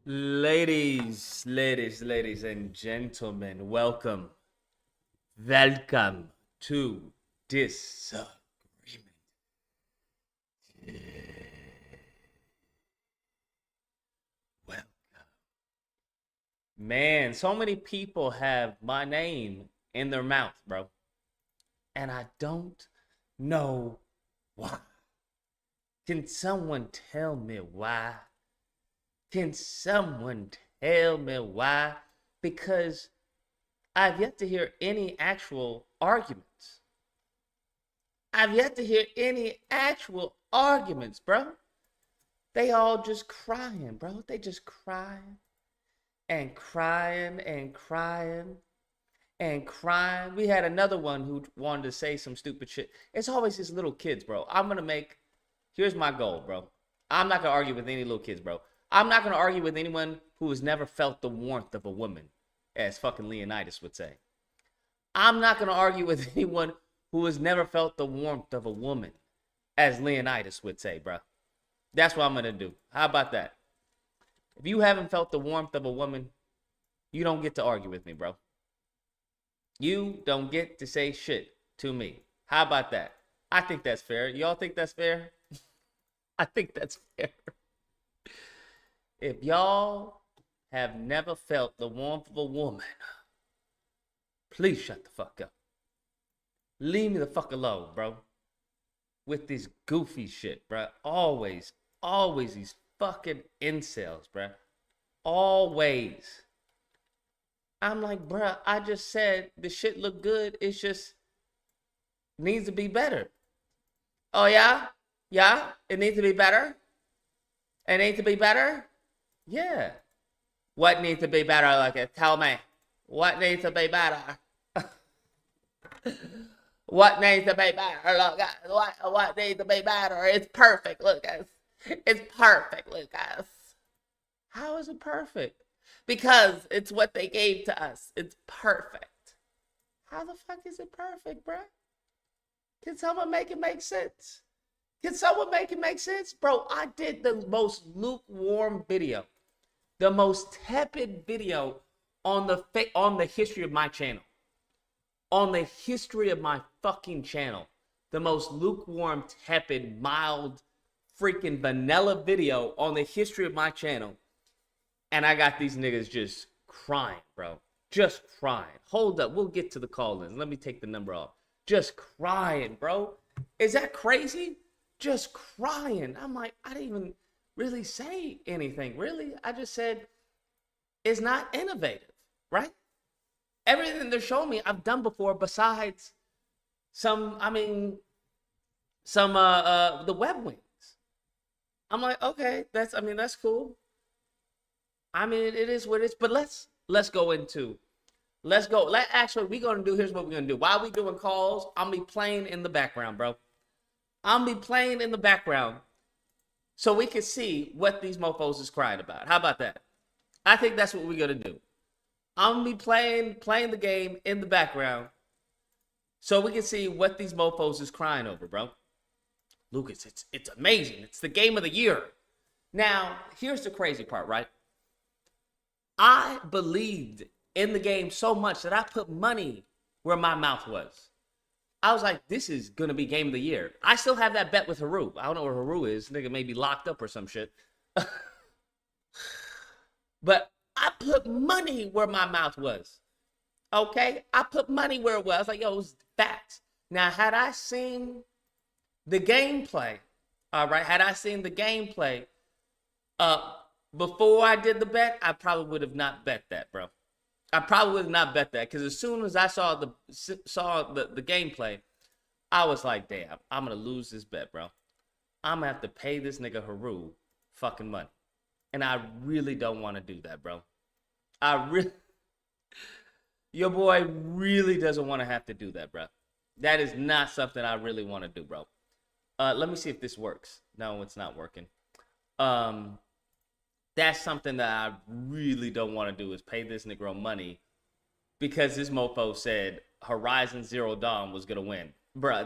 Ladies and gentlemen, welcome to Disagreement. Welcome. Man, so many people have my name in their mouth, bro. And I don't know why. Can someone tell me why? Can someone tell me why? Because I've yet to hear any actual arguments. I've yet to hear any actual arguments, bro. They all just crying, bro. They just crying and crying and crying and crying. We had another one who wanted to say some stupid shit. It's always these little kids, bro. Here's my goal, bro. I'm not going to argue with any little kids, bro. I'm not going to argue with anyone who has never felt the warmth of a woman, as fucking Leonidas would say. I'm not going to argue with anyone who has never felt the warmth of a woman, as Leonidas would say, bro. That's what I'm going to do. How about that? If you haven't felt the warmth of a woman, you don't get to argue with me, bro. You don't get to say shit to me. How about that? I think that's fair. Y'all think that's fair? I think that's fair. If y'all have never felt the warmth of a woman, please shut the fuck up. Leave me the fuck alone, bro. With this goofy shit, bro. Always these fucking incels, bro. Always. I'm like, bro, I just said the shit look good. It's just needs to be better. Oh, yeah? Yeah? It needs to be better? It needs to be better? Yeah. What needs to be better? Look, tell me. What needs to be better? What needs to be better? Look, what needs to be better? It's perfect, Lucas. It's perfect, Lucas. How is it perfect? Because it's what they gave to us. It's perfect. How the fuck is it perfect, bro? Can someone make it make sense? Can someone make it make sense? Bro, I did the most lukewarm video, the most tepid video on the history of my channel. On the history of my fucking channel. The most lukewarm, tepid, mild, freaking vanilla video on the history of my channel. And I got these niggas just crying, bro. Just crying. Hold up, we'll get to the call-ins. Let me take the number off. Just crying, bro. Is that crazy? Just crying. I'm like, I didn't even really say anything, really. I just said, it's not innovative, right? Everything they're showing me, I've done before besides the web wings. I'm like, okay, that's cool. I mean, it is what it is, but let's go. Actually, here's what we're gonna do. While we doing calls, I'm gonna be playing in the background, bro. I'm gonna be playing in the background so we can see what these mofos is crying about. How about that? I think that's what we're gonna do. I'm gonna be playing the game in the background so we can see what these mofos is crying over, bro. Lucas, it's amazing. It's the game of the year. Now, here's the crazy part, right? I believed in the game so much that I put money where my mouth was. I was like, this is going to be game of the year. I still have that bet with Haru. I don't know where Haru is. Nigga may be locked up or some shit. But I put money where my mouth was. Okay? I put money where it was. I was like, yo, it was facts. Now, had I seen the gameplay, all right, before I did the bet, I probably would have not bet that, bro. I probably would have not bet that because as soon as I saw the gameplay, I was like, damn, I'm going to lose this bet, bro. I'm going to have to pay this nigga Haru fucking money. And I really don't want to do that, bro. Your boy really doesn't want to have to do that, bro. That is not something I really want to do, bro. Let me see if this works. No, it's not working. That's something that I really don't want to do is pay this Negro money because this mofo said Horizon Zero Dawn was going to win. Bruh,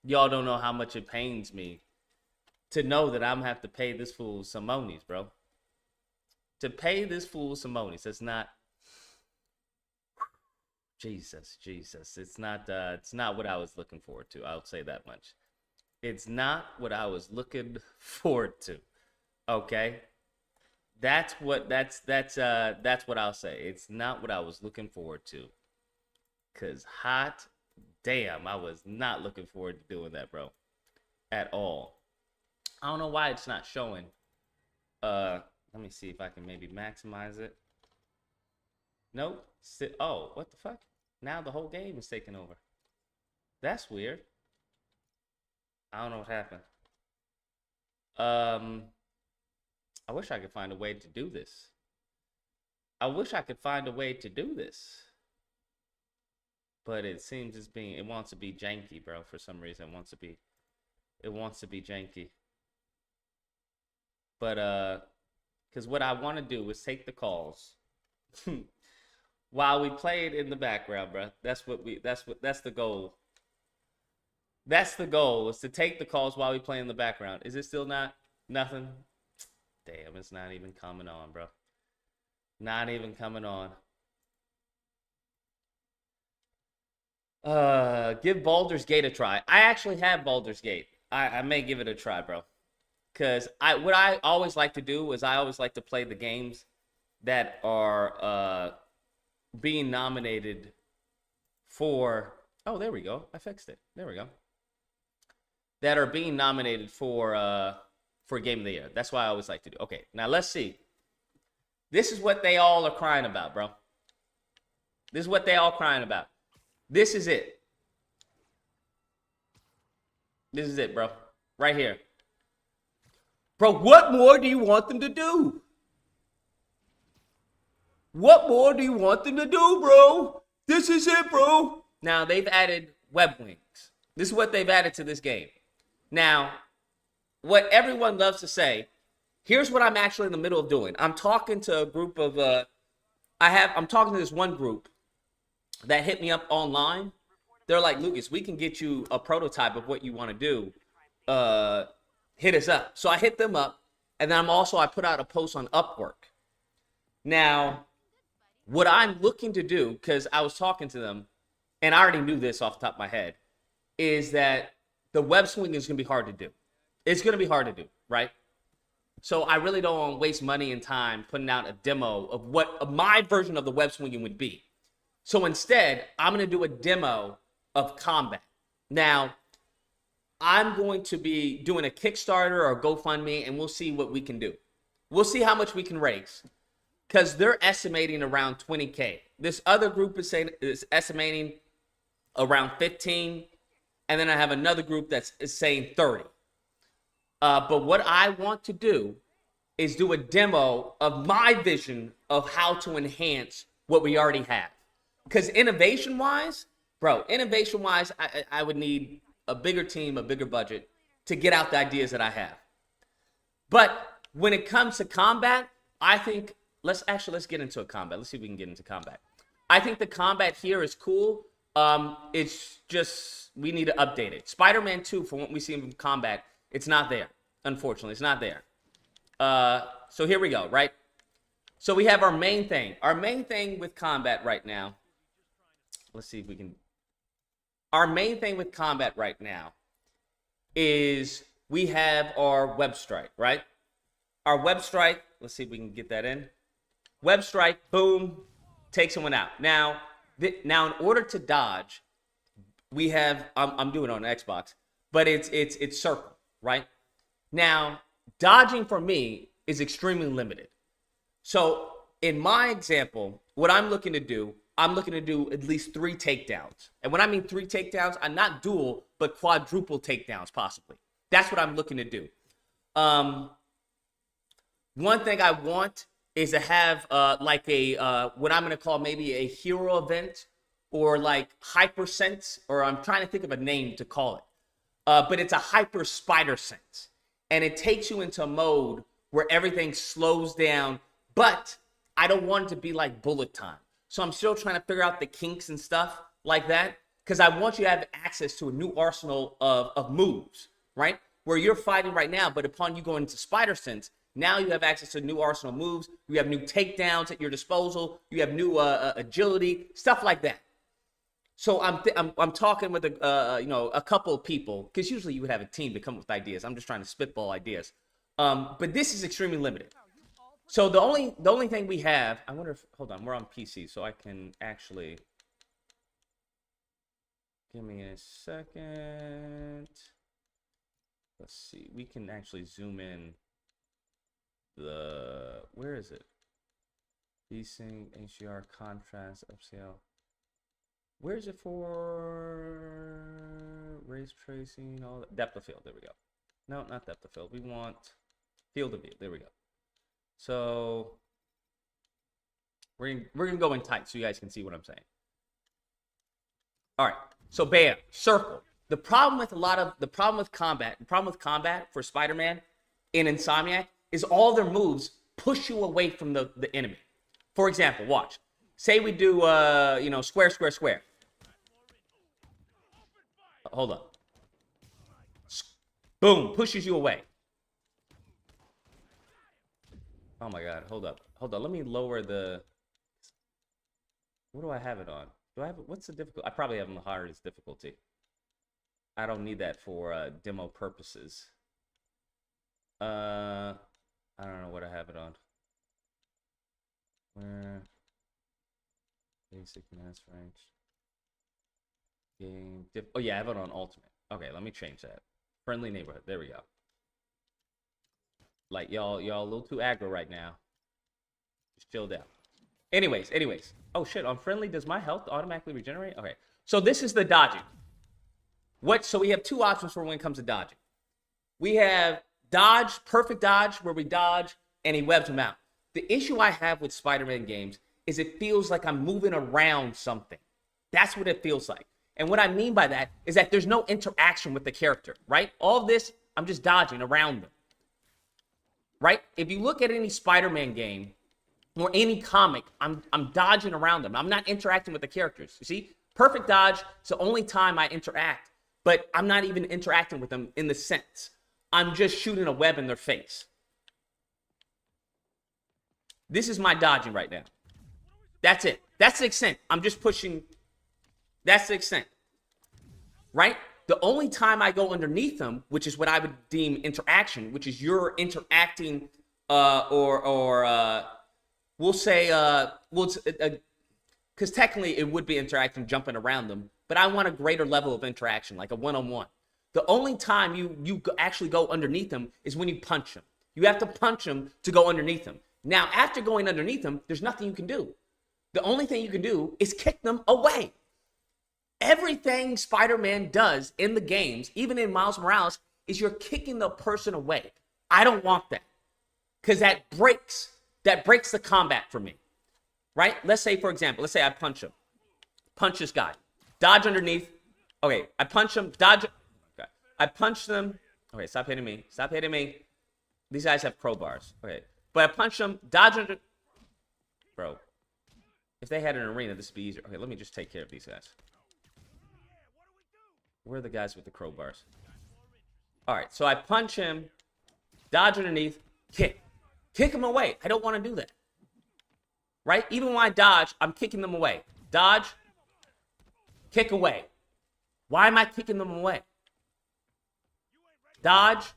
y'all don't know how much it pains me to know that I'm going to have to pay this fool some monies, bro. To pay this fool some monies. It's not. Jesus. It's not what I was looking forward to. I'll say that much. It's not what I was looking forward to. Okay? That's what I'll say. It's not what I was looking forward to. Cause hot damn, I was not looking forward to doing that, bro. At all. I don't know why it's not showing. Let me see if I can maybe maximize it. Nope. Oh, what the fuck? Now the whole game is taking over. That's weird. I don't know what happened. I wish I could find a way to do this. But it seems it wants to be janky, bro. For some reason, it wants to be janky. But because what I want to do is take the calls while we play it in the background, bro. That's the goal. That's the goal, is to take the calls while we play in the background. Is it still nothing? Damn, it's not even coming on, bro. Not even coming on. Give Baldur's Gate a try. I actually have Baldur's Gate. I may give it a try, bro. Because what I always like to do is I always like to play the games that are being nominated for... Oh, there we go. I fixed it. There we go. That are being nominated for Game of the Year. That's what I always like to do. Okay, now let's see. This is what they all are crying about, bro. This is what they all crying about. This is it. This is it, bro. Right here. Bro, what more do you want them to do? What more do you want them to do, bro? This is it, bro. Now, they've added web wings. This is what they've added to this game. Now, what everyone loves to say, here's what I'm actually in the middle of doing. I'm talking to a group of, I'm talking to this one group that hit me up online. They're like, Lucas, we can get you a prototype of what you want to do. Hit us up. So I hit them up, and then I put out a post on Upwork. Now, what I'm looking to do, because I was talking to them, and I already knew this off the top of my head, is that the web swing is going to be hard to do. It's going to be hard to do, right? So I really don't want to waste money and time putting out a demo of what my version of the web swinging would be. So instead, I'm going to do a demo of combat. Now, I'm going to be doing a Kickstarter or a GoFundMe, and we'll see what we can do. We'll see how much we can raise, because they're estimating around 20K. This other group is estimating around 15, and then I have another group is saying 30. But what I want to do is do a demo of my vision of how to enhance what we already have. Because innovation-wise, I would need a bigger team, a bigger budget to get out the ideas that I have. But when it comes to combat, I think, let's get into a combat. Let's see if we can get into combat. I think the combat here is cool. It's just, we need to update it. Spider-Man 2, from what we see in combat, it's not there. Unfortunately, it's not there. So here we go, right? So we have our main thing. Our main thing with combat right now, let's see if we can. Our main thing with combat right now is we have our web strike, right? Our web strike, let's see if we can get that in. Web strike, boom, take someone out. Now in order to dodge, we have, I'm doing it on Xbox, but it's circle, right? Now, dodging for me is extremely limited. So in my example, what I'm looking to do at least 3 takedowns. And when I mean 3 takedowns, I'm not dual, but quadruple takedowns possibly. That's what I'm looking to do. One thing I want is to have like a, what I'm going to call maybe a hero event, or like hyper sense, or I'm trying to think of a name to call it. But it's a hyper spider sense. And it takes you into a mode where everything slows down, but I don't want it to be like bullet time. So I'm still trying to figure out the kinks and stuff like that, because I want you to have access to a new arsenal of moves, right? Where you're fighting right now, but upon you going into spider sense, Now you have access to new arsenal moves. You have new takedowns at your disposal. You have new agility, stuff like that. So I'm talking with a couple of people, because usually you would have a team to come up with ideas. I'm just trying to spitball ideas. But this is extremely limited. So the only thing we have, I wonder if, hold on, we're on PC, so I can actually, give me a second. Let's see, we can actually zoom in where is it? Desync, HDR, contrast, upscale. Where is it for race tracing, all that? Depth of field, there we go. No, not depth of field. We want field of view, there we go. So we're gonna go in tight so you guys can see what I'm saying. All right, so bam, circle. The problem with combat for Spider-Man in Insomniac is all their moves push you away from the enemy. For example, watch. Say we do square, square, square. Hold up. Boom, pushes you away. Oh my god, hold up. Hold on, let me lower the... What do I have it on? What's the difficulty? I probably have on the hardest difficulty. I don't need that for demo purposes. I don't know what I have it on. Where? Basic, mass range. Game. Oh yeah, I have it on ultimate. Okay, let me change that. Friendly neighborhood. There we go. Like y'all a little too aggro right now. Just chill down. Anyways. Oh shit, on friendly, does my health automatically regenerate? Okay. So this is the dodging. So we have two options for when it comes to dodging. We have dodge, perfect dodge, where we dodge and he webs them out. The issue I have with Spider-Man games is it feels like I'm moving around something. That's what it feels like. And what I mean by that is that there's no interaction with the character, right? All this, I'm just dodging around them, right? If you look at any Spider-Man game or any comic, I'm dodging around them. I'm not interacting with the characters. You see? Perfect dodge is the only time I interact, but I'm not even interacting with them in the sense. I'm just shooting a web in their face. This is my dodging right now. That's it. That's the extent. I'm just pushing. That's the extent. Right? The only time I go underneath them, which is what I would deem interaction, which is you're interacting, we'll say, because technically it would be interacting, jumping around them, but I want a greater level of interaction, like a one-on-one. The only time you actually go underneath them is when you punch them. You have to punch them to go underneath them. Now, after going underneath them, there's nothing you can do. The only thing you can do is kick them away. Everything Spider-Man does in the games, even in Miles Morales, is you're kicking the person away. I don't want that, because that breaks the combat for me, right? Let's say, for example, let's say I punch him. Punch this guy. Dodge underneath. Okay, I punch him. Dodge. Okay. I punch them. Okay, stop hitting me. Stop hitting me. These guys have crowbars. Okay. But I punch them. Dodge under. Bro. If they had an arena, this would be easier. Okay, let me just take care of these guys. Where are the guys with the crowbars? All right, so I punch him. Dodge underneath. Kick. Kick him away. I don't want to do that. Right? Even when I dodge, I'm kicking them away. Dodge. Kick away. Why am I kicking them away? Dodge.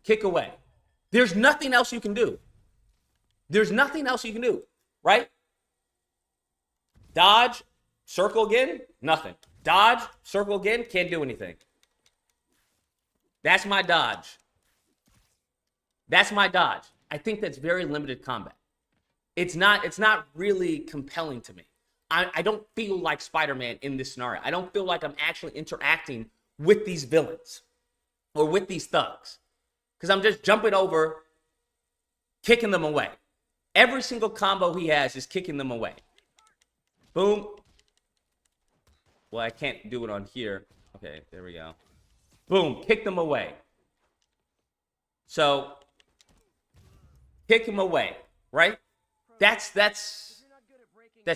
Kick away. There's nothing else you can do. There's nothing else you can do. Right? Dodge. Circle again. Nothing. Dodge. Circle again. Can't do anything. That's my dodge. That's my dodge. I think that's very limited combat. It's not really compelling to me. I don't feel like Spider-Man in this scenario. I don't feel like I'm actually interacting with these villains or with these thugs, because I'm just jumping over, kicking them away. Every single combo he has is kicking them away. Boom. Well, I can't do it on here. Okay, there we go. Boom, kick them away. So, kick him away, right? That's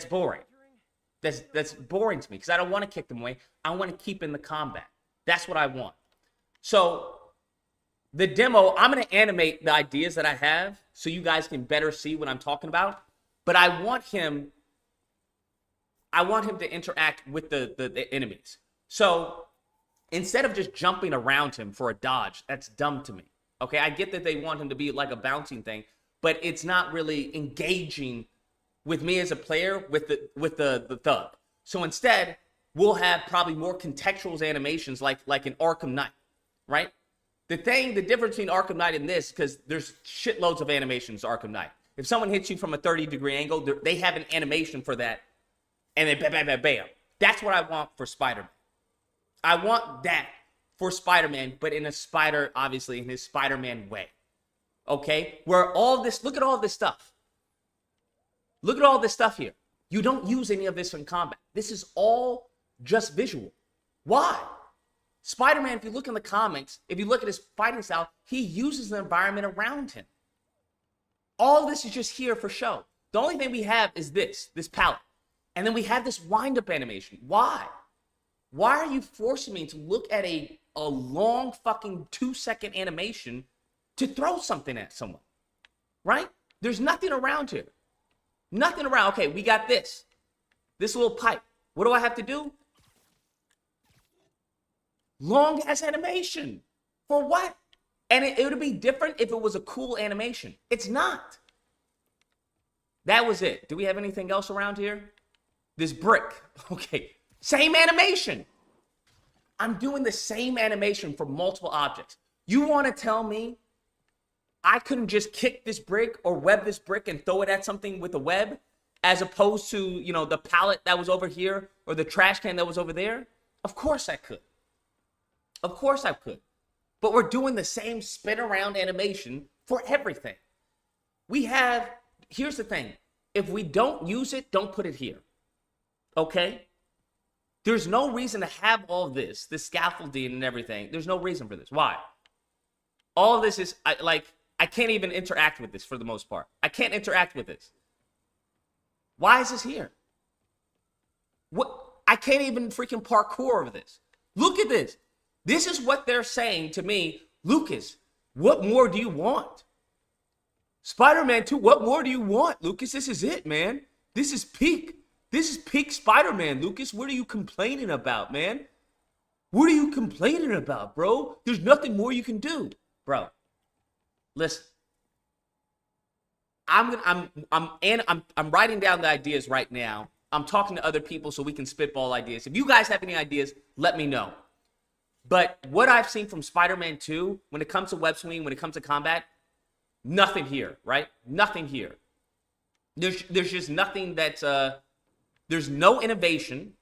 boring. That's boring to me, because I don't want to kick them away. I want to keep in the combat. That's what I want. So, The demo, I'm going to animate the ideas that I have so you guys can better see what I'm talking about. But I want him to interact with the enemies. So instead of just jumping around him for a dodge, that's dumb to me. Okay, I get that they want him to be like a bouncing thing, but it's not really engaging with me as a player with the thug. So instead, we'll have probably more contextual animations like an Arkham Knight, right? The difference between Arkham Knight and this, because there's shitloads of animations Arkham Knight. If someone hits you from a 30-degree angle, they have an animation for that, and then bam, bam, bam, bam. That's what I want for Spider-Man. I want that for Spider-Man, but in his Spider-Man way. Okay? Where look at all this stuff. Look at all this stuff here. You don't use any of this in combat. This is all just visual. Why? Spider-Man, if you look in the comics, if you look at his fighting style, he uses the environment around him. All this is just here for show. The only thing we have is this palette. And then we have this wind-up animation. Why? Why are you forcing me to look at a long fucking 2-second animation to throw something at someone? Right? There's nothing around here. Nothing around. Okay, we got this. This little pipe. What do I have to do? Long ass animation. For what? And it would be different if it was a cool animation. It's not. That was it. Do we have anything else around here? This brick. Okay. Same animation. I'm doing the same animation for multiple objects. You want to tell me I couldn't just kick this brick or web this brick and throw it at something with a web as opposed to, the pallet that was over here or the trash can that was over there? Of course I could. Of course I could. But we're doing the same spin around animation for everything. Here's the thing. If we don't use it, don't put it here. Okay? There's no reason to have all this scaffolding and everything. There's no reason for this. Why? All of this is, I can't even interact with this for the most part. I can't interact with this. Why is this here? I can't even freaking parkour over this. Look at this. This is what they're saying to me. Lucas, what more do you want? Spider-Man 2, what more do you want, Lucas? This is it, man. This is peak. This is peak Spider-Man, Lucas. What are you complaining about, man? What are you complaining about, bro? There's nothing more you can do. Bro, listen. I'm writing down the ideas right now. I'm talking to other people so we can spitball ideas. If you guys have any ideas, let me know. But what I've seen from Spider-Man 2, when it comes to web swinging, when it comes to combat, nothing here, right? Nothing here. There's just nothing that's there's no innovation,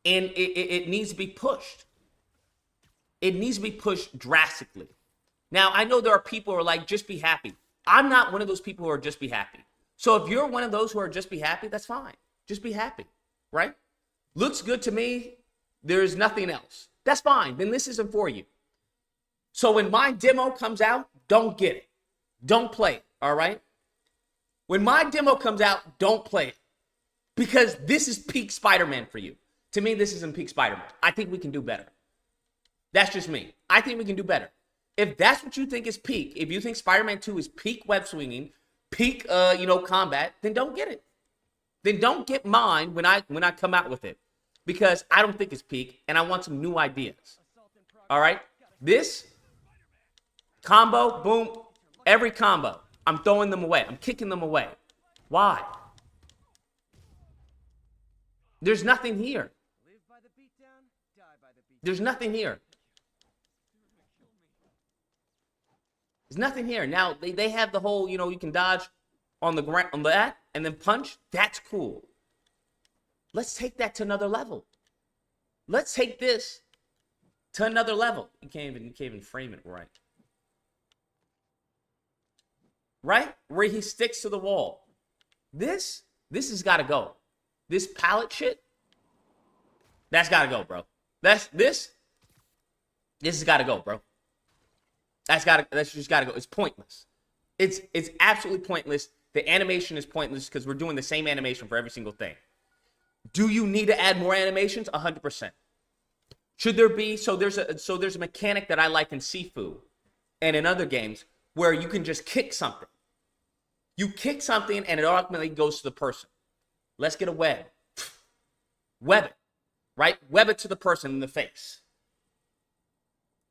and it needs to be pushed. It needs to be pushed drastically. Now, I know there are people who are like, just be happy. I'm not one of those people who are just be happy. So if you're one of those who are just be happy, that's fine. Just be happy, right? Looks good to me. There's nothing else. That's fine. Then this isn't for you. So when my demo comes out, don't get it. Don't play it, all right? When my demo comes out, don't play it. Because this is peak Spider-Man for you. To me, this isn't peak Spider-Man. I think we can do better. That's just me. I think we can do better. If that's what you think is peak, if you think Spider-Man 2 is peak web swinging, peak, combat, then don't get it. Then don't get mine when I come out with it. Because I don't think it's peak, and I want some new ideas. All right? This combo, boom, every combo. I'm throwing them away. I'm kicking them away. Why? There's nothing here. There's nothing here. There's nothing here. Now, they have the whole, you can dodge on the ground, on that, and then punch. That's cool. Let's take that to another level. Let's take this to another level. You can't even frame it right. Right? Where he sticks to the wall. This has got to go. This pallet shit, that's got to go, bro. This has got to go, bro. That's just got to go. It's pointless. It's absolutely pointless. The animation is pointless because we're doing the same animation for every single thing. Do you need to add more animations? 100%. Should there be? So there's a mechanic that I like in Sifu and in other games where you can just kick something. You kick something and it ultimately goes to the person. Let's get a web. Web it, right? Web it to the person in the face.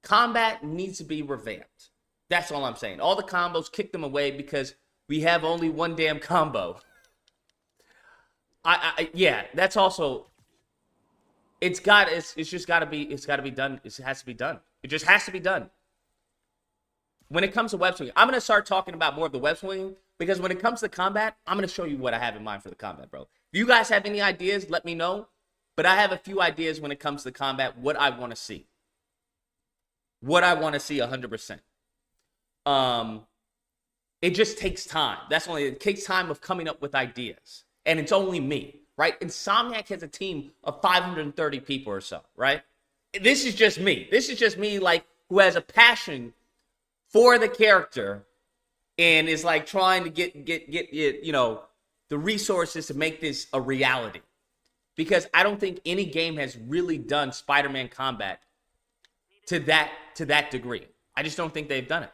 Combat needs to be revamped. That's all I'm saying. All the combos, kick them away because we have only one damn combo. Yeah, that's also. It's just got to be done. It has to be done. It just has to be done. When it comes to web swinging, I'm gonna start talking about more of the web swinging because when it comes to combat, I'm gonna show you what I have in mind for the combat, bro. If you guys have any ideas, let me know. But I have a few ideas when it comes to combat. What I want to see. What I want to see 100%. It just takes time. It takes time of coming up with ideas. And it's only me, right? Insomniac has a team of 530 people or so, right? This is just me. This is just me, like, who has a passion for the character and is like trying to get the resources to make this a reality. Because I don't think any game has really done Spider-Man combat to that degree. I just don't think they've done it.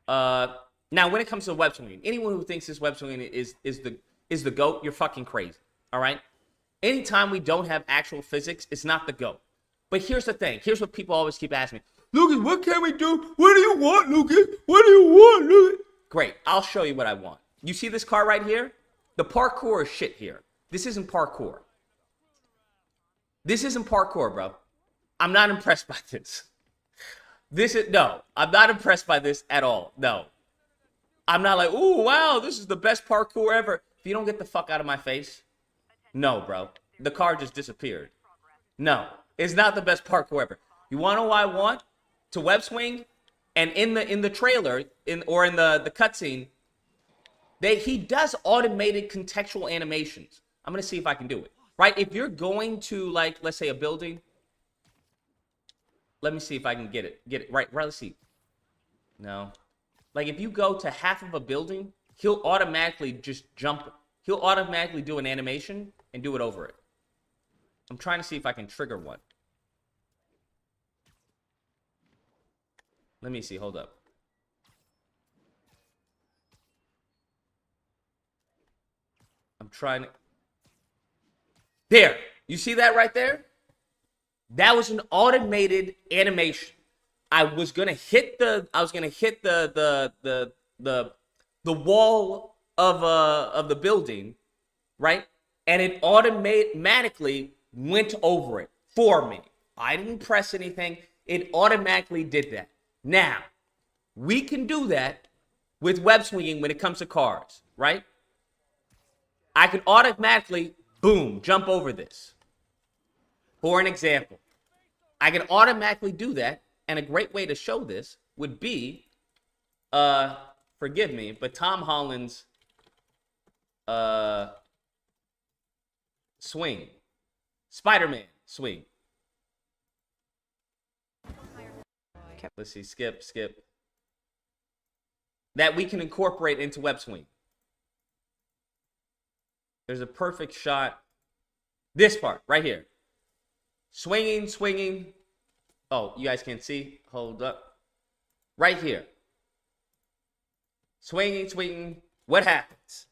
Now, when it comes to web swinging, anyone who thinks this web swinging is the GOAT, you're fucking crazy. All right? Anytime we don't have actual physics, it's not the GOAT. But here's the thing. Here's what people always keep asking me. Lucas, what can we do? What do you want, Lucas? What do you want, Lucas? Great. I'll show you what I want. You see this car right here? The parkour is shit here. This isn't parkour. This isn't parkour, bro. I'm not impressed by this. No, I'm not impressed by this at all. No. I'm not like, ooh, wow, this is the best parkour ever. If you don't get the fuck out of my face, no, bro. The car just disappeared. No, it's not the best parkour ever. You want to know what I want? To web swing, and in the trailer, or in the cutscene, he does automated contextual animations. I'm gonna see if I can do it. Right? If you're going to, like, let's say a building. Let me see if I can get it right. Let's see. No. Like, if you go to half of a building, he'll automatically just jump. He'll automatically do an animation and do it over it. I'm trying to see if I can trigger one. Let me see. Hold up. I'm trying to. There. You see that right there? That was an automated animation. I was gonna hit the wall of the building, right? And it automatically went over it for me. I didn't press anything. It automatically did that. Now, we can do that with web swinging when it comes to cars, right? I can automatically, boom, jump over this. For an example, I can automatically do that, and a great way to show this would be, forgive me, but Tom Holland's swing. Spider-Man swing. Let's see, skip. That we can incorporate into web swing. There's a perfect shot. This part, right here. Swinging. Oh, you guys can't see? Hold up. Right here. Swinging. What happens?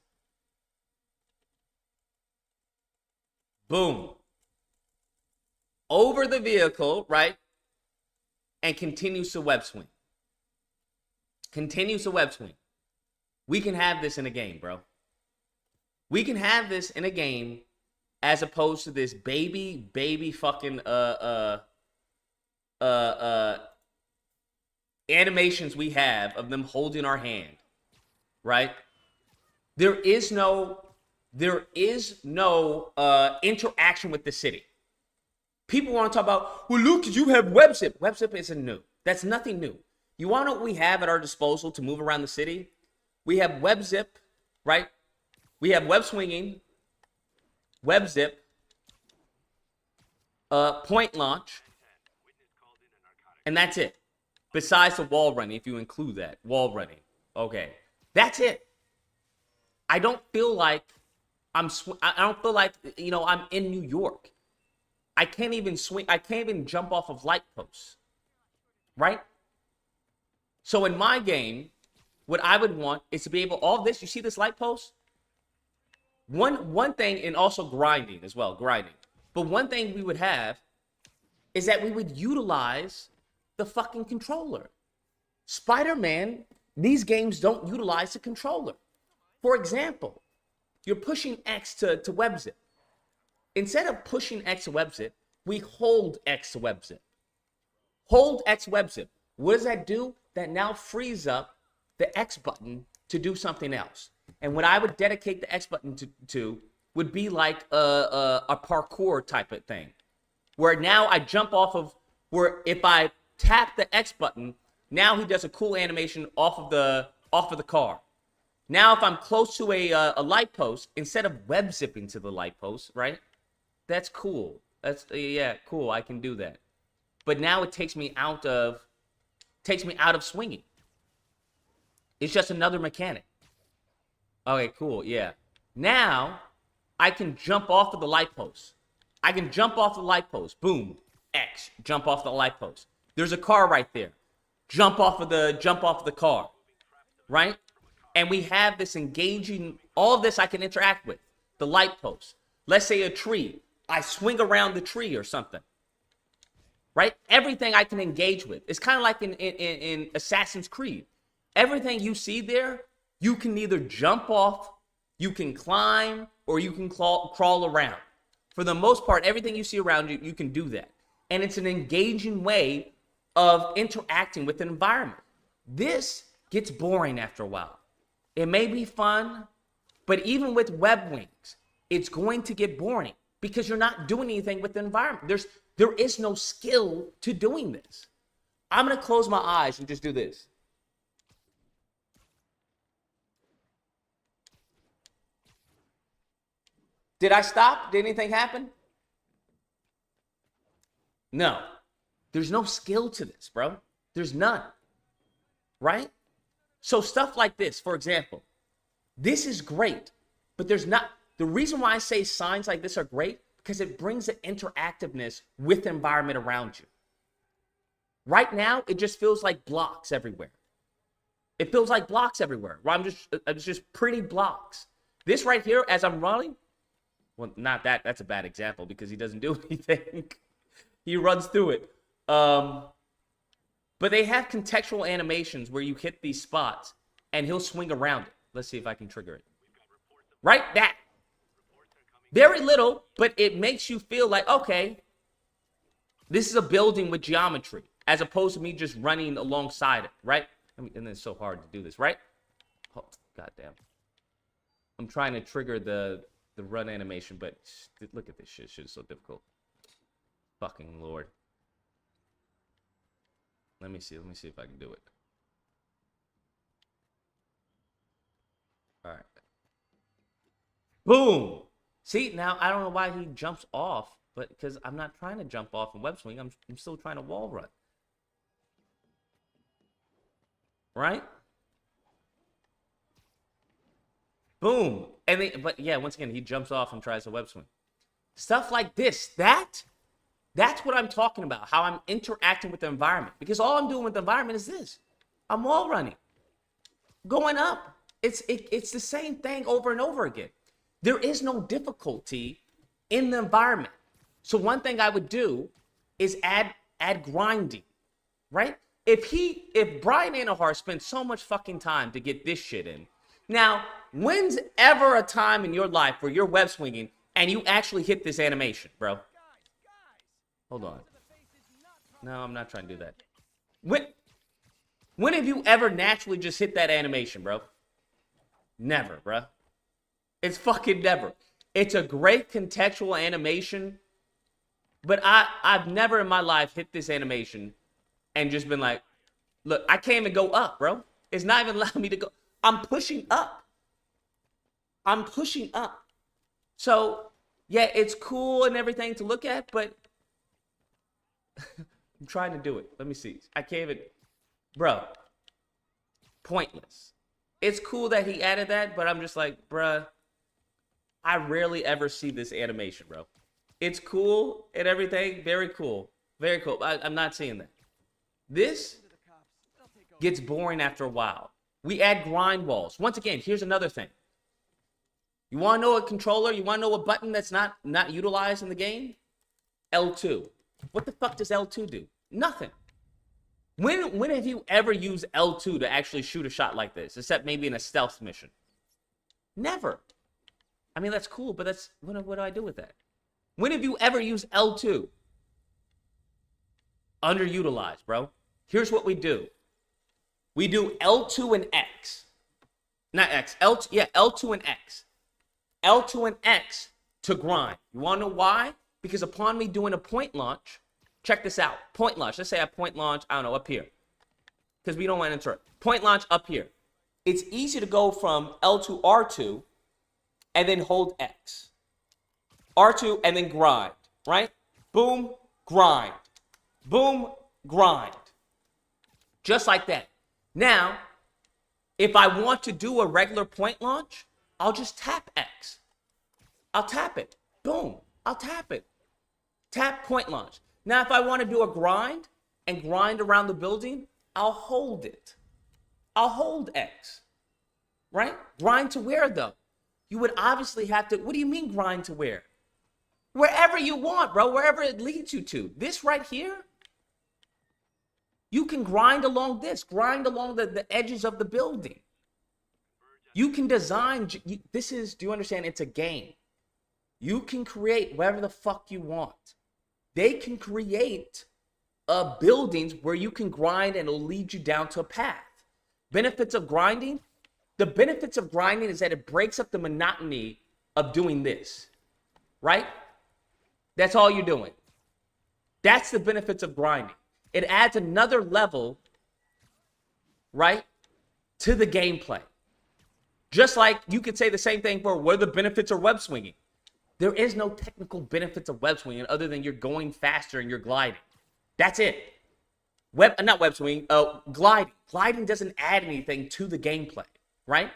Boom. Over the vehicle, right? And continues to web swing. We can have this in a game, bro. We can have this in a game as opposed to this baby fucking animations we have of them holding our hand, right? There is no interaction with the city. People want to talk about, well, Lucas, you have WebZip. WebZip isn't new. That's nothing new. You want to know what we have at our disposal to move around the city? We have WebZip, right? We have web swinging, WebZip, point launch, and that's it. Besides the wall running, if you include that, wall running. Okay, that's it. I don't feel like I'm in New York. I can't even swing. I can't even jump off of light posts, right? So in my game, what I would want is to be able, all this, you see this light post? One thing, and also grinding as well, grinding. But one thing we would have is that we would utilize the fucking controller. Spider-Man, these games don't utilize the controller. For example, you're pushing X to web zip. Instead of pushing X to web zip, we hold X to web zip. Hold X web zip. What does that do? That now frees up the X button to do something else. And what I would dedicate the X button to would be like a parkour type of thing, where now I jump off of, where if I tap the X button, now he does a cool animation off of the car. Now if I'm close to a light post, instead of web zipping to the light post, right? That's cool. That's yeah, cool. I can do that. But now it takes me out of swinging. It's just another mechanic. Okay, cool. Yeah. Now I can jump off of the light post. I can jump off the light post. Boom. X. Jump off the light post. There's a car right there. Jump off of the car. Right? And we have this engaging, all of this I can interact with. The light post. Let's say a tree. I swing around the tree or something. Right? Everything I can engage with. It's kind of like in Assassin's Creed. Everything you see there, you can either jump off, you can climb, or you can crawl around. For the most part, everything you see around you, you can do that. And it's an engaging way of interacting with an environment. This gets boring after a while. It may be fun, but even with web wings, it's going to get boring because you're not doing anything with the environment. There is no skill to doing this. I'm going to close my eyes and just do this. Did I stop? Did anything happen? No. There's no skill to this, bro. There's none. Right? So stuff like this, for example, this is great, but there's not. The reason why I say signs like this are great, because it brings an interactiveness with the environment around you. Right now, it just feels like blocks everywhere. It feels like blocks everywhere. It's just pretty blocks. This right here, as I'm running, well, not that. That's a bad example because he doesn't do anything. He runs through it. But they have contextual animations where you hit these spots and he'll swing around it. Let's see if I can trigger it. Right? That. Very little, but it makes you feel like, okay, this is a building with geometry as opposed to me just running alongside it, right? And it's so hard to do this, right? Oh, goddamn. I'm trying to trigger the run animation, but look at this shit. Shit is so difficult. Fucking Lord. Let me see if I can do it. All right. Boom. See, now I don't know why he jumps off, but because I'm not trying to jump off and web swing, I'm still trying to wall run. Right? Boom. But yeah, once again, he jumps off and tries to web swing. Stuff like this, that's what I'm talking about, how I'm interacting with the environment. Because all I'm doing with the environment is this. I'm wall running. Going up. It's the same thing over and over again. There is no difficulty in the environment. So one thing I would do is add grinding, right? If Brian Anahar spent so much fucking time to get this shit in, now, when's ever a time in your life where you're web swinging and you actually hit this animation, bro? Hold on. No, I'm not trying to do that. When have you ever naturally just hit that animation, bro? Never, bro. It's fucking never. It's a great contextual animation, but I've never in my life hit this animation and just been like, look, I can't even go up, bro. It's not even allowing me to go. I'm pushing up. I'm pushing up. So, yeah, it's cool and everything to look at, but I'm trying to do it. Let me see. I can't even. Bro. Pointless. It's cool that he added that, but I'm just like, bruh, I rarely ever see this animation, bro. It's cool and everything. Very cool. Very cool. I'm not seeing that. This, gets boring after a while. We add grind walls. Once again, here's another thing. You want to know a controller? You want to know a button that's not utilized in the game? L2. What the fuck does L2 do? Nothing. When have you ever used L2 to actually shoot a shot like this? Except maybe in a stealth mission. Never. I mean, that's cool, but that's what do I do with that? When have you ever used L2? Underutilized, bro. Here's what we do. We do L2 and X. Not X. L2, yeah, L2 and X. L2 and X to grind. You want to know why? Because upon me doing a point launch, check this out. Point launch. Let's say I point launch, I don't know, up here. Because we don't want to enter it. Point launch up here. It's easy to go from L2, R2, and then hold X. R2, and then grind, right? Boom, grind. Boom, grind. Just like that. Now, if I want to do a regular point launch, I'll just tap X. I'll tap it. Boom. I'll tap it. Tap point launch. Now, if I want to do a grind and grind around the building, I'll hold it. I'll hold X. Right? Grind to where, though? You would obviously have to... What do you mean grind to where? Wherever you want, bro. Wherever it leads you to. This right here, you can grind along this. Grind along the edges of the building. You can design... This is... Do you understand? It's a game. You can create whatever the fuck you want. They can create buildings where you can grind and it'll lead you down to a path. Benefits of grinding? The benefits of grinding is that it breaks up the monotony of doing this. Right? That's all you're doing. That's the benefits of grinding. It adds another level, right, to the gameplay. Just like you could say the same thing for what are the benefits of web swinging. There is no technical benefits of web swinging other than you're going faster and you're gliding. That's it. Not web swinging, gliding. Gliding doesn't add anything to the gameplay, right?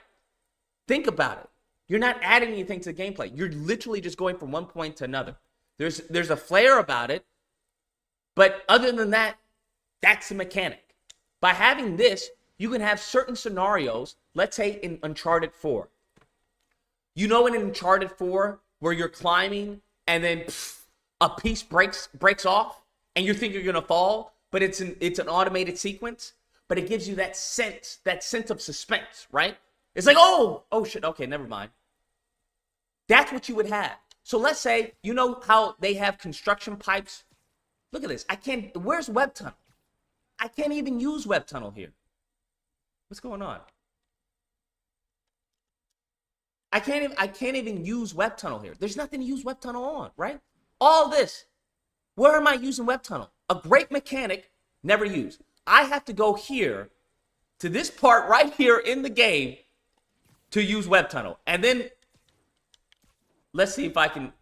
Think about it. You're not adding anything to the gameplay. You're literally just going from one point to another. There's a flair about it, but other than that, that's the mechanic. By having this, you can have certain scenarios, let's say in Uncharted 4. You know in Uncharted 4 where you're climbing and then a piece breaks off and you think you're going to fall, but it's an automated sequence, but it gives you that sense of suspense, right? It's like, oh shit, okay, never mind. That's what you would have. So let's say, you know how they have construction pipes? Look at this. Where's Web Tunnel? I can't even use Web Tunnel here. What's going on? I can't even use Web Tunnel here. There's nothing to use Web Tunnel on, right? All this. Where am I using Web Tunnel? A great mechanic, never used. I have to go here to this part right here in the game to use Web Tunnel. And then let's see if I can.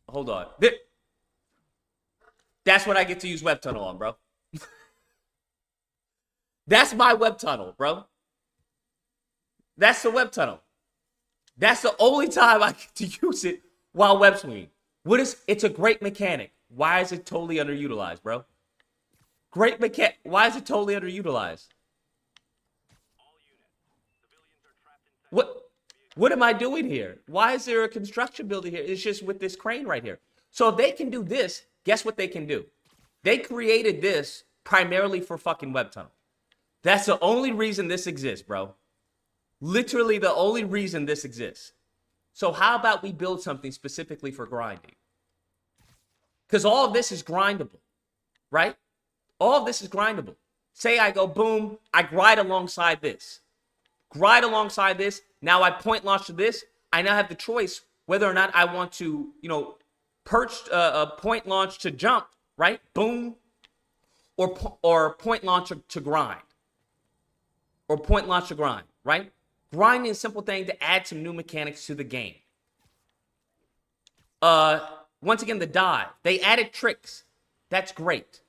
Hold on. That's what I get to use Web Tunnel on, bro. That's my Web Tunnel, bro. That's the Web Tunnel. That's the only time I get to use it while web swinging. It's a great mechanic. Why is it totally underutilized, bro? Great mechanic. Why is it totally underutilized? What am I doing here? Why is there a construction building here? It's just with this crane right here. So if they can do this, guess what they can do? They created this primarily for fucking Web Tunnel. That's the only reason this exists, bro. Literally the only reason this exists. So how about we build something specifically for grinding? Because all of this is grindable, right? All of this is grindable. Say I go, boom, I grind alongside this. Grind alongside this. Now I point launch to this. I now have the choice whether or not I want to, perch a point launch to jump, right? Boom. Or point launch to grind. Or point launch to grind, right? Grinding is a simple thing to add some new mechanics to the game. Once again, the dive. They added tricks. That's great.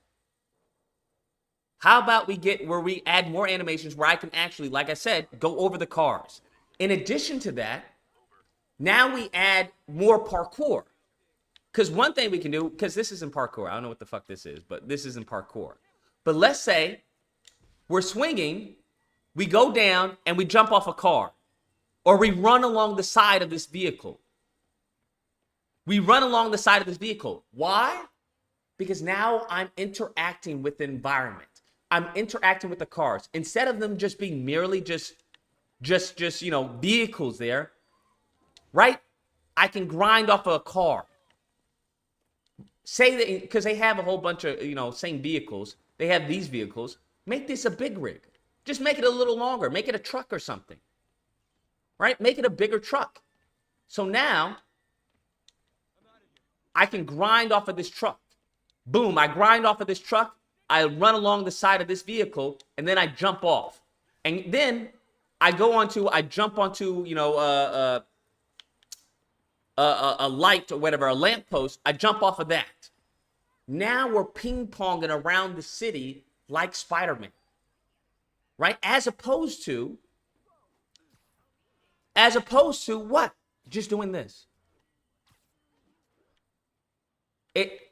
How about we get where we add more animations where I can actually, like I said, go over the cars. In addition to that, now we add more parkour. Because one thing we can do, because this isn't parkour. I don't know what the fuck this is, but this isn't parkour. But let's say we're swinging, we go down and we jump off a car, or we run along the side of this vehicle. We run along the side of this vehicle. Why? Because now I'm interacting with the environment. I'm interacting with the cars. Instead of them just being merely just vehicles there, right? I can grind off of a car. Say that, because they have a whole bunch of, same vehicles. They have these vehicles. Make this a big rig. Just make it a little longer. Make it a truck or something. Right? Make it a bigger truck. So now I can grind off of this truck. Boom, I grind off of this truck. I run along the side of this vehicle, and then I jump off. And then I jump onto, a light or whatever, a lamppost. I jump off of that. Now we're ping-ponging around the city like Spider-Man. Right? As opposed to what? Just doing this.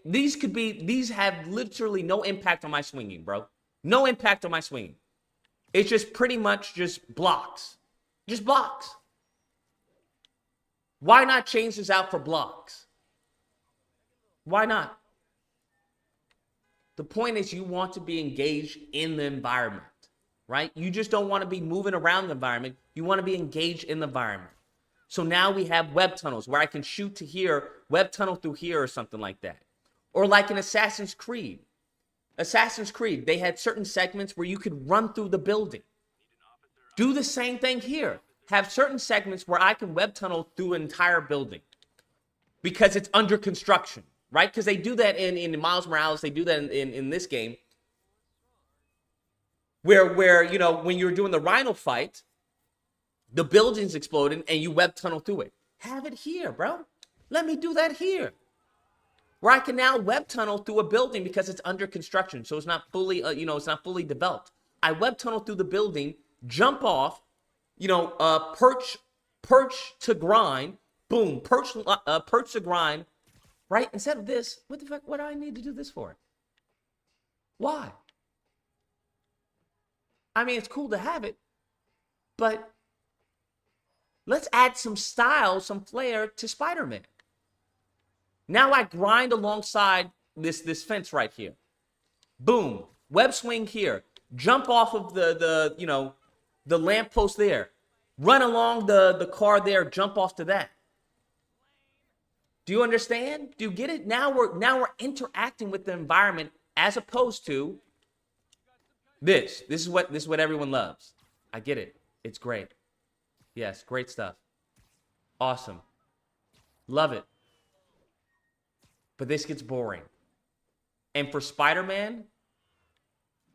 These have literally no impact on my swinging, bro. No impact on my swinging. It's just pretty much just blocks. Just blocks. Why not change this out for blocks? Why not? The point is you want to be engaged in the environment, right? You just don't want to be moving around the environment. You want to be engaged in the environment. So now we have web tunnels where I can shoot to here, web tunnel through here or something like that. Or like in Assassin's Creed. Assassin's Creed, they had certain segments where you could run through the building. Do the same thing here. Have certain segments where I can web tunnel through an entire building because it's under construction, right? Because they do that in Miles Morales. They do that in this game where when you're doing the Rhino fight, the building's exploding and you web tunnel through it. Have it here, bro. Let me do that here. Where I can now web tunnel through a building because it's under construction. So it's not fully, it's not fully developed. I web tunnel through the building, jump off, perch to grind, boom, perch to grind, right? Instead of this, what the fuck, what do I need to do this for? Why? I mean, it's cool to have it, but let's add some style, some flair to Spider-Man. Now I grind alongside this fence right here. Boom, web swing here, jump off of the lamppost there. Run along the car there, jump off to that. Do you understand? Do you get it? Now we're interacting with the environment as opposed to this. This is what everyone loves. I get it. It's great. Yes, great stuff. Awesome. Love it. But this gets boring. And for Spider-Man,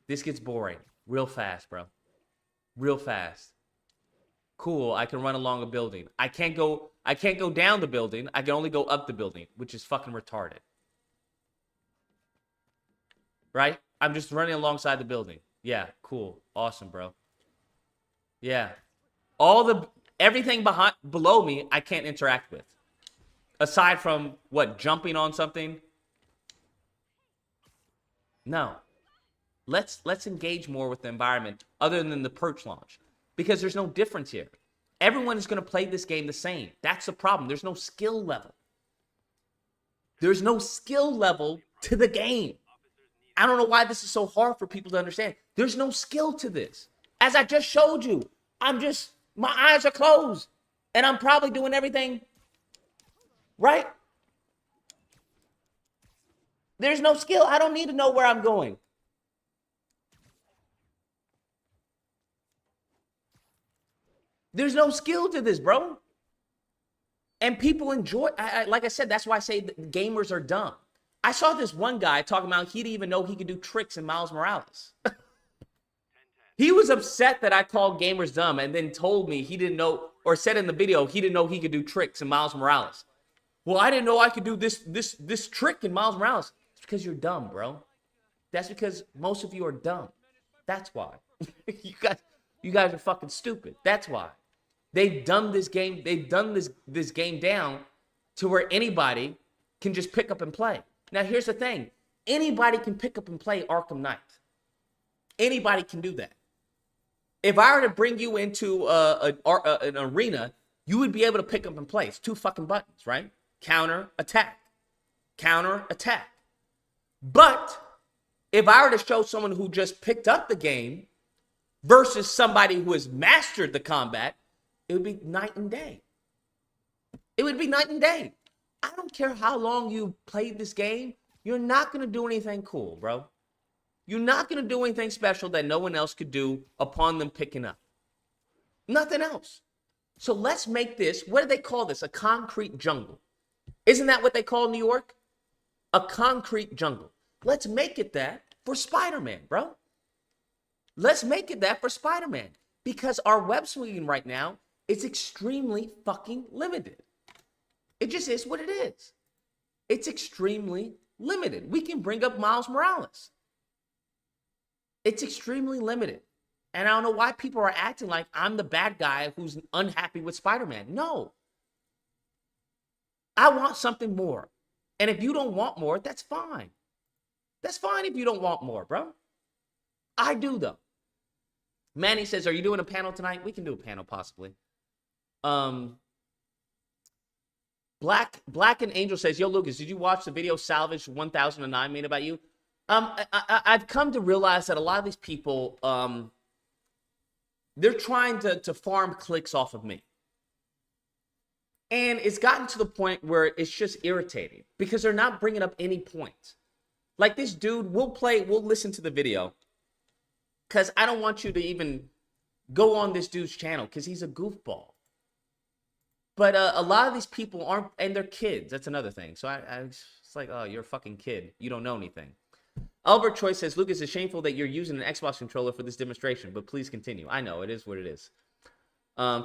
this gets boring real fast, bro. Real fast. Cool, I can run along a building. I can't go down the building. I can only go up the building, which is fucking retarded. Right? I'm just running alongside the building. Yeah, cool. Awesome, bro. Yeah. Everything below me, I can't interact with. Aside from what, jumping on something? No. Let's engage more with the environment other than the perch launch. Because there's no difference here. Everyone is going to play this game the same. That's the problem. There's no skill level. There's no skill level to the game. I don't know why this is so hard for people to understand. There's no skill to this. As I just showed you, my eyes are closed. And I'm probably doing everything right. There's no skill. I don't need to know where I'm going. There's no skill to this, bro. And people enjoy, like I said, that's why I say that gamers are dumb. I saw this one guy talking about he didn't even know he could do tricks in Miles Morales. He was upset that I called gamers dumb and then told me he didn't know, or said in the video, he didn't know he could do tricks in Miles Morales. Well, I didn't know I could do this trick in Miles Morales. It's because you're dumb, bro. That's because most of you are dumb. That's why. You guys are fucking stupid. That's why. They've done this game. They've done this game down to where anybody can just pick up and play. Now, here's the thing. Anybody can pick up and play Arkham Knight. Anybody can do that. If I were to bring you into an arena, you would be able to pick up and place 2 fucking buttons, right? Counter, attack. Counter, attack. But if I were to show someone who just picked up the game versus somebody who has mastered the combat, it would be night and day. It would be night and day. I don't care how long you played this game, you're not going to do anything cool, bro. You're not going to do anything special that no one else could do upon them picking up. Nothing else. So let's make this, what do they call this? A concrete jungle. Isn't that what they call New York? A concrete jungle. Let's make it that for Spider-Man, bro. Let's make it that for Spider-Man. Because our web swinging right now is extremely fucking limited. It just is what it is. It's extremely limited. We can bring up Miles Morales. It's extremely limited. And I don't know why people are acting like I'm the bad guy who's unhappy with Spider-Man. No. I want something more. And if you don't want more, that's fine. That's fine if you don't want more, bro. I do, though. Manny says, are you doing a panel tonight? We can do a panel, possibly. Black and Angel says, yo, Lucas, did you watch the video Salvage 1009 made about you? I've come to realize that a lot of these people, they're trying to farm clicks off of me. And it's gotten to the point where it's just irritating because they're not bringing up any points. Like this dude, we'll listen to the video because I don't want you to even go on this dude's channel because he's a goofball. But a lot of these people aren't, and they're kids. That's another thing. So it's like, oh, you're a fucking kid. You don't know anything. Albert Choice says, Lucas, it's shameful that you're using an Xbox controller for this demonstration, but please continue. I know, it is what it is.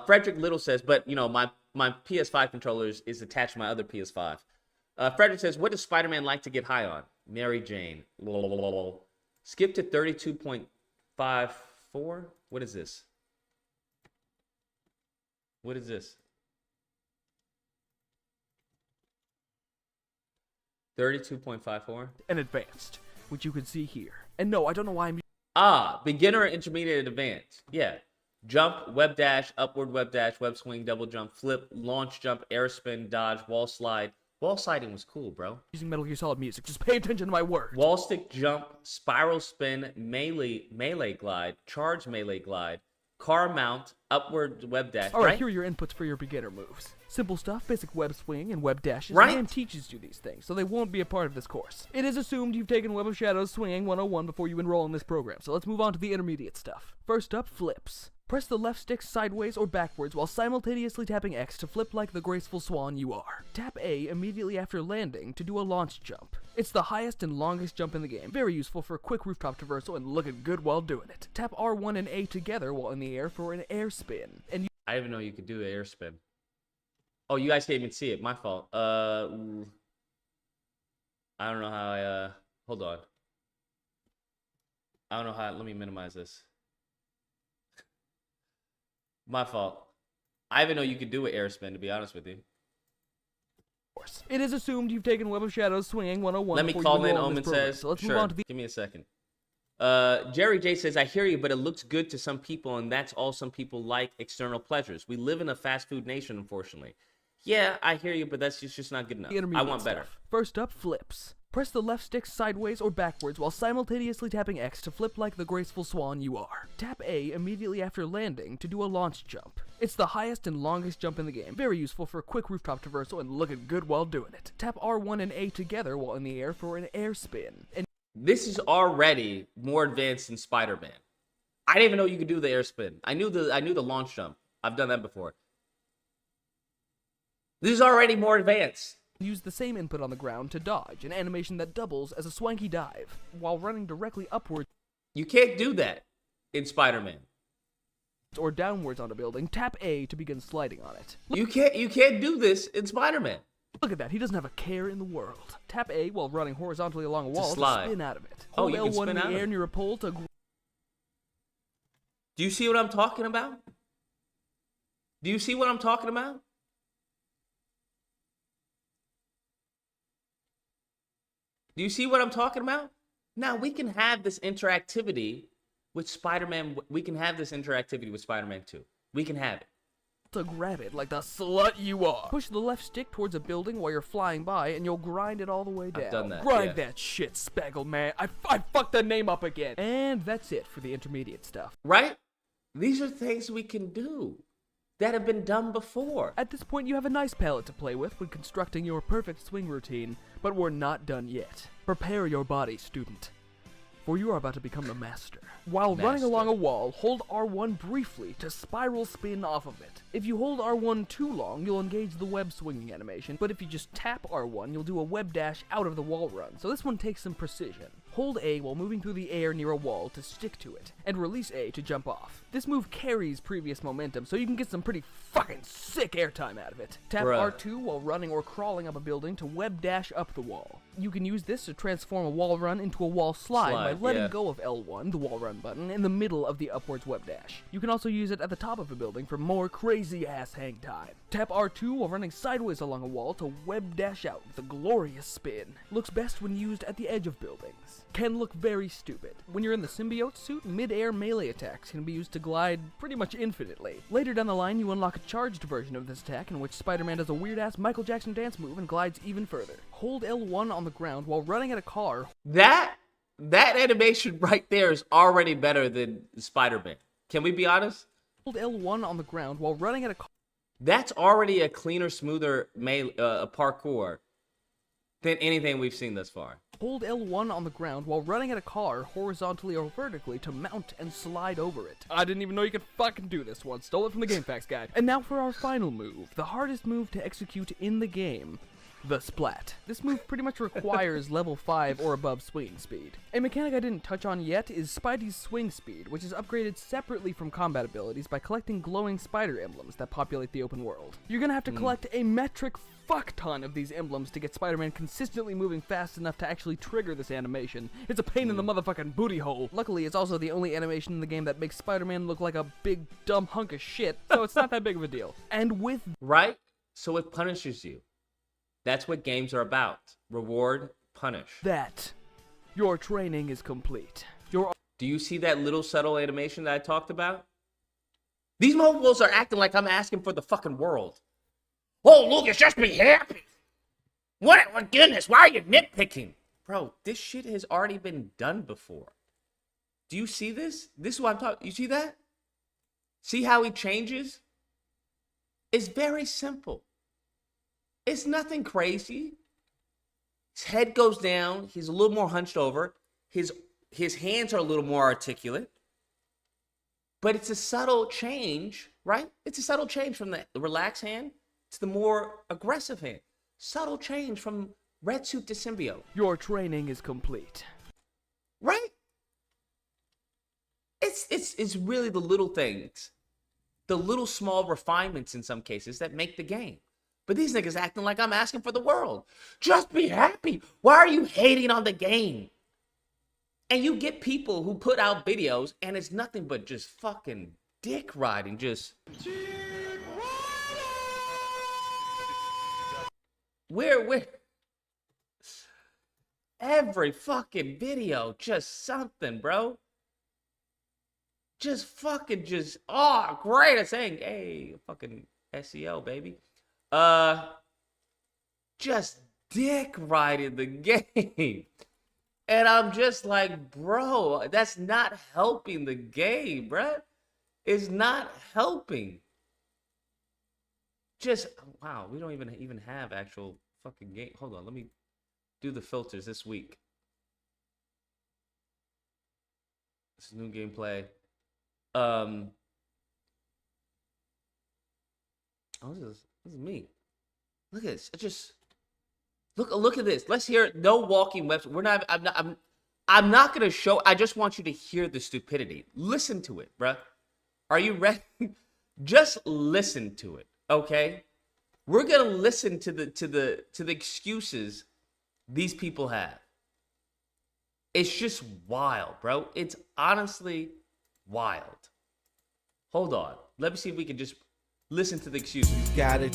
Frederick Little says, but, you know, my PS5 controller is attached to my other PS5. Frederick says, what does Spider-Man like to get high on? Mary Jane. Skip to 32.54. What is this? What is this? 32.54. And advanced, which you can see here. And no, I don't know why I'm... Beginner, intermediate, and advanced. Yeah. Jump, web dash, upward web dash, web swing, double jump, flip, launch jump, air spin, dodge, wall slide. Wall sliding was cool, bro. Using Metal Gear Solid music. Just pay attention to my words. Wall stick jump, spiral spin, melee glide, charge melee glide, car mount, upward web dash. Alright, right? here are your inputs for your beginner moves. Simple stuff, basic web swing and web dashes. Right. The game teaches you these things, so they won't be a part of this course. It is assumed you've taken Web of Shadows Swinging 101 before you enroll in this program, so let's move on to the intermediate stuff. First up, flips. Press the left stick sideways or backwards while simultaneously tapping X to flip like the graceful swan you are. Tap A immediately after landing to do a launch jump. It's the highest and longest jump in the game, very useful for a quick rooftop traversal and looking good while doing it. Tap R1 and A together while in the air for an air spin. And I didn't even know you could do the air spin. Oh, you guys can't even see it. My fault. I don't know how I, hold on. I don't know how, let me minimize this. My fault. I didn't know you could do an air spin, to be honest with you. It is assumed you've taken Web of Shadows Swinging 101. Let me call in, Omen says. So let's sure. move on to the... Give me a second. Jerry J says, I hear you, but it looks good to some people, and that's all some people like, external pleasures. We live in a fast food nation, unfortunately. Yeah, I hear you, but that's just not good enough. I want better. First up, flips. Press the left stick sideways or backwards while simultaneously tapping X to flip like the graceful swan you are. Tap A immediately after landing to do a launch jump. It's the highest and longest jump in the game, very useful for a quick rooftop traversal and looking good while doing it. Tap R1 and A together while in the air for an air spin. And this is already more advanced than Spider-Man. I didn't even know you could do the air spin. I knew the launch jump. I've done that before. This is already more advanced. Use the same input on the ground to dodge, an animation that doubles as a swanky dive, while running directly upwards. You can't do that in Spider-Man. Or downwards on a building. Tap A to begin sliding on it. You can't do this in Spider-Man. Look at that, he doesn't have a care in the world. Tap A while running horizontally along a wall to spin out of it. Hold you can L1 spin in the out of air it. near a pole to... Do you see what I'm talking about? Do you see what I'm talking about? Do you see what I'm talking about? Now we can have this interactivity with Spider-Man, we can have this interactivity with Spider-Man 2. We can have it. To grab it like the slut you are. Push the left stick towards a building while you're flying by, and you'll grind it all the way down. I've done that. Grind that shit, Spaggle Man. I fucked the name up again. And that's it for the intermediate stuff. Right? These are things we can do that have been done before. At this point, you have a nice palette to play with when constructing your perfect swing routine, but we're not done yet. Prepare your body, student, for you are about to become the master. While running along a wall, hold R1 briefly to spiral spin off of it. If you hold R1 too long, you'll engage the web swinging animation, but if you just tap R1, you'll do a web dash out of the wall run, so this one takes some precision. Hold A while moving through the air near a wall to stick to it, and release A to jump off. This move carries previous momentum, so you can get some pretty fucking sick airtime out of it. Tap R2 while running or crawling up a building to web dash up the wall. You can use this to transform a wall run into a wall slide by letting go of L1, the wall run button, in the middle of the upwards web dash. You can also use it at the top of a building for more crazy ass hang time. Tap R2 while running sideways along a wall to web dash out with a glorious spin. Looks best when used at the edge of buildings. Can look very stupid. When you're in the symbiote suit, mid-air melee attacks can be used to glide pretty much infinitely. Later down the line, you unlock a charged version of this attack in which Spider-Man does a weird-ass Michael Jackson dance move and glides even further. Hold L1 on the ground while running at a car. That animation right there is already better than Spider-Man. Can we be honest? Hold L1 on the ground while running at a car. That's already a cleaner, smoother parkour than anything we've seen thus far. Hold L1 on the ground while running at a car horizontally or vertically to mount and slide over it. I didn't even know you could fucking do this one. Stole it from the GameFAQs guide. And now for our final move, the hardest move to execute in the game. The Splat. This move pretty much requires level 5 or above swinging speed. A mechanic I didn't touch on yet is Spidey's swing speed, which is upgraded separately from combat abilities by collecting glowing spider emblems that populate the open world. You're gonna have to collect a metric fuck ton of these emblems to get Spider-Man consistently moving fast enough to actually trigger this animation. It's a pain in the motherfucking booty hole. Luckily, it's also the only animation in the game that makes Spider-Man look like a big, dumb hunk of shit, so it's not that big of a deal. And with... Right? So it punishes you. That's what games are about. Reward, punish. That, your training is complete. Do you see that little subtle animation that I talked about? These mobiles are acting like I'm asking for the fucking world. Oh, Lucas, just be happy. What goodness, why are you nitpicking? Bro, this shit has already been done before. Do you see this? This is what I'm talking. You see that? See how he changes? It's very simple. It's nothing crazy. His head goes down. He's a little more hunched over. His hands are a little more articulate. But it's a subtle change, right? It's a subtle change from the relaxed hand to the more aggressive hand. Subtle change from red suit to symbiote. Your training is complete. Right? It's really the little things, the little small refinements in some cases that make the game. But these niggas acting like I'm asking for the world. Just be happy. Why are you hating on the game? And you get people who put out videos and it's nothing but just fucking dick riding. Just... Where? Every fucking video, just something, bro. Just fucking oh, great. I'm saying, hey, fucking SEO, baby. Just dick riding the game. And I'm just like, bro, that's not helping the game, bro. It's not helping. Just, wow, we don't even have actual fucking game. Hold on, let me do the filters this week. This is new gameplay. Oh, this is me. Look at this. It just look at this. Let's hear it. No walking website. I'm not gonna show. I just want you to hear the stupidity. Listen to it, bruh. Are you ready? Just listen to it, okay? We're gonna listen to the excuses these people have. It's just wild, bro. It's honestly wild. Hold on. Let me see if we can just listen to the excuses. You got it.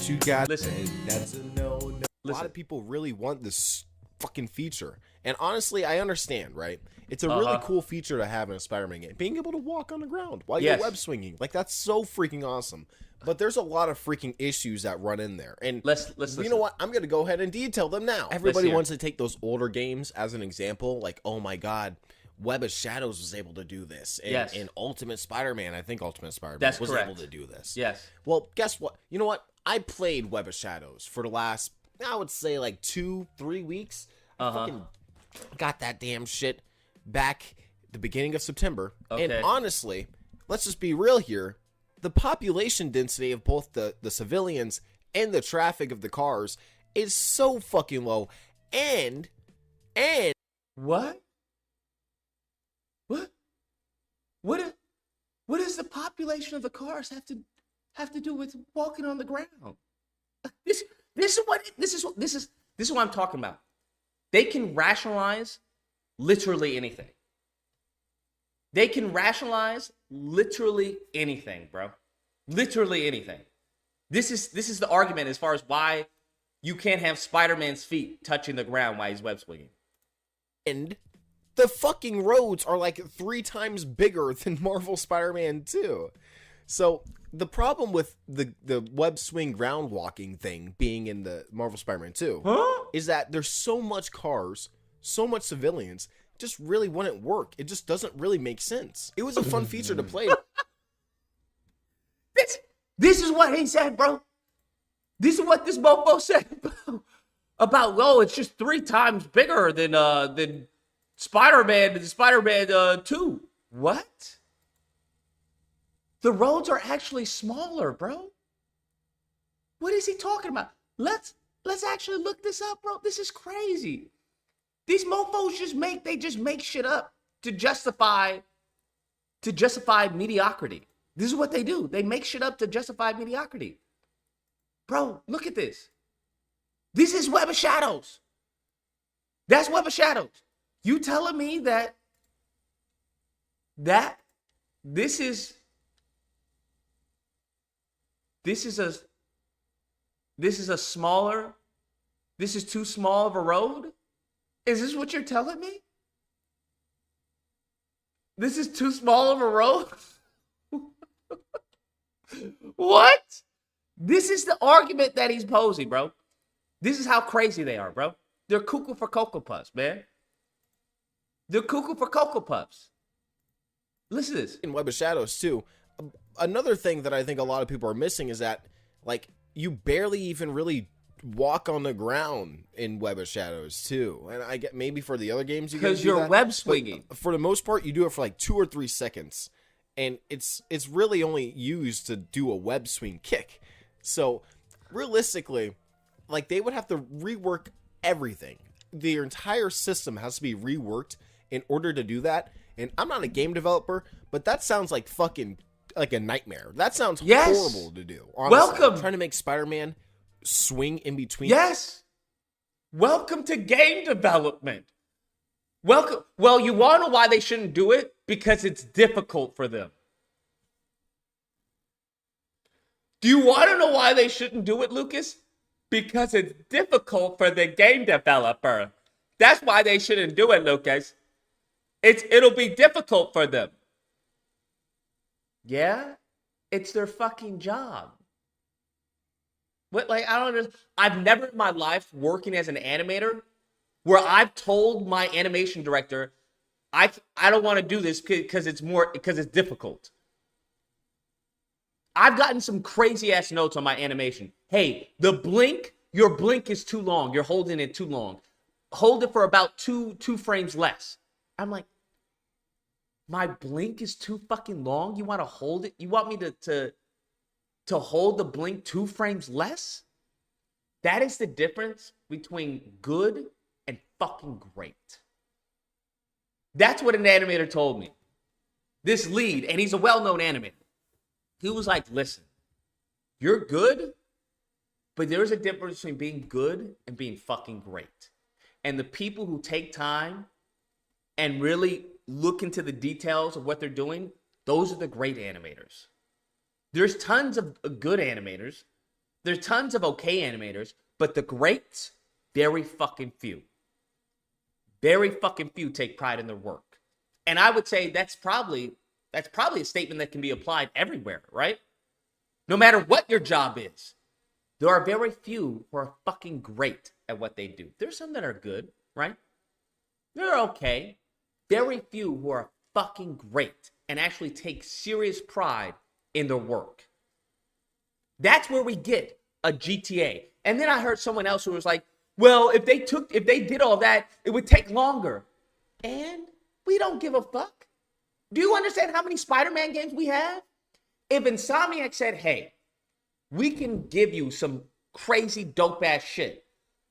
Listen. That's a no. Listen. A lot of people really want this fucking feature. And honestly, I understand, right? It's a really cool feature to have in a Spider-Man game. Being able to walk on the ground while you're web swinging. Like, that's so freaking awesome. But there's a lot of freaking issues that run in there. And let's you know what? I'm going to go ahead and detail them now. Everybody wants to take those older games as an example. Like, oh my God, Web of Shadows was able to do this. And in Ultimate Spider-Man, I think Ultimate Spider-Man was able to do this. Yes. Well, guess what? You know what? I played Web of Shadows for the last, I would say, like 2-3 weeks. I fucking got that damn shit back the beginning of September. Okay. And honestly, let's just be real here. The population density of both the civilians and the traffic of the cars is so fucking low. And what? What does the population of the cars have to do with walking on the ground? This is what I'm talking about. They can rationalize literally anything. They can rationalize literally anything, bro. Literally anything. This is the argument as far as why you can't have Spider-Man's feet touching the ground while he's web swinging. And the fucking roads are like 3 times bigger than Marvel Spider-Man 2. So the problem with the web swing ground walking thing being in the Marvel Spider-Man 2 is that there's so much cars, so much civilians, just really wouldn't work. It just doesn't really make sense. It was a fun feature to play. This is what he said, bro. This is what this mofo said about it's just 3 times bigger than Spider-Man 2. What? The roads are actually smaller, bro. What is he talking about? Let's actually look this up, bro. This is crazy. These mofos just make shit up to justify mediocrity. This is what they do. They make shit up to justify mediocrity. Bro, look at this. This is Web of Shadows. That's Web of Shadows. You telling me that this is too small of a road? Is this what you're telling me? This is too small of a road? What? This is the argument that he's posing, bro. This is how crazy they are, bro. They're cuckoo for Cocoa Puffs, man. They're cuckoo for Cocoa Puffs. Listen to this. In Web of Shadows, too, another thing that I think a lot of people are missing is that, like, you barely even really walk on the ground in Web of Shadows, too. And I get maybe for the other games you because you're web swinging. For the most part, you do it for like 2 or 3 seconds. And it's really only used to do a web swing kick. So, realistically, like, they would have to rework everything. The entire system has to be reworked in order to do that. And I'm not a game developer, but that sounds like fucking like a nightmare. That sounds horrible to do. Honestly. Welcome. Trying to make Spider-Man swing in between. Yes. Welcome to game development. Welcome. Well, you want to know why they shouldn't do it? Because it's difficult for them. Do you want to know why they shouldn't do it, Lucas? Because it's difficult for the game developer. That's why they shouldn't do it, Lucas. It'll be difficult for them. Yeah? It's their fucking job. What, like, I don't know. I've never in my life working as an animator where I've told my animation director, I don't want to do this because it's difficult. I've gotten some crazy ass notes on my animation. Hey, your blink is too long. You're holding it too long. Hold it for about two frames less. I'm like, my blink is too fucking long? You want to hold it? You want me to hold the blink 2 frames less? That is the difference between good and fucking great. That's what an animator told me. This lead, and he's a well-known animator. He was like, listen, you're good, but there's a difference between being good and being fucking great. And the people who take time and really look into the details of what they're doing, those are the great animators. There's tons of good animators. There's tons of okay animators, but the greats, very fucking few. Very fucking few take pride in their work. And I would say that's probably a statement that can be applied everywhere, right? No matter what your job is, there are very few who are fucking great at what they do. There's some that are good, right? They're okay. Very few who are fucking great and actually take serious pride in their work. That's where we get a GTA. And then I heard someone else who was like, well, if they did all that, it would take longer. And we don't give a fuck. Do you understand how many Spider-Man games we have? If Insomniac said, hey, we can give you some crazy dope ass shit,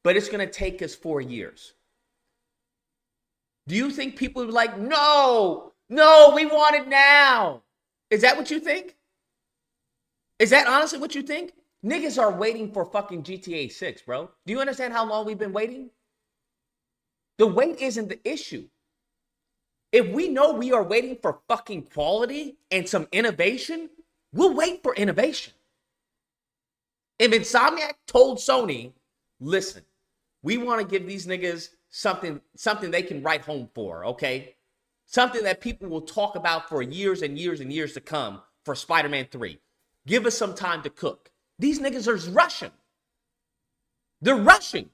but it's going to take us 4 years. Do you think people would be like, no, we want it now? Is that what you think? Is that honestly what you think? Niggas are waiting for fucking GTA 6, bro. Do you understand how long we've been waiting? The wait isn't the issue. If we know we are waiting for fucking quality and some innovation, we'll wait for innovation. If Insomniac told Sony, listen, we want to give these niggas something they can write home for, okay? Something that people will talk about for years and years and years to come for Spider-Man 3. Give us some time to cook. These niggas are rushing. They're rushing.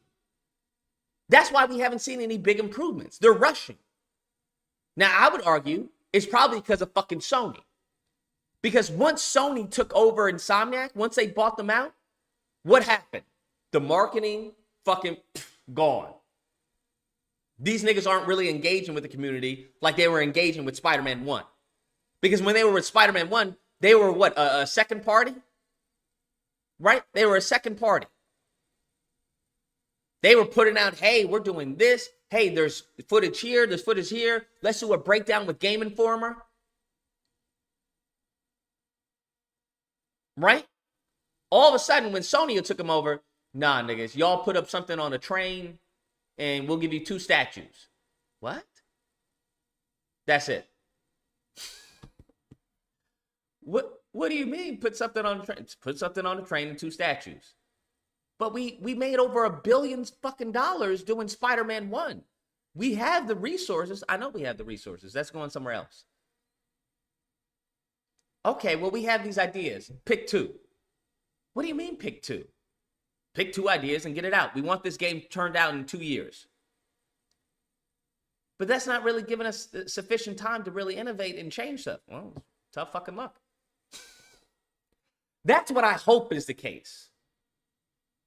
That's why we haven't seen any big improvements. They're rushing. Now, I would argue it's probably because of fucking Sony. Because once Sony took over Insomniac, once they bought them out, what happened? The marketing fucking gone. These niggas aren't really engaging with the community like they were engaging with Spider-Man 1. Because when they were with Spider-Man 1, they were what, a second party? Right? They were a second party. They were putting out, hey, we're doing this. Hey, there's footage here. There's footage here. Let's do a breakdown with Game Informer. Right? All of a sudden, when Sony took them over, nah, niggas, y'all put up something on a train and we'll give you 2 statues. What? That's it. What do you mean put something on the train? Put something on the train and 2 statues. But we made over $1 billion fucking dollars doing Spider-Man 1. We have the resources. I know we have the resources. That's going somewhere else. Okay, well, we have these ideas. Pick 2. What do you mean pick 2? Pick 2 ideas and get it out. We want this game turned out in 2 years. But that's not really giving us sufficient time to really innovate and change stuff. Well, tough fucking luck. That's what I hope is the case.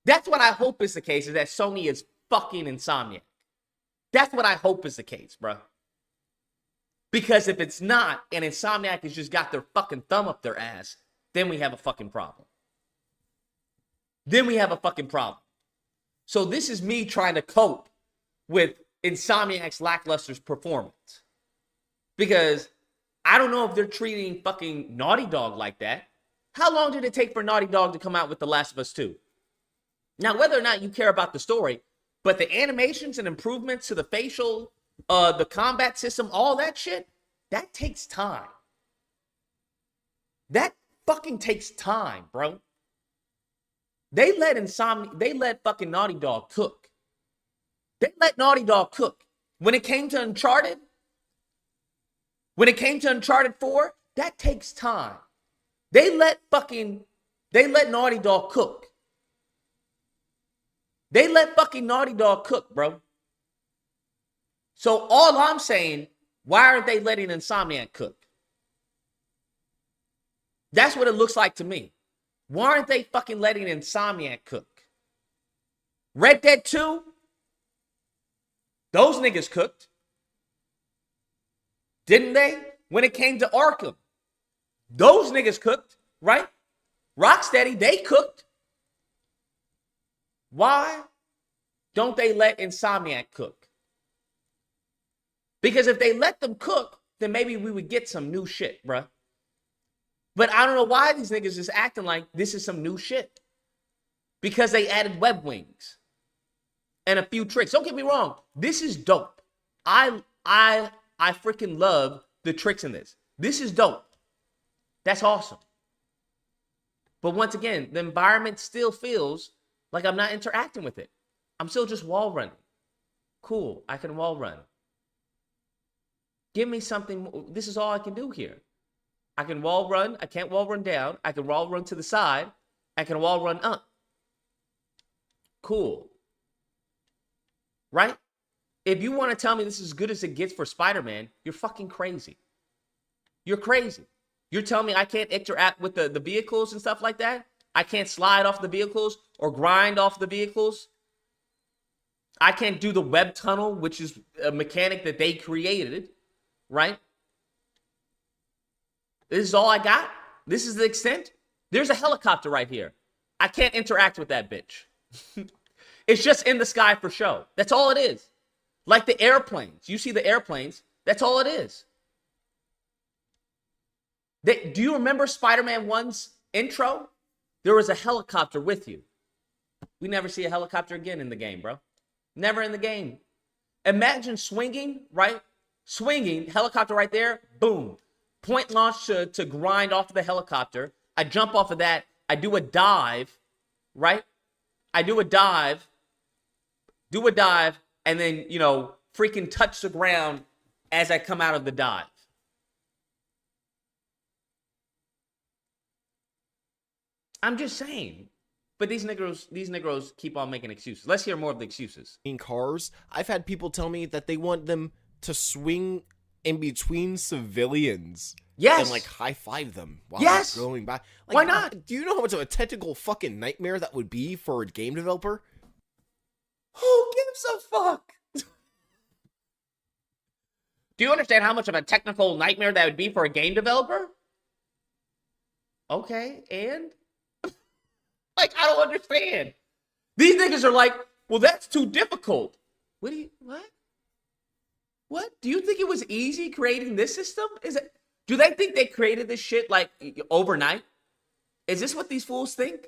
That's what I hope is the case, is that Sony is fucking Insomniac. That's what I hope is the case, bro. Because if it's not, and Insomniac has just got their fucking thumb up their ass, then we have a fucking problem. Then we have a fucking problem. So this is me trying to cope with Insomniac's lackluster performance. Because I don't know if they're treating fucking Naughty Dog like that. How long did it take for Naughty Dog to come out with The Last of Us 2? Now, whether or not you care about the story, but the animations and improvements to the facial, the combat system, all that shit, that takes time. That fucking takes time, bro. They let fucking Naughty Dog cook. They let Naughty Dog cook. When it came to Uncharted 4, that takes time. They let Naughty Dog cook. They let fucking Naughty Dog cook, bro. So all I'm saying, why aren't they letting Insomniac cook? That's what it looks like to me. Why aren't they fucking letting Insomniac cook? Red Dead 2? Those niggas cooked. Didn't they? When it came to Arkham. Those niggas cooked, right? Rocksteady, they cooked. Why don't they let Insomniac cook? Because if they let them cook, then maybe we would get some new shit, bruh. But I don't know why these niggas is acting like this is some new shit. Because they added web wings and a few tricks. Don't get me wrong. This is dope. I freaking love the tricks in this. This is dope. That's awesome. But once again, the environment still feels like I'm not interacting with it. I'm still just wall running. Cool. I can wall run. Give me something. This is all I can do here. I can wall run. I can't wall run down. I can wall run to the side. I can wall run up. Cool. Right? If you want to tell me this is as good as it gets for Spider-Man, you're fucking crazy. You're crazy. You're telling me I can't interact with the vehicles and stuff like that? I can't slide off the vehicles or grind off the vehicles? I can't do the web tunnel, which is a mechanic that they created, right? This is all I got? This is the extent? There's a helicopter right here. I can't interact with that bitch. It's just in the sky for show. That's all it is. Like the airplanes. You see the airplanes. That's all it is. Do you remember Spider-Man 1's intro? There was a helicopter with you. We never see a helicopter again in the game, bro. Never in the game. Imagine swinging, right? Swinging, helicopter right there, boom. Point launch to grind off of the helicopter. I jump off of that. I do a dive, right? I do a dive, and then, freaking touch the ground as I come out of the dive. I'm just saying. But these Negroes keep on making excuses. Let's hear more of the excuses. In cars, I've had people tell me that they want them to swing in between civilians. Yes. And high-five them while yes. they're going by. Why not? Do you know how much of a technical fucking nightmare that would be for a game developer? Who gives a fuck? Do you understand how much of a technical nightmare that would be for a game developer? Okay, and? I don't understand. These niggas are like, well, that's too difficult. What? What? Do you think it was easy creating this system? Do they think they created this shit overnight? Is this what these fools think?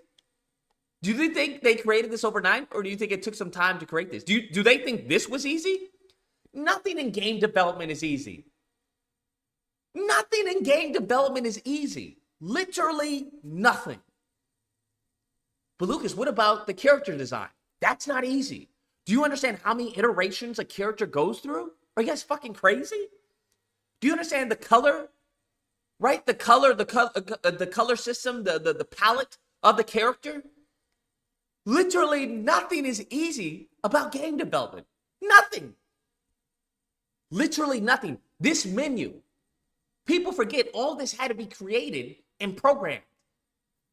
Do they think they created this overnight, or do you think it took some time to create this? Do they think this was easy? Nothing in game development is easy. Nothing in game development is easy. Literally nothing. But Lucas, what about the character design? That's not easy. Do you understand how many iterations a character goes through? Are you guys fucking crazy? Do you understand the color? Right? The color system, the palette of the character? Literally nothing is easy about game development. Nothing. Literally nothing. This menu. People forget all this had to be created and programmed.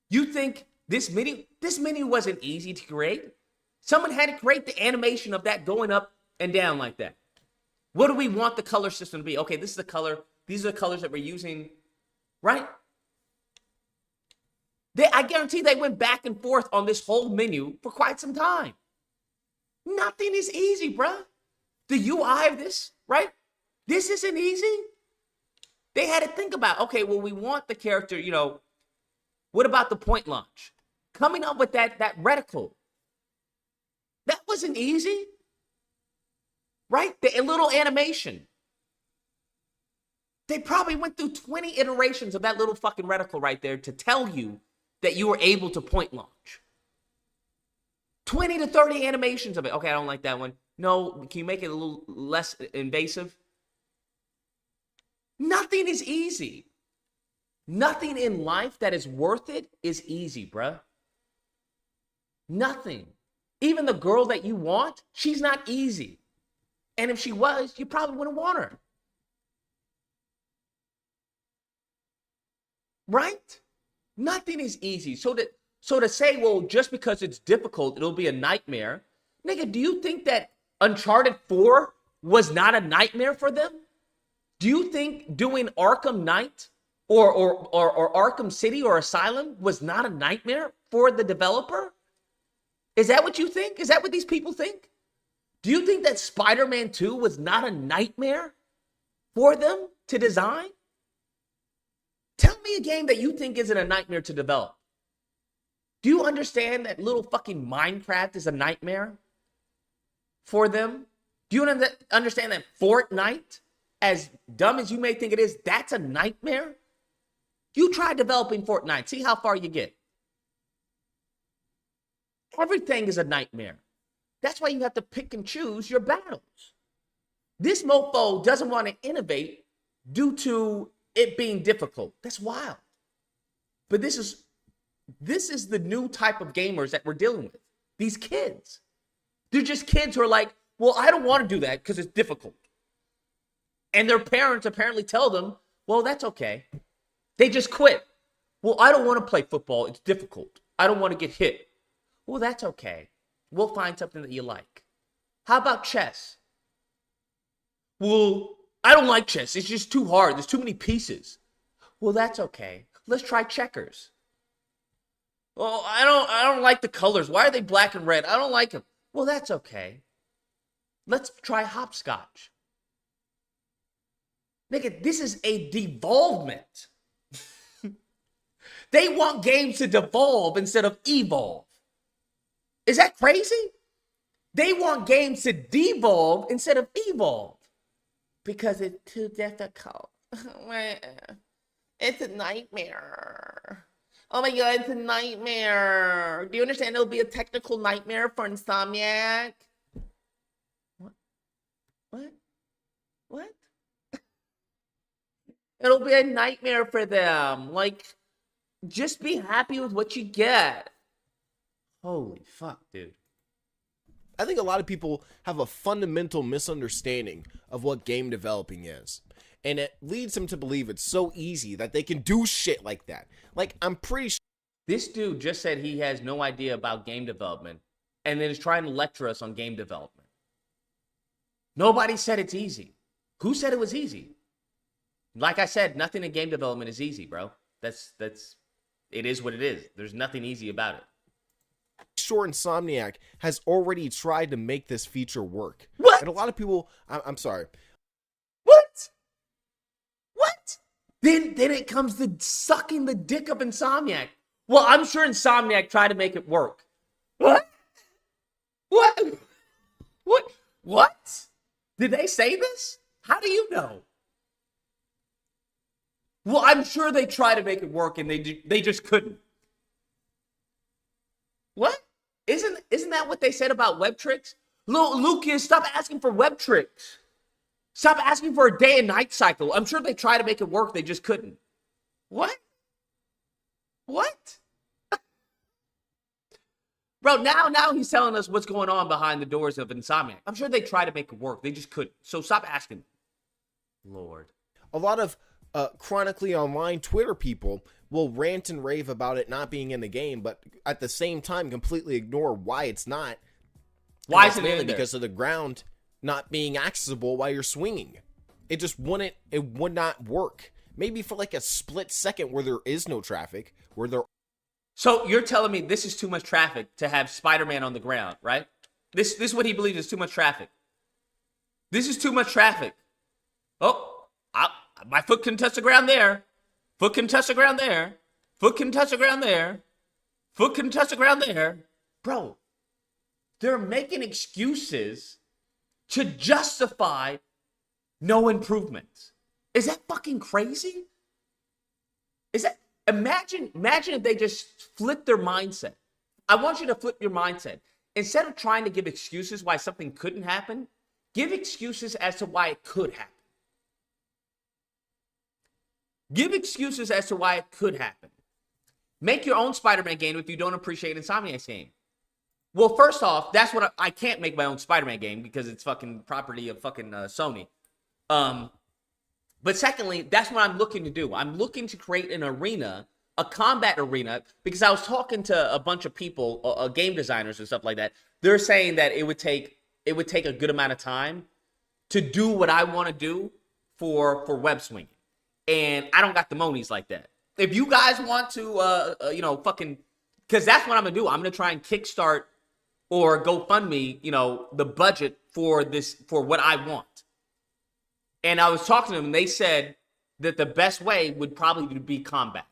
You think this menu wasn't easy to create? Someone had to create the animation of that going up and down like that. What do we want the color system to be? Okay, this is the color. These are the colors that we're using, right? I guarantee they went back and forth on this whole menu for quite some time. Nothing is easy, bruh. The UI of this, right? This isn't easy. They had to think about, okay, well, we want the character, what about the point launch? Coming up with that reticle. That wasn't easy. Right? The little animation. They probably went through 20 iterations of that little fucking reticle right there to tell you that you were able to point launch. 20 to 30 animations of it. Okay, I don't like that one. No, can you make it a little less invasive? Nothing is easy. Nothing in life that is worth it is easy, bruh. Nothing. Even the girl that you want, she's not easy. And if she was, you probably wouldn't want her. Right? Nothing is easy. So to say, well, just because it's difficult, it'll be a nightmare. Nigga, do you think that Uncharted 4 was not a nightmare for them? Do you think doing Arkham Knight or Arkham City or Asylum was not a nightmare for the developer? Is that what you think? Is that what these people think? Do you think that Spider-Man 2 was not a nightmare for them to design? Tell me a game that you think isn't a nightmare to develop. Do you understand that little fucking Minecraft is a nightmare for them? Do you understand that Fortnite, as dumb as you may think it is, that's a nightmare? You try developing Fortnite. See how far you get. Everything is a nightmare. That's why you have to pick and choose your battles. This mofo doesn't want to innovate due to it being difficult. That's wild. But this is the new type of gamers that we're dealing with. These kids. They're just kids who are like, well, I don't want to do that because it's difficult. And their parents apparently tell them, well, that's okay. They just quit. Well, I don't want to play football. It's difficult. I don't want to get hit. Well, that's okay. We'll find something that you like. How about chess? Well, I don't like chess. It's just too hard. There's too many pieces. Well, that's okay. Let's try checkers. Well, I don't like the colors. Why are they black and red? I don't like them. Well, that's okay. Let's try hopscotch. Nigga, this is a devolvement. They want games to devolve instead of evolve. Is that crazy? They want games to devolve instead of evolve. Because it's too difficult. It's a nightmare. Oh my god, it's a nightmare. Do you understand it'll be a technical nightmare for Insomniac? What? It'll be a nightmare for them. Like, just be happy with what you get. Holy fuck, dude. I think a lot of people have a fundamental misunderstanding of what game developing is. And it leads them to believe it's so easy that they can do shit like that. Like, I'm pretty sure This dude just said he has no idea about game development and then is trying to lecture us on game development. Nobody said it's easy. Who said it was easy? Like I said, nothing in game development is easy, bro. It is what it is. There's nothing easy about it. Insomniac has already tried to make this feature work. What? And a lot of people, I'm sorry. What? Then it comes to sucking the dick of Insomniac. Well, I'm sure Insomniac tried to make it work. What? Did they say this? How do you know? Well, I'm sure they tried to make it work and they just couldn't. What? Isn't that what they said about web tricks? Lucas, stop asking for web tricks. Stop asking for a day and night cycle. I'm sure they tried to make it work, they just couldn't. What? Bro, now he's telling us what's going on behind the doors of Insomniac. I'm sure they tried to make it work, they just couldn't. So stop asking. Lord. A lot of chronically online Twitter people will rant and rave about it not being in the game, but at the same time completely ignore why it's not. Why is it mainly in there? because of the ground not being accessible while you're swinging. It would not work. Maybe for like a split second where there is no traffic, where there. So you're telling me this is too much traffic to have Spider-Man on the ground, right? This is what he believes is too much traffic. This is too much traffic. Oh, my foot can touch the ground there. Foot can touch the ground there. Foot can touch the ground there. Foot can touch the ground there. Bro, they're making excuses to justify no improvements. Is that fucking crazy? Imagine if they just flip their mindset. I want you to flip your mindset. Instead of trying to give excuses why something couldn't happen, give excuses as to why it could happen. Give excuses as to why it could happen. Make your own Spider-Man game if you don't appreciate Insomniac's game. Well, first off, that's what I can't make my own Spider-Man game because it's fucking property of fucking Sony. But secondly, that's what I'm looking to do. I'm looking to create an arena, a combat arena, because I was talking to a bunch of people, game designers and stuff like that. They're saying that it would take a good amount of time to do what I want to do for web swinging. And I don't got the monies like that. If you guys want to, fucking, because that's what I'm going to do. I'm going to try and kickstart or GoFundMe, the budget for what I want. And I was talking to them, and they said that the best way would probably be combat.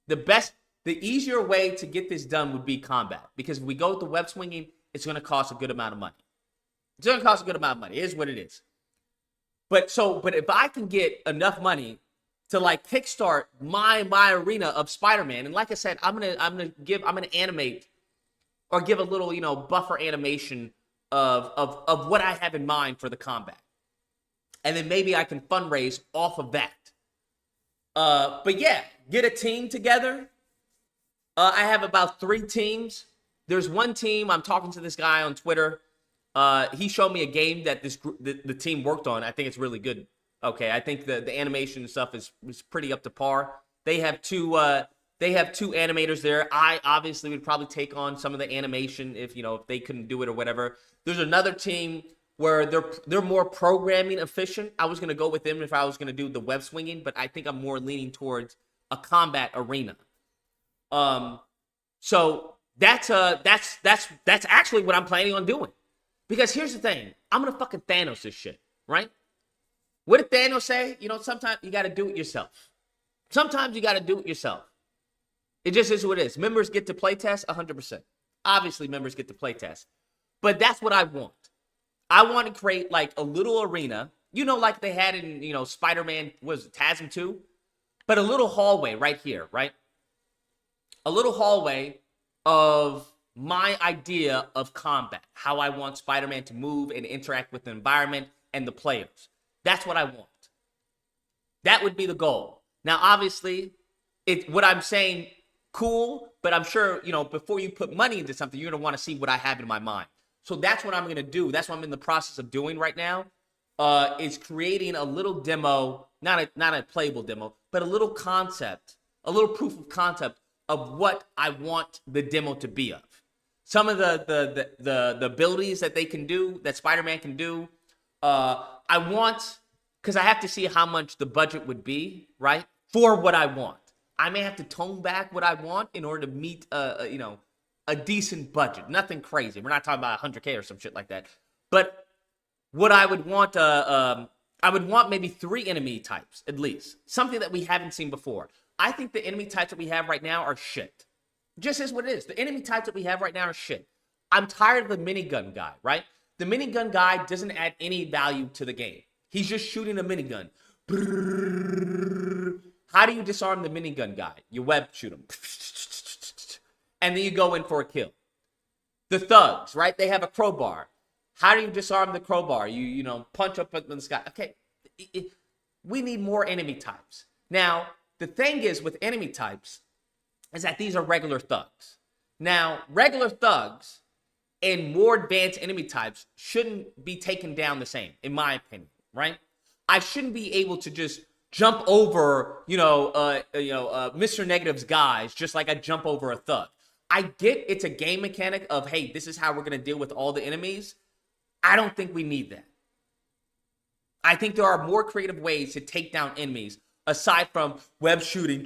The easier way to get this done would be combat. Because if we go with the web swinging, it's going to cost a good amount of money. It's going to cost a good amount of money. It is what it is. But if I can get enough money to like kickstart my arena of Spider-Man, and like I said, I'm gonna animate or give a little, buffer animation of what I have in mind for the combat. And then maybe I can fundraise off of that. But yeah, get a team together. I have about 3 teams. There's one team, I'm talking to this guy on Twitter. He showed me a game that the team worked on. I think it's really good. Okay, I think the animation and stuff is pretty up to par. They have two animators there. I obviously would probably take on some of the animation if they couldn't do it or whatever. There's another team where they're more programming efficient. I was gonna go with them if I was gonna do the web swinging, but I think I'm more leaning towards a combat arena. So that's actually what I'm planning on doing. Because here's the thing, I'm gonna fucking Thanos this shit, right? What did Thanos say? Sometimes you gotta do it yourself. Sometimes you gotta do it yourself. It just is what it is. Members get to play test 100%. Obviously, members get to play test. But that's what I want. I want to create like a little arena, like they had in, Spider-Man, was it TASM 2? But a little hallway right here, right? A little hallway of my idea of combat, how I want Spider-Man to move and interact with the environment and the players. That's what I want. That would be the goal. Now, obviously, what I'm saying, cool, but I'm sure, before you put money into something, you're going to want to see what I have in my mind. So that's what I'm going to do. That's what I'm in the process of doing right now, is creating a little demo, not a playable demo, but a little concept, a little proof of concept of what I want the demo to be of. Some of the abilities that they can do, that Spider-Man can do, I want, because I have to see how much the budget would be, right, for what I want. I may have to tone back what I want in order to meet, a decent budget. Nothing crazy. We're not talking about 100K or some shit like that. But what I would want, I would want maybe 3 enemy types, at least. Something that we haven't seen before. I think the enemy types that we have right now are shit. Just is what it is. The enemy types that we have right now are shit. I'm tired of the minigun guy, right? The minigun guy doesn't add any value to the game. He's just shooting a minigun. How do you disarm the minigun guy? You web shoot him. And then you go in for a kill. The thugs, right? They have a crowbar. How do you disarm the crowbar? You punch up in the sky. Okay, we need more enemy types. Now, the thing is with enemy types is that these are regular thugs. Now, regular thugs and more advanced enemy types shouldn't be taken down the same, in my opinion, right? I shouldn't be able to just jump over, Mr. Negative's guys just like I jump over a thug. I get it's a game mechanic of, hey, this is how we're going to deal with all the enemies. I don't think we need that. I think there are more creative ways to take down enemies aside from web shooting,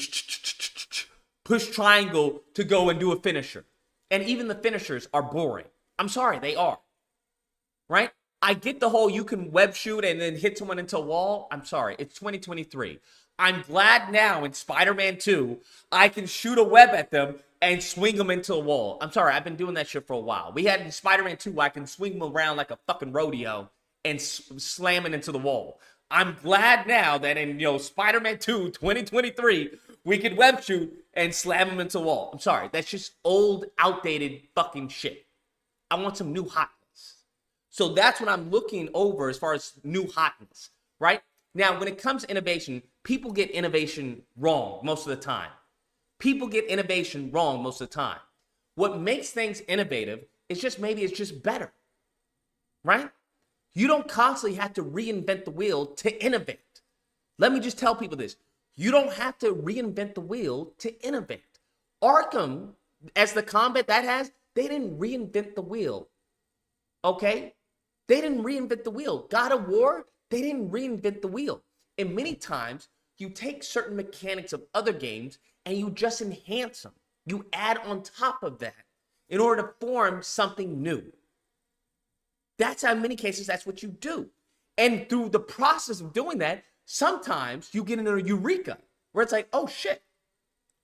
push triangle to go and do a finisher. And even the finishers are boring. I'm sorry, they are. Right? I get the whole you can web shoot and then hit someone into a wall. I'm sorry, it's 2023. I'm glad now in Spider-Man 2, I can shoot a web at them and swing them into a wall. I'm sorry, I've been doing that shit for a while. We had in Spider-Man 2, I can swing them around like a fucking rodeo and slam it into the wall. I'm glad now that in, Spider-Man 2, 2023, we can web shoot and slam them into a wall. I'm sorry, that's just old, outdated fucking shit. I want some new hotness. So that's what I'm looking over as far as new hotness, right? Now, when it comes to innovation, people get innovation wrong most of the time. People get innovation wrong most of the time. What makes things innovative is just maybe it's just better, right? You don't constantly have to reinvent the wheel to innovate. Let me just tell people this. You don't have to reinvent the wheel to innovate. Arkham, as the combat that has, they didn't reinvent the wheel, okay? They didn't reinvent the wheel. God of War, they didn't reinvent the wheel. And many times, you take certain mechanics of other games and you just enhance them. You add on top of that in order to form something new. That's how in many cases, that's what you do. And through the process of doing that, sometimes you get into a eureka where it's like, oh shit,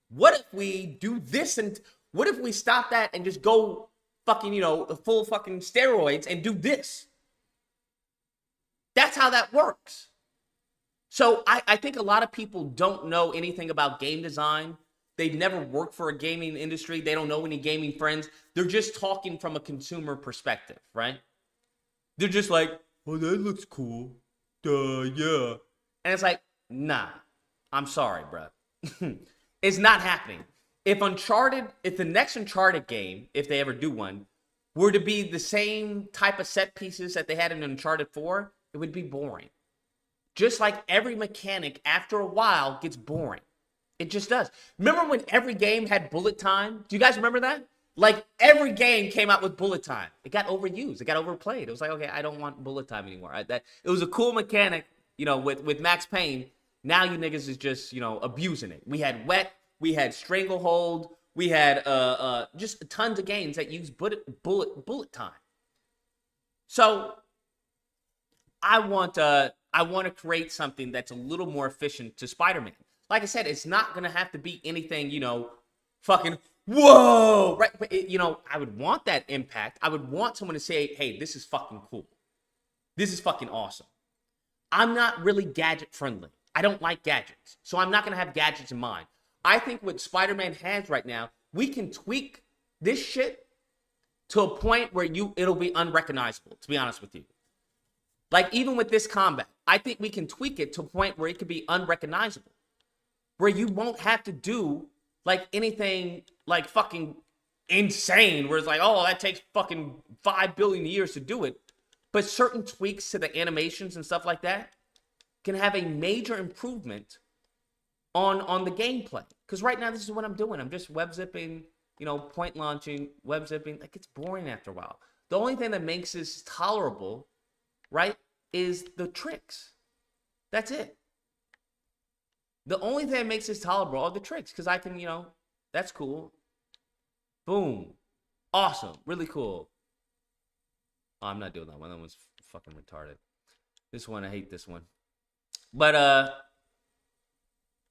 what if we do this and what if we stop that and just go fucking, full fucking steroids and do this? That's how that works. So I think a lot of people don't know anything about game design. They've never worked for a gaming industry. They don't know any gaming friends. They're just talking from a consumer perspective, right? They're just like, oh, that looks cool. Yeah. And it's like, nah, I'm sorry, bro. It's not happening. If the next Uncharted game, if they ever do one, were to be the same type of set pieces that they had in Uncharted 4, it would be boring. Just like every mechanic, after a while, gets boring. It just does. Remember when every game had bullet time? Do you guys remember that? Like, every game came out with bullet time. It got overused. It got overplayed. It was like, okay, I don't want bullet time anymore. It was a cool mechanic, with Max Payne. Now you niggas is just, abusing it. We had Wet. We had Stranglehold. We had just tons of games that use bullet time. So I want to create something that's a little more efficient to Spider-Man. Like I said, it's not gonna have to be anything, fucking whoa, right? But I would want that impact. I would want someone to say, "Hey, this is fucking cool. This is fucking awesome." I'm not really gadget friendly. I don't like gadgets, so I'm not gonna have gadgets in mind. I think what Spider-Man has right now, we can tweak this shit to a point where it'll be unrecognizable, to be honest with you. Like, even with this combat, I think we can tweak it to a point where it could be unrecognizable. Where you won't have to do, like, anything, like, fucking insane. Where it's like, oh, that takes fucking 5 billion years to do it. But certain tweaks to the animations and stuff like that can have a major improvement on the gameplay. Because right now, this is what I'm doing. I'm just web zipping, point launching, web zipping. Like, it's boring after a while. The only thing that makes this tolerable, right, is the tricks. That's it. The only thing that makes this tolerable are the tricks. Because I can, that's cool. Boom. Awesome. Really cool. Oh, I'm not doing that one. That one's fucking retarded. This one, I hate this one. But,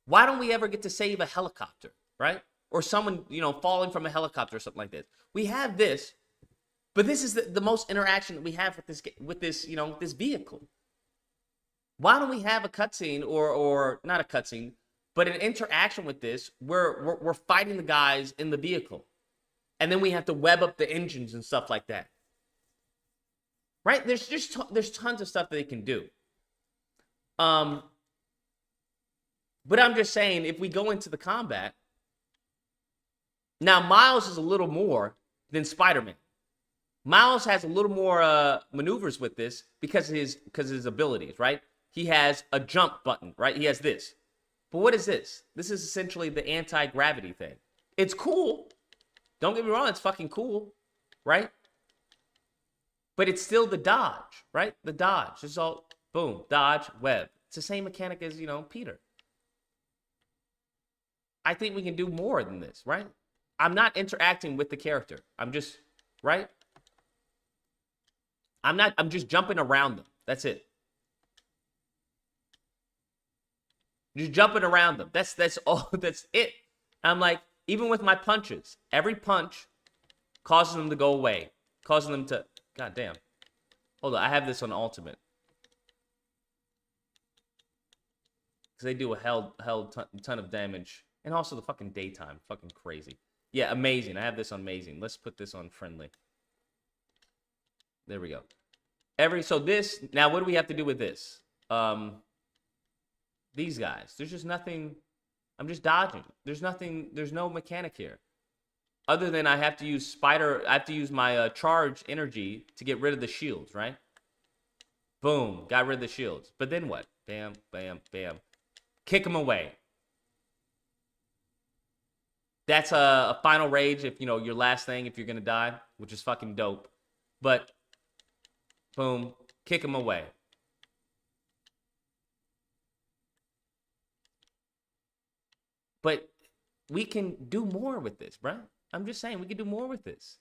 why don't we ever get to save a helicopter, right? Or someone, falling from a helicopter or something like this. We have this, but this is the most interaction that we have with this vehicle. Why don't we have a cutscene or not a cutscene, but an interaction with this where we're fighting the guys in the vehicle, and then we have to web up the engines and stuff like that. Right? There's tons of stuff that they can do. But I'm just saying, if we go into the combat, now Miles is a little more than Spider-Man. Miles has a little more maneuvers with this because of his abilities, right? He has a jump button, right? He has this. But what is this? This is essentially the anti-gravity thing. It's cool. Don't get me wrong, it's fucking cool, right? But it's still the dodge, right? The dodge. It's all, boom, dodge, web. It's the same mechanic as, Peter. I think we can do more than this, right? I'm not interacting with the character. I'm just, right? I'm just jumping around them. That's it. Just jumping around them. That's all. That's it. I'm like, even with my punches, every punch causes them to go away. Causing them to, god damn. Hold on, I have this on ultimate. Because they do a hell ton of damage. And also the fucking daytime. Fucking crazy. Yeah, amazing. I have this on amazing. Let's put this on friendly. There we go. So this, now what do we have to do with this? These guys. There's just nothing. I'm just dodging. There's nothing, there's no mechanic here. Other than I have to use my charge energy to get rid of the shields, right? Boom. Got rid of the shields. But then what? Bam, bam, bam. Kick them away. That's a final rage if, your last thing, if you're going to die, which is fucking dope. But, boom, kick him away. But we can do more with this, bro. I'm just saying, we can do more with this.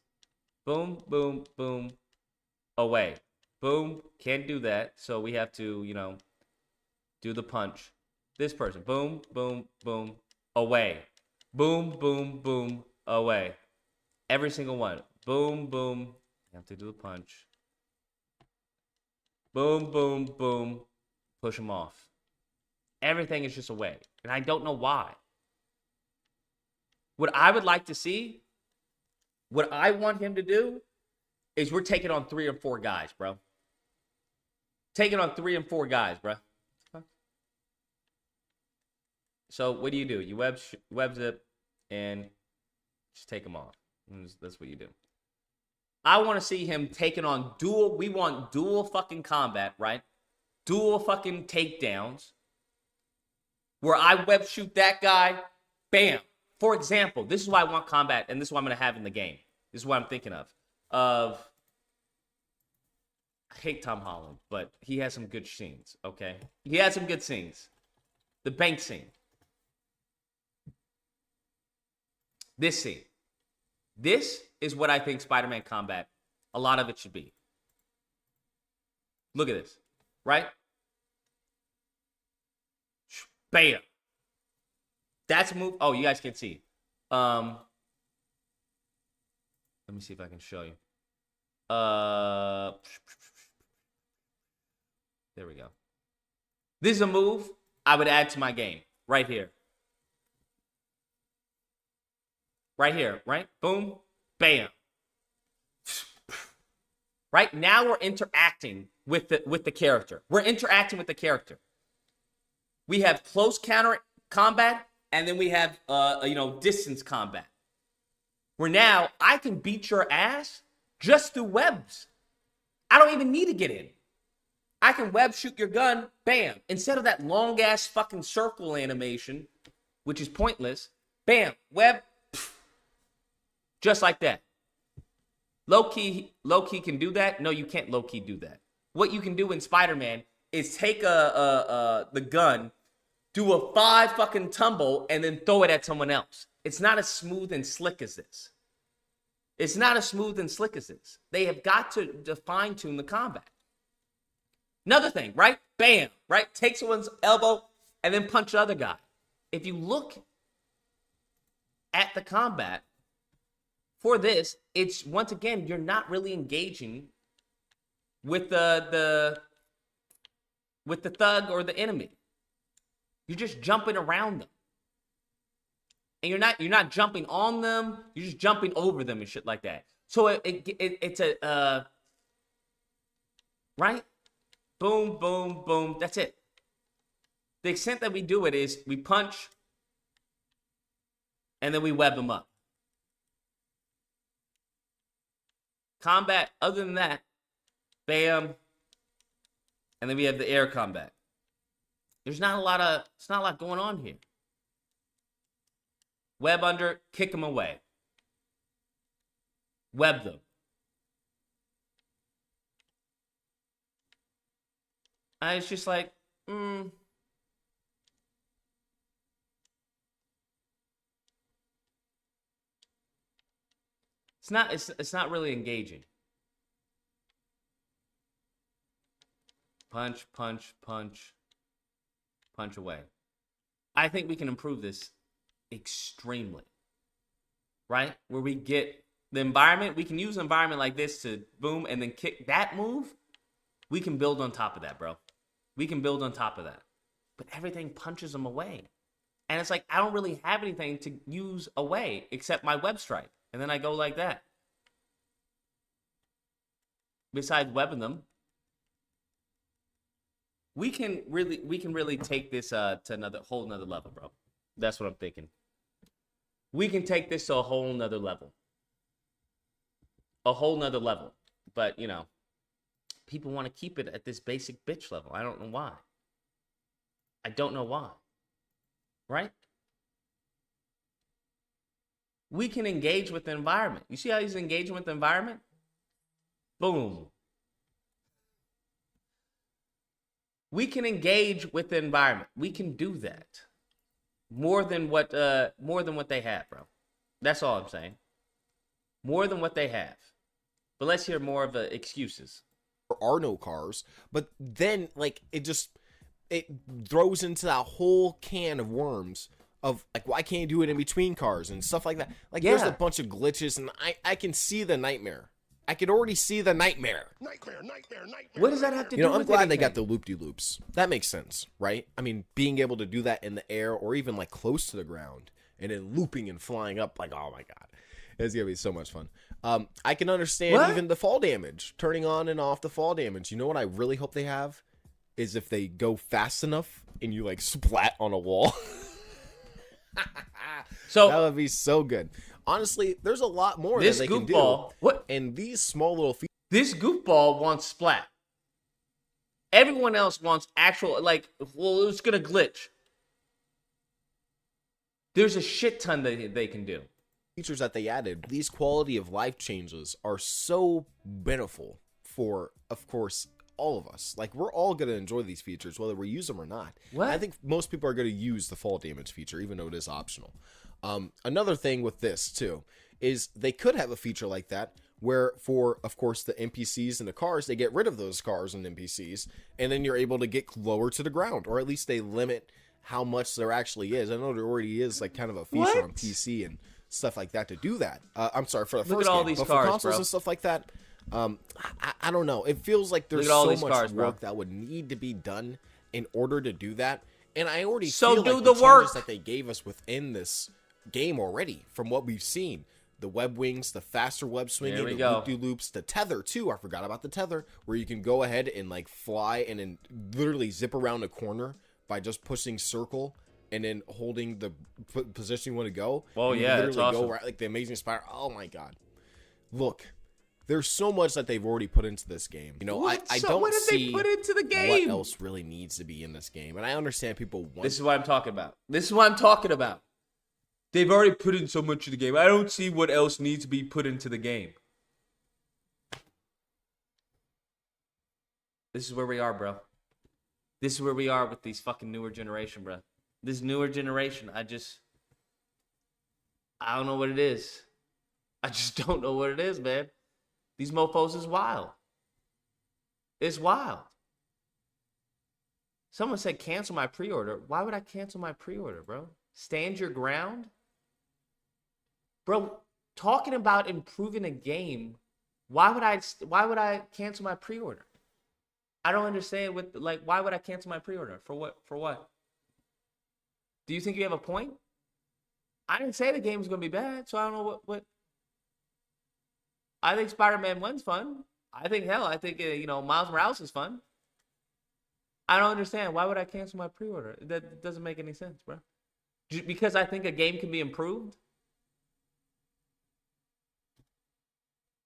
Boom, boom, boom, away. Boom, can't do that, so we have to, do the punch. This person, boom, boom, boom, away. Boom, boom, boom, away. Every single one. Boom, boom. You have to do the punch. Boom, boom, boom. Push them off. Everything is just away. And I don't know why. What I would like to see, what I want him to do, is we're taking on 3 or 4 guys, bro. Taking on 3 and 4 guys, bro. So what do? You web zip and just take them off. That's what you do. I want to see him taking on dual. We want dual fucking combat, right? Dual fucking takedowns. Where I web shoot that guy, bam. For example, this is why I want combat, and this is what I'm going to have in the game. This is what I'm thinking of. I hate Tom Holland, but he has some good scenes, okay? He has some good scenes. The bank scene. This scene. This is what I think Spider-Man combat, a lot of it should be. Look at this, right? Bam. That's a move. Oh, you guys can see. Let me see if I can show you. There we go. This is a move I would add to my game right here. Right here, right? Boom, bam. Right now we're interacting with the character. We're interacting with the character. We have close counter combat, and then we have distance combat. Where now I can beat your ass just through webs. I don't even need to get in. I can web shoot your gun, bam. Instead of that long ass fucking circle animation, which is pointless, bam, web, just like that. Low key can do that. No, you can't low key do that. What you can do in Spider-Man is take the gun, do a 5 fucking tumble, and then throw it at someone else. It's not as smooth and slick as this. It's not as smooth and slick as this. They have got to fine-tune the combat. Another thing, right? Bam, right? Take someone's elbow and then punch the other guy. If you look at the combat for this, it's, once again, you're not really engaging with the thug or the enemy. You're just jumping around them. And you're not jumping on them, you're just jumping over them and shit like that. So it's a right? Boom, boom, boom. That's it. The extent that we do it is we punch and then we web them up. Combat, other than that, bam, and then we have the air combat. It's not a lot going on here. Web under, kick them away. Web them. It's just like, It's not really engaging. Punch, punch, punch, punch away. I think we can improve this extremely. Right? Where we get the environment, we can use an environment like this to boom and then kick that move. We can build on top of that, bro. We can build on top of that. But everything punches them away. And it's like, I don't really have anything to use away except my web strike. And then I go like that. Besides webbing them, we can really take this to another whole nother level, bro. That's what I'm thinking. We can take this to a whole nother level. A whole nother level. But, people want to keep it at this basic bitch level. I don't know why. I don't know why. Right? We can engage with the environment. You see how he's engaging with the environment? Boom. We can engage with the environment. We can do that. More than what they have, bro. That's all I'm saying. More than what they have. But let's hear more of the excuses. There are no cars, but then it throws into that whole can of worms of why can't you do it in between cars and stuff like that. There's a bunch of glitches, and I can see the nightmare. I could already see the nightmare. Nightmare. What does that have to do with I'm glad anything? they got the loop-de-loops. That makes sense, right? I mean, being able to do that in the air or even close to the ground and then looping and flying up. Like, oh my god, it's gonna be so much fun. I can understand even the fall damage, turning on and off the fall damage. You know what I really hope they have is if they go fast enough and you like splat on a wall. So that would be so good. Honestly, there's a lot more that they can do. And these small little features. This goofball wants splat. Everyone else wants actual, like, well, it's gonna glitch. There's a shit ton that they can do. Features that they added, these quality of life changes are so beneficial for, of course, all of us. Like, we're all going to enjoy these features, whether we use them or not. What? I think most people are going to use the fall damage feature, even though it is optional. Another thing with this, too, is they could have a feature like that where, for, of course, the NPCs and the cars, they get rid of those cars and NPCs, and then you're able to get lower to the ground, or at least they limit how much there actually is. I know there already is, like, kind of a feature on PC and stuff like that to do that. I'm sorry, for the first game. Look at all these but cars, for consoles bro. and stuff like that, I don't know. It feels like there's so much work that would need to be done in order to do that. And I already feel like the changes that they gave us within this game already, from what we've seen, the web wings, the faster web swinging, the loop-de-loops, the tether too. I forgot about the tether, where you can go ahead and like fly and then literally zip around a corner by just pushing circle and then holding the position you want to go. Oh yeah, literally that's awesome. go right, like the Amazing Spider. Oh my god, look. There's so much that they've already put into this game. You know, I don't see what else really needs to be in this game. And I understand people want... This is what I'm talking about. They've already put in so much of the game. I don't see what else needs to be put into the game. This is where we are, bro. This is where we are with these fucking newer generation, bro. This newer generation, I don't know what it is. I just don't know what it is, man. These mofos is wild. It's wild. Someone said cancel my pre-order. Why would I cancel my pre-order, bro? Stand your ground? Bro, talking about improving a game, why would I cancel my pre-order? I don't understand why would I cancel my pre-order? For what? Do you think you have a point? I didn't say the game was going to be bad, so I don't know what I think Spider-Man 1's fun. I think Miles Morales is fun. I don't understand. Why would I cancel my pre-order? That doesn't make any sense, bro. Because I think a game can be improved?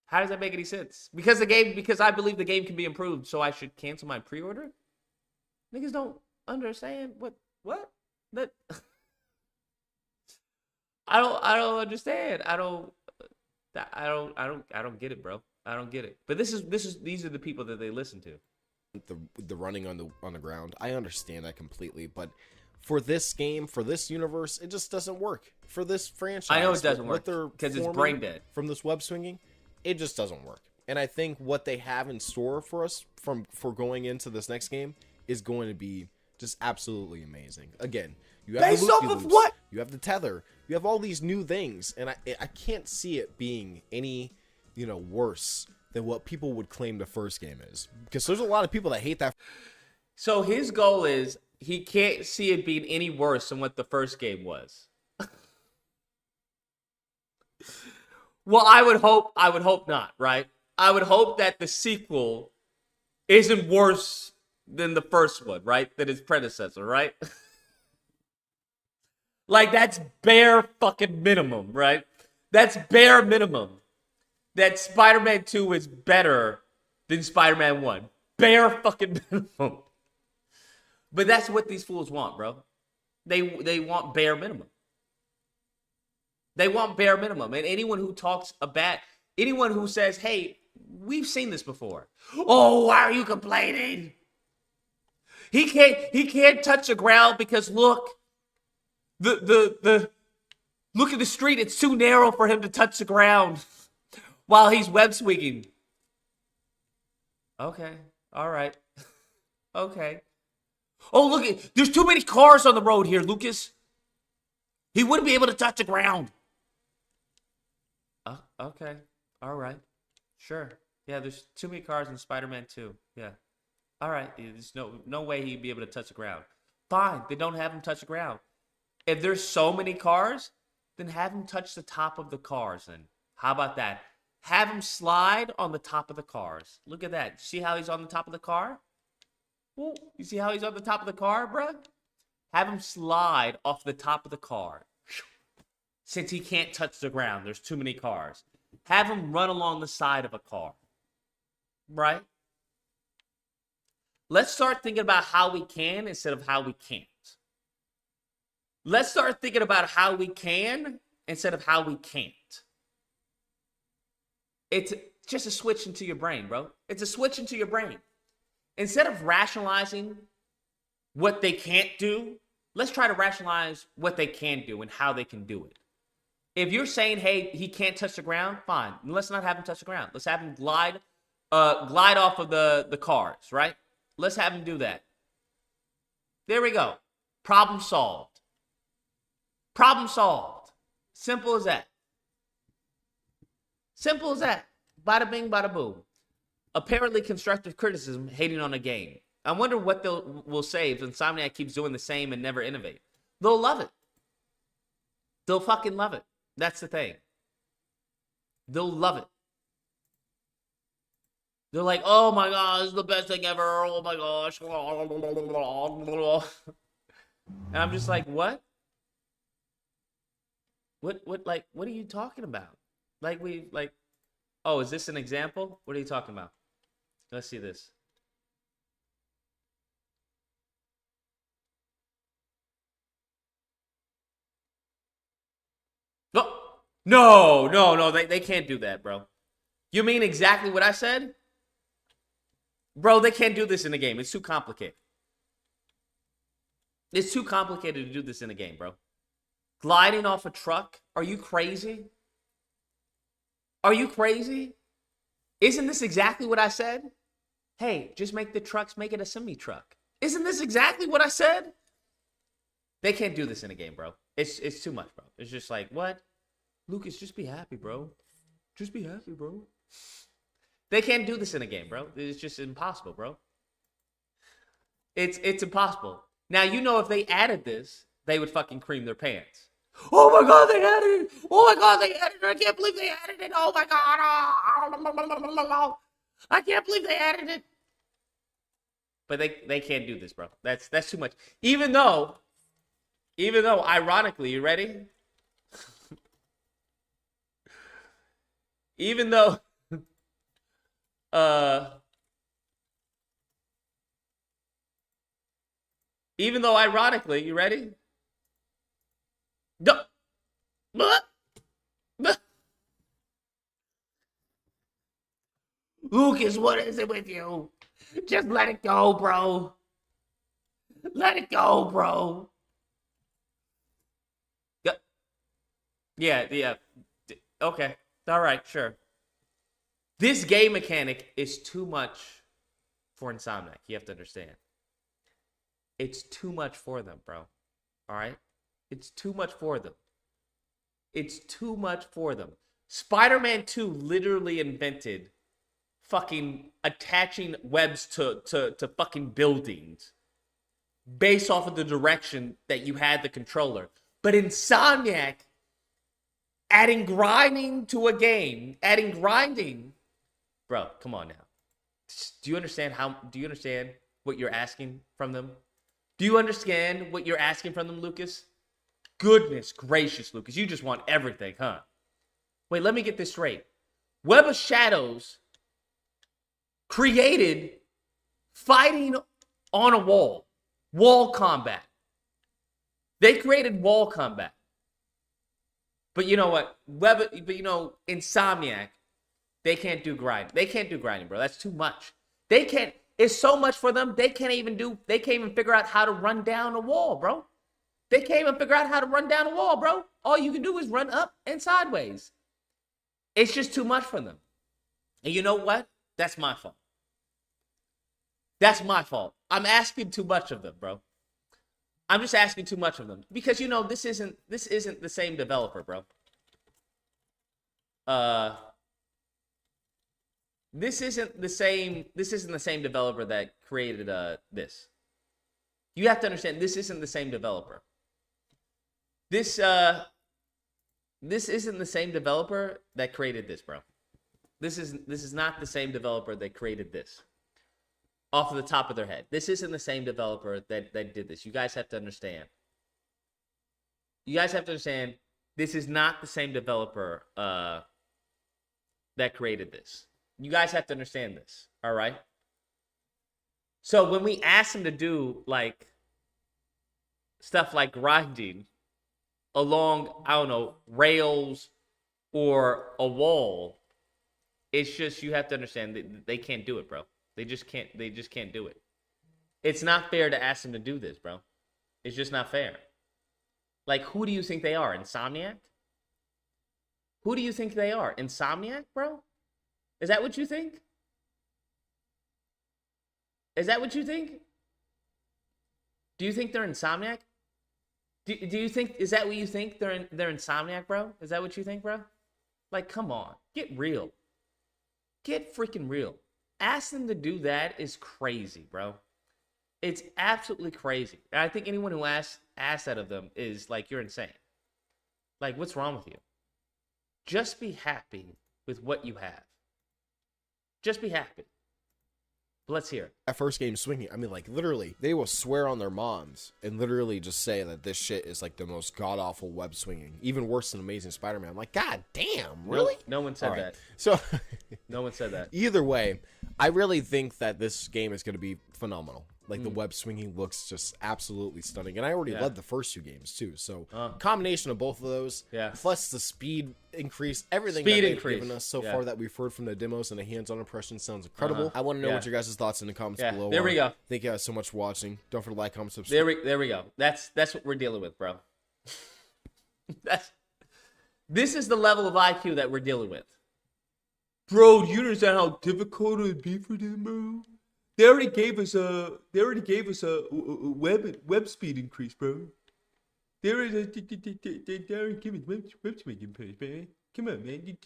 How does that make any sense? Because I believe the game can be improved, so I should cancel my pre-order? Niggas don't understand what? That I don't understand. I don't get it, bro. I don't get it. But these are the people that they listen to. The running on the ground. I understand that completely, but for this game, for this universe, it just doesn't work. For this franchise, I know it doesn't work because it's brain dead. From this web swinging, it just doesn't work. And I think what they have in store for us for going into this next game is going to be just absolutely amazing. Again, you have based off of what? You have the tether. You have all these new things, and I can't see it being any, worse than what people would claim the first game is. Because there's a lot of people that hate that. So his goal is he can't see it being any worse than what the first game was. Well, I would hope not, right? I would hope that the sequel isn't worse than the first one, right? Than its predecessor, right? Like, that's bare fucking minimum, right? That's bare minimum. That Spider-Man 2 is better than Spider-Man 1. Bare fucking minimum. But that's what these fools want, bro. They want bare minimum. They want bare minimum. And anyone who talks about, anyone who says, hey, we've seen this before. Oh, why are you complaining? He can't touch the ground because look, the look at the street. It's too narrow for him to touch the ground while he's web swinging. Okay. All right. Okay. Oh, look, there's too many cars on the road here, Lucas. He wouldn't be able to touch the ground. Okay. All right. Sure. Yeah, there's too many cars in Spider-Man 2. Yeah. All right. There's no way he'd be able to touch the ground. Fine. They don't have him touch the ground. If there's so many cars, then have him touch the top of the cars. And how about that? Have him slide on the top of the cars. Look at that. See how he's on the top of the car? Ooh, you see how he's on the top of the car, bruh? Have him slide off the top of the car. Since he can't touch the ground, there's too many cars. Have him run along the side of a car. Right? Let's start thinking about how we can instead of how we can't. Let's start thinking about how we can instead of how we can't. It's just a switch into your brain, bro. It's a switch into your brain. Instead of rationalizing what they can't do, let's try to rationalize what they can do and how they can do it. If you're saying, hey, he can't touch the ground, fine. Let's not have him touch the ground. Let's have him glide off of the cars, right? Let's have him do that. There we go. Problem solved. Problem solved. Simple as that. Simple as that. Bada bing, bada boom. Apparently constructive criticism, hating on a game. I wonder what will say if Insomniac keeps doing the same and never innovate. They'll love it. They'll fucking love it. That's the thing. They'll love it. They're like, oh my god, this is the best thing ever. Oh my gosh. And I'm just like, what? What are you talking about? Oh, is this an example? What are you talking about? Let's see this. No, they can't do that, bro. You mean exactly what I said? Bro, they can't do this in a game. It's too complicated. It's too complicated to do this in a game, bro. Gliding off a truck? Are you crazy? Are you crazy? Isn't this exactly what I said? Hey, just make the trucks, make it a semi-truck. Isn't this exactly what I said? They can't do this in a game, bro. It's too much, bro. It's just like, what? Lucas, just be happy, bro. Just be happy, bro. They can't do this in a game, bro. It's just impossible, bro. It's impossible. Now, you know if they added this, they would fucking cream their pants. Oh my god, they added it! Oh my god, they added it! I can't believe they added it! Oh my god! I can't believe they added it! But they can't do this, bro. That's too much. Even though, ironically, you ready? Even though, ironically, you ready? No. Lucas, what is it with you? Just let it go, bro. Let it go, bro. Yeah. Okay. All right, sure. This game mechanic is too much for Insomniac. You have to understand. It's too much for them, bro. All right? It's too much for them. It's too much for them. Spider-Man 2 literally invented fucking attaching webs to fucking buildings based off of the direction that you had the controller. But Insomniac adding grinding to a game, bro, come on now. Do you understand what you're asking from them? Do you understand what you're asking from them, Lucas? Goodness gracious, Lucas. You just want everything, huh? Wait, let me get this straight. Web of Shadows created fighting on a wall. Wall combat. They created wall combat. But you know what? Insomniac, they can't do grinding. They can't do grinding, bro. That's too much. They can't. It's so much for them. They can't even figure out how to run down a wall, bro. They can't even figure out how to run down a wall, bro. All you can do is run up and sideways. It's just too much for them. And you know what? That's my fault. That's my fault. I'm asking too much of them, bro. I'm just asking too much of them. Because this isn't the same developer, bro. This isn't the same developer that created this. You have to understand, this isn't the same developer. This This isn't the same developer that created this, bro. This is not the same developer that created this. Off of the top of their head. This isn't the same developer that did this. You guys have to understand. You guys have to understand, this is not the same developer that created this. You guys have to understand this, all right? So when we asked them to do, like, stuff like grinding along, I don't know, rails or a wall, it's just, you have to understand that they can't do it, bro. They just can't do it. It's not fair to ask them to do this, bro. It's just not fair. Like, who do you think they are? Insomniac? Who do you think they are? Insomniac, bro? Is that what you think? Is that what you think? Do you think they're Insomniac? Do you think, is that what you think? They're Insomniac, bro? Is that what you think, bro? Like, come on. Get real. Get freaking real. Ask them to do that is crazy, bro. It's absolutely crazy. And I think anyone who asks that of them is like, you're insane. Like, what's wrong with you? Just be happy with what you have. Just be happy. But let's hear it. That first game swinging, I mean, like, literally, they will swear on their moms and literally just say that this shit is like the most god-awful web swinging, even worse than Amazing Spider-Man. I'm like, god damn, really? No one said that. So no one said that. Either way, I really think that this game is going to be phenomenal. Like, the web swinging looks just absolutely stunning. And I already led the first 2 games, too. So, combination of both of those, plus the speed increase, everything that they've given us so far that we've heard from the demos and the hands-on impressions sounds incredible. I want to know what your guys' thoughts in the comments below. There we go. Thank you guys so much for watching. Don't forget to like, comment, subscribe. There we go. That's what we're dealing with, bro. This is the level of IQ that we're dealing with. Bro, do you understand how difficult it would be for them, bro? They already gave us a web speed increase, bro. They already give us web speed increase, man. Come on, man.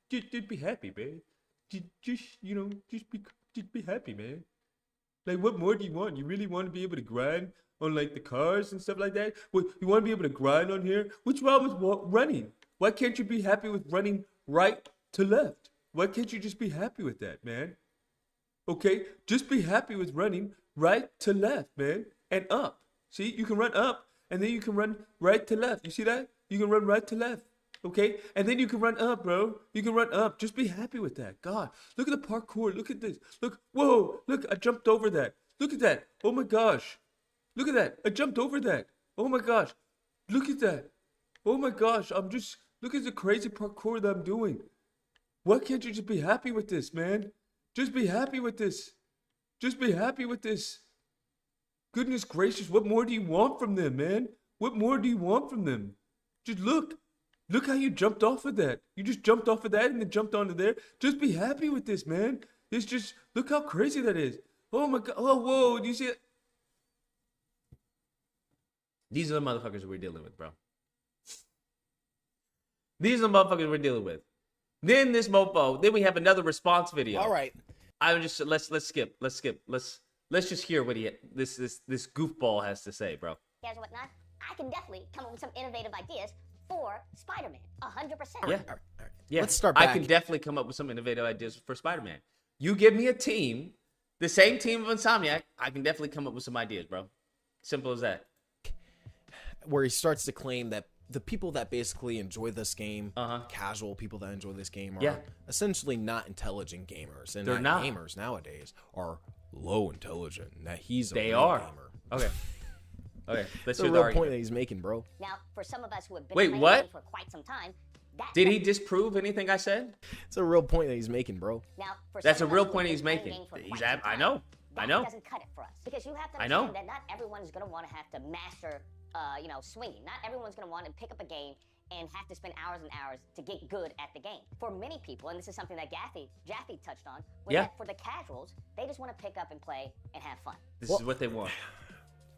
Just be happy, man. Just be happy, man. Like, what more do you want? You really want to be able to grind on, like, the cars and stuff like that? What, you want to be able to grind on here? What's wrong with running? Why can't you be happy with running right to left? Why can't you just be happy with that, man? Okay, just be happy with running right to left, man, and up. See, you can run up, and then you can run right to left. You see that? You can run right to left, okay? And then you can run up, bro. You can run up. Just be happy with that. God, look at the parkour. Look at this. Look, whoa, look, I jumped over that. Look at that. Oh, my gosh. Look at that. I jumped over that. Oh, my gosh. Look at that. Oh, my gosh. Look at the crazy parkour that I'm doing. Why can't you just be happy with this, man? Just be happy with this. Just be happy with this. Goodness gracious, what more do you want from them, man? What more do you want from them? Just look. Look how you jumped off of that. You just jumped off of that and then jumped onto there. Just be happy with this, man. It's just, look how crazy that is. Oh my God. Oh, whoa. Do you see it? These are the motherfuckers we're dealing with, bro. These are the motherfuckers we're dealing with. Then this mofo. Then we have another response video. All right. I would just let's skip. Let's just hear what this goofball has to say, bro. And whatnot. I can definitely come up with some innovative ideas for Spider-Man. 100%. Yeah. All right. Yeah. Let's start back. I can definitely come up with some innovative ideas for Spider-Man. You give me a team, the same team of Insomniac, I can definitely come up with some ideas, bro. Simple as that. Where he starts to claim that the people that basically enjoy this game, casual people that enjoy this game, are essentially not intelligent gamers. And they're not. Gamers nowadays are low intelligent. And that he's a they low are. gamer. Okay. Okay. That's Let's the hear real the argument. point that he's making, bro. Now, for some of us who have been Wait, playing what? the game for quite some time, Did he disprove anything I said? It's a real point that he's making, bro. Now, for That's some a of real us who point have he's been playing the making. game for He's quite some I time, know. I know. That doesn't cut it for us because you have to I know. understand that not everyone is going to want to have to master, swinging. Not everyone's going to want to pick up a game and have to spend hours and hours to get good at the game. For many people, and this is something that Jaffe touched on, was that for the casuals, they just want to pick up and play and have fun. This is what they want.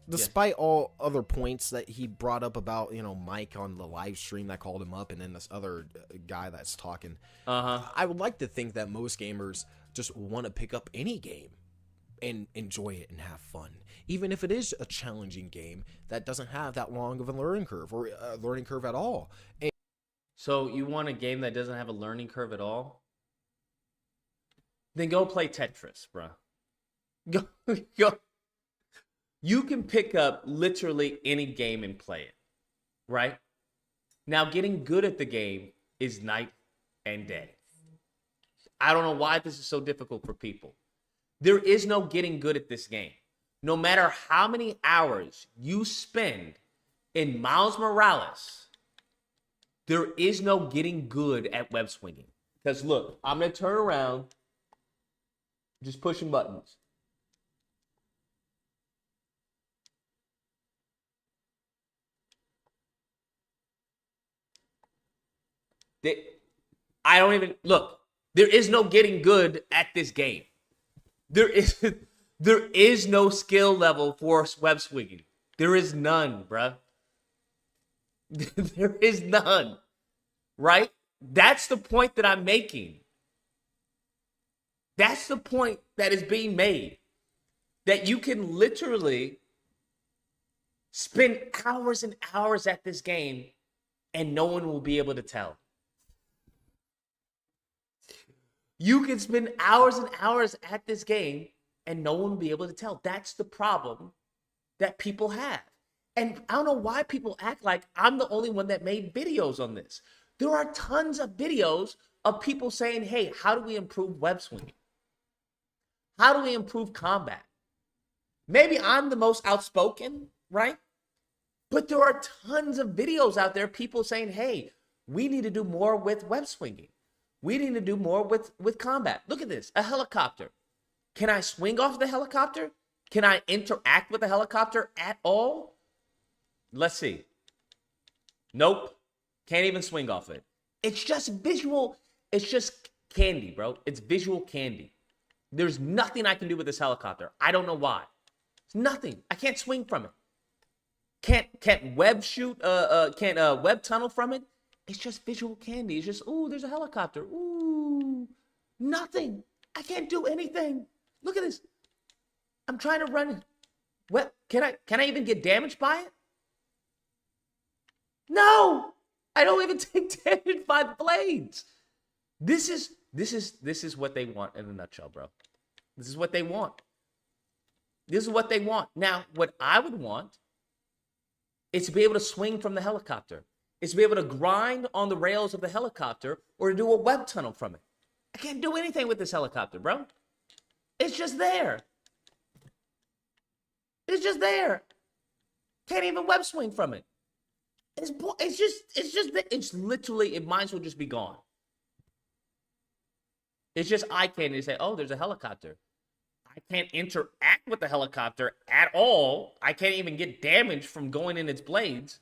Despite all other points that he brought up about, Mike on the live stream that called him up and then this other guy that's talking, I would like to think that most gamers just want to pick up any game and enjoy it and have fun. Even if it is a challenging game that doesn't have that long of a learning curve or a learning curve at all. So you want a game that doesn't have a learning curve at all? Then go play Tetris, bro. Go. You can pick up literally any game and play it, right? Now, getting good at the game is night and day. I don't know why this is so difficult for people. There is no getting good at this game. No matter how many hours you spend in Miles Morales, there is no getting good at web swinging. Because look, I'm going to turn around, just pushing buttons. I don't even look. There is no getting good at this game. There is no skill level for web swinging. There is none, bruh. There is none. Right? That's the point that I'm making. That's the point that is being made. That you can literally spend hours and hours at this game and no one will be able to tell. You can spend hours and hours at this game and no one will be able to tell. That's the problem that people have. And I don't know why people act like I'm the only one that made videos on this. There are tons of videos of people saying, hey, how do we improve web swinging? How do we improve combat? Maybe I'm the most outspoken, right? But there are tons of videos out there, people saying, hey, we need to do more with web swinging. We need to do more with combat. Look at this, a helicopter. Can I swing off the helicopter? Can I interact with the helicopter at all? Let's see. Nope. Can't even swing off it. It's just visual. It's just candy, bro. It's visual candy. There's nothing I can do with this helicopter. I don't know why. It's nothing. I can't swing from it. Can't web shoot, can't web tunnel from it. It's just visual candy. It's just, ooh, there's a helicopter. Ooh, nothing. I can't do anything. Look at this. I'm trying to run it. What? Can I even get damaged by it? No, I don't even take damage by the blades. This is what they want in a nutshell, bro. This is what they want. This is what they want. Now, what I would want is to be able to swing from the helicopter. Is to be able to grind on the rails of the helicopter or to do a web tunnel from it. I can't do anything with this helicopter, bro. It's just there. It's just there. Can't even web swing from it. It's literally, it might as well just be gone. It's just eye candy to say, oh, there's a helicopter. I can't interact with the helicopter at all. I can't even get damage from going in its blades.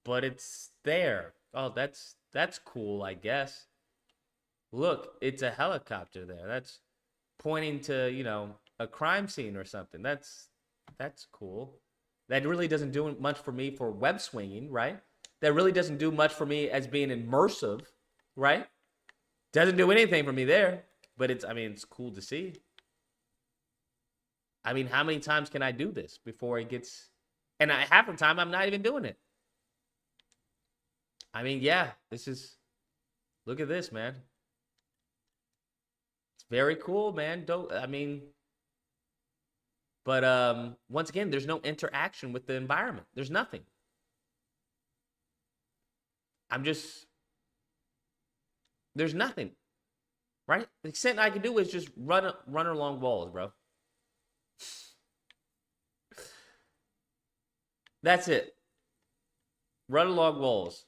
But it's there. Oh, that's cool, I guess. Look, it's a helicopter there. That's pointing to, a crime scene or something. That's cool. That really doesn't do much for me for web swinging, right? That really doesn't do much for me as being immersive, right? Doesn't do anything for me there, but it's cool to see. How many times can I do this before it gets, and half the time I'm not even doing it. Yeah, look at this, man. It's very cool, man. But once again, there's no interaction with the environment. There's nothing. There's nothing, right? The extent I can do is just run along walls, bro. That's it. Run along walls.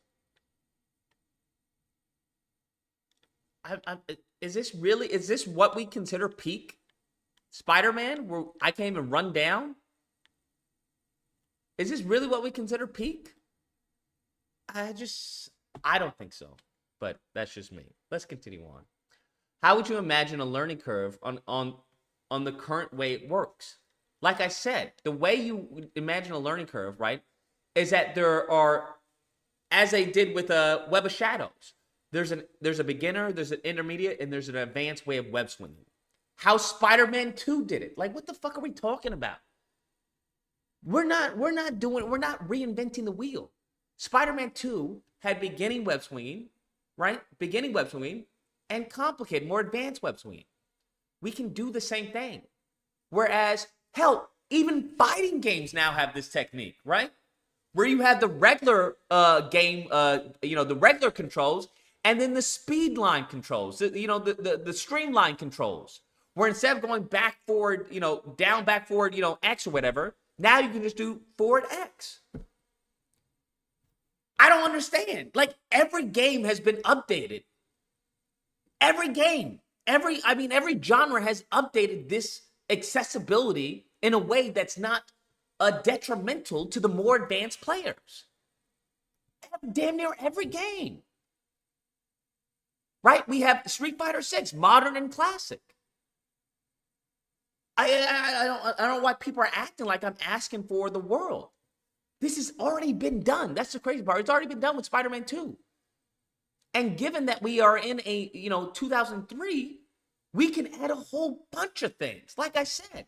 Is this what we consider peak Spider-Man, where I can't even run down? Is this really what we consider peak? I don't think so, but that's just me. Let's continue on. How would you imagine a learning curve on the current way it works? Like I said, the way you would imagine a learning curve, right, is that there are, as they did with Web of Shadows, there's a beginner, there's an intermediate, and there's an advanced way of web swinging. How Spider-Man 2 did it. Like, what the fuck are we talking about? We're not reinventing the wheel. Spider-Man 2 had beginning web swinging, right? Beginning web swinging and complicated, more advanced web swinging. We can do the same thing. Whereas, hell, even fighting games now have this technique, right? Where you have the regular game, the regular controls, and then the speed line controls, the streamline controls. Where instead of going back, forward, down, back, forward, X or whatever, now you can just do forward X. I don't understand. Like, every game has been updated. Every game, every genre has updated this accessibility in a way that's not detrimental to the more advanced players. Damn near every game. Right? We have Street Fighter 6, modern and classic. I don't know why people are acting like I'm asking for the world. This has already been done. That's the crazy part. It's already been done with Spider-Man 2. And given that we are in a, 2003, we can add a whole bunch of things. Like I said,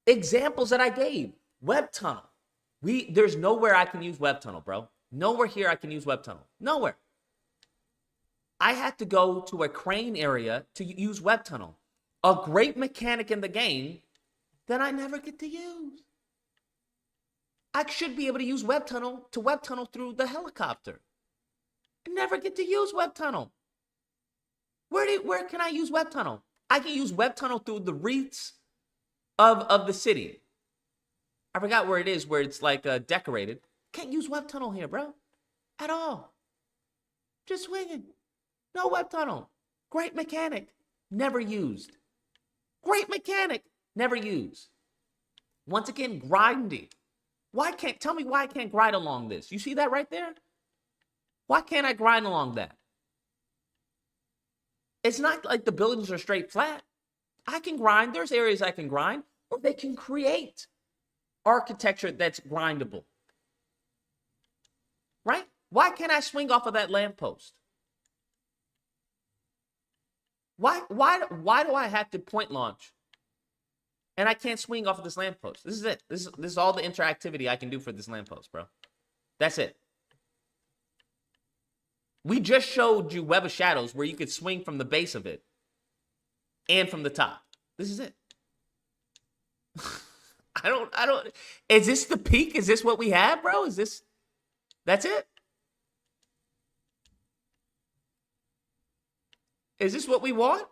examples that I gave, web tunnel. There's nowhere I can use web tunnel, bro. Nowhere here I can use web tunnel. Nowhere. I had to go to a crane area to use web tunnel. A great mechanic in the game that I never get to use. I should be able to use web tunnel through the helicopter. I never get to use web tunnel. Where can I use web tunnel? I can use web tunnel through the wreaths of the city. I forgot where it is, where it's like decorated. Can't use web tunnel here, bro. At all. Just swinging. No web tunnel. Great mechanic. Never used. Great mechanic. Never used. Once again, grinding. Tell me why I can't grind along this? You see that right there? Why can't I grind along that? It's not like the buildings are straight flat. I can grind. There's areas I can grind, or they can create architecture that's grindable. Right? Why can't I swing off of that lamppost? Why do I have to point launch and I can't swing off of this lamppost? This is it. This is all the interactivity I can do for this lamppost, bro. That's it. We just showed you Web of Shadows where you could swing from the base of it and from the top. This is it. I don't, is this the peak? Is this what we have, bro? That's it? Is this what we want?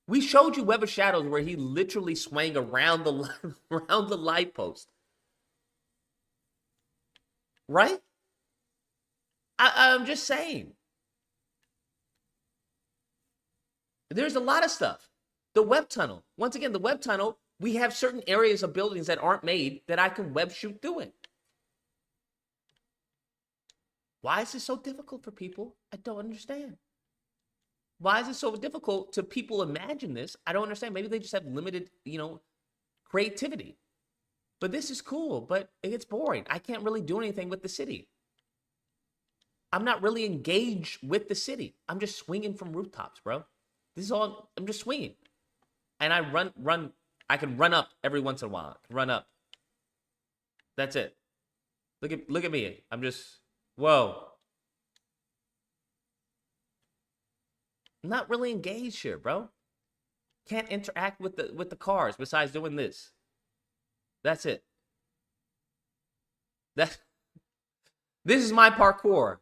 We showed you Web of Shadows where he literally swang around the light post. Right? I'm just saying. There's a lot of stuff. The web tunnel. Once again, the web tunnel, we have certain areas of buildings that aren't made that I can web shoot through it. Why is this so difficult for people? I don't understand. Why is it so difficult to people imagine this? I don't understand. Maybe they just have limited, creativity. But this is cool, but it gets boring. I can't really do anything with the city. I'm not really engaged with the city. I'm just swinging from rooftops, bro. This is all, I'm just swinging. And I I can run up every once in a while. I can run up. That's it. Look at me. I'm just, whoa. I'm not really engaged here, bro. Can't interact with the cars besides doing this. That's it. This is my parkour.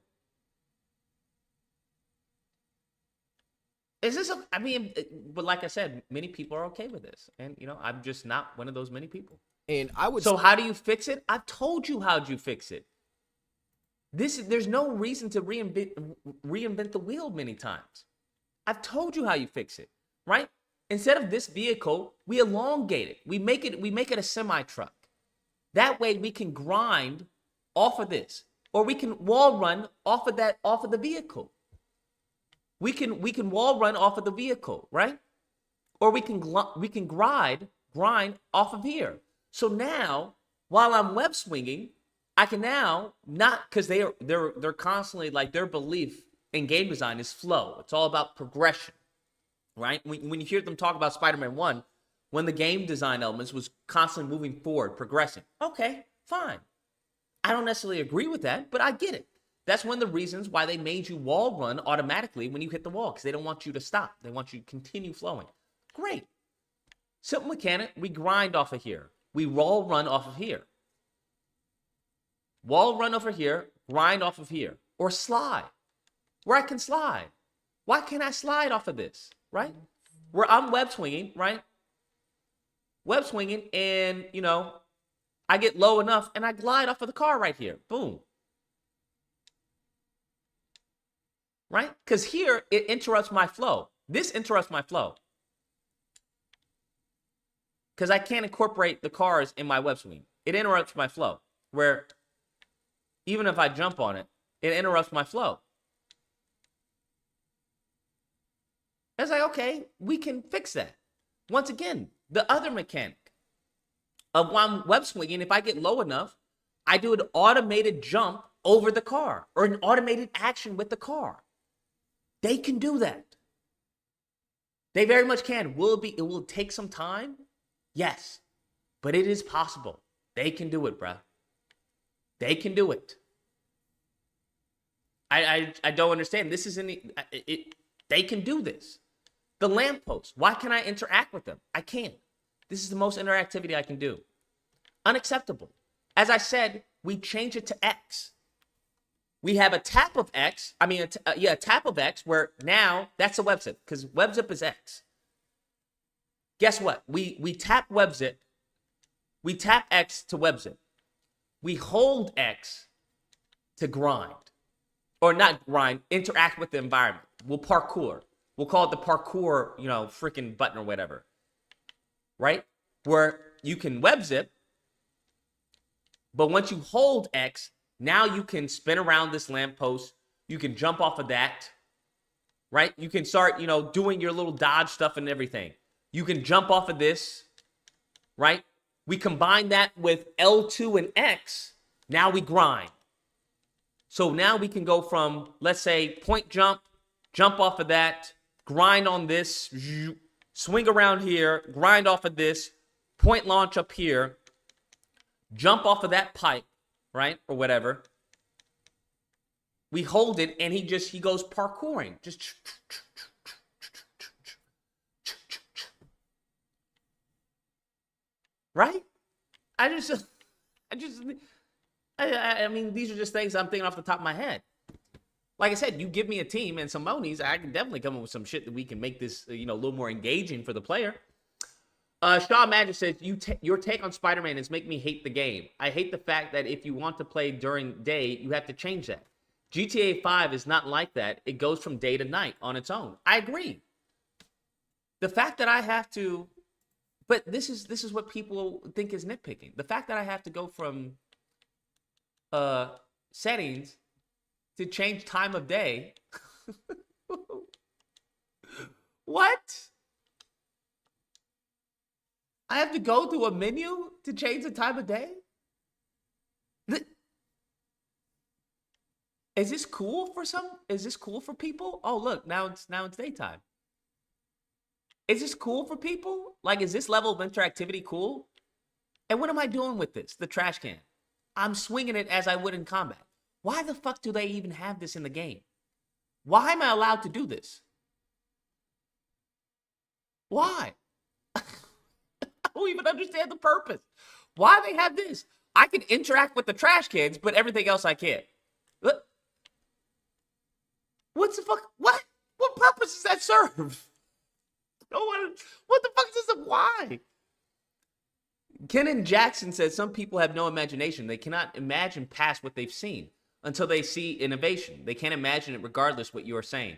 Is this but like I said, many people are okay with this. And, I'm just not one of those many people. And I would. So how do you fix it? I've told you how'd you fix it. There's no reason to reinvent the wheel many times. I've told you how you fix it, right? Instead of this vehicle, we elongate it. We make it a semi-truck. That way we can grind off of this. Or we can wall run off of the vehicle. We can wall run off of the vehicle, right? Or we can grind off of here. So now, while I'm web swinging, I can now not, because they're constantly, like, their belief in game design is flow. It's all about progression, right? When you hear them talk about Spider-Man 1, when the game design elements was constantly moving forward, progressing. Okay, Fine. I don't necessarily agree with that, but I get it. That's one of the reasons why they made you wall run automatically when you hit the wall, because they don't want you to stop. They want you to continue flowing. Great. Simple mechanic, we grind off of here. We wall run off of here. Wall run over here, grind off of here. Or slide, where I can slide. Why can't I slide off of this, right? Where I'm web swinging, right? Web swinging, and, you know, I get low enough, and I glide off of the car right here. Boom. Right? Because here, it interrupts my flow. This interrupts my flow. Because I can't incorporate the cars in my web swing. It interrupts my flow. Where even if I jump on it, it interrupts my flow. It's like, okay, we can fix that. Once again, the other mechanic of when I'm web swinging, if I get low enough, I do an automated jump over the car or an automated action with the car. They can do that. They very much can. It will take some time? Yes. But it is possible. They can do it, bruh. They can do it. I don't understand. This isn't it. They can do this. The lampposts. Why can't I interact with them? I can't. This is the most interactivity I can do. Unacceptable. As I said, we change it to X. We have a tap of X. A tap of X where now that's a web zip because web zip is X. Guess what? We tap web zip. We tap X to web zip. We hold X to grind. Or not grind, interact with the environment. We'll parkour. We'll call it the parkour, freaking button or whatever. Right? Where you can web zip, but once you hold X, now you can spin around this lamppost. You can jump off of that. Right? You can start, doing your little dodge stuff and everything. You can jump off of this. Right? We combine that with L2 and X. Now we grind. So now we can go from, let's say, point jump off of that, grind on this, swing around here, grind off of this, point launch up here, jump off of that pipe, right, or whatever. We hold it, and he goes parkouring. Just right? I mean, these are just things I'm thinking off the top of my head. Like I said, you give me a team and some monies, I can definitely come up with some shit that we can make this, a little more engaging for the player. Shaw Magic says, your take on Spider-Man is make me hate the game. I hate the fact that if you want to play during day, you have to change that. GTA 5 is not like that. It goes from day to night on its own. I agree. The fact that I have to, but this is what people think is nitpicking. The fact that I have to go from settings to change time of day. What? I have to go to a menu to change the time of day? Is this cool for some? Is this cool for people? Oh, look, now it's daytime. Is this cool for people? Like, is this level of interactivity cool? And what am I doing with this? The trash can. I'm swinging it as I would in combat. Why the fuck do they even have this in the game? Why am I allowed to do this? Why? I don't even understand the purpose. Why they have this? I can interact with the trash cans, but everything else I can't. What's the fuck? What? What purpose does that serve? No one. What the fuck is this? Why? Kenan Jackson says some people have no imagination. They cannot imagine past what they've seen until they see innovation. They can't imagine it regardless what you are saying.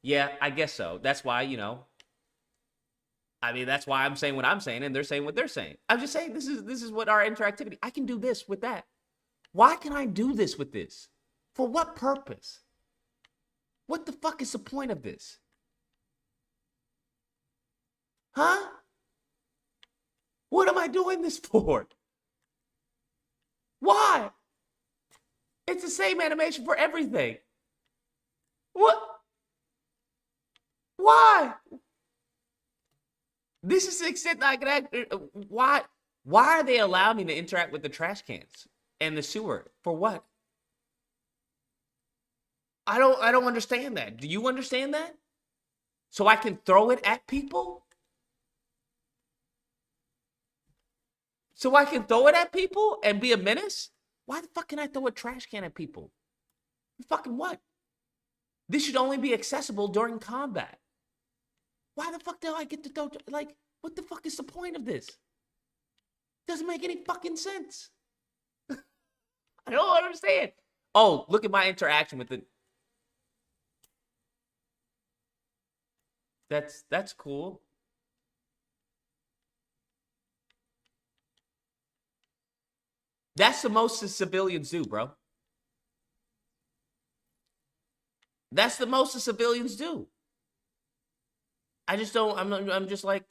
Yeah, I guess so. That's why, that's why I'm saying what I'm saying and they're saying what they're saying. I'm just saying this is what our interactivity. I can do this with that. Why can I do this with this? For what purpose? What the fuck is the point of this? Huh? What am I doing this for? Why? It's the same animation for everything. What? Why? This is the extent that I can act. Why? Why are they allowing me to interact with the trash cans and the sewer? For what? I don't understand that. Do you understand that? So I can throw it at people? So I can throw it at people and be a menace? Why the fuck can I throw a trash can at people? Fucking what? This should only be accessible during combat. Why the fuck do I get to throw? Like, what the fuck is the point of this? Doesn't make any fucking sense. I don't understand. Oh, look at my interaction with it. That's cool. That's the most the civilians do, bro. That's the most the civilians do. I just don't, I'm just like,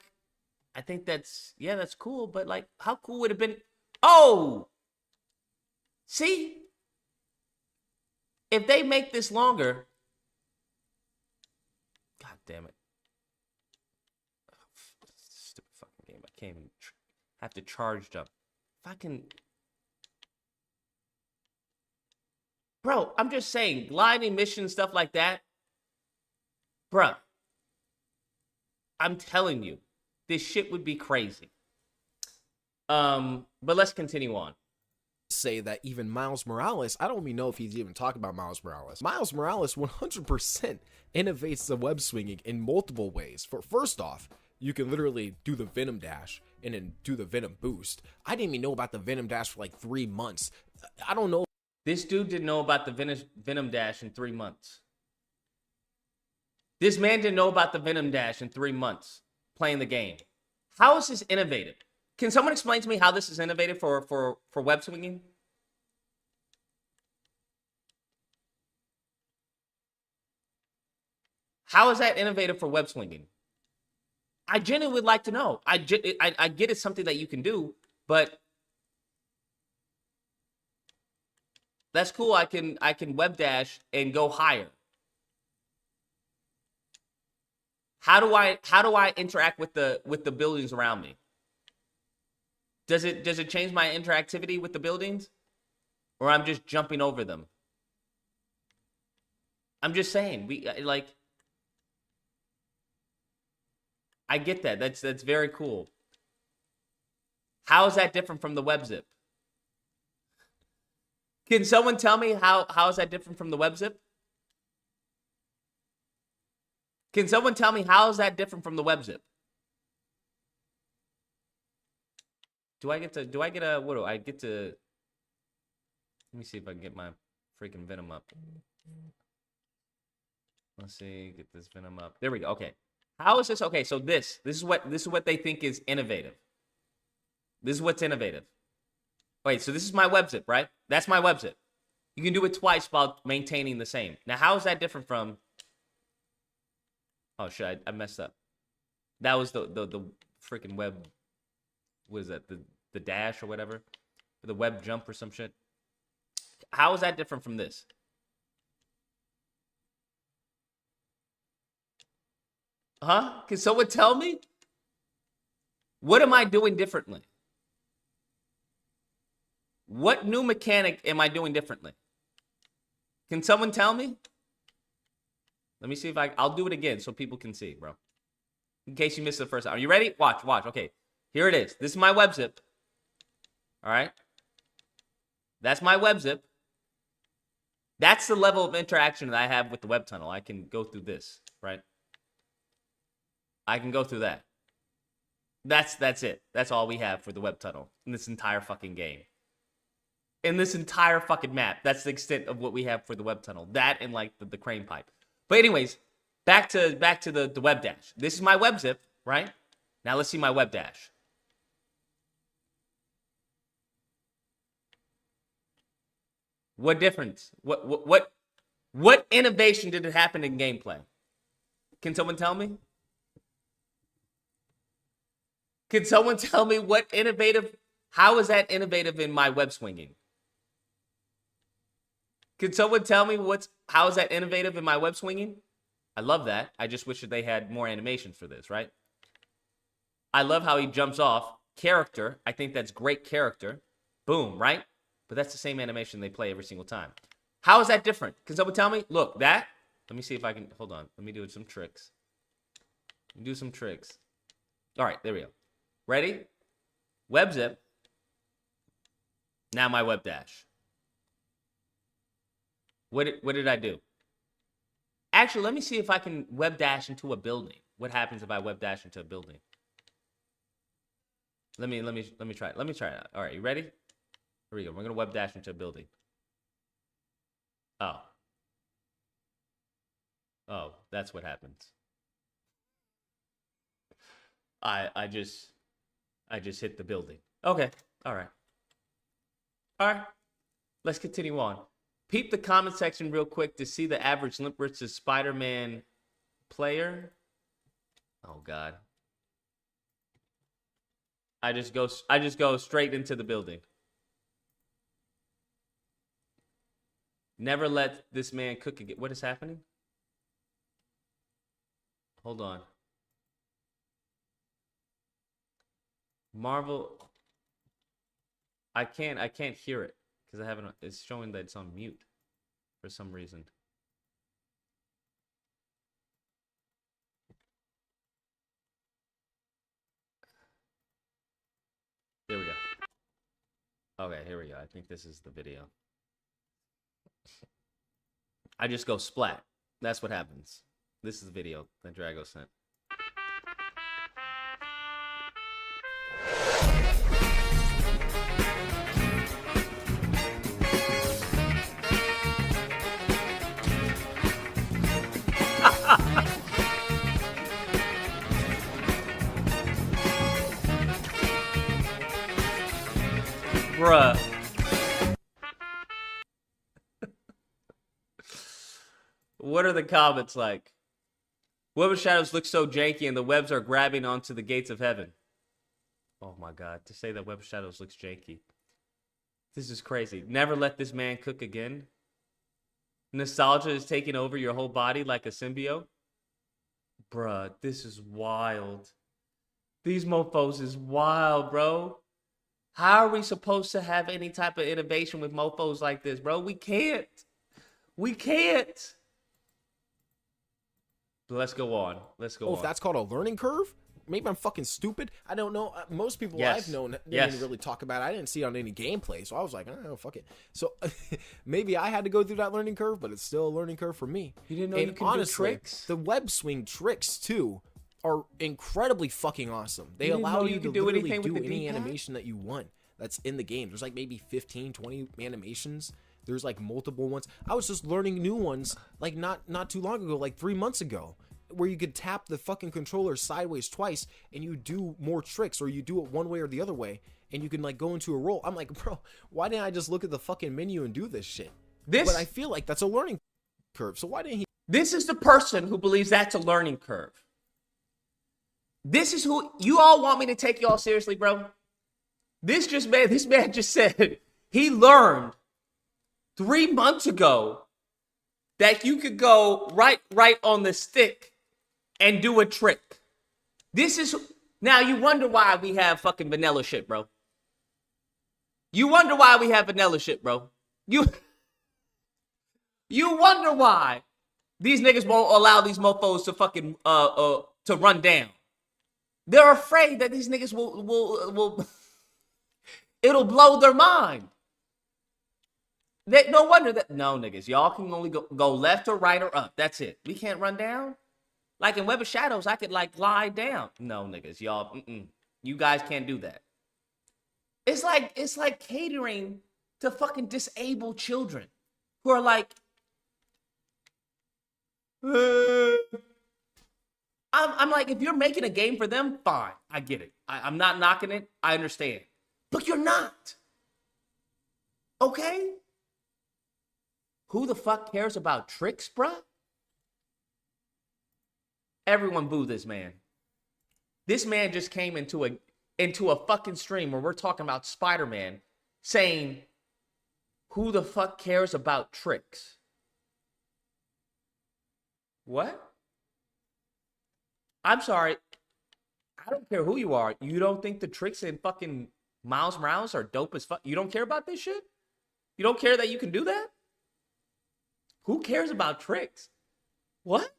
I think that's cool, but like, how cool would it have been? Oh! See? If they make this longer, God damn it. Oh, stupid fucking game. I can't even have to charge jump. If I can... Bro, I'm just saying, gliding missions, stuff like that. Bro, I'm telling you, this shit would be crazy. But let's continue on. Say that even Miles Morales, I don't even know if he's even talking about Miles Morales. Miles Morales 100% innovates the web swinging in multiple ways. First off, you can literally do the Venom Dash and then do the Venom Boost. I didn't even know about the Venom Dash for like 3 months. I don't know. This dude didn't know about the Venom Dash in 3 months. This man didn't know about the Venom Dash in 3 months playing the game. How is this innovative? Can someone explain to me how this is innovative for web swinging? How is that innovative for web swinging? I genuinely would like to know. I get it's something that you can do, but that's cool. I can web dash and go higher. How do I interact with the buildings around me? Does it change my interactivity with the buildings? Or I'm just jumping over them? I'm just saying, I get that. That's very cool. How is that different from the web zip? Can someone tell me how is that different from the web zip? Can someone tell me how is that different from the web zip? Let me see if I can get my freaking Venom up. Let's see, get this Venom up. There we go. Okay. How is this? Okay, so this is what they think is innovative. This is what's innovative. Wait, so this is my web zip, right? That's my web zip. You can do it twice while maintaining the same. Now, how is that different from... Oh, shit, I messed up. That was the freaking web... What is that? The dash or whatever? The web jump or some shit? How is that different from this? Huh? Can someone tell me? What am I doing differently? What new mechanic am I doing differently? Can someone tell me? Let me see if I'll do it again so people can see, bro. In case you missed the first time. Are you ready? Watch. Okay. Here it is. This is my web zip. All right. That's my web zip. That's the level of interaction that I have with the web tunnel. I can go through this, right? I can go through that. That's it. That's all we have for the web tunnel in this entire fucking game. In this entire fucking map. That's the extent of what we have for the web tunnel. That and like the crane pipe. But anyways, back to the web dash. This is my web zip, right? Now let's see my web dash. What difference? What innovation did it happen in gameplay? Can someone tell me? Can someone tell me what innovative? How is that innovative in my web swinging? Can someone tell me how is that innovative in my web swinging? I love that. I just wish that they had more animations for this, right? I love how he jumps off character. I think that's great character. Boom, right? But that's the same animation they play every single time. How is that different? Can someone tell me? Look, that. Let me see if I can. Hold on. Let me do some tricks. Do some tricks. All right, there we go. Ready? Web zip. Now my web dash. What did I do? Actually, let me see if I can web dash into a building. What happens if I web dash into a building? Let me try it. Let me try it out. All right, you ready? Here we go. We're gonna web dash into a building. Oh. Oh, that's what happens. I just hit the building. Okay. All right. All right. Let's continue on. Peep the comment section real quick to see the average Limp Wristed Spider-Man player. Oh God. I just go straight into the building. Never let this man cook again. What is happening? Hold on. Marvel. I can't hear it because I haven't. It's showing that it's on mute for some reason. There we go. Okay, here we go. I think this is the video. I just go splat. That's what happens. This is the video that Drago sent. Bruh. What are the comments like? Web of Shadows looks so janky and the webs are grabbing onto the gates of heaven. Oh my God. To say that Web of Shadows looks janky. This is crazy. Never let this man cook again. Nostalgia is taking over your whole body like a symbiote. Bruh, this is wild. These mofos is wild, bro. How are we supposed to have any type of innovation with mofos like this, bro? We can't. We can't. But let's go on. Let's go on. If that's called a learning curve? Maybe I'm fucking stupid. I don't know. Most people I've known didn't really talk about it. I didn't see it on any gameplay, so I was like, I don't know, fuck it. So maybe I had to go through that learning curve, but it's still a learning curve for me. You didn't know you could do tricks? The web swing tricks, too, are incredibly fucking awesome. They allow you to do literally anything do with the any D-pad? animation that you want that's in the game. There's like maybe 15, 20 animations. There's like multiple ones. I was just learning new ones like not too long ago, like 3 months ago, where you could tap the fucking controller sideways twice and you do more tricks, or you do it one way or the other way and you can like go into a roll. I'm like, bro, why didn't I just look at the fucking menu and do this shit? But I feel like that's a learning curve. So why didn't he? This is the person who believes that's a learning curve. This is who you all want me to take y'all seriously, bro. This man just said he learned 3 months ago that you could go right on the stick and do a trick. This is now you wonder why we have fucking vanilla shit, bro. You wonder why we have vanilla shit, bro. You wonder why these niggas won't allow these mofos to fucking to run down. They're afraid that these niggas will it'll blow their mind. No wonder that no niggas, y'all can only go left or right or up. That's it. We can't run down. Like in Web of Shadows, I could like lie down. No niggas, y'all. You guys can't do that. It's like catering to fucking disabled children who are like, I'm like, if you're making a game for them, fine. I get it. I'm not knocking it. I understand. But you're not. Okay? Who the fuck cares about tricks, bruh? Everyone boo this man. This man just came into a fucking stream where we're talking about Spider-Man saying, who the fuck cares about tricks? What? I'm sorry. I don't care who you are. You don't think the tricks in fucking Miles Morales are dope as fuck? You don't care about this shit? You don't care that you can do that? Who cares about tricks? What?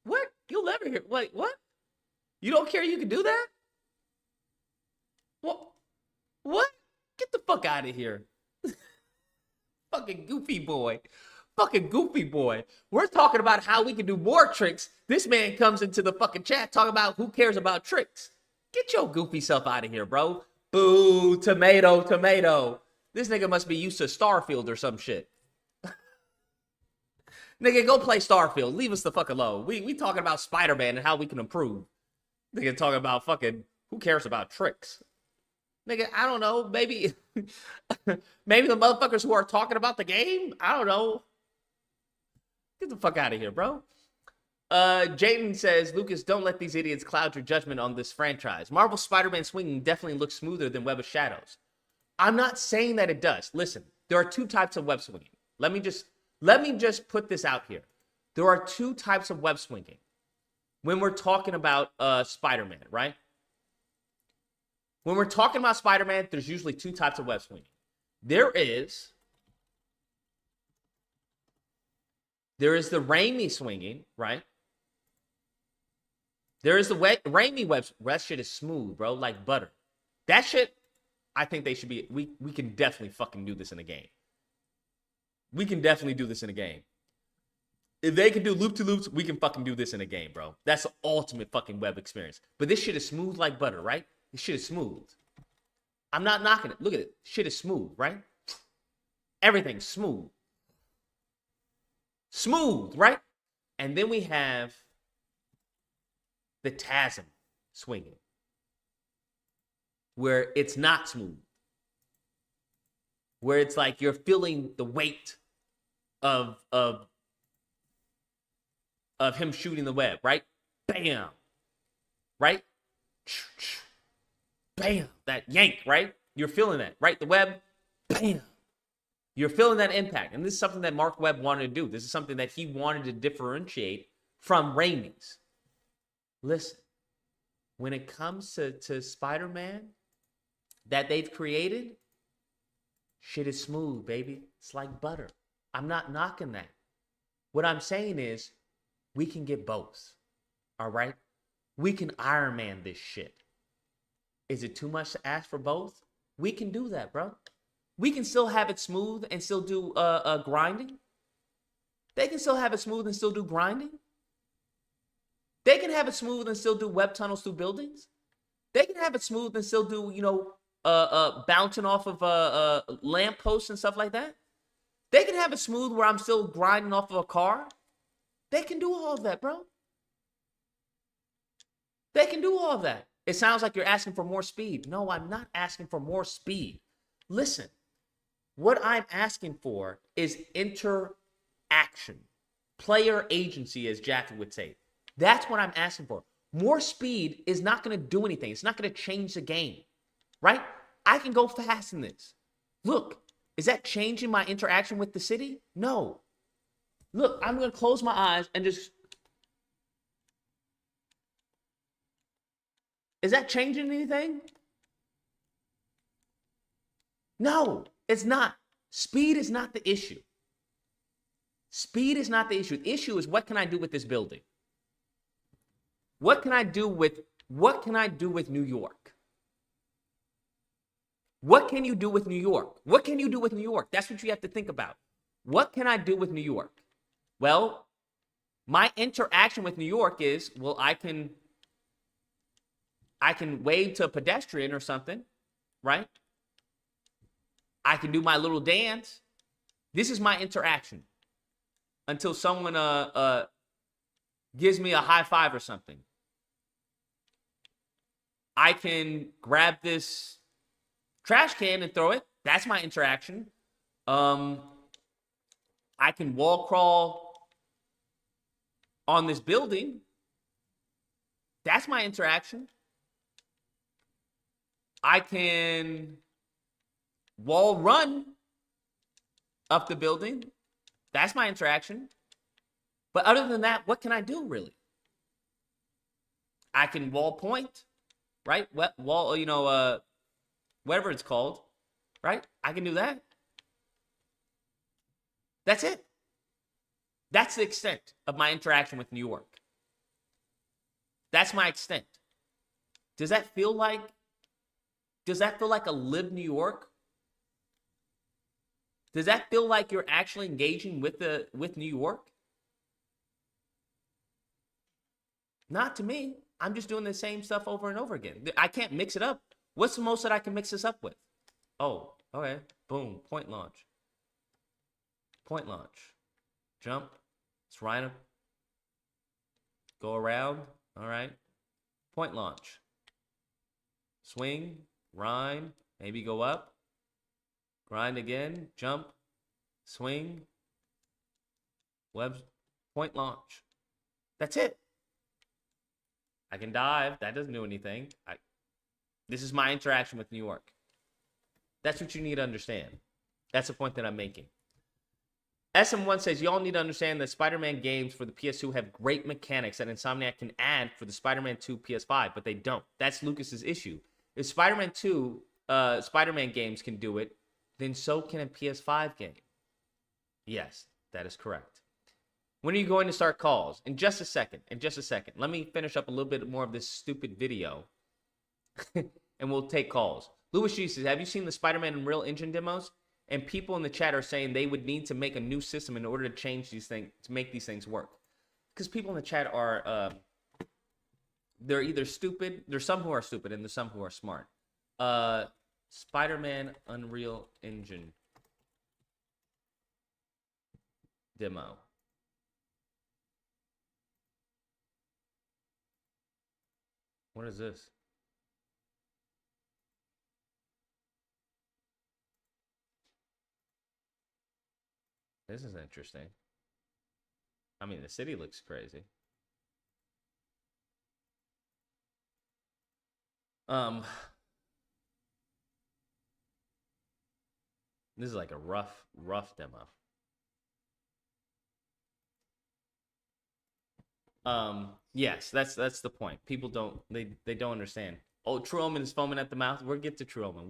What? You'll never hear. Wait, what? You don't care you can do that? What? What? Get the fuck out of here. Fucking goofy boy. Fucking goofy boy. We're talking about how we can do more tricks. This man comes into the fucking chat talking about who cares about tricks. Get your goofy self out of here, bro. Boo, tomato, tomato. This nigga must be used to Starfield or some shit. Nigga, go play Starfield. Leave us the fuck alone. We talking about Spider-Man and how we can improve. Nigga talking about fucking who cares about tricks. Nigga, I don't know. Maybe maybe the motherfuckers who are talking about the game. I don't know. Get the fuck out of here, bro. Jaden says, Lucas, don't let these idiots cloud your judgment on this franchise. Marvel Spider-Man swinging definitely looks smoother than Web of Shadows. I'm not saying that it does. Listen, there are two types of web swinging. Let me just put this out here. There are two types of web swinging when we're talking about Spider-Man, right? When we're talking about Spider-Man, there's usually two types of web swinging. There is the Raimi swinging, right? There is the Raimi web. That shit is smooth, bro, like butter. That shit, I think they should be. We can definitely fucking do this in a game. We can definitely do this in a game. If they can do loop-to-loops, we can fucking do this in a game, bro. That's the ultimate fucking web experience. But this shit is smooth like butter, right? This shit is smooth. I'm not knocking it. Look at it. Shit is smooth, right? Everything's smooth. Smooth, right? And then we have the TASM swinging, where it's not smooth. Where it's like you're feeling the weight of him shooting the web, right? Bam. Right? Bam. That yank, right? You're feeling that, right? The web, bam. You're feeling that impact. And this is something that Mark Webb wanted to do. This is something that he wanted to differentiate from Raimi's. Listen, when it comes to Spider-Man that they've created, shit is smooth, baby. It's like butter. I'm not knocking that. What I'm saying is we can get both, all right? We can Iron Man this shit. Is it too much to ask for both? We can do that, bro. We can still have it smooth and still do grinding. They can still have it smooth and still do grinding. They can have it smooth and still do web tunnels through buildings. They can have it smooth and still do, bouncing off of lampposts and stuff like that. They can have it smooth where I'm still grinding off of a car. They can do all of that, bro. They can do all of that. It sounds like you're asking for more speed. No, I'm not asking for more speed. Listen, what I'm asking for is interaction. Player agency, as Jackie would say. That's what I'm asking for. More speed is not going to do anything. It's not going to change the game, right? I can go fast in this. Look, is that changing my interaction with the city? No. Look, I'm going to close my eyes and just... Is that changing anything? No, it's not. Speed is not the issue. Speed is not the issue. The issue is what can I do with this building? What can I do with New York? What can you do with New York? What can you do with New York? That's what you have to think about. What can I do with New York? Well, my interaction with New York is, well, I can wave to a pedestrian or something, right? I can do my little dance. This is my interaction until someone gives me a high five or something. I can grab this trash can and throw it. That's my interaction. I can wall crawl on this building. That's my interaction. I can wall run up the building. That's my interaction. But other than that, what can I do really? I can wall point, right? Wall, whatever it's called, right? I can do that. That's it. That's the extent of my interaction with New York. That's my extent. Does that feel like a live New York? Does that feel like you're actually engaging with New York? Not to me. I'm just doing the same stuff over and over again. I can't mix it up. What's the most that I can mix this up with? Oh, okay. Boom. Point launch. Point launch. Jump. It's right up. Go around. All right. Point launch. Swing. Grind. Maybe go up. Grind again. Jump. Swing. Web. Point launch. That's it. I can dive. That doesn't do anything. This is my interaction with New York. That's what you need to understand. That's the point that I'm making. SM1 says, y'all need to understand that Spider-Man games for the PS2 have great mechanics that Insomniac can add for the Spider-Man 2 PS5, but they don't. That's Lucas's issue. If Spider-Man 2, Spider-Man games can do it, then so can a PS5 game. Yes, that is correct. When are you going to start calls? In just a second. Let me finish up a little bit more of this stupid video, and we'll take calls. Louis G says, have you seen the Spider-Man Unreal Engine demos? And people in the chat are saying they would need to make a new system in order to change these things, to make these things work. Because people in the chat are, they're either stupid. There's some who are stupid, and there's some who are smart. Spider-Man Unreal Engine demo. What is this? This is interesting. I mean, the city looks crazy. This is like a rough demo. Yes, that's the point. People don't they don't understand. Oh, True Omen is foaming at the mouth. We'll get to True Omen.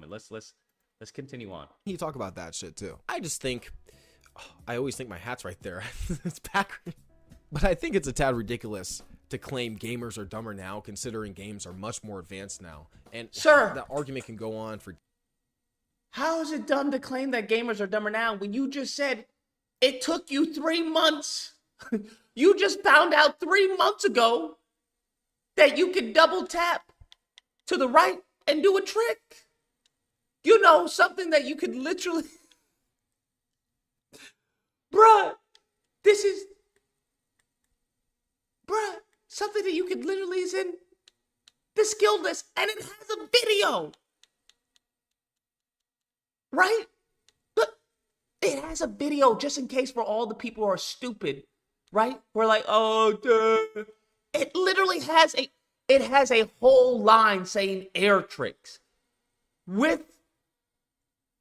Let's continue on. You talk about that shit too. I just think, I always think my hat's right there. It's backward. But I think it's a tad ridiculous to claim gamers are dumber now, considering games are much more advanced now. And sir, that argument can go on for. How is it dumb to claim that gamers are dumber now when you just said it took you 3 months? You just found out 3 months ago that you could double tap to the right and do a trick. You know, something that you could literally... Bruh, something that you could literally is in the skill list, and it has a video. Right? But it has a video just in case for all the people who are stupid. Right? We're like, oh, duh. It literally has a whole line saying air tricks with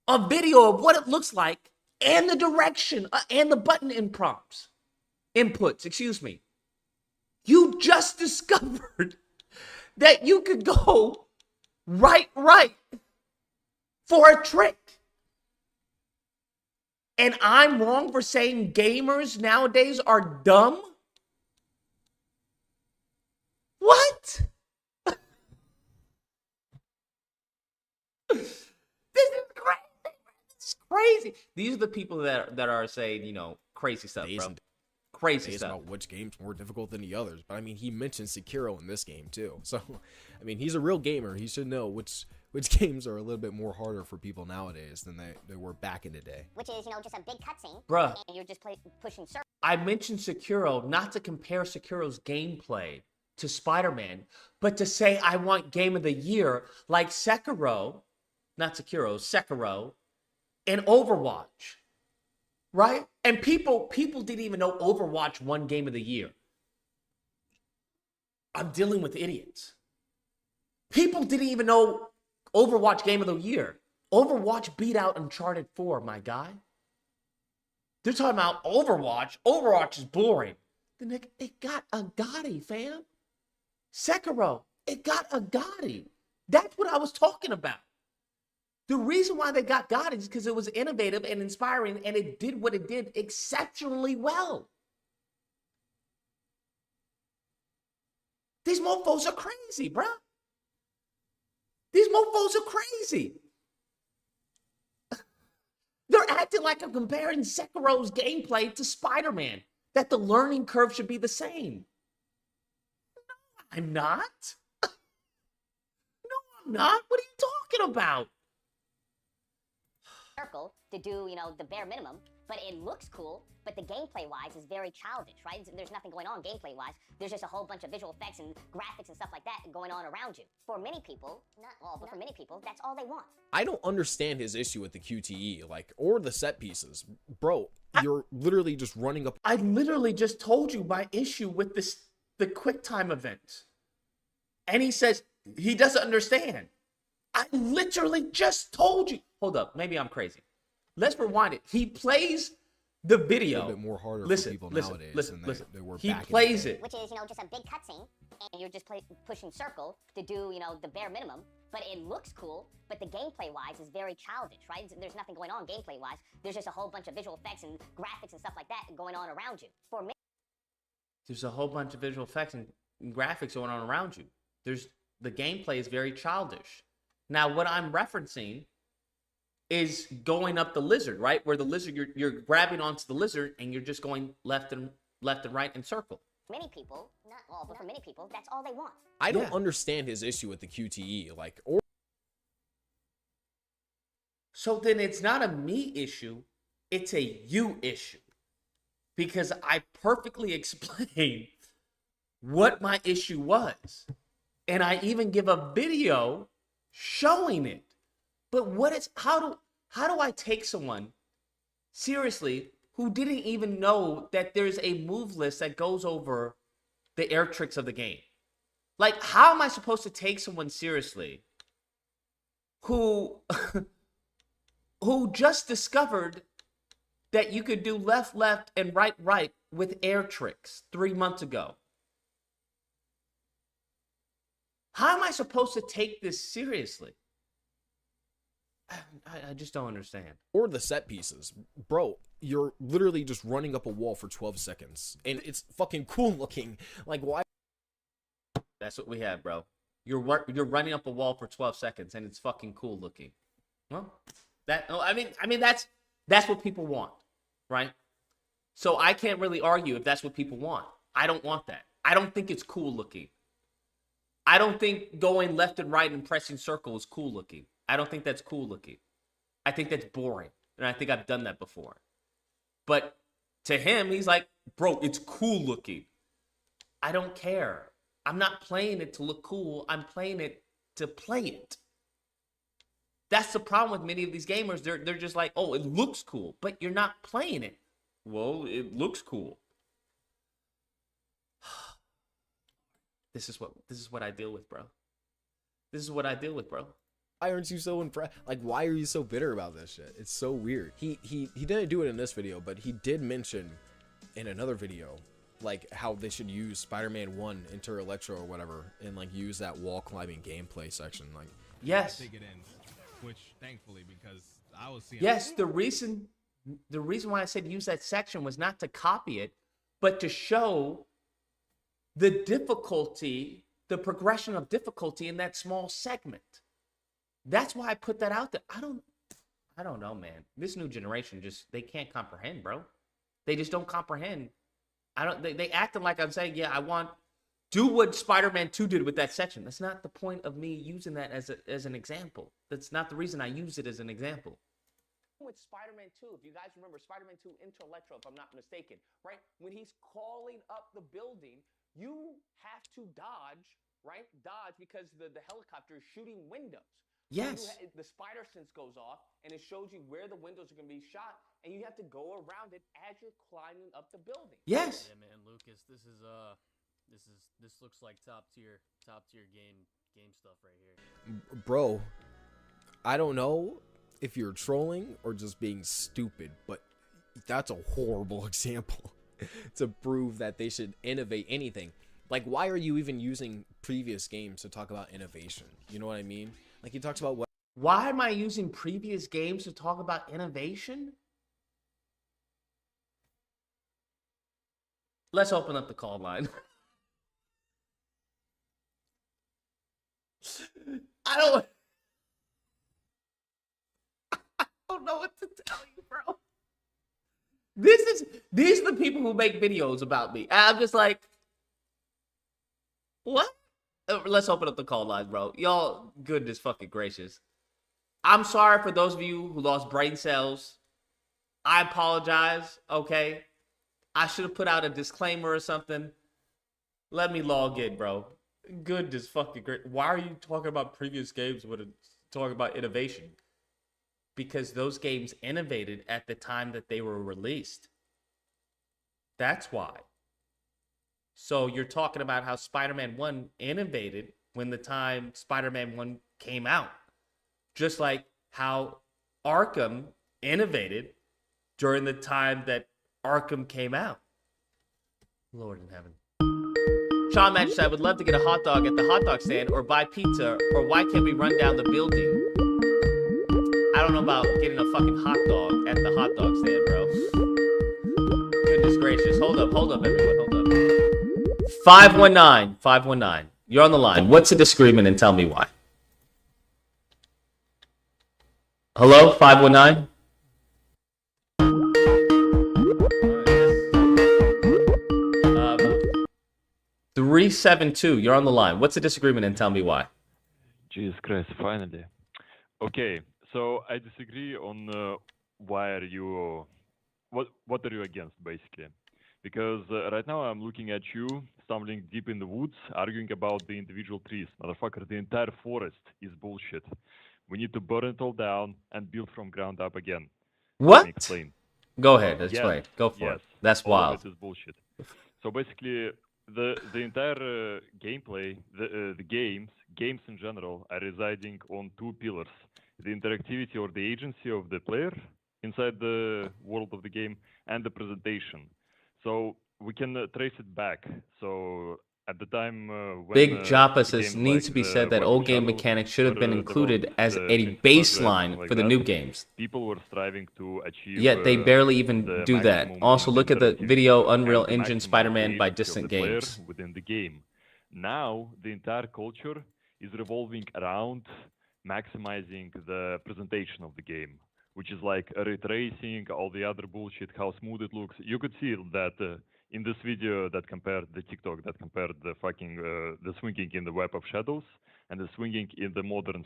a video of what it looks like and the direction and the button inputs, excuse me. You just discovered that you could go right for a trick. And I'm wrong for saying gamers nowadays are dumb? What? This is crazy. These are the people that are saying, crazy stuff, bro. Crazy stuff. About which game's more difficult than the others. But I mean, he mentioned Sekiro in this game too. So, I mean, he's a real gamer. He should know which games are a little bit more harder for people nowadays than they were back in the day. Which is, just a big cutscene. Bruh. And you're just pushing circles. I mentioned Sekiro not to compare Sekiro's gameplay to Spider-Man, but to say I want Game of the Year like Sekiro, not Sekiro, Sekiro, and Overwatch. Right? And people didn't even know Overwatch won Game of the Year. I'm dealing with idiots. People didn't even know Overwatch Game of the Year. Overwatch beat out Uncharted 4, my guy. They're talking about Overwatch. Overwatch is boring. Then it got a Gotti, fam. Sekiro, it got a Gotti. That's what I was talking about. The reason why they got Gotti is because it was innovative and inspiring, and it did what it did exceptionally well. These mofos are crazy, bro. These mofos are crazy. They're acting like I'm comparing Sekiro's gameplay to Spider-Man, that the learning curve should be the same. No, I'm not. No, I'm not. What are you talking about? Circle to do, the bare minimum, but it looks cool, but the gameplay-wise is very childish, right? There's nothing going on gameplay-wise. There's just a whole bunch of visual effects and graphics and stuff like that going on around you. For many people, not all, but for many people, that's all they want. I don't understand his issue with the QTE, or the set pieces. Bro, you're literally just running up. I literally just told you my issue with the QuickTime event. And he says he doesn't understand. I literally just told you. Hold up, maybe I'm crazy. Let's rewind it. He plays the video. A little bit more harder listen, for people listen, nowadays listen, than listen. they were He back plays in the day. it. Which is, just a big cutscene, and you're just pushing circle to do, the bare minimum, but it looks cool, but the gameplay-wise is very childish, right? There's nothing going on gameplay-wise. There's just a whole bunch of visual effects and graphics and stuff like that going on around you. For me, There's a whole bunch of visual effects and graphics going on around you. The gameplay is very childish. Now, what I'm referencing is going up the lizard, right? Where the lizard, you're grabbing onto the lizard and you're just going left and right in circle. many people, not all, but for many people, that's all they want. I don't understand his issue with the QTE, So then it's not a me issue, it's a you issue. Because I perfectly explained what my issue was. And I even give a video showing it. But how do I take someone seriously who didn't even know that there's a move list that goes over the air tricks of the game? Like, how am I supposed to take someone seriously who who just discovered that you could do left, left, and right, right with air tricks 3 months ago? How am I supposed to take this seriously? I just don't understand. Or the set pieces. Bro, you're literally just running up a wall for 12 seconds. And it's fucking cool looking. Like, why? That's what we have, bro. You're running up a wall for 12 seconds, and it's fucking cool looking. Well, I mean that's what people want, right? So I can't really argue if that's what people want. I don't want that. I don't think it's cool looking. I don't think going left and right and pressing circle is cool looking. I don't think that's cool looking. I think that's boring. And I think I've done that before. But to him, he's like, bro, it's cool looking. I don't care. I'm not playing it to look cool. I'm playing it to play it. That's the problem with many of these gamers. They're just like, oh, it looks cool, but you're not playing it. Well, it looks cool. This is what I deal with, bro. This is what I deal with, bro. Why aren't you so impressed? Like, why are you so bitter about this shit? It's so weird. He didn't do it in this video, but he did mention in another video, like, how they should use Spider-Man 1 Inter Electro or whatever, and like use that wall climbing gameplay section. Like, yes, I think it ends, which thankfully, because I was seeing. Yes, the reason why I said use that section was not to copy it, but to show the difficulty, the progression of difficulty in that small segment. That's why I put that out there. I don't know, man. This new generation they can't comprehend, bro. They just don't comprehend. They acting like I'm saying, yeah, do what Spider-Man 2 did with that section. That's not the point of me using that as an example. That's not the reason I use it as an example. With Spider-Man 2, if you guys remember Spider-Man 2 Inter Electro, if I'm not mistaken, right? When he's crawling up the building, you have to dodge, right? Dodge because the helicopter is shooting windows. Yes. So the spider sense goes off, and it shows you where the windows are going to be shot, and you have to go around it as you're climbing up the building. Yes. Yeah, man, Lucas, this looks like top tier game stuff right here. bro, I don't know if you're trolling or just being stupid, but that's a horrible example to prove that they should innovate anything. Like, why are you even using previous games to talk about innovation? You know what I mean? Like, he talks about what. Why am I using previous games to talk about innovation? Let's open up the call line. I don't know what to tell you, bro. These are the people who make videos about me. I'm just like, what? Let's open up the call line, bro. Y'all, goodness fucking gracious. I'm sorry for those of you who lost brain cells. I apologize, okay? I should have put out a disclaimer or something. Let me log in, bro. Goodness fucking great. Why are you talking about previous games when it's talking about innovation? Because those games innovated at the time that they were released. That's why. So you're talking about how Spider-Man 1 innovated when the time Spider-Man 1 came out. Just like how Arkham innovated during the time that Arkham came out. Lord in heaven. Sean Match said, I would love to get a hot dog at the hot dog stand or buy pizza, or why can't we run down the building? I don't know about getting a fucking hot dog at the hot dog stand, bro. Goodness gracious. Hold up, everyone. Hold up. 519. You're on the line. What's the disagreement and tell me why? Hello, 519? 372, you're on the line. What's the disagreement and tell me why? Jesus Christ, finally. Okay, so I disagree on why are you, what are you against, basically? Because right now I'm looking at you, stumbling deep in the woods, arguing about the individual trees. Motherfucker, the entire forest is bullshit. We need to burn it all down and build from ground up again. What? Let me explain. Go ahead, explain. Yes, Go for yes, it. That's all wild. of it is bullshit. So basically, the entire gameplay, the games in general, are residing on two pillars: the interactivity or the agency of the player inside the world of the game, and the presentation. So we can trace it back. So at the time when Big Joppa the says games needs like to be the said that Web old of game Shadows mechanics should have were been included developed as a since the start, everything baseline like for the that, new games. people were striving to achieve. Yet they barely even the do that. maximum Also, in look at the interactivity video Unreal and the Engine maximum Spider-Man by agency of Distant the player Games. within the game. Now the entire culture is revolving around maximizing the presentation of the game, which is like ray tracing, all the other bullshit, how smooth it looks. You could see that in this video that compared the TikTok that compared the fucking the swinging in the Web of Shadows and the swinging in the modern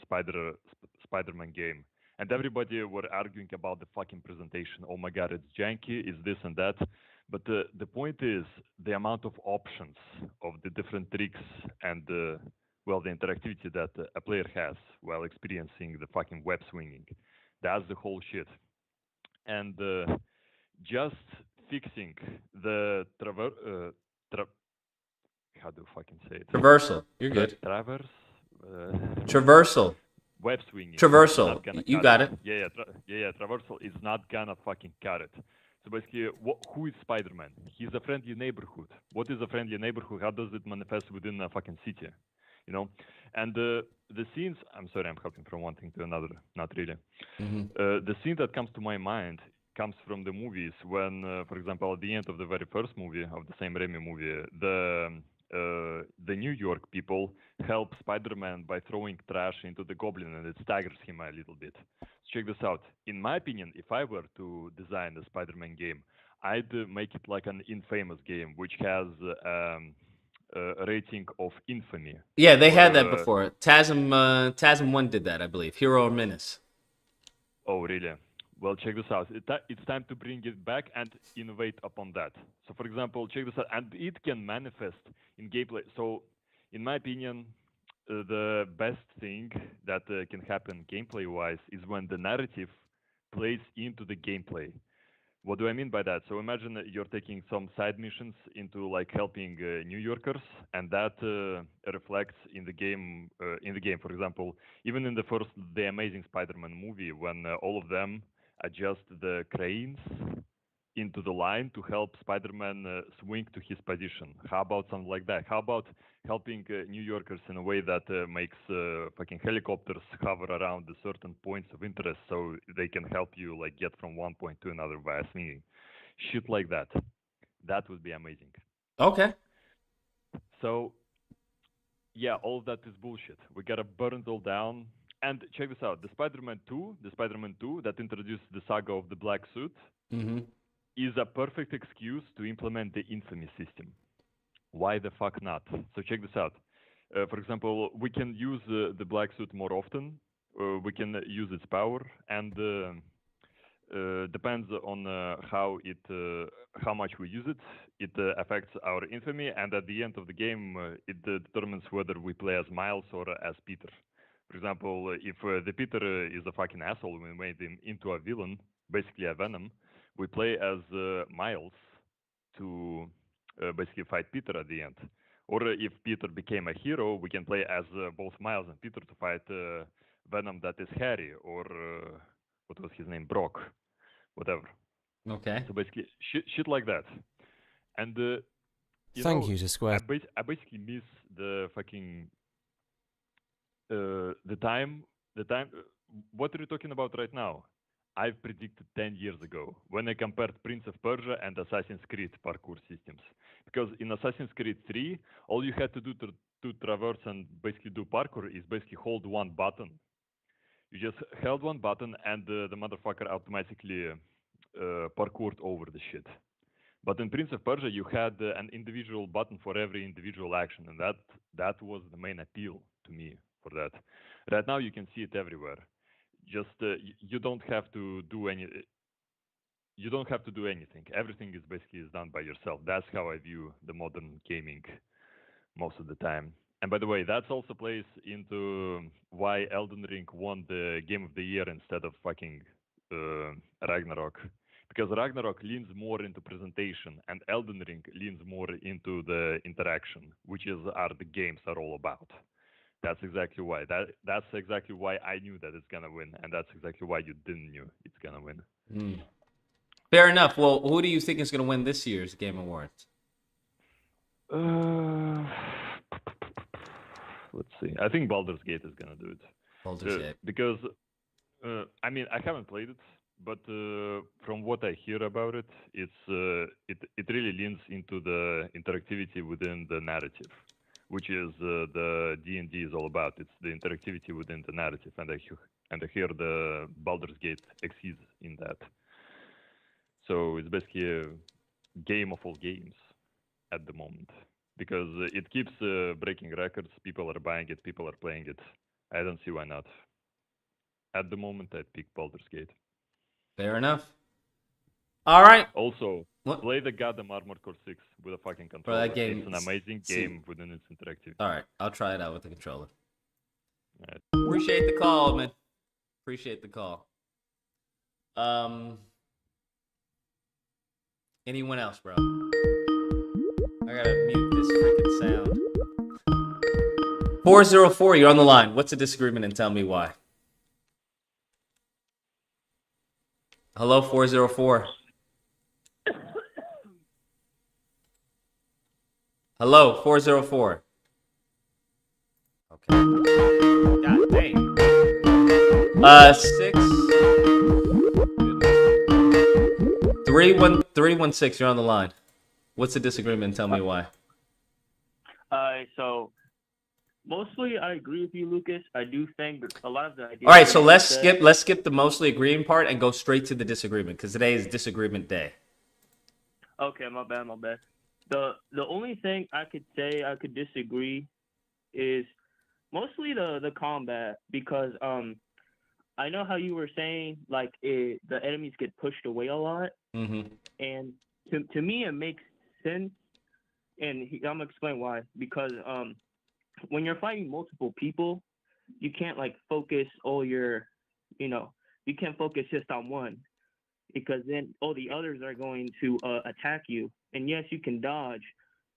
Spider-Man game. And everybody were arguing about the fucking presentation. Oh my god, it's janky, it's this and that. But the point is the amount of options of the different tricks and well, the interactivity that a player has while experiencing the fucking web swinging. That's the whole shit. And just fixing the how do you fucking say it? Traversal. You're good. Traverse. Traversal. Web swinging. Traversal. You got it. Yeah. Traversal is not gonna fucking cut it. So basically, who is Spider-Man? He's a friendly neighborhood. What is a friendly neighborhood? How does it manifest within a fucking city? You know, and the scenes. I'm sorry, I'm hopping from one thing to another. Not really. The scene that comes to my mind comes from the movies when, for example, at the end of the very first movie of the same Raimi movie, the New York people help Spider-Man by throwing trash into the Goblin, and it staggers him a little bit. Check this out. In my opinion, if I were to design a Spider-Man game, I'd make it like an Infamous game, which has a rating of infamy. Yeah, they had that before. TASM 1 did that, I believe. Hero or Menace. Oh, really? Well, check this out. It's time to bring it back and innovate upon that. So, for example, check this out. And it can manifest in gameplay. So, in my opinion, the best thing that can happen gameplay-wise is when the narrative plays into the gameplay. What do I mean by that? So imagine that you're taking some side missions into like helping New Yorkers, and that reflects in the game. For example, even in the first The Amazing Spider-Man movie, when all of them adjust the cranes into the line to help Spider-Man swing to his position. How about something like that? How about helping New Yorkers in a way that makes fucking helicopters hover around the certain points of interest so they can help you like get from one point to another via swinging? Shit like that. That would be amazing. Okay. So, yeah, all of that is bullshit. We gotta burn it all down. And check this out: the Spider-Man 2 that introduced the saga of the black suit, Mm-hmm. is a perfect excuse to implement the infamy system. Why the fuck not? So check this out. For example, we can use the black suit more often. We can use its power, and depends on how much we use it. It affects our infamy, and at the end of the game, it determines whether we play as Miles or as Peter. For example, if the Peter is a fucking asshole, we made him into a villain, basically a Venom. We play as Miles to basically fight Peter at the end. Or if Peter became a hero, we can play as both Miles and Peter to fight Venom that is Harry, or what was his name, Brock, whatever. Okay. So basically, shit like that. And Thank you to Square. I basically miss the fucking the time. What are you talking about right now? I've predicted 10 years ago when I compared Prince of Persia and Assassin's Creed parkour systems. Because in Assassin's Creed 3, all you had to do to traverse and basically do parkour is basically hold one button. You just held one button and the motherfucker automatically parkoured over the shit. But in Prince of Persia, you had an individual button for every individual action, and that was the main appeal to me for that. Right now, you can see it everywhere. Just you don't have to do any. You don't have to do anything. Everything is basically done by yourself. That's how I view the modern gaming most of the time. And by the way, that also plays into why Elden Ring won the Game of the Year instead of fucking Ragnarok. Because Ragnarok leans more into presentation, and Elden Ring leans more into the interaction, which are the games are all about. That's exactly why. That's exactly why I knew that it's gonna win, and that's exactly why you didn't knew it's gonna win. Fair enough. Well, who do you think is going to win this year's Game Awards? Let's see. I think Baldur's Gate is gonna do it. Baldur's Gate. Because I mean I haven't played it, but from what I hear about it, it really leans into the interactivity within the narrative, which is the D&D is all about. It's the interactivity within the narrative, and I hear the Baldur's Gate exceeds in that. So it's basically a game of all games at the moment, because it keeps breaking records. People are buying it. People are playing it. I don't see why not. At the moment, I'd pick Baldur's Gate. Fair enough. All right. Also, What? play the goddamn Armored Core 6 with a fucking controller. that game It's an is- amazing game within its interactivity. All right. I'll try it out with the controller. All right. Appreciate the call, man. Appreciate the call. Anyone else, bro? I gotta mute this freaking sound. 404, you're on the line. What's a disagreement and tell me why? Hello, 404. Hello, 404. Okay. God dang. 316, you're on the line. What's the disagreement and tell me why? So mostly I agree with you, Lucas. I do think a lot of the ideas. All right, so let's skip the mostly agreeing part and go straight to the disagreement, because today is disagreement day. Okay, my bad. The only thing I could say I could disagree is mostly the combat, because I know how you were saying like the enemies get pushed away a lot, Mm-hmm. and to me it makes sense, and I'm gonna explain why. Because when you're fighting multiple people, you can't like focus all your, you can't focus just on one, because then all the others are going to attack you. And yes, you can dodge,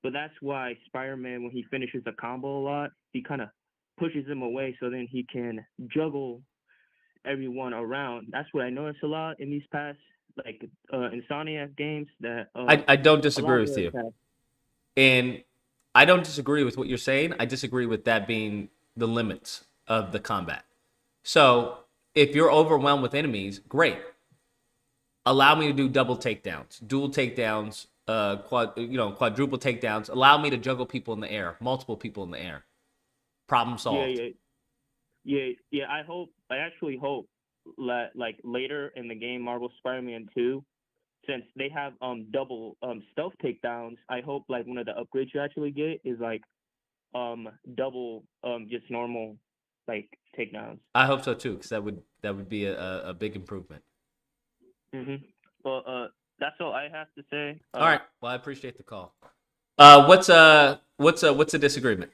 but that's why Spider-Man, when he finishes a combo a lot, he kind of pushes them away so then he can juggle everyone around. That's what I noticed a lot in these past like Insomniac games that I don't a disagree lot with of you. us have. And I don't disagree with what you're saying. I disagree with that being the limits of the combat. So if you're overwhelmed with enemies, great. Allow me to do double takedowns, dual takedowns, quadruple takedowns. Allow me to juggle people in the air, multiple people in the air. Problem solved. Yeah. I actually hope that like later in the game Marvel Spider-Man 2, since they have double stealth takedowns, I hope like one of the upgrades you actually get is like double just normal like takedowns. I hope so too, because that would be a big improvement. Well, that's all I have to say. All right. Well, I appreciate the call. What's a disagreement?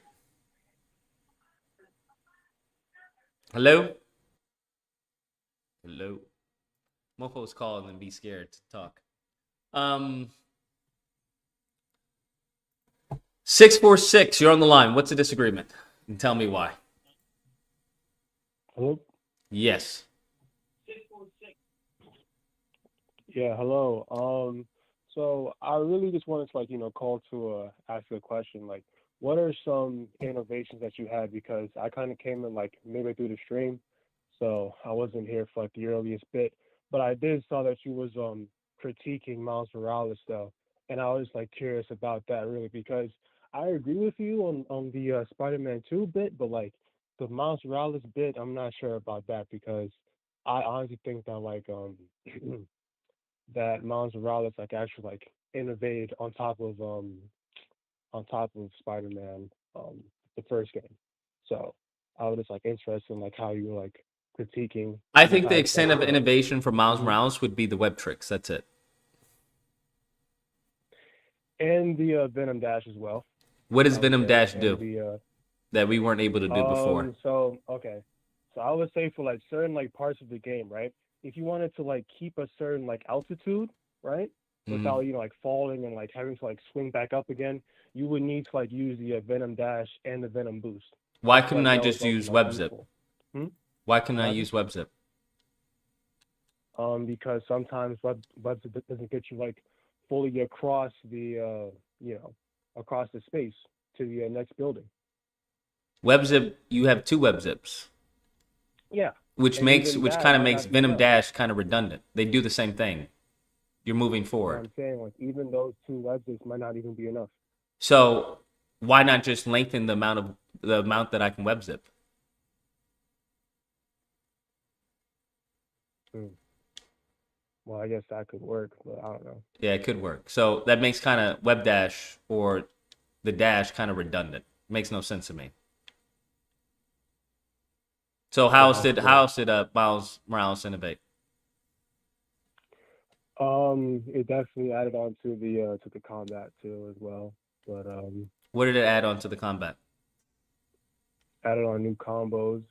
Hello? Hello? Mofo's call and then be scared to talk. 646, you're on the line. What's a disagreement? And tell me why. Hello? Yes. Yeah, hello. So I really just wanted to call to ask you a question. Like, what are some innovations that you had? Because I kind of came in like midway through the stream, so I wasn't here for like the earliest bit. But I did saw that you was critiquing Miles Morales though, and I was like curious about that really because I agree with you on the Spider-Man 2 bit, but like the Miles Morales bit, I'm not sure about that because I honestly think that that Miles Morales like actually like innovated on top of Spider-Man the first game. So I was just like interested in like how you were like critiquing I the think the fact extent that of innovation for Miles Mhm. Morales would be the web tricks. That's it. and the Venom Dash as well. What does I would Venom say Dash and do that we weren't able to do before? so okay. So I would say for like certain like parts of the game, right? If you wanted to like keep a certain like altitude, right? Without like falling and like having to like swing back up again, you would need to like use the Venom Dash and the Venom Boost. Why couldn't But I that was just also use like web zip? useful. Hmm? Why couldn't What I happened? use web zip? Because sometimes web doesn't get you like fully across the across the space to the next building. Web zip, you have two web zips, Yeah, which and even that kind of might makes not be Venom enough. Dash kind of redundant. They do the same thing. You're moving But forward. I'm saying like even those two web zips might not even be enough. So why not just lengthen the amount that I can web zip? Hmm. Well, I guess that could work, but I don't know. Yeah, it could work. So that makes kind of web dash or the dash kind of redundant. Makes no sense to me. So how else did Miles Morales innovate? It definitely added on to the combat too as well, but What did it add on to the combat? added on new combos,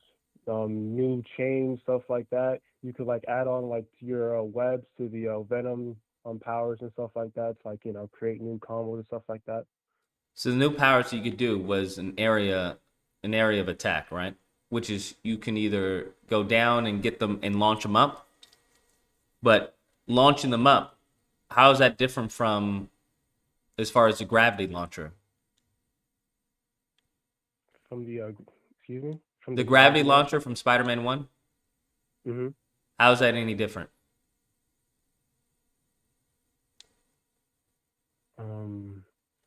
new chains, stuff like that. You could like add on like your webs to the Venom powers and stuff like that to like create new combos and stuff like that. So the new powers you could do was an area of attack, right? Which is you can either go down and get them and launch them up, but launching them up, how is that different from as far as the gravity launcher? From the excuse me, from The the gravity launcher from Spider-Man 1? Mm-hmm. How is that any different?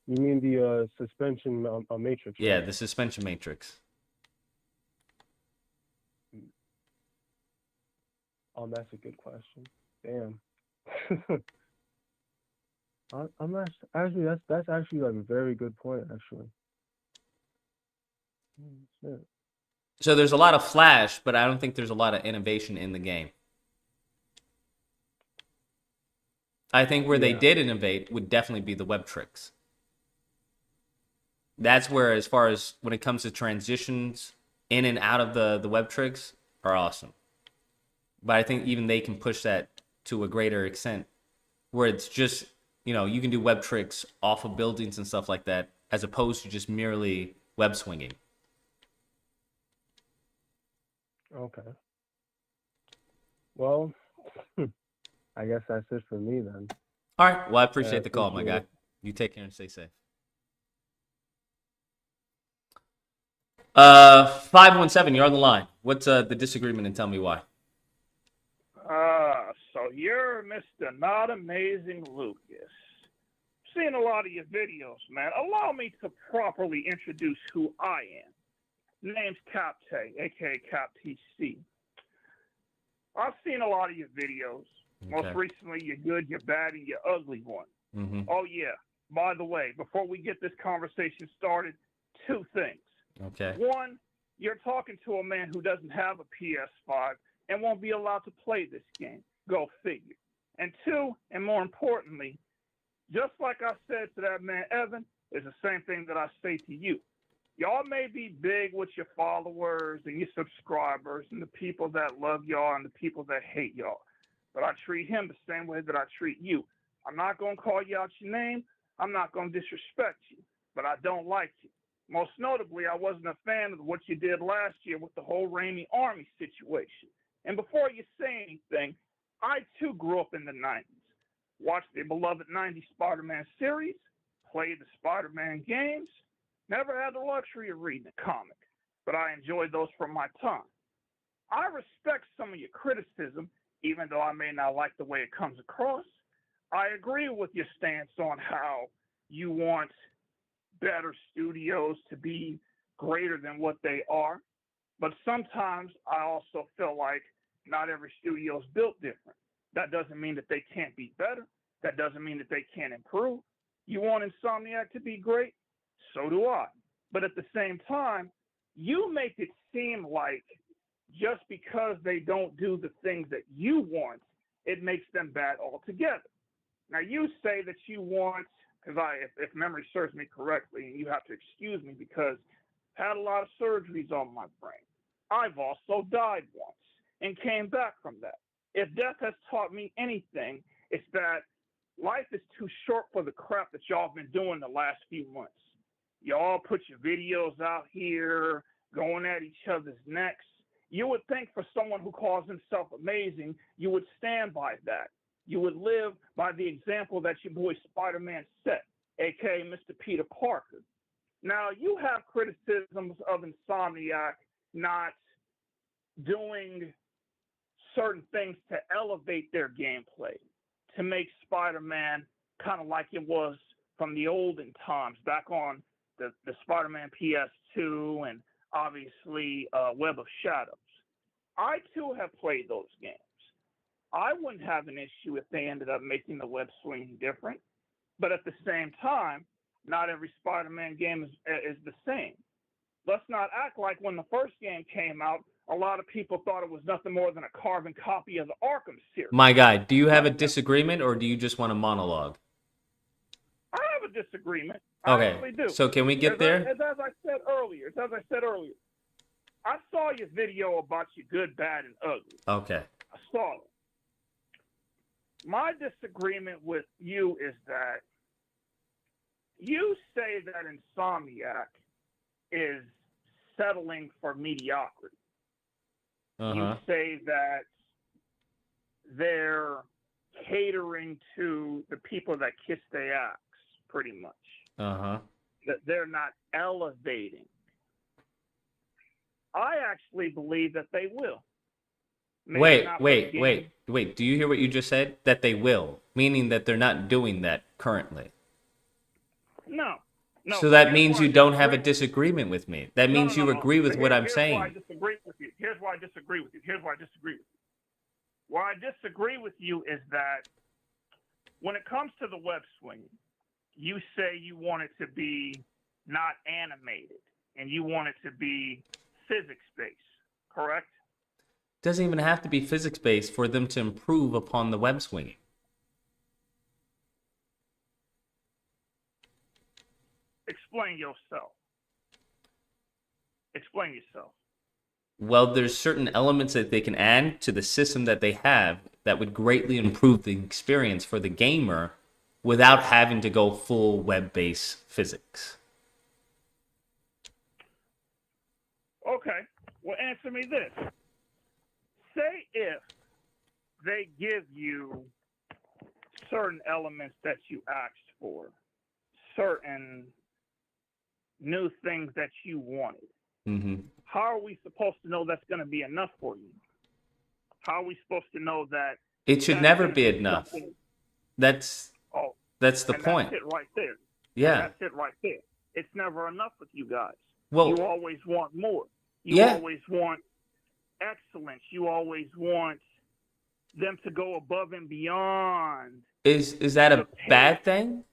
You mean the suspension matrix? Yeah, Right? the suspension matrix. That's a good question. Damn. I'm not actually. That's actually like a very good point. Actually. Shit. So there's a lot of flash, but I don't think there's a lot of innovation in the game. I think where they did innovate would definitely be the web tricks. That's where, as far as when it comes to transitions in and out of the web tricks, are awesome. But I think even they can push that to a greater extent, where it's just, you can do web tricks off of buildings and stuff like that, as opposed to just merely web swinging. Okay. Well, I guess that's it for me then. All right. Well, I I appreciate the call, my appreciate guy. it. You take care and stay safe. 517, you're on the line. What's the disagreement, and tell me why? So you're Mr. Not Amazing Lucas. Seen a lot of your videos, man. Allow me to properly introduce who I am. Name's Capte, aka Cap TC. I've seen a lot of your videos. Most Okay. recently, your good, your bad, and your ugly one. Mm-hmm. Oh, yeah. By the way, before we get this conversation started, two things. Okay. One, you're talking to a man who doesn't have a PS5 and won't be allowed to play this game. Go figure. And two, and more importantly, just like I said to that man Evan, is the same thing that I say to you. Y'all may be big with your followers and your subscribers and the people that love y'all and the people that hate y'all. But I treat him the same way that I treat you. I'm not going to call you out your name. I'm not going to disrespect you. But I don't like you. Most notably, I wasn't a fan of what you did last year with the whole Raimi Army situation. And before you say anything, I too grew up in the 90s. Watched the beloved 90s Spider-Man series, played the Spider-Man games, never had the luxury of reading a comic, but I enjoyed those from my time. I respect some of your criticism, even though I may not like the way it comes across. I agree with your stance on how you want better studios to be greater than what they are, but sometimes I also feel like not every studio is built different. That doesn't mean that they can't be better. That doesn't mean that they can't improve. You want Insomniac to be great? So do I. But at the same time, you make it seem like just because they don't do the things that you want, it makes them bad altogether. Now, you say that you want, because if memory serves me correctly, and you have to excuse me because I had a lot of surgeries on my brain. I've also died once and came back from that. If death has taught me anything, it's that life is too short for the crap that y'all have been doing the last few months. Y'all put your videos out here, going at each other's necks. You would think for someone who calls himself amazing, you would stand by that. You would live by the example that your boy Spider-Man set, a.k.a. Mr. Peter Parker. Now, you have criticisms of Insomniac not doing certain things to elevate their gameplay, to make Spider-Man kind of like it was from the olden times, back on the Spider-Man PS2 and obviously Web of Shadows. I, too, have played those games. I wouldn't have an issue if they ended up making the web swinging different, but at the same time, not every Spider-Man game is the same. Let's not act like when the first game came out, a lot of people thought it was nothing more than a carbon copy of the Arkham series. My guy, do you have a disagreement, or do you just want a monologue? I have a disagreement. Okay. I actually do. So can we get there? As I said earlier, I saw your video about your good, bad, and ugly. Okay. I saw it. My disagreement with you is that you say that Insomniac is settling for mediocrity. You say that they're catering to the people that kiss their ass, pretty much. That they're not elevating. I actually believe that they will. Wait. Do you hear what you just said? That they will, meaning that they're not doing that currently. No. So that means you don't have a disagreement with me. That means you agree with what I'm saying. Here's why I disagree with you. Why I disagree with you is that when it comes to the web swinging, you say you want it to be not animated and you want it to be physics-based, correct? Doesn't even have to be physics-based for them to improve upon the web swinging. Explain yourself. Explain yourself. Well, there's certain elements that they can add to the system that they have that would greatly improve the experience for the gamer without having to go full web-based physics. Okay. Well, answer me this. Say if they give you certain elements that you asked for, certain new things that you wanted. Mm-hmm. How are we supposed to know that's going to be enough for you? How are we supposed to know that It should that's never gonna be enough. something- That's Oh, the and point. that's it right there. Yeah. And that's it right there. It's never enough with you guys. Well, you always want more. You yeah. always want excellence. You always want them to go above and beyond. Is that a bad thing?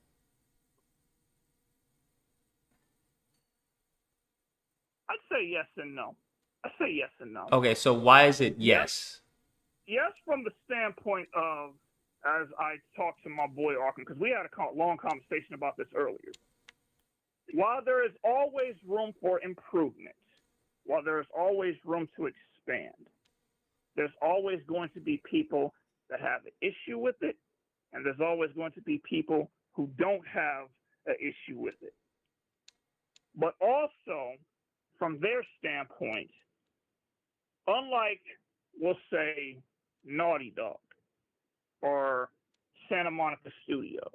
I'd say yes and no. I say yes and no. Okay, so why is it yes? Yes, from the standpoint of, as I talked to my boy Arkham, because we had a long conversation about this earlier. While there is always room for improvement, while there is always room to expand, there's always going to be people that have an issue with it, and there's always going to be people who don't have an issue with it. But also, from their standpoint, unlike, we'll say, Naughty Dog or Santa Monica Studios,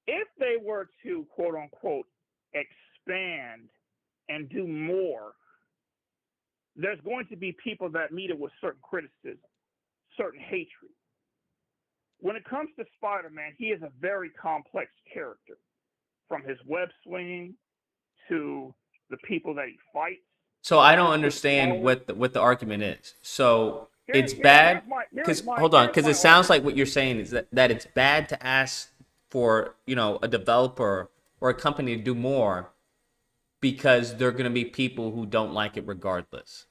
if they were to, quote unquote, expand and do more, there's going to be people that meet it with certain criticism, certain hatred. When it comes to Spider-Man, he is a very complex character, from his web swinging to the people that he fights. So I don't understand what the argument is. So it's bad because hold on, because it sounds like what you're saying is that it's bad to ask for, you know, a developer or a company to do more because there are going to be people who don't like it regardless.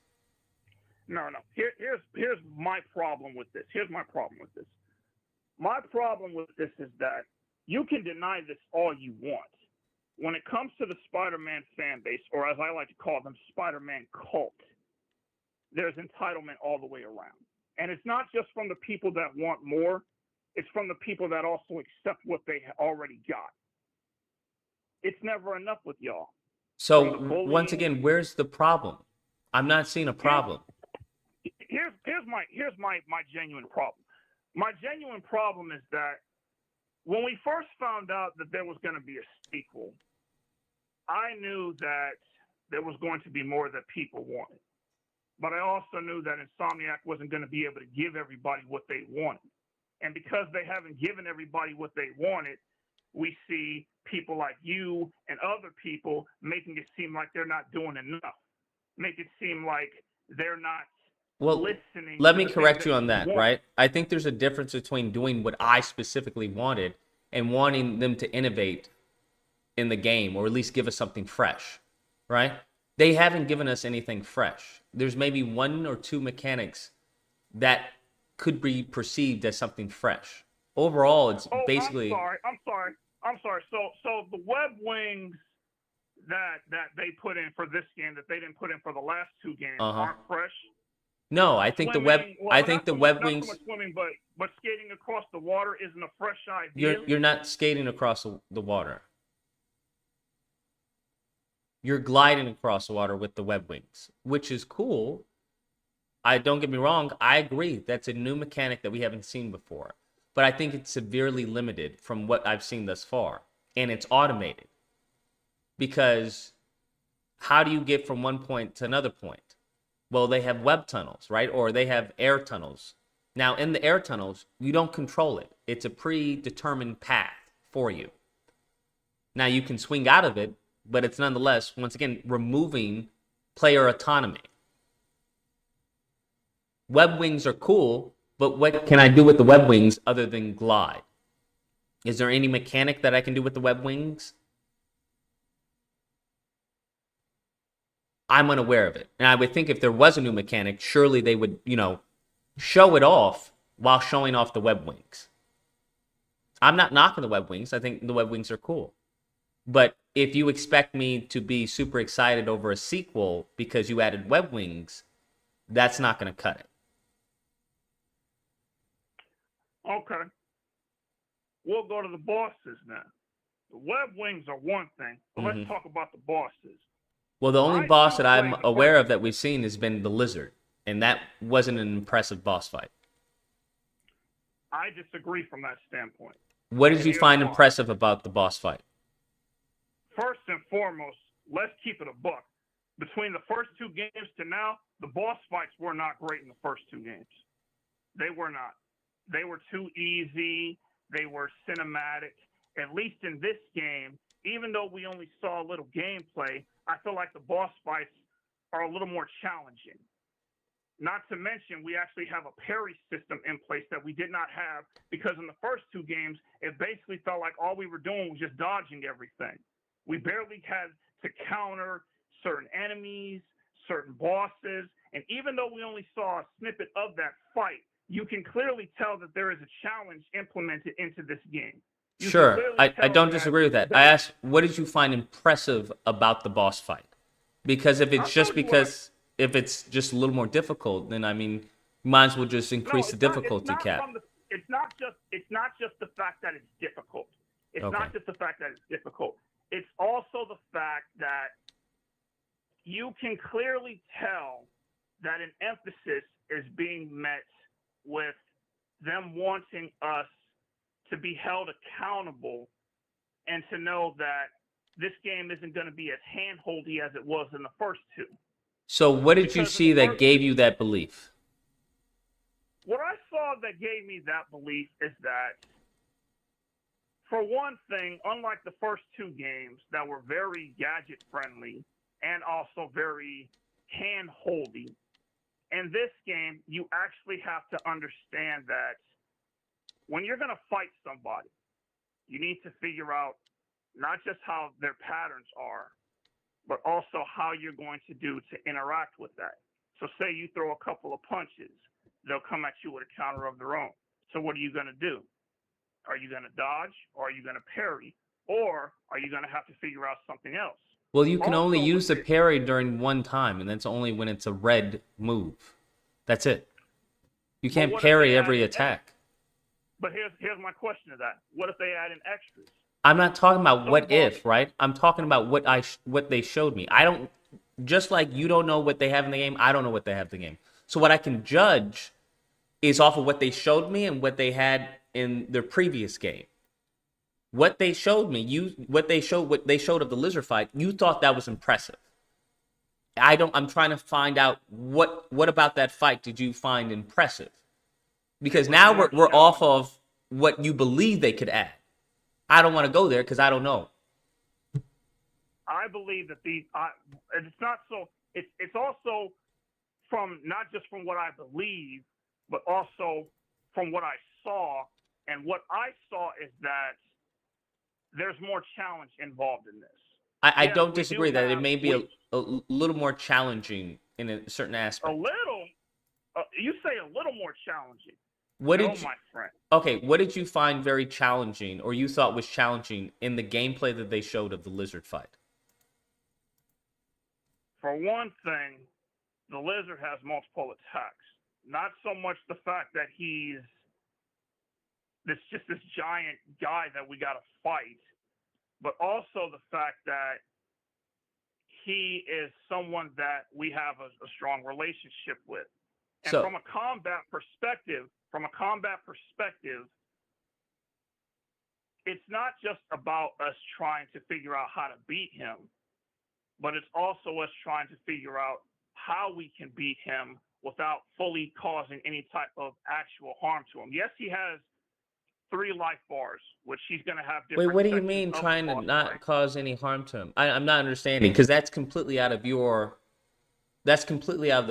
No. Here's my problem with this. My problem with this is that you can deny this all you want. When it comes to the Spider-Man fan base, or as I like to call them, Spider-Man cult, there's entitlement all the way around. And it's not just from the people that want more, it's from the people that also accept what they already got. It's never enough with y'all. So once again, where's the problem? I'm not seeing a problem. Here's my genuine problem. My genuine problem is that when we first found out that there was going to be a sequel, I knew that there was going to be more that people wanted. But I also knew that Insomniac wasn't going to be able to give everybody what they wanted. And because they haven't given everybody what they wanted, we see people like you and other people making it seem like they're not doing enough. Make it seem like they're not listening. Let me correct you on that, right? I think there's a difference between doing what I specifically wanted and wanting them to innovate in the game, or at least give us something fresh, right? They haven't given us anything fresh. There's maybe one or two mechanics that could be perceived as something fresh. Overall, it's basically... I'm sorry. So the web wings that they put in for this game that they didn't put in for the last two games aren't fresh. No, I think swimming, the web wings. Not so much swimming, but skating across the water isn't a fresh idea. You're not skating across the water. You're gliding across the water with the web wings, which is cool. Don't get me wrong. I agree. That's a new mechanic that we haven't seen before. But I think it's severely limited from what I've seen thus far. And it's automated. Because how do you get from one point to another point? Well, they have web tunnels, right? Or they have air tunnels. Now, in the air tunnels, you don't control it. It's a predetermined path for you. Now, you can swing out of it, but it's nonetheless, once again, removing player autonomy. Web wings are cool, but what can I do with the web wings other than glide? Is there any mechanic that I can do with the web wings? I'm unaware of it. And I would think if there was a new mechanic, surely they would, show it off while showing off the web wings. I'm not knocking the web wings. I think the web wings are cool. But if you expect me to be super excited over a sequel because you added web wings, that's not going to cut it. Okay. We'll go to the bosses now. The web wings are one thing, but let's talk about the bosses. Well, the only boss that I'm aware of that we've seen has been the Lizard, and that wasn't an impressive boss fight. I disagree from that standpoint. What did And you here's find why. impressive about the boss fight? First and foremost, let's keep it a buck. Between the first two games to now, the boss fights were not great in the first two games. They were not. They were too easy. They were cinematic. At least in this game, even though we only saw a little gameplay, I feel like the boss fights are a little more challenging. Not to mention, we actually have a parry system in place that we did not have, because in the first two games, it basically felt like all we were doing was just dodging everything. We barely had to counter certain enemies, certain bosses, and even though we only saw a snippet of that fight, you can clearly tell that there is a challenge implemented into this game. Sure, I don't disagree with that. I asked, what did you find impressive about the boss fight? Because if it's just if it's just a little more difficult, then I mean, you might as well just increase the difficulty cap. It's not just the fact that it's difficult. It's not just the fact that it's difficult. It's also the fact that you can clearly tell that an emphasis is being met with them wanting us to be held accountable and to know that this game isn't going to be as handholdy as it was in the first two. So what did you see that gave you that belief? What I saw that gave me that belief is that, for one thing, unlike the first two games that were very gadget friendly and also very hand-holdy, in this game, you actually have to understand that when you're going to fight somebody, you need to figure out not just how their patterns are, but also how you're going to do to interact with that. So say you throw a couple of punches, they'll come at you with a counter of their own. So what are you going to do? Are you going to dodge, or are you going to parry, or are you going to have to figure out something else? Well, you can only use the parry during one time, and that's only when it's a red move. That's it. You can't parry every attack. But here's my question to that. What if they add in extras? I'm not talking about what if, right? I'm talking about what they showed me. I don't, just like you don't know what they have in the game, I don't know what they have in the game. So what I can judge is off of what they showed me and what they had in their previous game. What they showed me, what they showed of the lizard fight, you thought that was impressive. I'm trying to find out what about that fight did you find impressive? Because now we're off of what you believe they could add. I don't want to go there because I don't know. I believe that it's not so. It's also from not just from what I believe, but also from what I saw. And what I saw is that there's more challenge involved in this. I don't disagree that it may be a little more challenging in a certain aspect. A little? You say a little more challenging. My friend. Okay, what did you find very challenging, or you thought was challenging in the gameplay that they showed of the lizard fight? For one thing, the lizard has multiple attacks. Not so much the fact that he's this giant guy that we got to fight, but also the fact that he is someone that we have a strong relationship with. And from a combat perspective, it's not just about us trying to figure out how to beat him, but it's also us trying to figure out how we can beat him without fully causing any type of actual harm to him. Yes, he has 3 life bars, which he's going to have different. Wait, what do you mean trying to not cause any harm to him? I'm not understanding, because that's completely out of the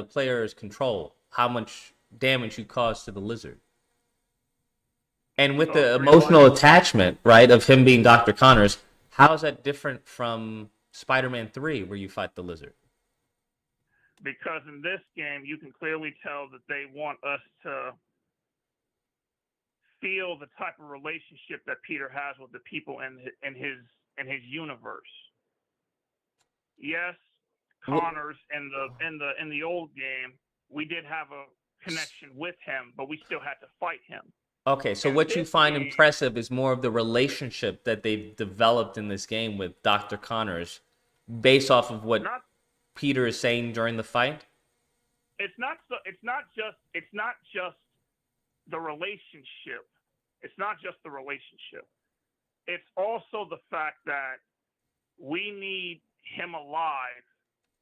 player's control, how much damage you cause to the lizard. And with the emotional attachment, right, of him being Dr. Connors, how is that different from Spider-Man 3, where you fight the lizard? Because in this game, you can clearly tell that they want us to feel the type of relationship that Peter has with the people in his universe. Yes, Connors in the old game, we did have a connection with him, but we still had to fight him. Okay, so what you find impressive is more of the relationship that they've developed in this game with Dr. Connors, based off of what Peter is saying during the fight? It's not just the relationship. It's not just the relationship. It's also the fact that we need him alive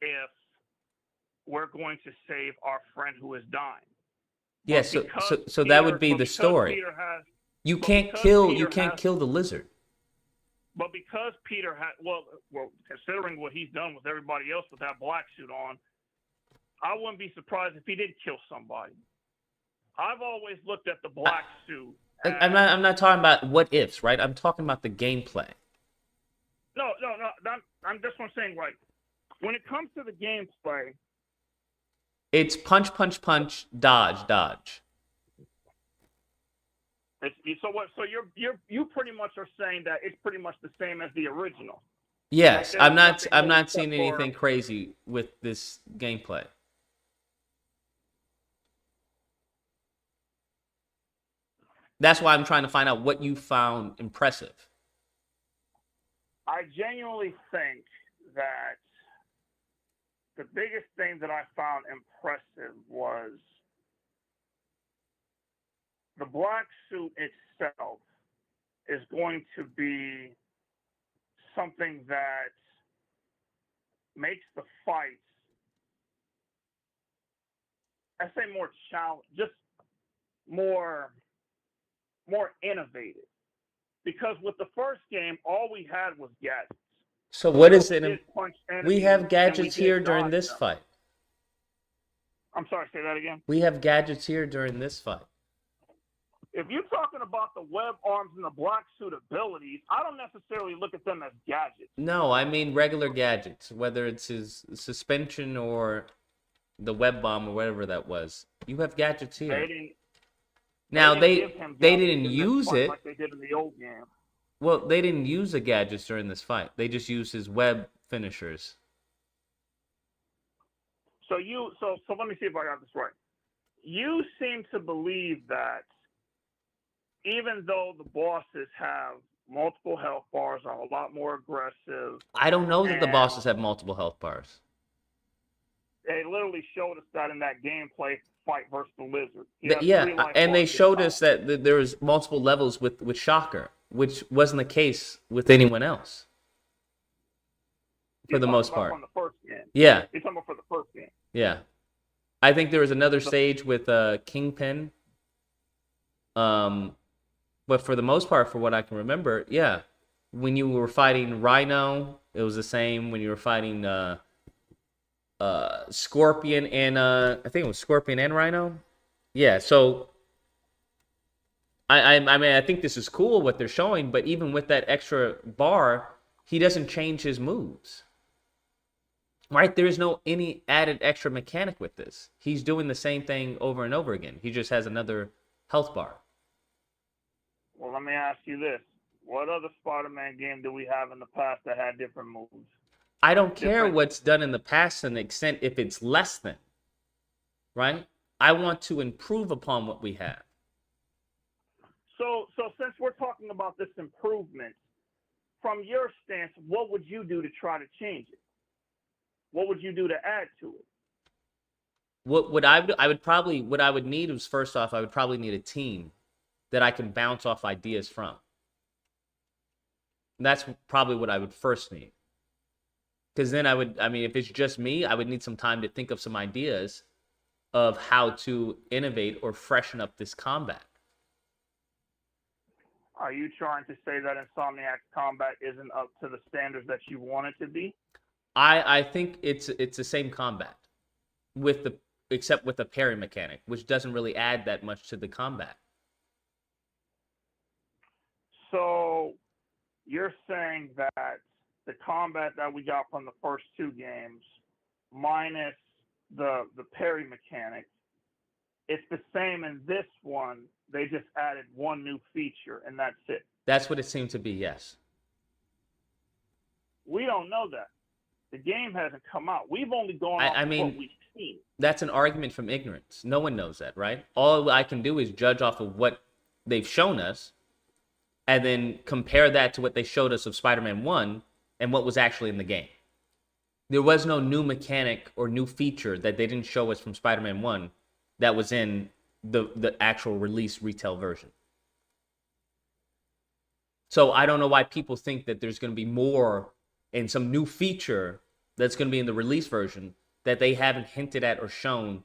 if we're going to save our friend who is dying. Yeah, so that would be the story. You can't kill the lizard. But because Peter had, well, considering what he's done with everybody else with that black suit on, I wouldn't be surprised if he did kill somebody. I've always looked at the black suit. I'm not talking about what ifs, right? I'm talking about the gameplay. No. I'm just saying, like, when it comes to the gameplay, it's punch, punch, punch, dodge, dodge. So you pretty much are saying that it's pretty much the same as the original. Yes, like, I'm not seeing anything crazy with this gameplay. That's why I'm trying to find out what you found impressive. I genuinely think that the biggest thing that I found impressive was the black suit itself is going to be something that makes the fights, I say more challenge, just more innovative. Because with the first game, all we had was gadgets. So what is it? We have gadgets here during this fight. I'm sorry, say that again. We have gadgets here during this fight. If you're talking about the web arms and the black suit abilities, I don't necessarily look at them as gadgets. No, I mean regular gadgets, whether it's his suspension or the web bomb or whatever that was. You have gadgets here. They didn't use it like they did in the old game. Well, they didn't use the gadgets during this fight. They just used his web finishers. So let me see if I got this right. You seem to believe that even though the bosses have multiple health bars, are a lot more aggressive. I don't know that the bosses have multiple health bars. They literally showed us that in that gameplay fight versus the lizard. And they showed us that there was multiple levels with Shocker, which wasn't the case with anyone else. For the most part. From the first game. Yeah. You're talking about for the first game. Yeah. I think there was another stage with Kingpin. But for the most part, for what I can remember, yeah. When you were fighting Rhino, it was the same. When you were fighting Scorpion and I think it was Scorpion and Rhino. Yeah, so I mean I think this is cool what they're showing, but even with that extra bar, he doesn't change his moves. Right? There is no any added extra mechanic with this. He's doing the same thing over and over again. He just has another health bar. Well, let me ask you this. What other Spider-Man game do we have in the past that had different moves? I don't care what's done in the past to an extent if it's less than. Right? I want to improve upon what we have. So since we're talking about this improvement, from your stance, what would you do to try to change it? What would you do to add to it? What I would need is, first off, I would probably need a team that I can bounce off ideas from. And that's probably what I would first need. Because then if it's just me, I would need some time to think of some ideas of how to innovate or freshen up this combat. Are you trying to say that Insomniac's combat isn't up to the standards that you want it to be? I think it's the same combat, except with the parry mechanic, which doesn't really add that much to the combat. So you're saying that the combat that we got from the first two games, minus the parry mechanic, it's the same in this one. They just added one new feature, and that's it. That's what it seemed to be, yes. We don't know that. The game hasn't come out. We've only gone off what we've seen. That's an argument from ignorance. No one knows that, right? All I can do is judge off of what they've shown us and then compare that to what they showed us of Spider-Man 1 and what was actually in the game. There was no new mechanic or new feature that they didn't show us from Spider-Man 1 that was in the actual release retail version. So I don't know why people think that there's going to be more and some new feature that's going to be in the release version that they haven't hinted at or shown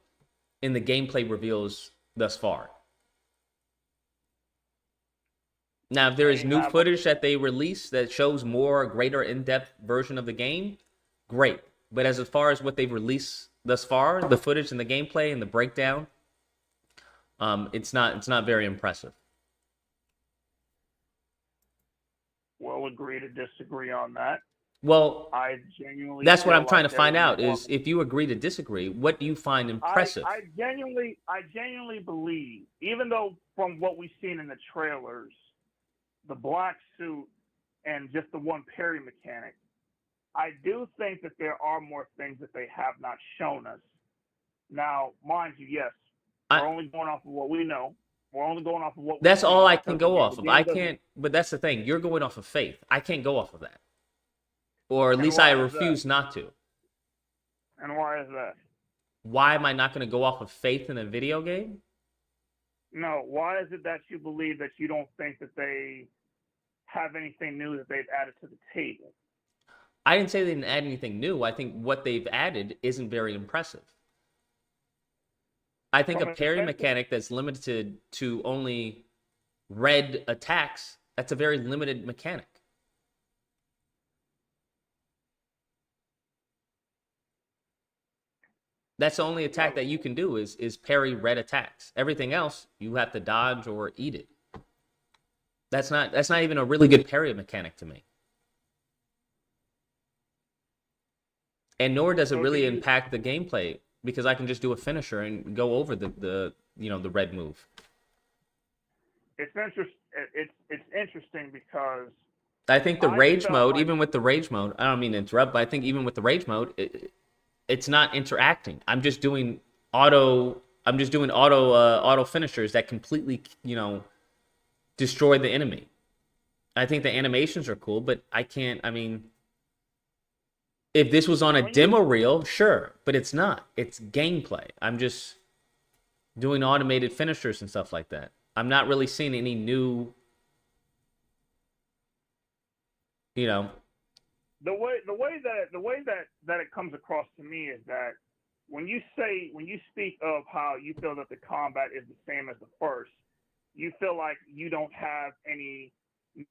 in the gameplay reveals thus far. Now, if there is new footage that they release that shows more greater in-depth version of the game, great. But as far as what they've released thus far, the footage and the gameplay and the breakdown, it's not very impressive. We'll agree to disagree on that. Well, I genuinely that's what feel I'm trying like to find there out was is if you agree to disagree, what do you find impressive? I genuinely believe, even though from what we've seen in the trailers, the black suit and just the one parry mechanic, I do think that there are more things that they have not shown us. Now, mind you, yes, we're only going off of what we know. We're only going off of what That's all I can because go off of. I doesn't- can't, but that's the thing. You're going off of faith. I can't go off of that. Or at And least why I is refuse that? not to. And why is that? Why am I not going to go off of faith in a video game? No, why is it that you believe that you don't think that they have anything new that they've added to the table? I didn't say they didn't add anything new. I think what they've added isn't very impressive. I think a parry mechanic that's limited to only red attacks, that's a very limited mechanic. That's the only attack that you can do is parry red attacks. Everything else, you have to dodge or eat it. That's not even a really good parry mechanic to me. And nor does it really impact the gameplay because I can just do a finisher and go over the red move. It's interesting because I think the rage mode, even with the rage mode, I don't mean to interrupt, but I think even with the rage mode, it's not interacting. I'm just doing auto finishers that completely, destroy the enemy. I think the animations are cool, but if this was on a demo reel, sure, but it's not. It's gameplay. I'm just doing automated finishers and stuff like that. I'm not really seeing any new, The way that it comes across to me is that when you speak of how you feel that the combat is the same as the first, you feel like you don't have any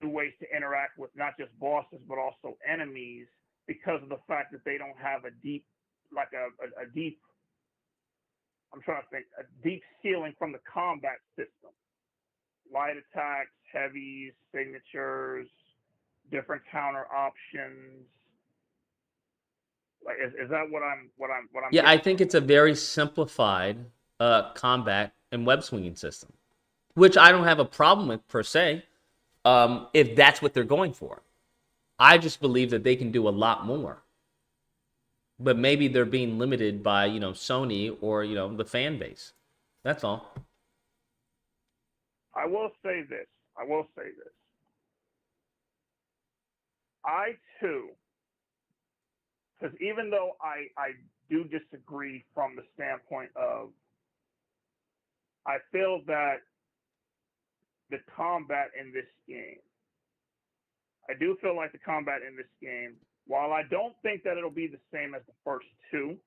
new ways to interact with not just bosses but also enemies because of the fact that they don't have a deep ceiling from the combat system. Light attacks, heavies, signatures, different counter options. Like, is that what I'm? Yeah, I think it's a very simplified combat and web swinging system, which I don't have a problem with per se. If that's what they're going for, I just believe that they can do a lot more. But maybe they're being limited by Sony or the fan base. That's all. I will say this. I too, because even though I do disagree from the standpoint of, I feel that the combat in this game, I do feel like the combat in this game, while I don't think that it'll be the same as the first two,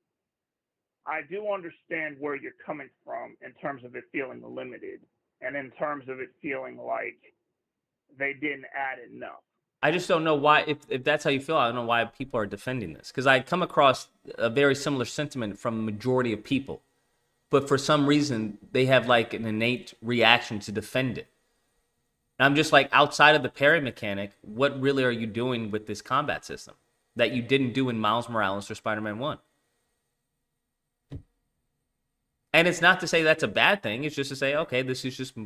I do understand where you're coming from in terms of it feeling limited and in terms of it feeling like they didn't add enough. I just don't know why, if that's how you feel, I don't know why people are defending this. Because I come across a very similar sentiment from a majority of people. But for some reason, they have like an innate reaction to defend it. And I'm just like, outside of the parry mechanic, what really are you doing with this combat system that you didn't do in Miles Morales or Spider-Man 1? And it's not to say that's a bad thing. It's just to say, okay, this is just,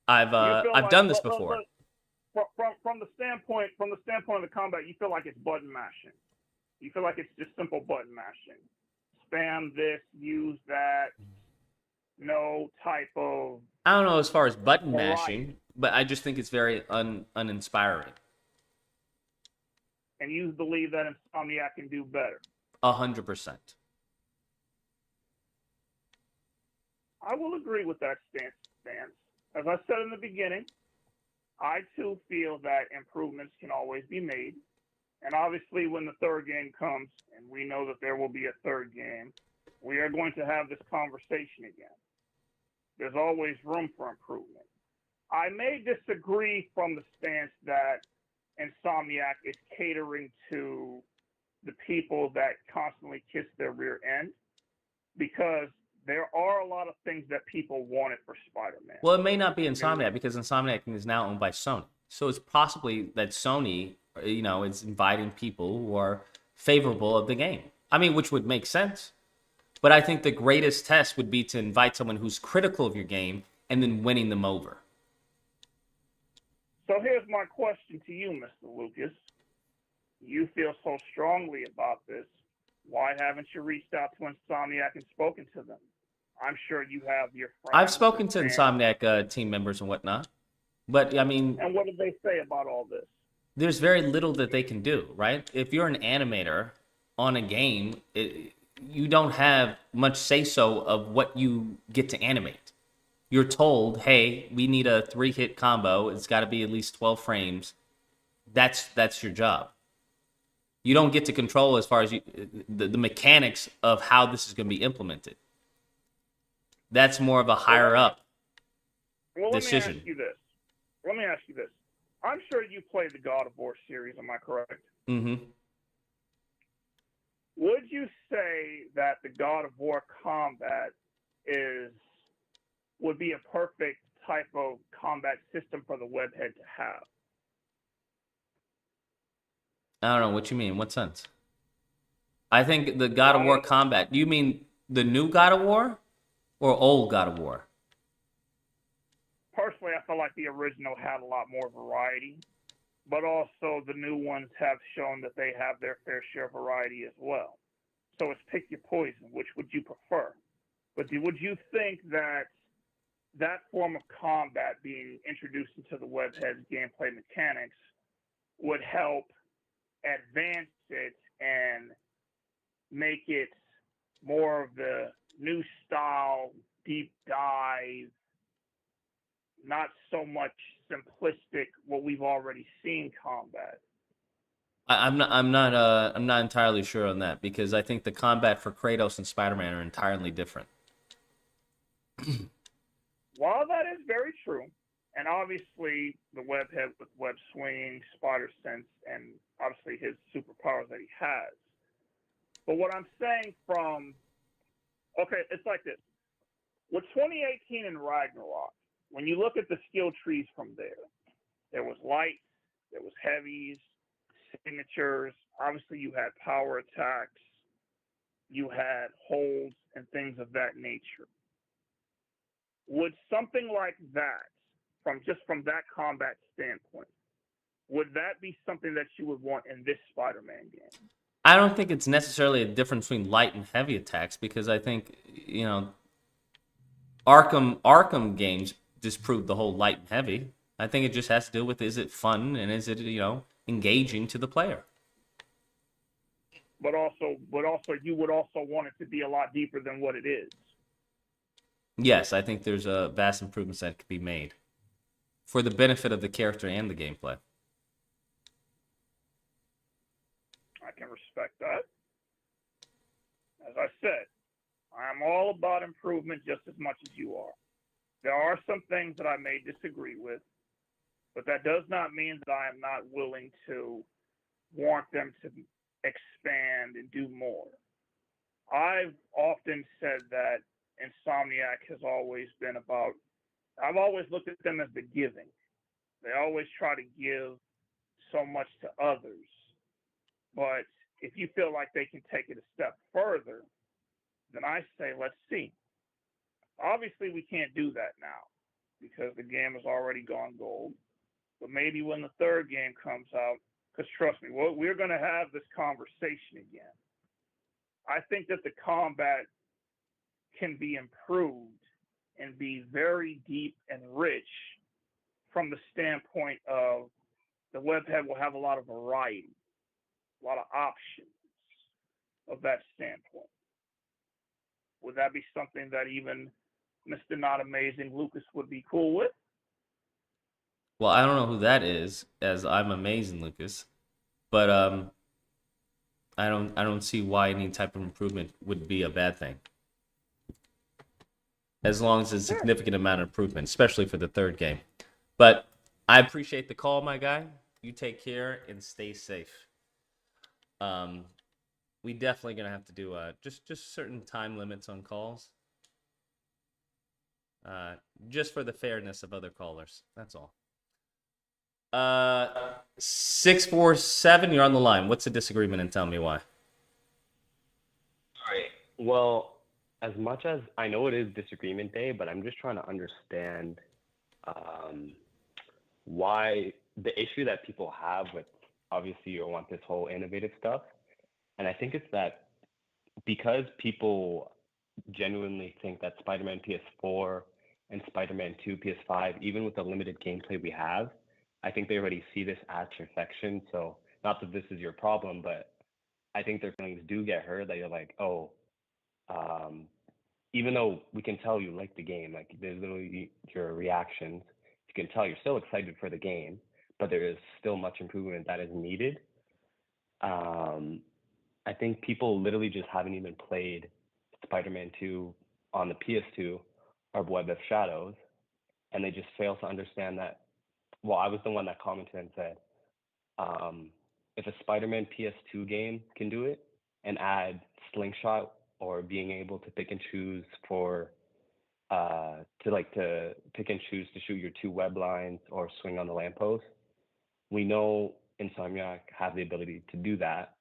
I've done this before. From the standpoint of the combat, you feel like it's button mashing. You feel like it's just simple button mashing. Spam this, use that. No type of. I don't know as far as button mashing, but I just think it's very uninspiring. And you believe that Insomniac can do better. 100%. I will agree with that stance. As I said in the beginning, I too feel that improvements can always be made. And obviously, when the third game comes, and we know that there will be a third game, we are going to have this conversation again. There's always room for improvement. I may disagree from the stance that Insomniac is catering to the people that constantly kiss their rear end, because there are a lot of things that people wanted for Spider-Man. Well, it may not be Insomniac because Insomniac is now owned by Sony. So it's possibly that Sony, is inviting people who are favorable of the game. I mean, which would make sense. But I think the greatest test would be to invite someone who's critical of your game and then winning them over. So here's my question to you, Mr. Lucas. You feel so strongly about this. Why haven't you reached out to Insomniac and spoken to them? I'm sure you have your friends. I've spoken to Insomniac team members and whatnot. But, I mean... And what did they say about all this? There's very little that they can do, right? If you're an animator on a game, you don't have much say-so of what you get to animate. You're told, hey, we need a 3-hit combo. It's got to be at least 12 frames. That's your job. You don't get to control as far as the mechanics of how this is going to be implemented. That's more of a higher-up decision. Let me ask you this. I'm sure you played the God of War series, am I correct? Mm-hmm. Would you say that the God of War combat would be a perfect type of combat system for the webhead to have? I don't know what you mean. What sense? I think the God of War combat. Do you mean the new God of War or old God of War? Personally, I feel like the original had a lot more variety, but also the new ones have shown that they have their fair share of variety as well. So it's pick your poison. Which would you prefer? But would you think that that form of combat being introduced into the webhead's gameplay mechanics would help advance it and make it more of the new style, deep dive, not so much simplistic what we've already seen combat? I'm not entirely sure on that because I think the combat for Kratos and Spider-Man are entirely different. While that is very true, and obviously the webhead with web swing, spider sense, and obviously his superpowers that he has. But what I'm saying it's like this. With 2018 and Ragnarok, when you look at the skill trees from there was light, there was heavies, signatures. Obviously, you had power attacks, you had holds, and things of that nature. Would something like that, from that combat standpoint, would that be something that you would want in this Spider-Man game? I don't think it's necessarily a difference between light and heavy attacks because I think, Arkham games disproved the whole light and heavy. I think it just has to do with, is it fun and is it, engaging to the player? But also you would also want it to be a lot deeper than what it is. Yes, I think there's vast improvements that could be made for the benefit of the character and the gameplay. I can respect that. As I said, I'm all about improvement just as much as you are. There are some things that I may disagree with, but that does not mean that I am not willing to want them to expand and do more. I've often said that Insomniac has always been about, I've always looked at them as the giving. They always try to give so much to others. But if you feel like they can take it a step further, then I say, let's see. Obviously, we can't do that now because the game has already gone gold. But maybe when the third game comes out, because trust me, we're going to have this conversation again. I think that the combat can be improved and be very deep and rich from the standpoint of the webhead will have a lot of variety, a lot of options of that standpoint. Would that be something that even Mr. Not Amazing Lucas would be cool with. Well, I don't know who that is, as I'm amazing, Lucas, but I don't see why any type of improvement would be a bad thing. As long as it's a significant amount of improvement, especially for the third game. But I appreciate the call, my guy. You take care and stay safe. We definitely gonna have to do just certain time limits on calls. Just for the fairness of other callers. That's all. 647, you're on the line. What's the disagreement and tell me why? All right. Well, as much as I know it is disagreement day, but I'm just trying to understand why the issue that people have with, obviously you want this whole innovative stuff. And I think it's that because people genuinely think that Spider-Man PS4 and Spider-Man 2 PS5, even with the limited gameplay we have, I think they already see this as perfection. So not that this is your problem, but I think their feelings do get hurt that you're like, oh, even though we can tell you like the game, like there's literally your reactions, you can tell you're still excited for the game, but there is still much improvement that is needed. I think people literally just haven't even played Spider-Man 2 on the PS2 or Web of Shadows, and they just fail to understand that. Well, I was the one that commented and said, if a Spider-Man PS2 game can do it and add slingshot or being able to pick and choose to pick and choose to shoot your two web lines or swing on the lamppost, we know Insomniac have the ability to do that.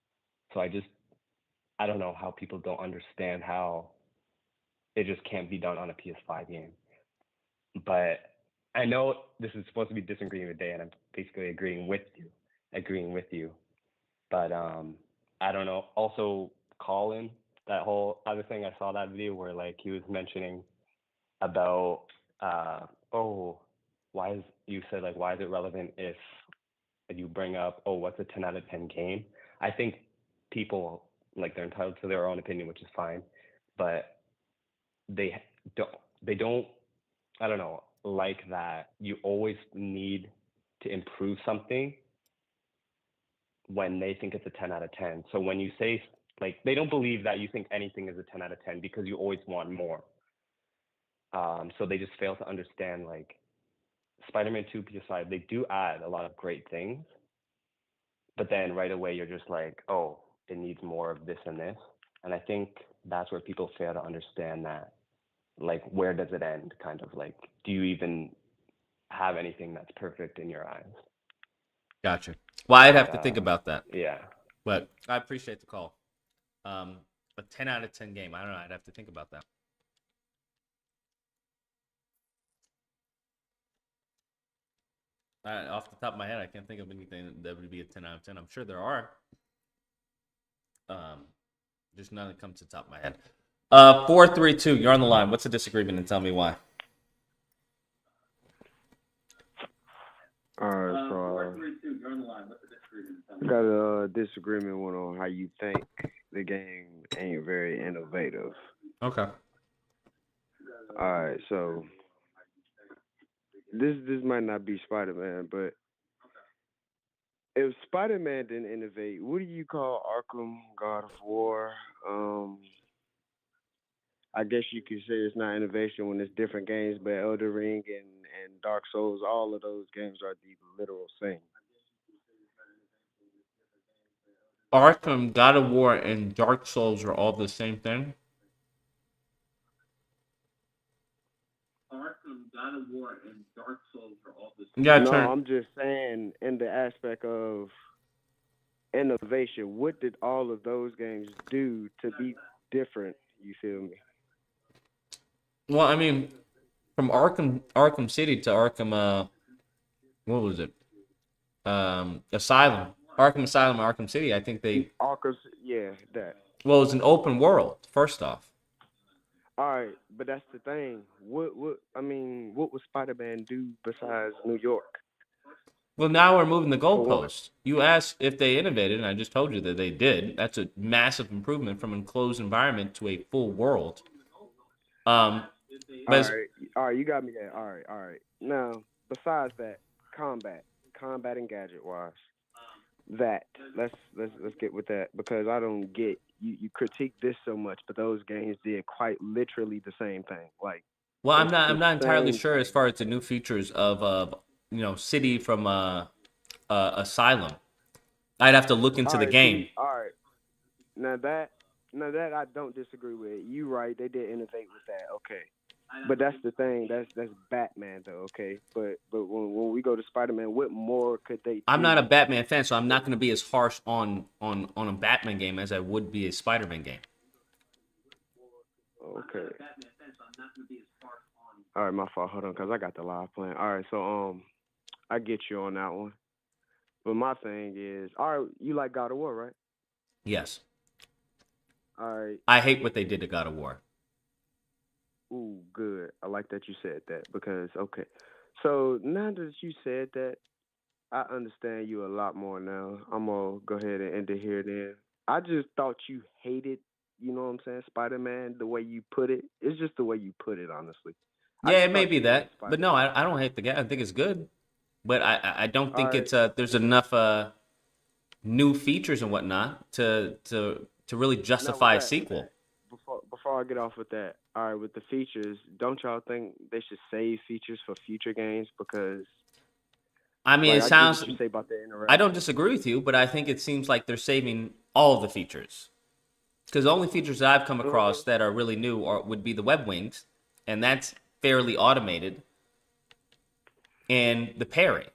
So I don't know how people don't understand how it just can't be done on a PS5 game. But I know this is supposed to be disagreement day, and I'm basically agreeing with you. But I don't know. Also, Colin, that whole other thing, I saw that video where like he was mentioning about why is it relevant if you bring up what's a 10 out of 10 game? I think people like they're entitled to their own opinion, which is fine, but they don't I don't know, like that you always need to improve something when they think it's a 10 out of 10. So when you say, like, they don't believe that you think anything is a 10 out of 10 because you always want more. So they just fail to understand, like, Spider-Man 2 PS5, they do add a lot of great things, but then right away you're just like, oh, it needs more of this and this. And I think that's where people fail to understand that, like, where does it end? Kind of like, do you even have anything that's perfect in your eyes? Gotcha. Well, I'd have to think about that. Yeah. But I appreciate the call. A 10 out of 10 game. I don't know. I'd have to think about that. Off the top of my head, I can't think of anything that would be a 10 out of 10. I'm sure there are. Just none that comes to the top of my head. 432, you're on the line. What's the disagreement and tell me why? All right, so I got a disagreement one on how you think the game ain't very innovative. Okay. All right, so this might not be Spider-Man, but if Spider-Man didn't innovate, what do you call Arkham, God of War? I guess you could say it's not innovation when it's different games, but Elden Ring and Dark Souls, all of those games are the literal same. Arkham, God of War, and Dark Souls are all the same thing? Arkham, God of War, and Dark Souls are all the same. Yeah, no, I'm just saying in the aspect of innovation, what did all of those games do to be different? You feel me? Well, I mean, from Arkham City to Arkham, what was it? Asylum. Arkham Asylum, Arkham City, I think they... Yeah, that. Well, it's an open world, first off. All right, but that's the thing. What would Spider-Man do besides New York? Well, now we're moving the goalpost. You asked if they innovated, and I just told you that they did. That's a massive improvement from an enclosed environment to a full world. But All right, you got me there. All right. Now, besides that, combat and gadget wise, let's get with that because I don't get you critique this so much, but those games did quite literally the same thing. Like, well, I'm it's not the entirely same sure as thing. far as the new features of City from Asylum. I'd have to look into All the right, game. all right. Now that I don't disagree with. You right, they did innovate with that. Okay. But that's the thing. That's Batman though, okay? But when we go to Spider-Man, what more could they do? I'm not a Batman fan, so I'm not going to be as harsh on a Batman game as I would be a Spider-Man game. Okay. All right, my fault. Hold on, cause I got the live playing. All right, so I get you on that one. But my thing is, all right, you like God of War, right? Yes. All right. I hate what they did to God of War. Ooh, good. I like that you said that because okay. So now that you said that, I understand you a lot more now. I'm gonna go ahead and end it here then. I just thought you hated, you know what I'm saying, Spider-Man, the way you put it. It's just the way you put it, honestly. Yeah, it may be that, but no, I don't hate the game. I think it's good, but I don't think it's there's enough new features and whatnot to really justify a sequel. Before I get off with that, all right, with the features, don't y'all think they should save features for future games? Because I mean, like, it sounds. I get what you say about the interaction. I don't disagree with you, but I think it seems like they're saving all of the features. Because the only features that I've come across that are really new would be the web wings, and that's fairly automated, and the parry.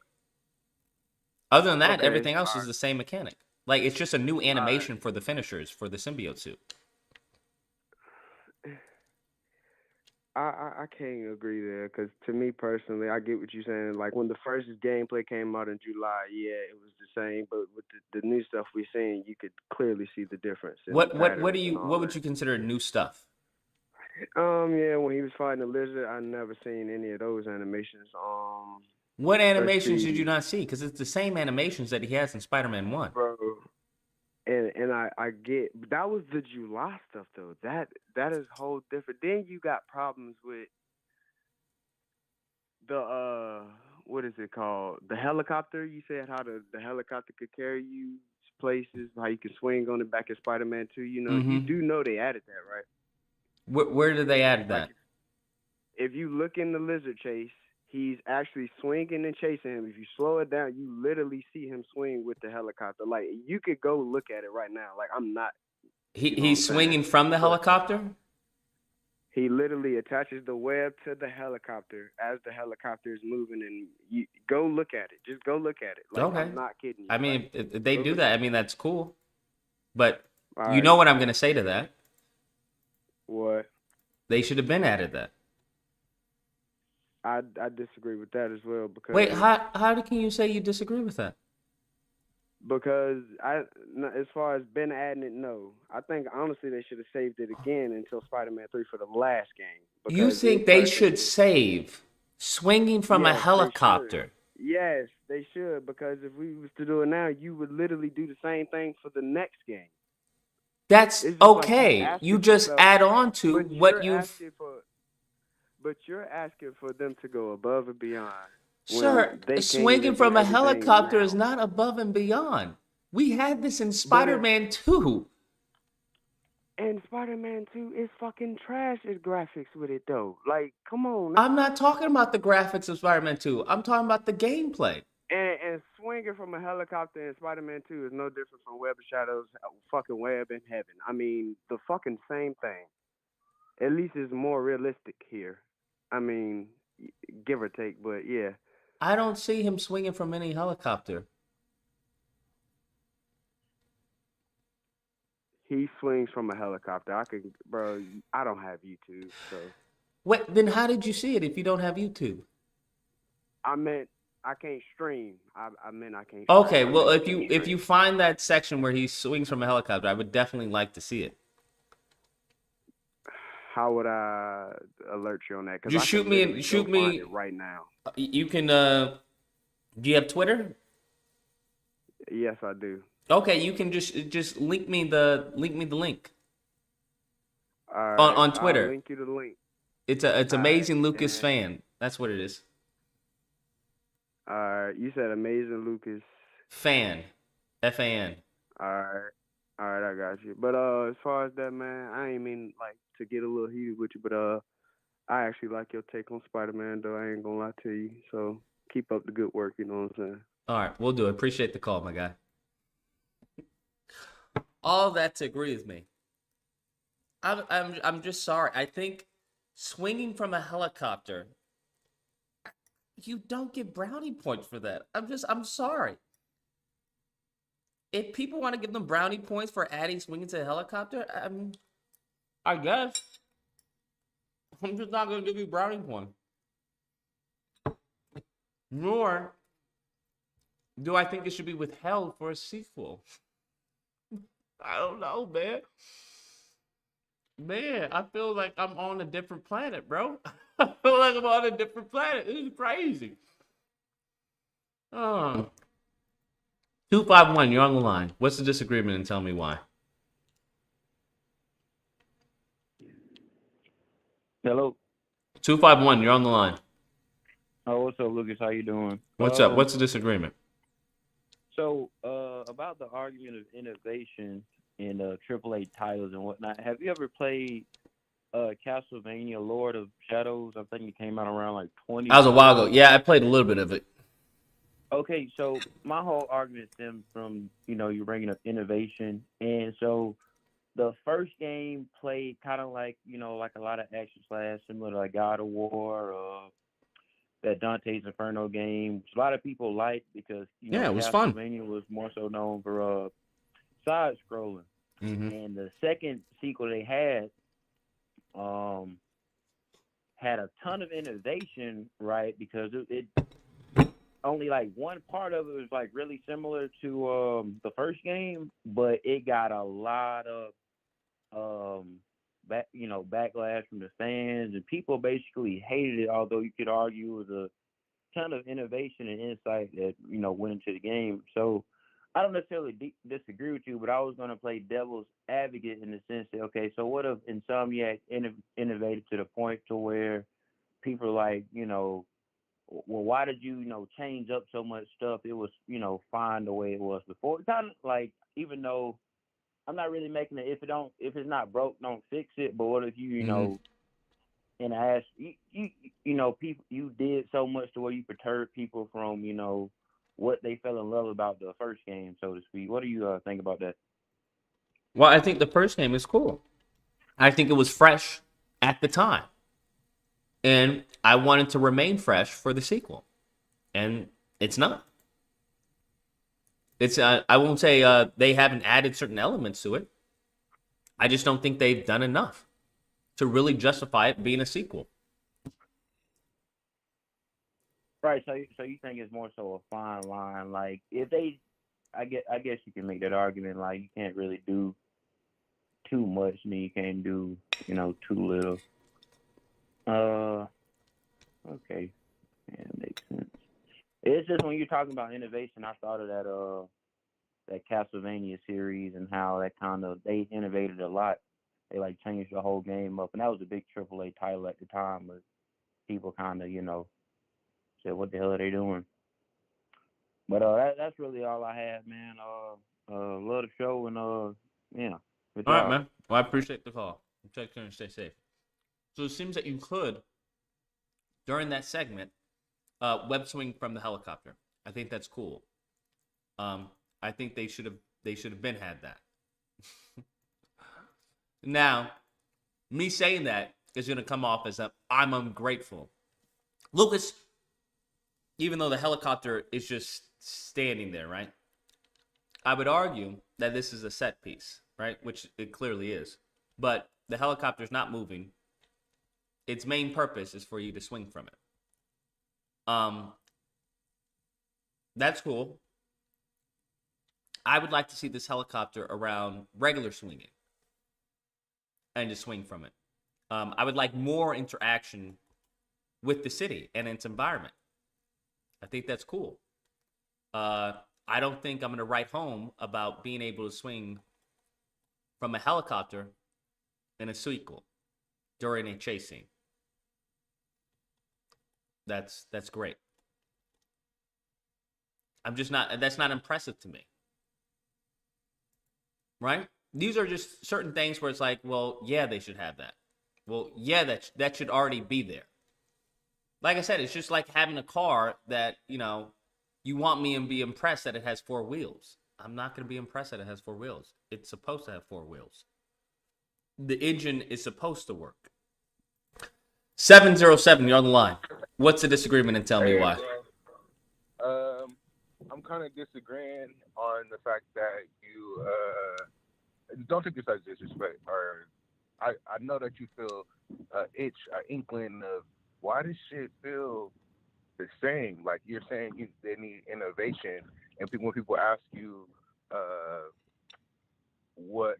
Other than that, everything else is the same mechanic. Like, it's just a new animation for the finishers for the symbiote suit. I can't agree there because to me personally, I get what you're saying. Like when the first gameplay came out in July, yeah, it was the same. But with the new stuff we're seeing, you could clearly see the difference. What would you consider new stuff? Yeah, when he was fighting the lizard, I never seen any of those animations. What animations did you not see? Because it's the same animations that he has in Spider-Man 1. Bro, and I get that was the July stuff though. That is whole different. Then you got problems with the what is it called? The helicopter. You said how the helicopter could carry you places, how you could swing on it back in Spider-Man 2. You know, you do know they added that, right? Where did they add that? If you look in the lizard chase, he's actually swinging and chasing him. If you slow it down, you literally see him swing with the helicopter. Like, you could go look at it right now. Like, I'm not. He's swinging from the helicopter? He literally attaches the web to the helicopter as the helicopter is moving, and you go look at it. Just go look at it. Like, okay. I'm not kidding you. I mean, like, if they do that, I mean, that's cool. But all you know what I'm going to say to that. What? They should have been added that. I disagree with that as well. Because wait, how can you say you disagree with that? Because as far as Ben adding it, no. I think honestly they should have saved it again until Spider-Man 3 for the last game. You think they should save swinging from a helicopter? Yes, they should. Because if we was to do it now, you would literally do the same thing for the next game. That's okay. Like you just add on to what you've. But you're asking for them to go above and beyond. Sir, swinging from a helicopter is not above and beyond. We had this in Spider-Man 2. And Spider-Man 2 is fucking trash at graphics with it, though. Like, come on. I'm not talking about the graphics of Spider-Man 2. I'm talking about the gameplay. And swinging from a helicopter in Spider-Man 2 is no different from Web of Shadows, fucking Web in Heaven. I mean, the fucking same thing. At least it's more realistic here. I mean, give or take, but yeah. I don't see him swinging from any helicopter. He swings from a helicopter. I don't have YouTube, so. What? Then how did you see it if you don't have YouTube? I meant I can't stream. I meant I can't. Okay, stream. well, if you find that section where he swings from a helicopter, I would definitely like to see it. How would I alert you on that? Just shoot me right now. You can. Do you have Twitter? Yes, I do. Okay, you can just link me the link. All right, on Twitter. I'll link you the link. It's All Amazing right, Lucas then. fan. That's what it is. All right, you said Amazing Lucas. Fan. FAN. All right, all right, I got you. But as far as that, man, I ain't mean like to get a little heated with you, but I actually like your take on Spider-Man, though. I ain't gonna lie to you. So keep up the good work. You know what I'm saying? All right, we'll do it. Appreciate the call, my guy. All that to agree with me. I'm just sorry. I think swinging from a helicopter, you don't get brownie points for that. I'm sorry. If people want to give them brownie points for adding swinging to a helicopter, I guess. I'm just not going to give you brownie points. Nor do I think it should be withheld for a sequel. I don't know, man. Man, I feel like I'm on a different planet, bro. I feel like I'm on a different planet. This is crazy. 251, you're on the line. What's the disagreement and tell me why? Hello. 251, you're on the line. Oh, what's up, Lucas? How you doing? What's up? What's the disagreement? So, about the argument of innovation in AAA titles and whatnot, have you ever played Castlevania Lord of Shadows? I think it came out around like 20. That was a while ago. Yeah, I played a little bit of it. Okay, so my whole argument stems from, you're bringing up innovation. And so the first game played kind of like, like a lot of action slash, similar to like God of War, that Dante's Inferno game, which a lot of people liked because, Yeah, it was fun. Castlevania was more so known for side scrolling. Mm-hmm. And the second sequel they had a ton of innovation, right? Because it only like one part of it was like really similar to the first game, but it got a lot of backlash from the fans, and people basically hated it. Although you could argue it was a ton of innovation and insight that went into the game. So I don't necessarily disagree with you, but I was going to play devil's advocate in the sense that, okay, so what if Insomniac innovated to the point to where people are like, well, why did you, change up so much stuff? It was, fine the way it was before. It's kind of like, even though I'm not really making it, if it's not broke, don't fix it. But what if you, and I ask people, you did so much to where you perturbed people from, what they fell in love about the first game, so to speak. What do you think about that? Well, I think the first game is cool. I think it was fresh at the time. And I wanted to remain fresh for the sequel. And it's not. It's I won't say they haven't added certain elements to it. I just don't think they've done enough to really justify it being a sequel. Right, so you think it's more so a fine line. Like, if they, I guess you can make that argument, like, you can't really do too much, and you can't do, too little. Okay. Yeah, makes sense. It's just when you're talking about innovation, I thought of that Castlevania series and how they innovated a lot. They like changed the whole game up, and that was a big AAA title at the time. But people kind of, said, "What the hell are they doing?" But that's really all I had, man. Love the show, and yeah. Good All right, job. man. Well, I appreciate the call. Take care and stay safe. So it seems that you could, during that segment, web swing from the helicopter. I think that's cool. I think they should have been had that. Now, me saying that is going to come off as I'm ungrateful. Lucas, even though the helicopter is just standing there, right? I would argue that this is a set piece, right? Which it clearly is. But the helicopter's not moving. Its main purpose is for you to swing from it. That's cool. I would like to see this helicopter around regular swinging and just swing from it. I would like more interaction with the city and its environment. I think that's cool. I don't think I'm going to write home about being able to swing from a helicopter in a sequel during a chase scene. That's great. That's not impressive to me. Right? These are just certain things where it's like, well, yeah, they should have that. Well, yeah, that should already be there. Like I said, it's just like having a car that, you want me to be impressed that it has 4 wheels. I'm not going to be impressed that it has 4 wheels. It's supposed to have 4 wheels. The engine is supposed to work. 707, you're on the line. What's the disagreement and tell me why? I'm kind of disagreeing on the fact that you don't take this as disrespect. Or I know that you feel an inkling of why this shit feel the same. Like you're saying, they need innovation, and when people ask you, what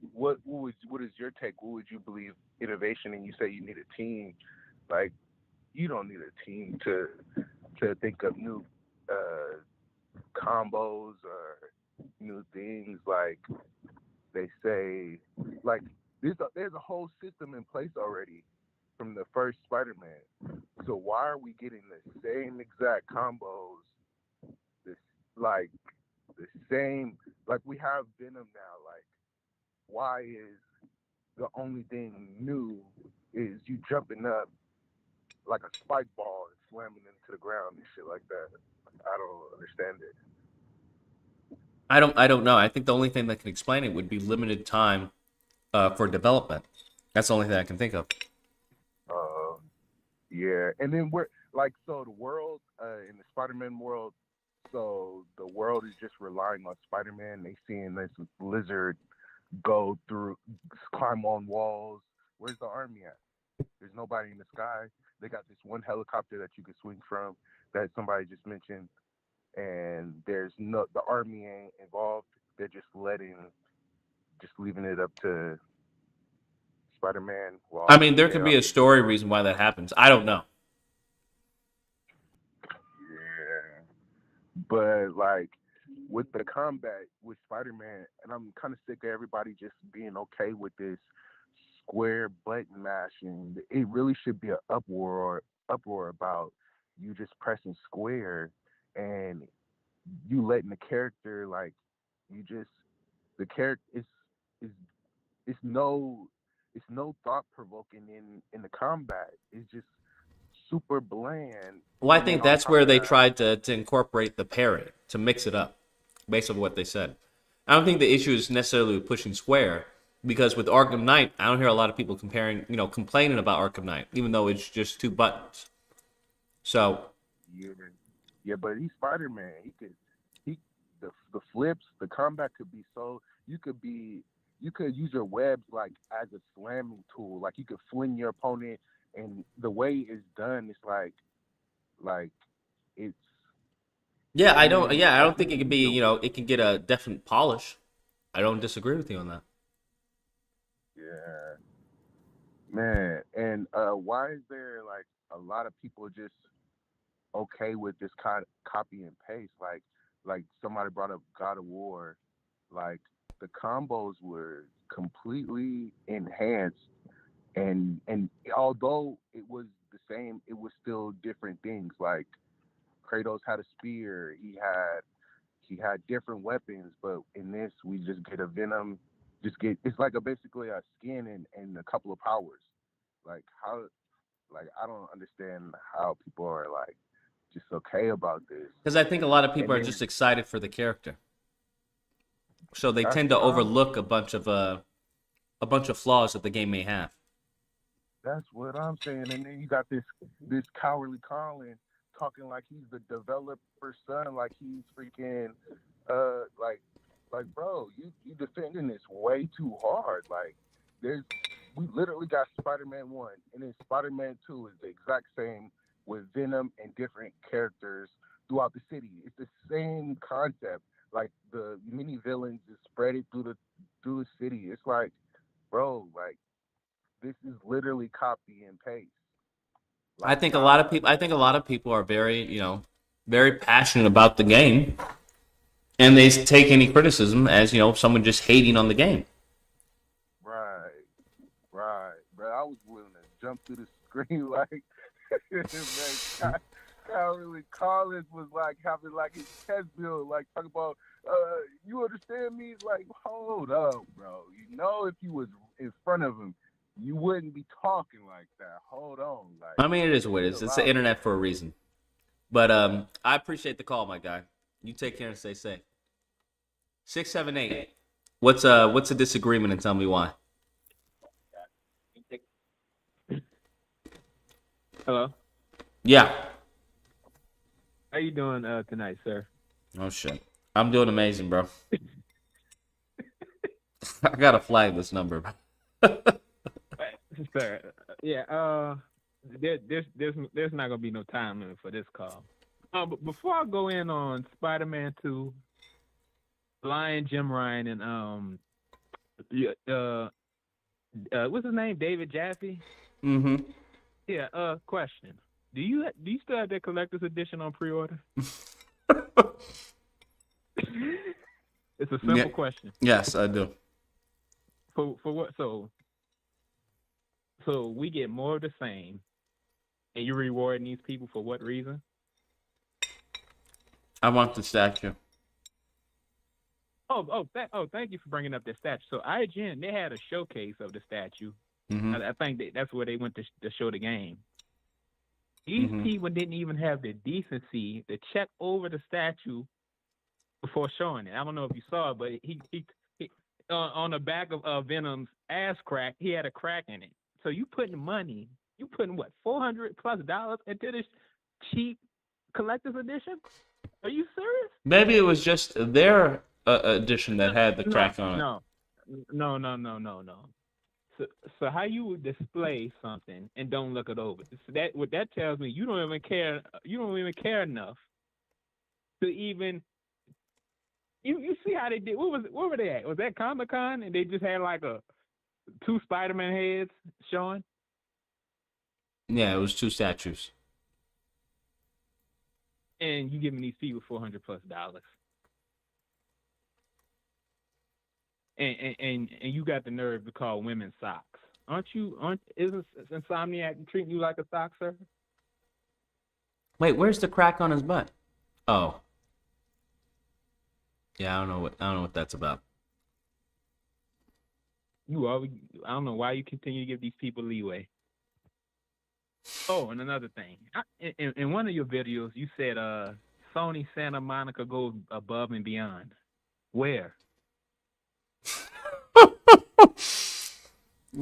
is your take? What would you believe innovation? And you say you need a team. Like you don't need a team to think of new combos or new things. Like they say, like there's a whole system in place already from the first Spider-Man. So why are we getting the same exact combos? This like the same, like we have Venom now. Like why is the only thing new is you jumping up like a spike ball and slamming into the ground and shit like that? I don't understand it. I don't know. I think the only thing that can explain it would be limited time for development. That's the only thing I can think of. Yeah, and then so the world in the Spider-Man world, so the world is just relying on Spider-Man. They seeing this lizard go through, climb on walls. Where's the army at? There's nobody in the sky. They got this one helicopter that you can swing from that somebody just mentioned, and the army ain't involved. They're just leaving it up to Spider-Man. I mean, there could be a story reason why that happens. I don't know. Yeah, but like with the combat with Spider-Man, and I'm kind of sick of everybody just being okay with this square button mashing. It really should be an uproar about you just pressing square and you letting the character the character is it's no thought provoking in the combat. It's just super bland. Well, I think that's where they tried to incorporate the parry, to mix it up, based on what they said. I don't think the issue is necessarily with pushing square, because with Arkham Knight, I don't hear a lot of people complaining about Arkham Knight, even though it's just 2 buttons. So. Yeah, but he's Spider-Man. The flips, the combat could be so. You could use your webs like as a slamming tool. Like you could fling your opponent, and the way it's done, it's like it's. Yeah, I don't think it could be. It can get a definite polish. I don't disagree with you on that. Yeah, man. And why is there like a lot of people just okay with this kind of copy and paste? Like somebody brought up God of War, like the combos were completely enhanced, and although it was the same, it was still different things. Like Kratos had a spear, he had different weapons, but in this we just get a Venom, it's like basically a skin and a couple of powers. Like how, like I don't understand how people are like just okay about this. Because I think a lot of people are just excited for the character, so they tend to overlook a bunch of flaws that the game may have. That's what I'm saying. And then you got this cowardly Colin talking like he's the developer's son, like he's freaking like bro, you defending this way too hard. Like we literally got Spider-Man 1, and then Spider-Man 2 is the exact same with Venom and different characters throughout the city. It's the same concept. Like the mini villains is spread it through the city. It's like, bro, like this is literally copy and paste. Like, I think a lot of people are very, very passionate about the game, and they take any criticism as, someone just hating on the game. Right. Bro, I was willing to jump through the screen like, man, how really Collins was like having like his chest built, like talking about, you understand me? Like, hold up, bro. You know, if you was in front of him, you wouldn't be talking like that. Hold on, like. I mean, it is what it is. chill It's the out. internet for a reason. But I appreciate the call, my guy. You take care and stay safe. 678. What's a disagreement, and tell me why? Hello. Yeah. How you doing tonight, sir? Oh shit. I'm doing amazing, bro. I gotta flag this number. Sir, there's not gonna be no time limit for this call. But before I go in on Spider-Man 2, Lion Jim Ryan, and what's his name, David Jaffe? Mm-hmm. Yeah. Question: Do you still have that collector's edition on pre-order? It's a simple question. Yes, I do. For what? So we get more of the same, and you're rewarding these people for what reason? I want the statue. Thank you for bringing up that statue. So IGN, they had a showcase of the statue. Mm-hmm. I think that's where they went to show the game. These people didn't even have the decency to check over the statue before showing it. I don't know if you saw it, but he on the back of Venom's ass crack, he had a crack in it. So you putting what, $400+ into this cheap collector's edition? Are you serious? Maybe it was just their edition that had the crack on it. No. So how you would display something and don't look it over? So what that tells me, you don't even care. You don't even care enough to even. You see how they did? Where were they at? Was that Comic-Con and they just had like two Spider-Man heads showing? Yeah, it was two statues. And you giving these people $400+. And you got the nerve to call women socks. Isn't Insomniac treating you like a sock, sir? Wait, where's the crack on his butt? Oh. Yeah, I don't know what that's about. I don't know why you continue to give these people leeway. Oh, and another thing. In one of your videos, you said Sony Santa Monica goes above and beyond. Where?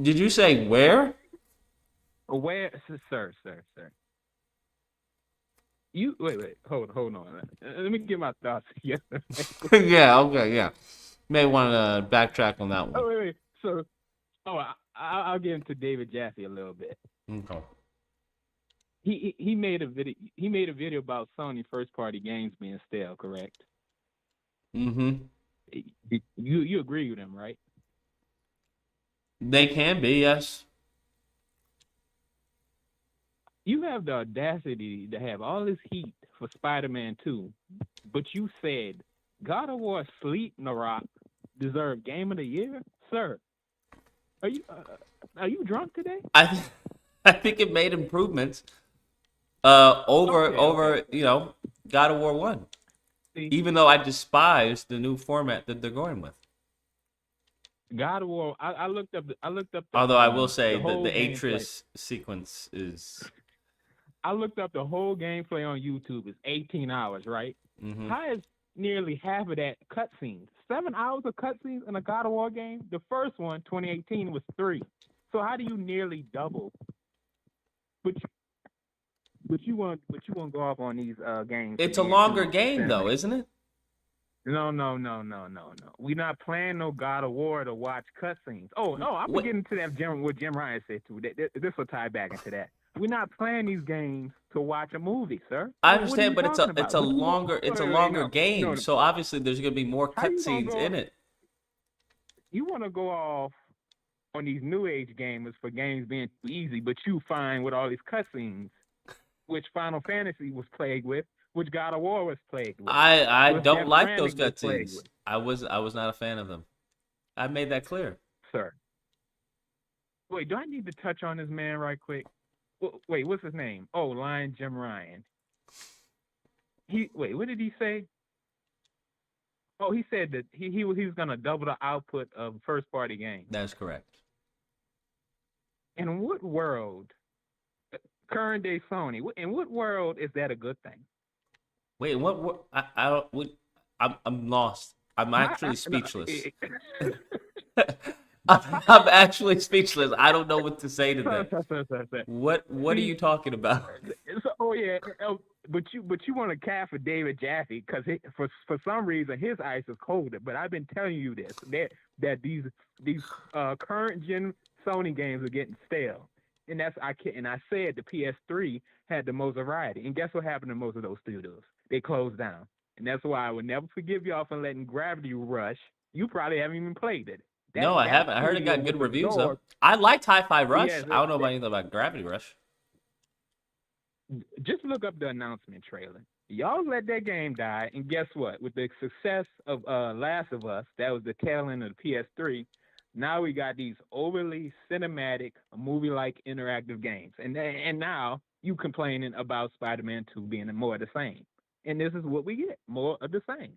Did you say where? Where, sir? You wait. Hold on. Let me get my thoughts together. Yeah. Okay. Yeah. May want to backtrack on that one. Oh wait. So, I'll get into David Jaffe a little bit. Okay. He made a video. He made a video about Sony first party games being stale. Correct? Mm-hmm. You agree with him, right? They can be, yes. You have the audacity to have all this heat for Spider-Man 2, but you said God of War Sleep Narok deserved Game of the Year, sir. Are you drunk today? I think it made improvements over God of War 1. Even though I despise the new format that they're going with. God of War. I looked up. Although I will say that the Atreus sequence is. I looked up the whole gameplay on YouTube. It's 18 hours, right? Mm-hmm. How is nearly half of that cutscenes? 7 hours of cutscenes in a God of War game. The first one, 2018, was 3. So how do you nearly double? But you want to go off on these games? It's a longer game, though, isn't it? No. We're not playing no God of War to watch cutscenes. Oh, no, I'm getting to that what Jim Ryan said, too. This will tie back into that. We're not playing these games to watch a movie, sir. I understand, but it's a longer game, no. So obviously there's going to be more cutscenes in it. You want to go off on these new age gamers for games being too easy, but you find with all these cutscenes, which Final Fantasy was plagued with, which God of War was plagued with. I don't like those cutscenes. I was not a fan of them. I made that clear, sir. Wait, do I need to touch on this man right quick? Wait, what's his name? Oh, Lion Jim Ryan. What did he say? Oh, he said that he was gonna double the output of first party games. That's correct. In what world, current day Sony, in what world is that a good thing? Wait, what I don't. I'm lost. I'm actually speechless. I'm actually speechless. I don't know what to say to that. What are you talking about? Oh yeah, but you want to care for David Jaffe because for some reason his ice is colder. But I've been telling you this that these current gen Sony games are getting stale, and I said the PS3 had the most variety, and guess what happened to most of those studios? They closed down, and that's why I would never forgive y'all for letting Gravity Rush. You probably haven't even played it. No, I haven't. I heard it got good reviews though. I liked Hi-Fi Rush. Yes, I don't know anything about Gravity Rush. Just look up the announcement trailer. Y'all let that game die, and guess what? With the success of Last of Us, that was the tail end of the PS3. Now we got these overly cinematic, movie-like interactive games, and now you complaining about Spider-Man 2 being more of the same. And this is what we get: more of the same.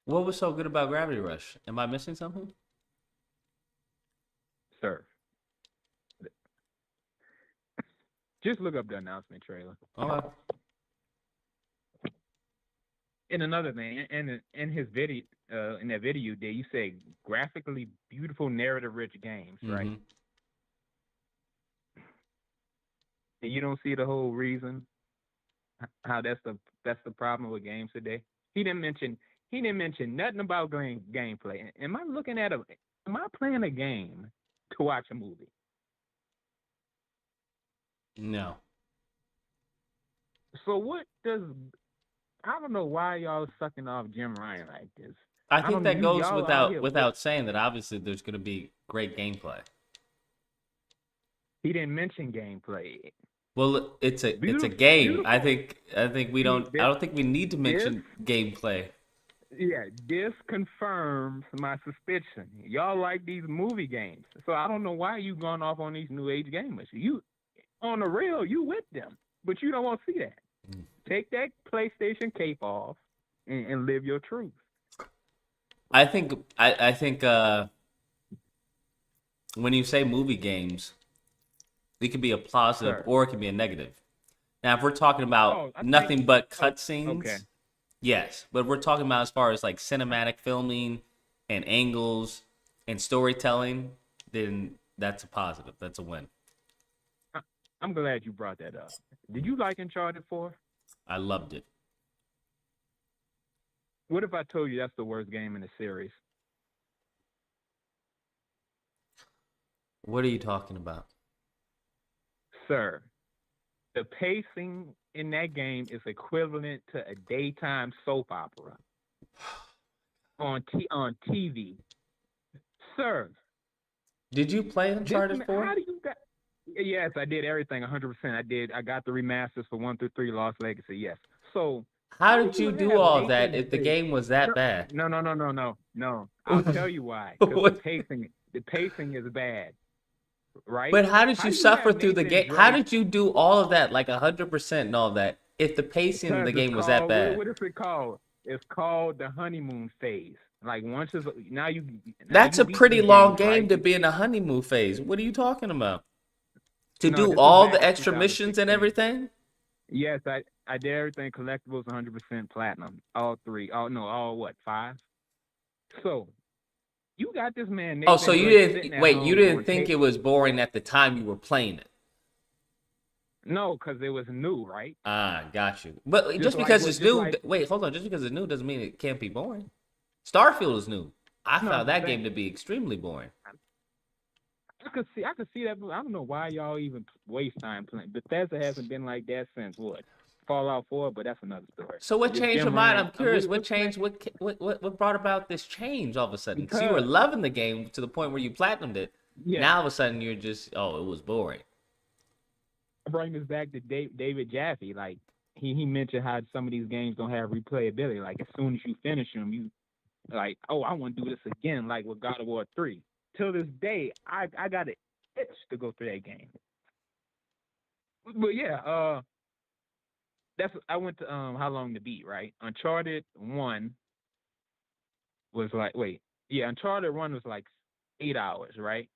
What was so good about Gravity Rush? Am I missing something? Sir. Just look up the announcement trailer. Okay. And another thing, in his video, in that video you did, you say graphically beautiful, narrative-rich games, right? And you don't see the whole reason how that's the problem with games today. He didn't mention nothing about gameplay. Am I playing a game to watch a movie? No. So I don't know why y'all sucking off Jim Ryan like this. I think that goes y'all without saying that obviously there's going to be great gameplay. He didn't mention gameplay. Well, it's a game. Beautiful. I think we don't. I don't think we need to mention gameplay. Yeah, this confirms my suspicion. Y'all like these movie games, so I don't know why you going off on these new age gamers. You on the real, you with them, but you don't want to see that. Take that PlayStation cape off and live your truth. I think when you say movie games, it can be a positive or it can be a negative. Now, if we're talking about nothing but cutscenes, okay. Yes, but we're talking about as far as like cinematic filming and angles and storytelling, then that's a positive. That's a win. I'm glad you brought that up. Did you like Uncharted 4? I loved it. What if I told you that's the worst game in the series? What are you talking about? Sir, the pacing in that game is equivalent to a daytime soap opera on TV. Sir. Did you play Uncharted 4? How do you got... Yes, I did everything 100%. I got the remasters for 1 through 3 Lost Legacy. Yes. So how did you do all that if the game was that bad? No. I'll tell you why. Because the pacing is bad. Right? But how did you suffer through the game? How did you do all of that, like 100% and all that, if the pacing of the game was that bad? What is it called? It's called the honeymoon phase. Like once it's now you. That's a pretty long game to be in a honeymoon phase. What are you talking about? To do all the extra missions and everything? Yes, I did everything. Collectibles 100% platinum. All 3. All what? 5? So. You got this man. Oh, so you didn't wait? You didn't think it was boring at the time you were playing it? No, because it was new, right? Ah, got you. But just because it's new, wait, hold on. Just because it's new doesn't mean it can't be boring. Starfield is new. I found that game to be extremely boring. I could see that. I don't know why y'all even waste time playing. Bethesda hasn't been like that since what? Fallout 4, but that's another story. So what changed your mind? I'm curious. What changed? What brought about this change all of a sudden? Because you were loving the game to the point where you platinumed it. Yeah. Now all of a sudden you're just, it was boring. I bring this back to David Jaffe. Like he mentioned how some of these games don't have replayability. Like as soon as you finish them, you like, I want to do this again. Like with God of War 3. Till this day, I got an itch to go through that game. But yeah, I went to how long to beat, right? Uncharted 1 was like Uncharted 1 was like 8 hours, right?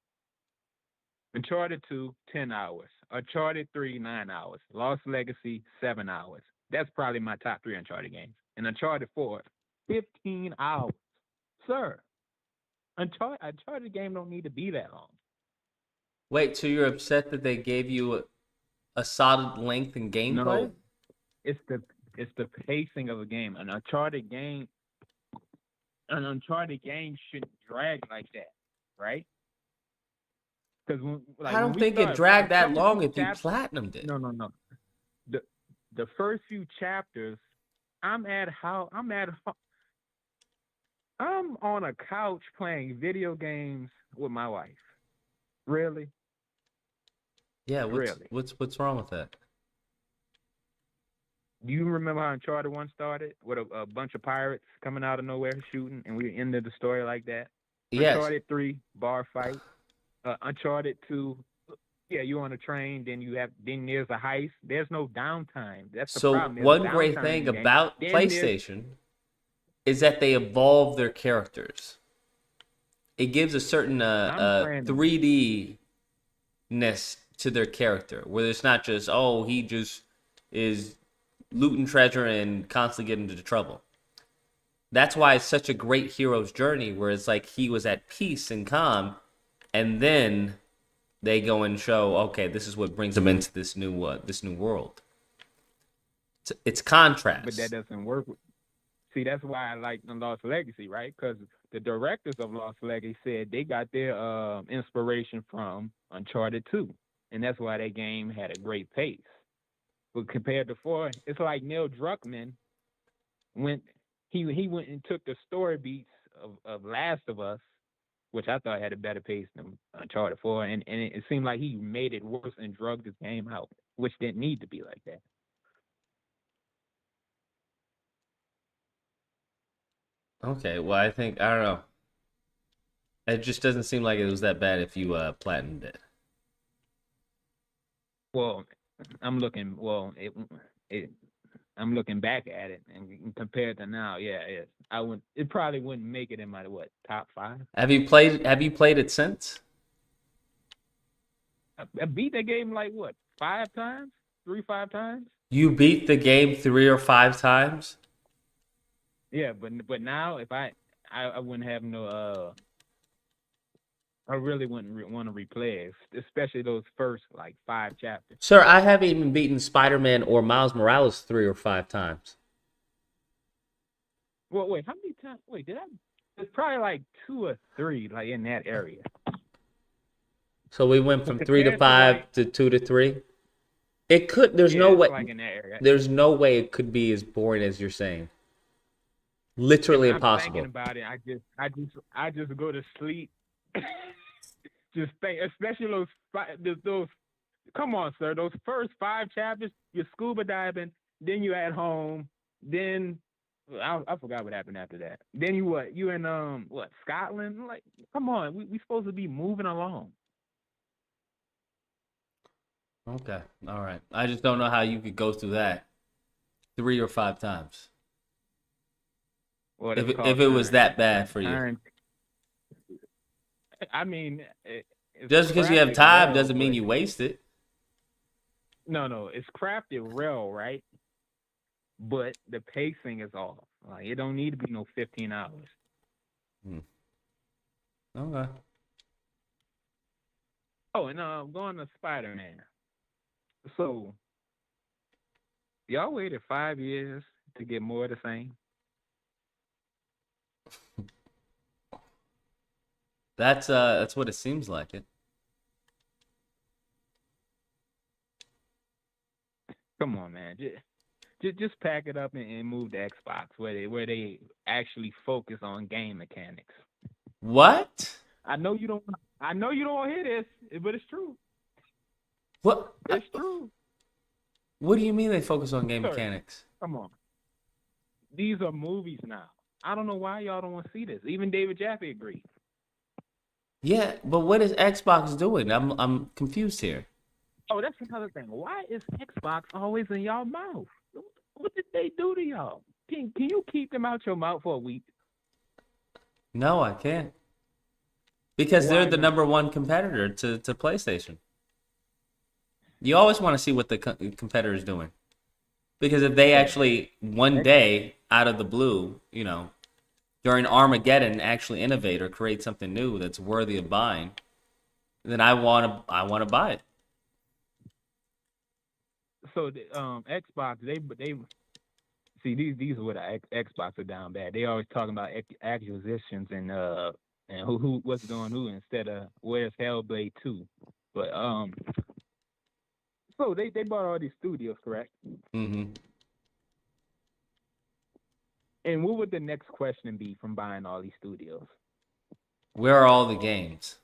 Uncharted 2, 10 hours. Uncharted 3, 9 hours. Lost Legacy, 7 hours. That's probably my top 3 Uncharted games. And Uncharted 4, 15 hours. Sir, Uncharted game don't need to be that long. Wait, so you're upset that they gave you a solid length in gameplay? No, it's the pacing of a game. An Uncharted game shouldn't drag like that, right? Because I don't think it dragged that long if you platinumed it. No. The first few chapters, I'm on a couch playing video games with my wife. Really? Yeah, Really? What's wrong with that? Do you remember how Uncharted 1 started with a bunch of pirates coming out of nowhere shooting, and we ended the story like that? Yes. Uncharted 3, bar fight. Uncharted 2, yeah, you're on a train, then there's a heist. There's no downtime. That's the problem. So one great thing about PlayStation is that they evolve their characters. It gives a certain 3D-ness to their character, where it's not just, he just is looting treasure and constantly getting into trouble. That's why it's such a great hero's journey, where it's like he was at peace and calm, and then they go and show, okay, this is what brings them into this new world. It's contrast. But that doesn't work. See, that's why I like the Lost Legacy, right? Because the directors of Lost Legacy said they got their inspiration from Uncharted 2, and that's why that game had a great pace. But compared to 4, it's like Neil Druckmann went and took the story beats of Last of Us, which I thought had a better pace than Uncharted 4, and it seemed like he made it worse and drugged this game out, which didn't need to be like that. Okay, well, I don't know. It just doesn't seem like it was that bad if you platinumed it. Well, I'm looking back at it and compared to now, it probably wouldn't make it in my top 5. Have you played it since? I beat that game like 5 times? 3-5 times? You beat the game 3 or 5 times? Yeah, but now if I wouldn't have no I really wouldn't want to replay it, especially those first 5 chapters. Sir, I haven't even beaten Spider-Man or Miles Morales 3 or 5 times. Well, wait, how many times? Wait, did I? It's probably 2 or 3, in that area. So we went from 3 to 5 to 2 to 3. It could. There's no way. In that area. There's no way it could be as boring as you're saying. Literally impossible. Thinking about it, I just go to sleep. Just think, especially those. Come on, sir. Those first 5 chapters, you're scuba diving, then you're at home, then I forgot what happened after that. Then you in Scotland? Come on, we supposed to be moving along. Okay, all right. I just don't know how you could go through that 3 or 5 times. Well, if it was that bad for you. I mean, just because you have time doesn't mean you waste it. No, it's crafted well, right? But the pacing is off. It don't need to be no 15 hours. Okay. Oh, and going to Spider-Man. So, y'all waited 5 years to get more of the same? That's what it seems like it. Come on, man. Just pack it up and move to Xbox where they actually focus on game mechanics. What? I know you don't want to hear this, but it's true. What? It's true. What do you mean they focus on game mechanics? Come on. These are movies now. I don't know why y'all don't want to see this. Even David Jaffe agreed. Yeah, but what is Xbox doing? I'm confused here. Oh, that's another thing. Why is Xbox always in y'all mouth? What did they do to y'all? Can you keep them out your mouth for a week? No, I can't. Because they're Why the not? #1 competitor to PlayStation. You always want to see what the competitor's doing. Because if they actually, one day, out of the blue, during Armageddon, actually innovate or create something new that's worthy of buying, then I want to buy it. So the Xbox, they see these are where the Xbox are down bad. They always talking about acquisitions and who what's doing who instead of where's Hellblade 2. But so they bought all these studios, correct? Mm-hmm. And what would the next question be from buying all these studios? Where are all the games?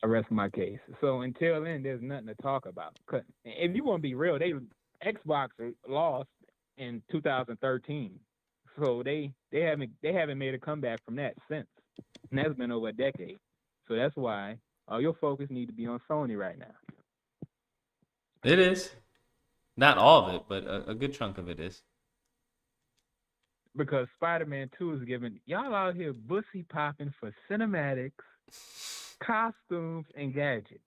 I rest my case. So until then, there's nothing to talk about. 'Cause if you want to be real, Xbox lost in 2013, so they haven't made a comeback from that since, and that's been over a decade. So that's why all your focus need to be on Sony right now. It is. Not all of it, but a good chunk of it is. Because Spider-Man 2 is giving y'all out here bussy popping for cinematics, costumes, and gadgets.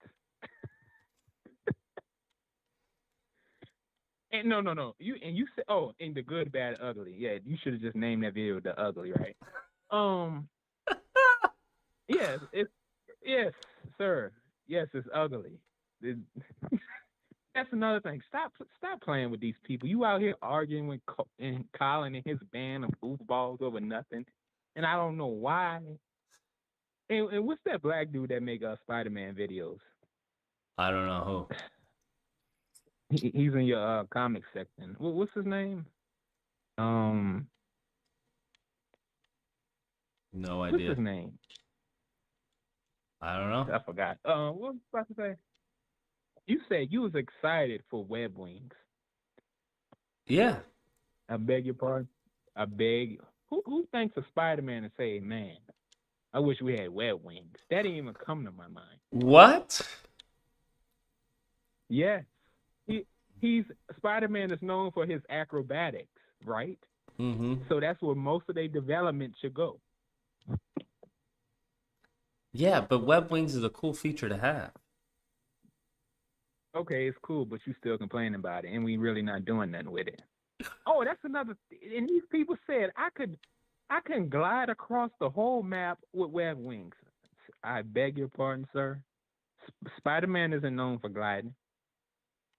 And no. You said and the good, bad, ugly. Yeah, you should have just named that video the ugly, right? Yes, yes, sir. Yes, it's ugly. That's another thing. Stop playing with these people. You out here arguing with Colin and his band of goofballs over nothing, and I don't know why. And what's that black dude that make Spider-Man videos? I don't know who. He's in your comic section. What's his name? No What's idea. his name? I don't know. I forgot. What was I about to say? You said you was excited for Web Wings. Yeah. I beg your pardon. I beg. Who thinks of Spider-Man and say, "Man, I wish we had Web Wings"? That didn't even come to my mind. What? Yes. He's Spider-Man is known for his acrobatics, right? Mm-hmm. So that's where most of their development should go. Yeah, but Web Wings is a cool feature to have. Okay, it's cool, but you still complaining about it, and we really not doing nothing with it. Oh, that's another. And these people said I can glide across the whole map with Web Wings. I beg your pardon, sir. Spider-Man isn't known for gliding.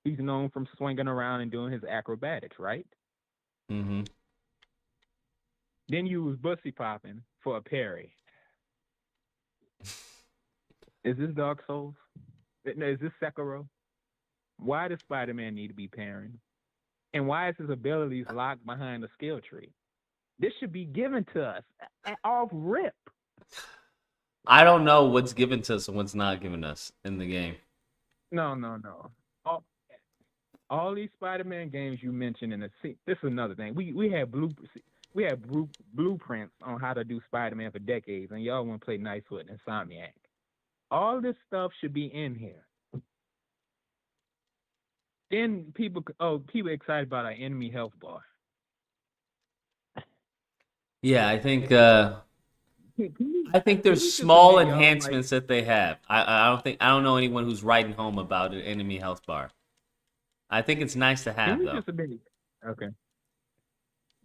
He's known from swinging around and doing his acrobatics, right? Mm-hmm. Then you was bussy popping for a parry. Is this Dark Souls? Is this Sekiro? Why does Spider-Man need to be parrying? And why is his abilities locked behind a skill tree? This should be given to us off rip. I don't know what's given to us and what's not given us in the game. No. All these Spider-Man games you mentioned this is another thing. We had blueprints on how to do Spider-Man for decades, and y'all want to play nice with Insomniac. All this stuff should be in here. Then people excited about our enemy health bar. Yeah, I think there's small enhancements that they have. I don't know anyone who's writing home about an enemy health bar. I think it's nice to have though. Okay.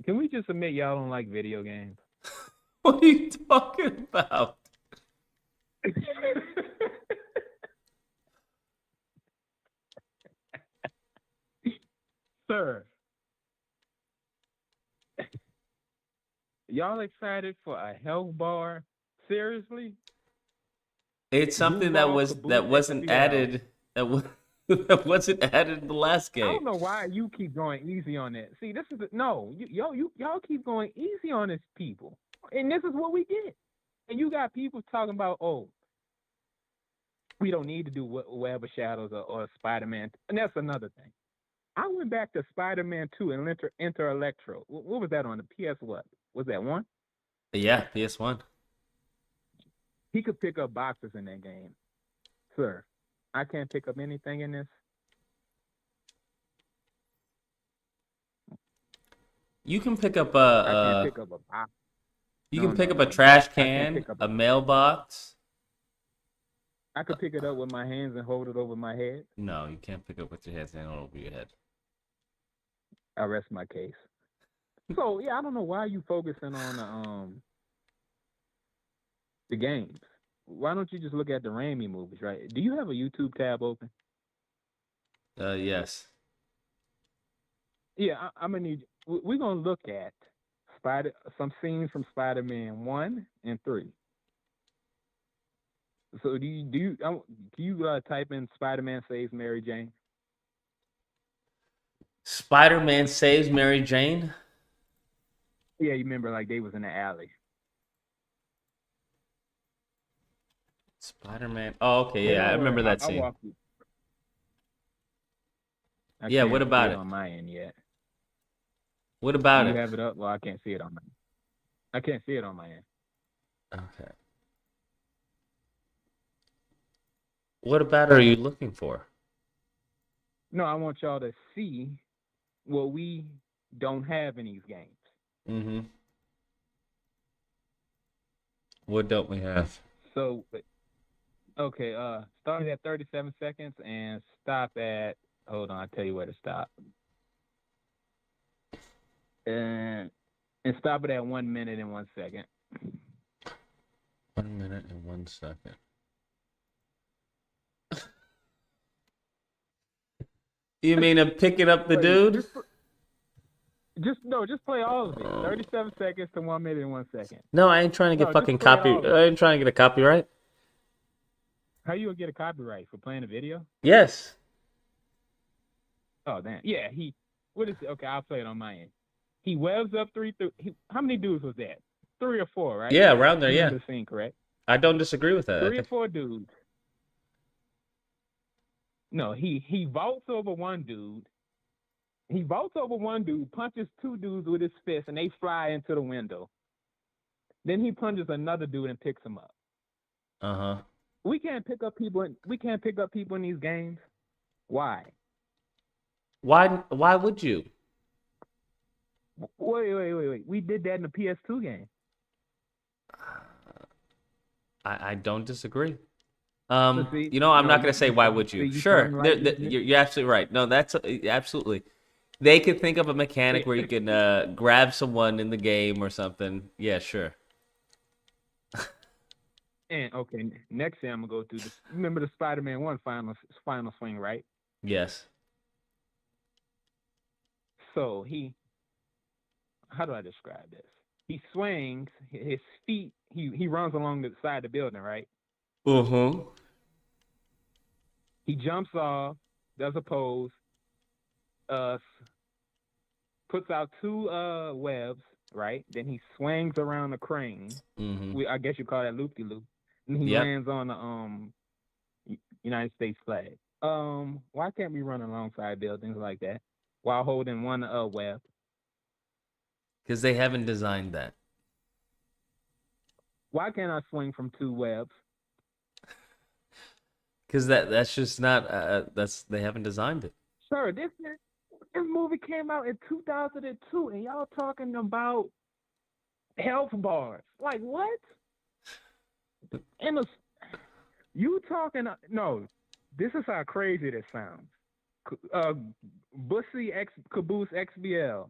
Can we just admit y'all don't like video games? What are you talking about? Sir. Y'all excited for a health bar? Seriously? It's something that wasn't added that wasn't added in the last game. I don't know why you keep going easy on that. See, this is y'all keep going easy on this people, and this is what we get. And you got people talking about, we don't need to do Web of Shadows or Spider-Man, and that's another thing. I went back to Spider-Man 2 and Enter Electro. What was that on the PS? What was that one? Yeah, PS1. He could pick up boxes in that game, sir. I can't pick up anything in this. You can pick up I can't pick up a box. you No, can pick no, up a no, no. trash I can't can, pick up a mailbox. I could pick it up with my hands and hold it over my head. No, you can't pick up with your hands and over your head. I rest my case. So yeah, I don't know why you focusing on the games. Why don't you just look at the Raimi movies, right? Do you have a YouTube tab open? Yes. Yeah, I'm gonna need. We're gonna look at some scenes from Spider-Man 1 and 3. So can you type in Spider-Man saves Mary Jane? Spider-Man saves Mary Jane. Yeah, you remember like they was in the alley. Spider-Man. Oh, okay, yeah, I remember that scene. I'll walk you. Yeah, what about it? On my end yet. What about you it? have it up? Well, I can't see it on my end. I can't see it on my end. Okay. What about it are you looking for? No, I want y'all to see what we don't have in these games. Mm-hmm. What don't we have? So, okay, start at 37 seconds and stop at, hold on, I'll tell you where to stop. And stop it at 1 minute and 1 second. 1 minute and 1 second. You mean of picking up the dude? Just play all of it. 37 seconds to 1 minute and 1 second. No, I ain't trying to get fucking copy. I ain't trying to get a copyright. How you gonna get a copyright for playing a video? Yes. Oh damn. Yeah, what is it? Okay, I'll play it on my end. He webs up how many dudes was that? 3 or 4, right? Yeah, around there, yeah. The scene, correct? I don't disagree with that. 3 or 4 dudes. No, he vaults over one dude. He vaults over one dude, punches 2 dudes with his fist, and they fly into the window. Then he punches another dude and picks him up. Uh-huh. We can't pick up people in these games. Why? Why would you? Wait. We did that in the PS2 game. I don't disagree. See, I'm not going to say why would you. Sure, you're absolutely right. No, that's absolutely. They could think of a mechanic where you can grab someone in the game or something. Yeah, sure. And okay, next thing I'm gonna go through this. Remember the Spider-Man 1 final swing, right? Yes. So how do I describe this? He swings his feet. He runs along the side of the building, right? Uh-huh. He jumps off, does a pose, puts out 2 webs, right? Then he swings around the crane. Mm-hmm. I guess you call that loop-de-loop. And he lands on the United States flag. Why can't we run alongside buildings like that while holding one web? Because they haven't designed that. Why can't I swing from 2 webs? Because that's just not they haven't designed it. Sir, this movie came out in 2002, and y'all talking about health bars. Like what? No, this is how crazy this sounds. Caboose XBL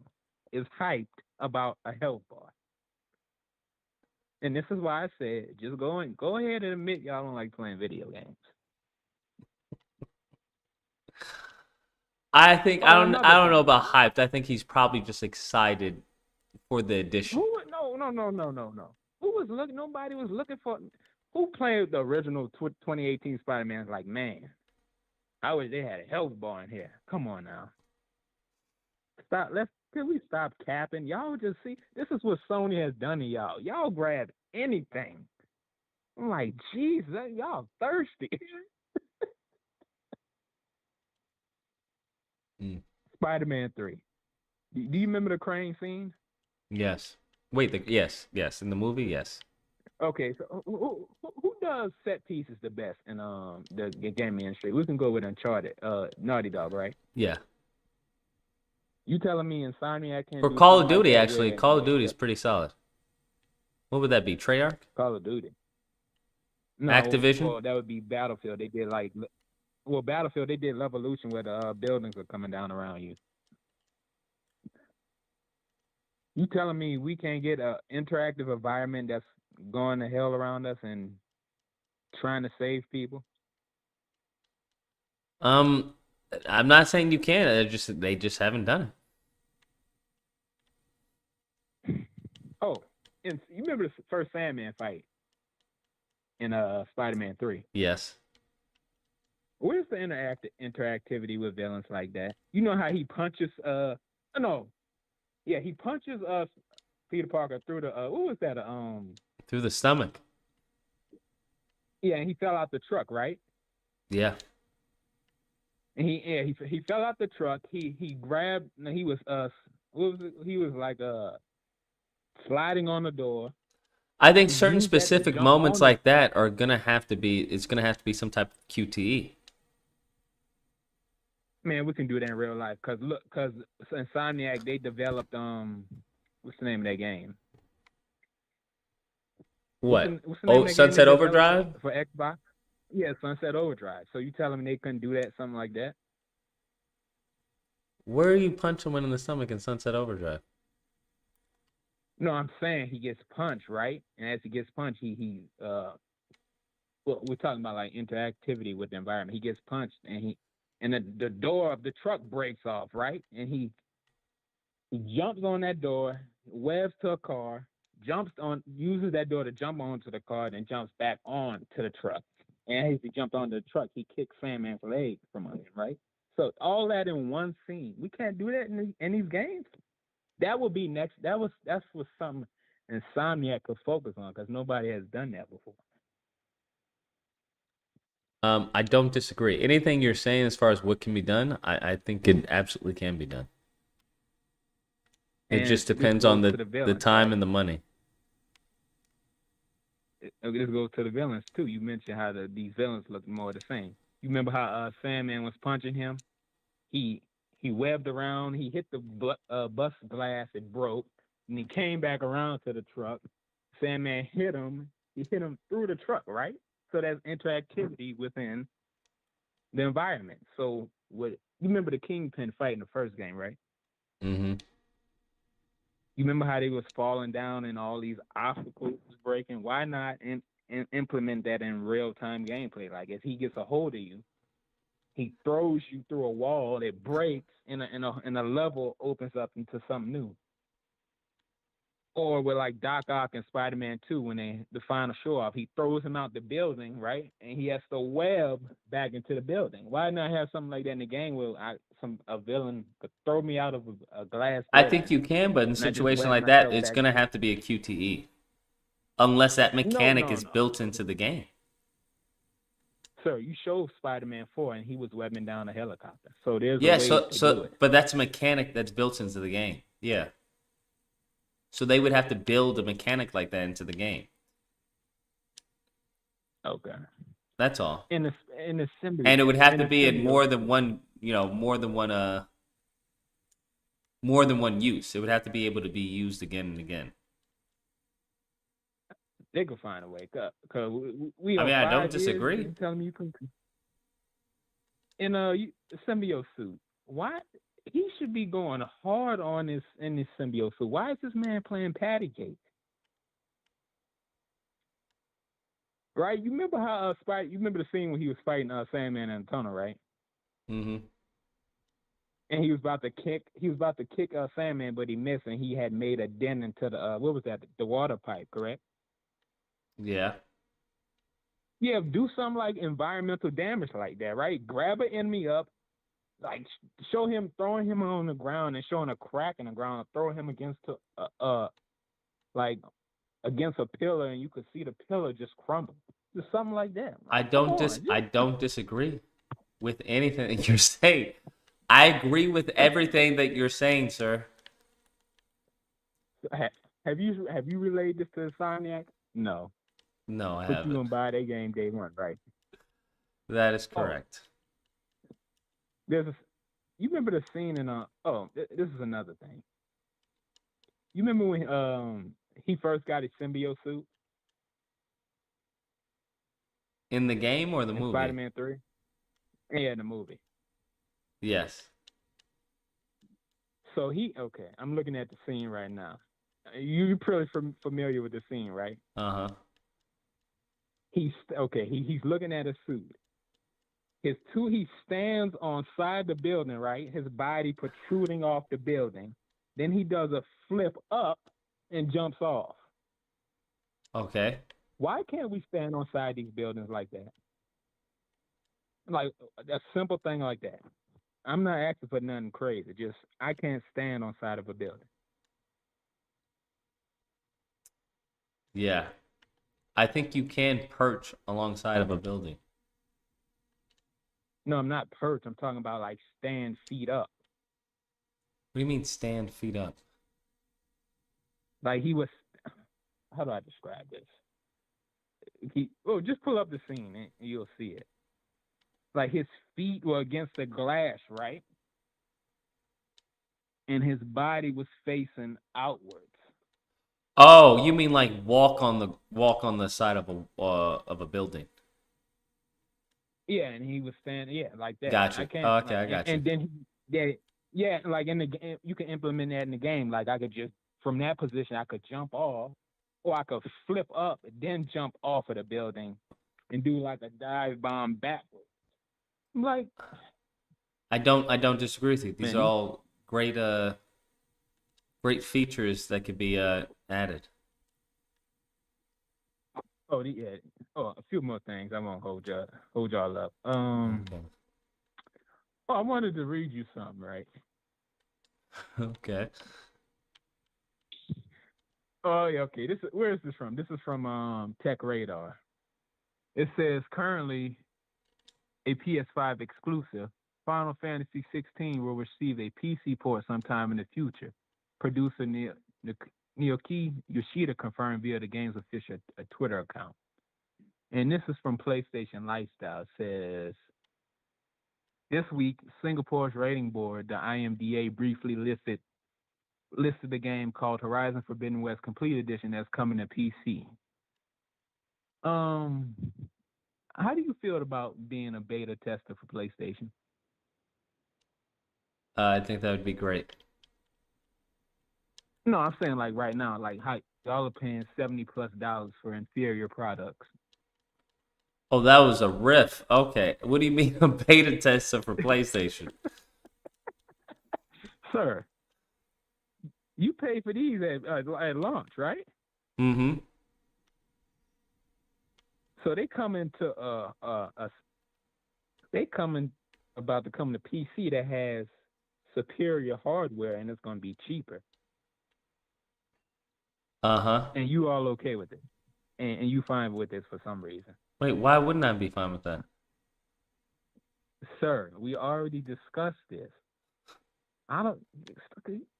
is hyped about a health bar. And this is why I said, just go ahead and admit y'all don't like playing video games. I think I don't know about hyped. I think he's probably just excited for the addition. No. Who was looking? Nobody was looking for. Who played the original 2018 Spider-Man? Like, man, I wish they had a health bar in here. Come on now. Can we stop capping? Y'all just see, this is what Sony has done to y'all. Y'all grab anything. I'm like, geez, y'all thirsty. Spider-Man 3. Do you remember the crane scene? Yes. Wait, yes. In the movie, yes. Okay, so who does set pieces the best in the game industry? We can go with Uncharted, Naughty Dog, right? Yeah. You telling me Insomniac can For do Call of something like Duty, that actually, where Call of Duty is pretty solid. What would that be? Treyarch? Call of Duty? No, Activision? well, that would be Battlefield. They did Battlefield. They did Revolution where the buildings are coming down around you. You telling me we can't get an interactive environment that's going to hell around us and trying to save people? I'm not saying you can't. They just haven't done it. Oh, and you remember the first Sandman fight in Spider-Man 3? Yes. Where's the interactivity with villains like that? You know how he punches he punches Peter Parker through the what was that? Through the stomach. Yeah, and he fell out the truck, right? Yeah. And he fell out the truck. He grabbed. He was what was it? He was like sliding on the door. I think He certain used that to specific jump moments on like that are gonna have to be. It's gonna have to be some type of QTE. Man, we can do that in real life. Cause Insomniac, they developed what's the name of that game? What? What's the name of that game Sunset they developed Overdrive? for Xbox? Yeah, Sunset Overdrive. So you telling me they couldn't do that, something like that? Where are you punching one in the stomach in Sunset Overdrive? No, I'm saying he gets punched, right? And as he gets punched, well, we're talking about like interactivity with the environment. He gets punched, and the door of the truck breaks off, right? And he jumps on that door, webs to a car, uses that door to jump onto the car, then jumps back on to the truck. And as he jumped onto the truck, he kicks Sandman's leg from under him, right? So all that in one scene. We can't do that in these games. That would be next. That's what something Insomniac could focus on because nobody has done that before. I don't disagree. Anything you're saying as far as what can be done, I think it absolutely can be done. It And just this depends goes on to the villains, time right? and the money. This goes to the villains too. You mentioned how these villains look more the same. You remember how Sandman was punching him? He webbed around. He hit the bus glass. It broke. And he came back around to the truck. Sandman hit him. He hit him through the truck, right? So there's interactivity within the environment. So you remember the Kingpin fight in the first game, right? Mm-hmm. You remember how they was falling down and all these obstacles was breaking? Why not implement that in real-time gameplay? Like if he gets a hold of you, he throws you through a wall, it breaks, and a level opens up into something new. Or with like Doc Ock and Spider-Man 2, when the final show-off, he throws him out the building, right? And he has to web back into the building. Why not have something like that in the game where a villain could throw me out of a glass I building, think you can, but in a and I just situation web like that, myself it's back gonna in? have to be a QTE, unless that mechanic No. is built into the game. Sir, you showed Spider-Man 4 and he was webbing down a helicopter. So there's Yeah, a way to do it. but that's a mechanic that's built into the game. Yeah. So they would have to build a mechanic like that into the game. Okay. That's all. In the symbiote. And it would have in to the be in symbiote. more than one use. It would have to be able to be used again and again. They could find a way. Cause I don't disagree. You telling me you can in a symbiote suit? Why he should be going hard on this in this symbiote suit? Why is this man playing patty cake? Right? You remember how you remember the scene when he was fighting Sandman in the tunnel, right? Mm-hmm. And he was about to kick Sandman, but he missed, and he had made a dent into the what was that? The water pipe, correct? Yeah. Yeah, do something like environmental damage like that, right? Grab an enemy up, like show him throwing him on the ground and showing a crack in the ground, throw him against against a pillar, and you could see the pillar just crumble. Just something like that. I don't disagree with anything that you're saying. I agree with everything that you're saying, sir. Have you relayed this to Insomniac? No. No, I But you haven't. gonna buy that game day one, right? That is correct. There's a, you remember the scene in this is another thing. You remember when he first got his symbiote suit In the game or the in movie? Spider-Man 3? Yeah, in the movie. Yes. So I'm looking at the scene right now. You're pretty familiar with the scene, right? Uh-huh. He's looking at a suit. He stands on side the building, right? His body protruding off the building. Then he does a flip up and jumps off. Okay. Why can't we stand on side these buildings like that? Like a simple thing like that. I'm not asking for nothing crazy. Just I can't stand on side of a building. Yeah. I think you can perch alongside of a building. No, I'm not perched. I'm talking about like stand feet up. What do you mean stand feet up? Like he was. How do I describe this? Just pull up the scene and you'll see it. Like his feet were against the glass, right? And his body was facing outwards. Oh, you mean like walk on the side of a building? Yeah, and he was standing. Yeah, like that. Gotcha. I can't. Okay, I got you. And then like in the game, you can implement that in the game. Like I could just from that position, I could jump off, or I could flip up and then jump off of the building, and do like a dive bomb backwards. I'm like, I don't disagree with you. These Man, are all great features that could be added. a few more things. I won't hold y'all up. Okay. I wanted to read you something, right? Okay. Oh, yeah, okay. Where is this from? This is from Tech Radar. It says currently a PS5 exclusive, Final Fantasy 16 will receive a PC port sometime in the future. Producer Naoki Yoshida confirmed via the game's official Twitter account. And this is from PlayStation Lifestyle. It says, this week, Singapore's rating board, the IMDA, briefly listed the game called Horizon Forbidden West Complete Edition as coming to PC. How do you feel about being a beta tester for PlayStation? I think that would be great. No, I'm saying like right now, like how y'all are paying $70+ for inferior products. Oh, that was a riff. Okay. What do you mean a beta tester for PlayStation? Sir, you pay for these at launch, right? Mm-hmm. So they come into about to come to PC that has superior hardware and it's going to be cheaper. Uh-huh. And you all okay with it, and you fine with this for some reason. Wait, why wouldn't I be fine with that? Sir, we already discussed this. I don't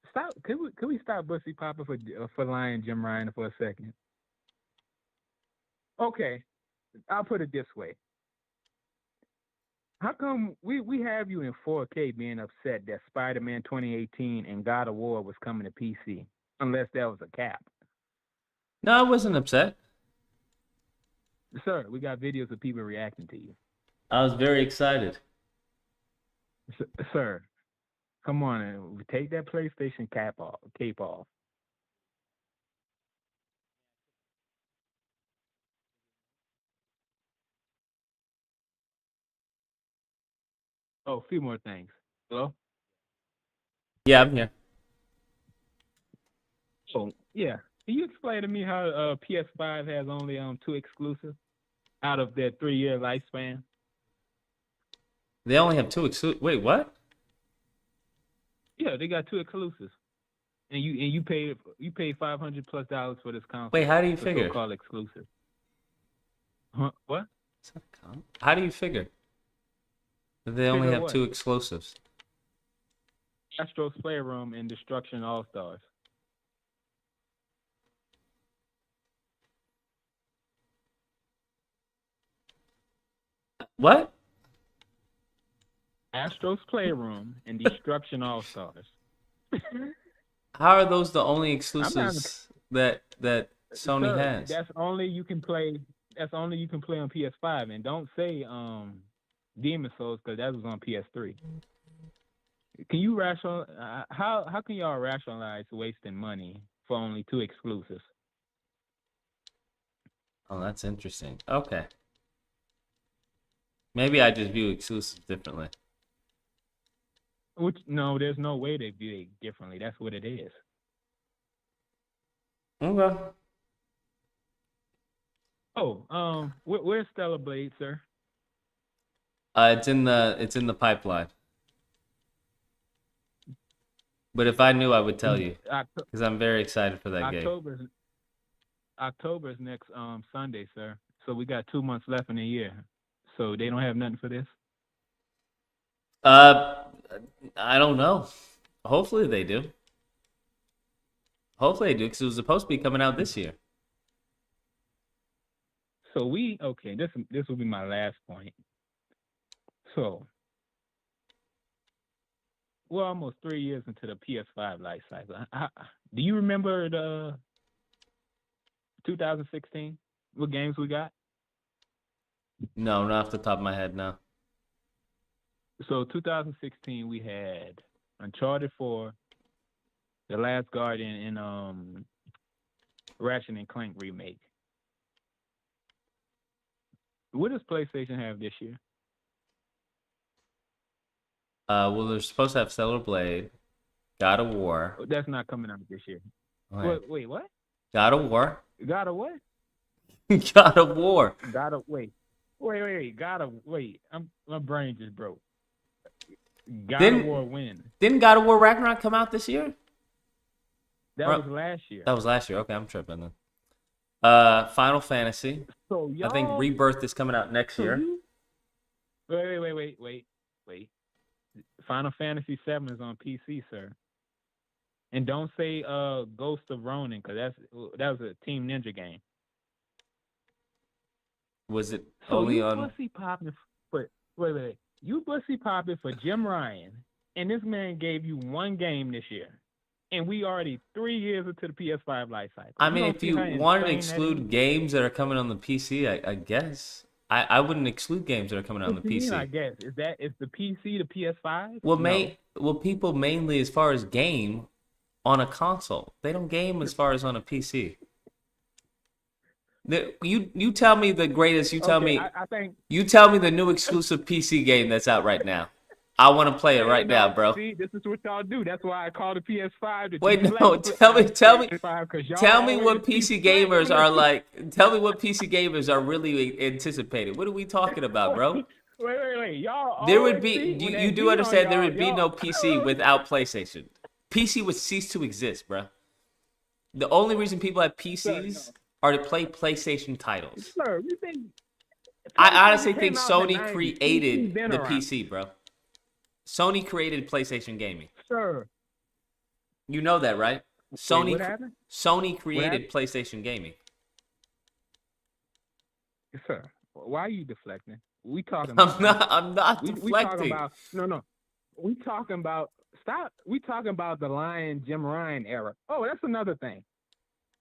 stop. Could we stop Bussy Papa for lying Jim Ryan for a second? Okay, I'll put it this way. How come we have you in 4K being upset that Spider-Man 2018 and God of War was coming to PC, unless that was a cap? No, I wasn't upset. Sir, we got videos of people reacting to you. I was very excited. Sir, come on and take that PlayStation cape off. Oh, a few more things. Hello? Yeah, I'm here. Oh, yeah. Can you explain to me how PS5 has only 2 exclusives out of their 3-year lifespan? They only have 2 exclusive. Wait, what? Yeah, they got 2 exclusives, and you paid $500+ for this console. Wait, how do you figure? So-called exclusive. Huh? What? How do you figure that they only Figure have what? 2 exclusives? Astro's Playroom and Destruction All Stars. What? Astro's Playroom and Destruction All Stars. How are those the only I'm not. exclusives that Sony Sir, has? that's only you can play. That's only you can play on PS5, and don't say Demon Souls because that was on PS3. Can you how can y'all rationalize wasting money for only 2 exclusives? Oh, that's interesting. Okay. Maybe I just view exclusives differently. No, there's no way they view it differently. That's what it is. Okay. Oh, where's Stellar Blade, sir? It's in the pipeline. But if I knew, I would tell you, because I'm very excited for that game. October's next Sunday, sir. So we got 2 months left in the year. So they don't have nothing for this? I don't know. Hopefully they do. Hopefully they do, because it was supposed to be coming out this year. So this will be my last point. So we're almost 3 years into the PS5 life cycle. Do you remember the 2016? What games we got? No, not off the top of my head, no. So 2016 we had Uncharted 4, The Last Guardian, and Ratchet and Clank remake. What does PlayStation have this year? Well, they're supposed to have Stellar Blade, God of War. That's not coming out this year. Okay. Wait, what? God of War. God of what? God of War. God of wait. God of wait. My brain just broke. God of War when? Didn't God of War Ragnarok come out this year? That was last year. That was last year. Okay, I'm tripping then. Final Fantasy. So I think Rebirth is coming out next year. Wait. Final Fantasy 7 is on PC, sir. And don't say Ghost of Ronin, because that was a Team Ninja game. Was it So only you on? Pussy popping for wait. You pussy popping for Jim Ryan, and this man gave you 1 game this year, and we already 3 years into the PS5 life cycle. I mean, if you want to exclude games that are coming on the PC, I guess. I wouldn't exclude games that are coming out on the PC. I guess is the PC the PS5? Well, people mainly as far as game on a console. They don't game as far as on a PC. You tell me the greatest. You tell me. I think you tell me the new exclusive PC game that's out right now. I want to play it right now, bro. See, this is what y'all do. That's why I call the PS5. Wait, no. Tell me what PC gamers are like. Tell me what PC gamers are really anticipating. What are we talking about, bro? Wait. Y'all. There would be. You do understand there would be no PC without PlayStation. PC would cease to exist, bro. The only reason people have PCs are to play PlayStation titles. Sir, you think? I honestly think Sony created the PC, bro. Sony created PlayStation gaming. Sir. You know that, right? Sony created happened? PlayStation gaming. Sir, why are you deflecting? We talking I'm not deflecting. We talking about no. We talking about We talking about the Lion Jim Ryan era. Oh, that's another thing.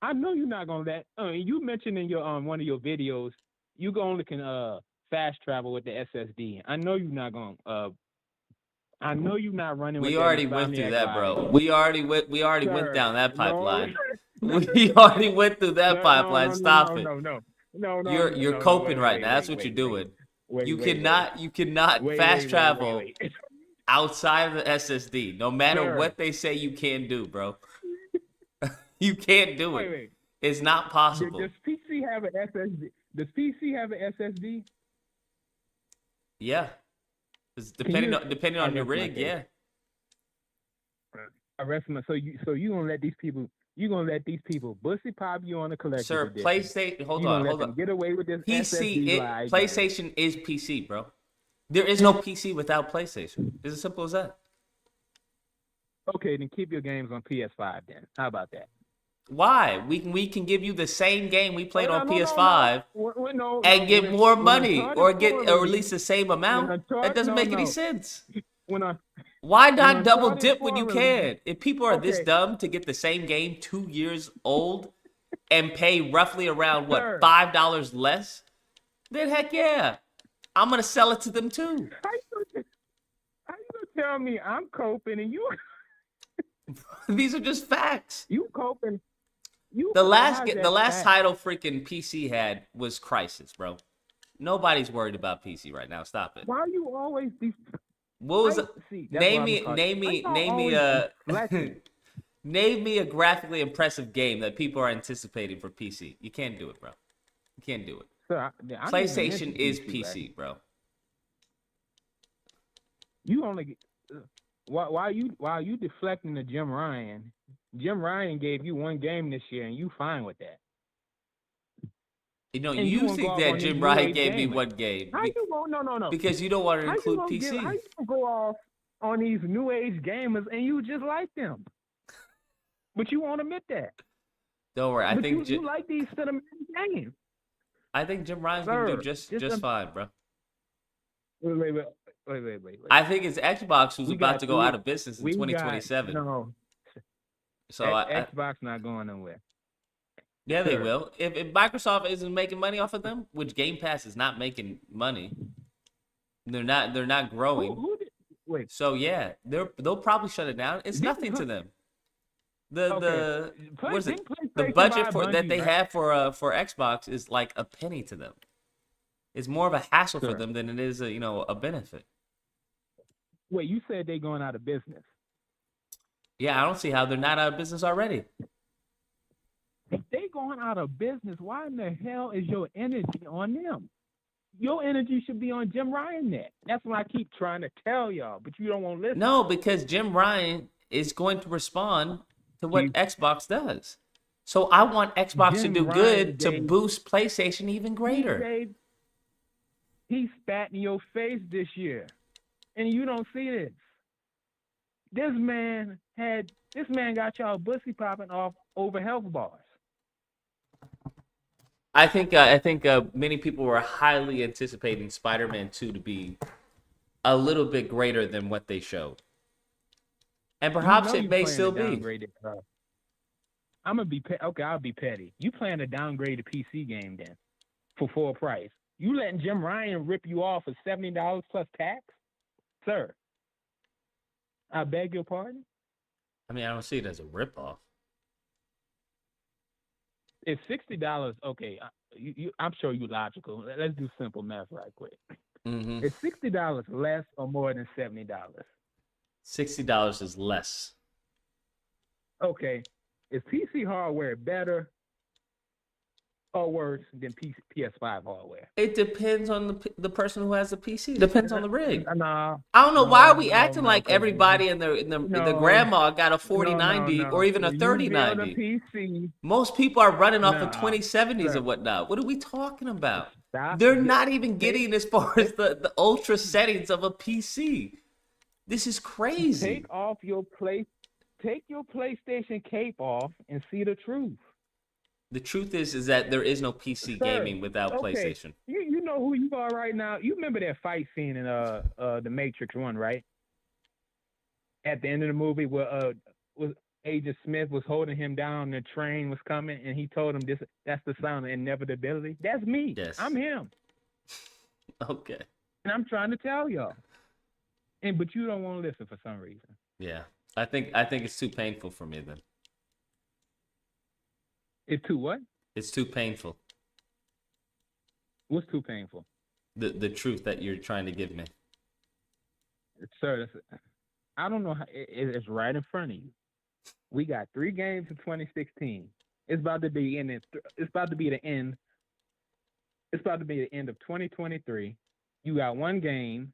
I know you're not gonna let. You mentioned in your one of your videos, you only can fast travel with the SSD. I know you're not gonna. I know you're not running. We with already went through that, bro. We already went down that pipeline. No. We already went through that pipeline. Stop it. No. You're coping right now. That's what you're doing. You cannot fast travel outside of the SSD. No matter what they say you can do, bro. You can't do it. It's not possible. Does PC have an SSD? Yeah. Depending on your rig, yeah. So you gonna let these people? You gonna let these people bussy pop you on the collector? Sir, PlayStation. Hold on. Get away with this PC. PlayStation is PC, bro. There is no PC without PlayStation. It's as simple as that. Okay, then keep your games on PS5 then. How about that? Why? We can give you the same game we played on No, PS5 and get more money, or at least the same amount. That doesn't make any sense. Why not double dip when you can? If people are this dumb to get the same game 2 years old and pay roughly around what, $5 less, then heck yeah, I'm gonna sell it to them too. How you gonna tell me I'm coping and you? These are just facts. You coping? The last title freaking PC had was Crisis, bro. Nobody's worried about PC right now. Stop it. Why are you always these? What was name me name me a graphically impressive game that people are anticipating for PC. You can't do it, bro. You can't do it. Sir, PlayStation is PC, right? bro. You only why are you deflecting to Jim Ryan? Jim Ryan gave you one game this year, and you fine with that. You know, you think that Jim Ryan gave me one game. How you go? No. Because you don't want to include PC. How you gonna go off on these new age gamers and you just like them? But you won't admit that. Don't worry. You like these cinematic games. I think Jim Ryan's gonna do just fine, bro. Wait. I think it's Xbox who's about to go out of business in 2027. So Xbox not going nowhere. Yeah, they will. If Microsoft isn't making money off of them, which Game Pass is not making money, they're not growing. So yeah, they'll probably shut it down. It's nothing to them. The budget that they have for Xbox is like a penny to them. It's more of a hassle for them than it is a benefit. Wait, you said they going out of business? Yeah, I don't see how they're not out of business already. If they going out of business, why in the hell is your energy on them? Your energy should be on Jim Ryan net. That's what I keep trying to tell y'all, but you don't want to listen. No, because Jim Ryan is going to respond to what Xbox does. So I want Xbox to do good to boost PlayStation even greater. He spat in your face this year, and you don't see this. This man got y'all pussy popping off over health bars. I think many people were highly anticipating Spider-Man 2 to be a little bit greater than what they showed, and perhaps it may still be. I'm gonna be okay. I'll be petty. You plan to downgrade a PC game then for full price? You letting Jim Ryan rip you off for $70 plus tax, sir? I beg your pardon. I mean, I don't see it as a ripoff. It's $60. Okay, I'm sure you're logical. Let's do simple math right quick. Mm-hmm. It's $60 less or more than $70? $60 is less. Okay, is PC hardware better or worse than PS5 hardware? It depends on the person who has the PC. It depends on the rig. I don't know why are we acting like everybody in the grandma got a 4090 or even a 3090. Most people are running off of 2070s and whatnot. What are we talking about? They're not even getting as far as the ultra settings of a PC. This is crazy. Take your PlayStation cape off and see the truth. The truth is that there is no PC gaming without PlayStation. You know who you are right now. You remember that fight scene in The Matrix 1, right? At the end of the movie where Agent Smith was holding him down, the train was coming, and he told him that's the sound of inevitability. That's me. Yes. I'm him. Okay. And I'm trying to tell y'all. But you don't want to listen for some reason. Yeah. I think it's too painful for me then. It's too what? It's too painful. What's too painful? The truth that you're trying to give me. Sir, I don't know how it's right in front of you. We got 3 games in 2016. It's about to be the end. It's about to be the end of 2023. You got 1 game.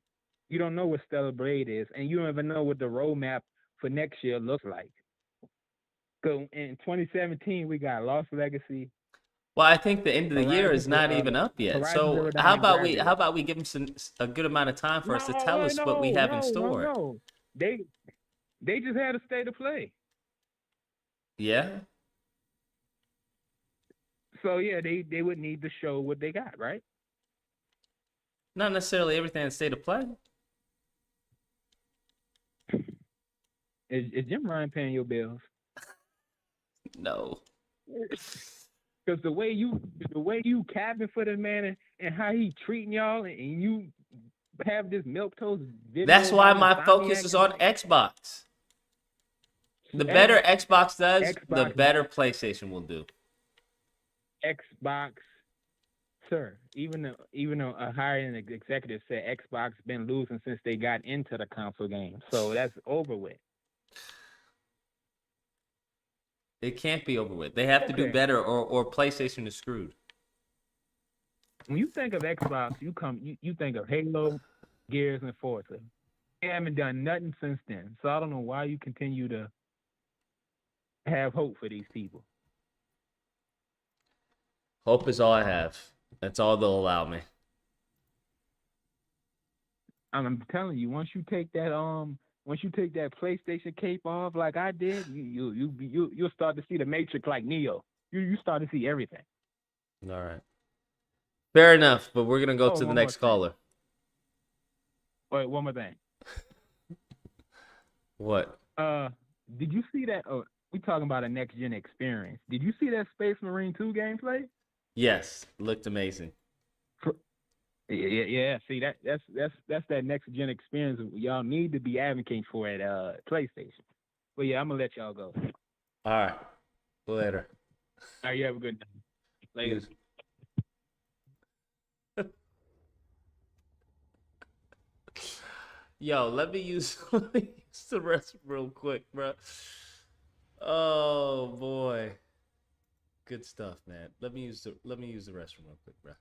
You don't know what Stellar Blade is, and you don't even know what the roadmap for next year looks like. So in 2017, we got Lost Legacy. Well, I think the end of the year is not even up yet. So how about we give them a good amount of time for us to tell us what we have in store? No. They just had a state of play. Yeah. So yeah, they would need to show what they got, right? Not necessarily everything in State of Play. Is Jim Ryan paying your bills? No. Because the way you capping for the man and how he treating y'all and you have this milquetoast video. That's why about my Insomniac focus is on Xbox. The better Xbox does, the better PlayStation will do. Xbox, sir. Even though a higher end executive said Xbox been losing since they got into the console game, so that's over with. It can't be over with. They have to do better, or PlayStation is screwed. When you think of Xbox, you think of Halo, Gears, and Forza. They haven't done nothing since then, so I don't know why you continue to have hope for these people. Hope is all I have. That's all they'll allow me. I'm telling you, once you take that PlayStation cape off like I did, you'll start to see the Matrix like Neo. You start to see everything. All right. Fair enough, but we're gonna go to the next caller. Wait, one more thing. What? Did you see that? Oh, we talking about a next gen experience. Did you see that Space Marine 2 gameplay? Yes, looked amazing. Yeah. See that's that next gen experience y'all need to be advocating for at PlayStation. But yeah, I'm gonna let y'all go. All right. Later. All right, you have a good night. Later. Yo, let me use the restroom real quick, bro. Oh boy, good stuff, man. Let me use the restroom real quick, bro.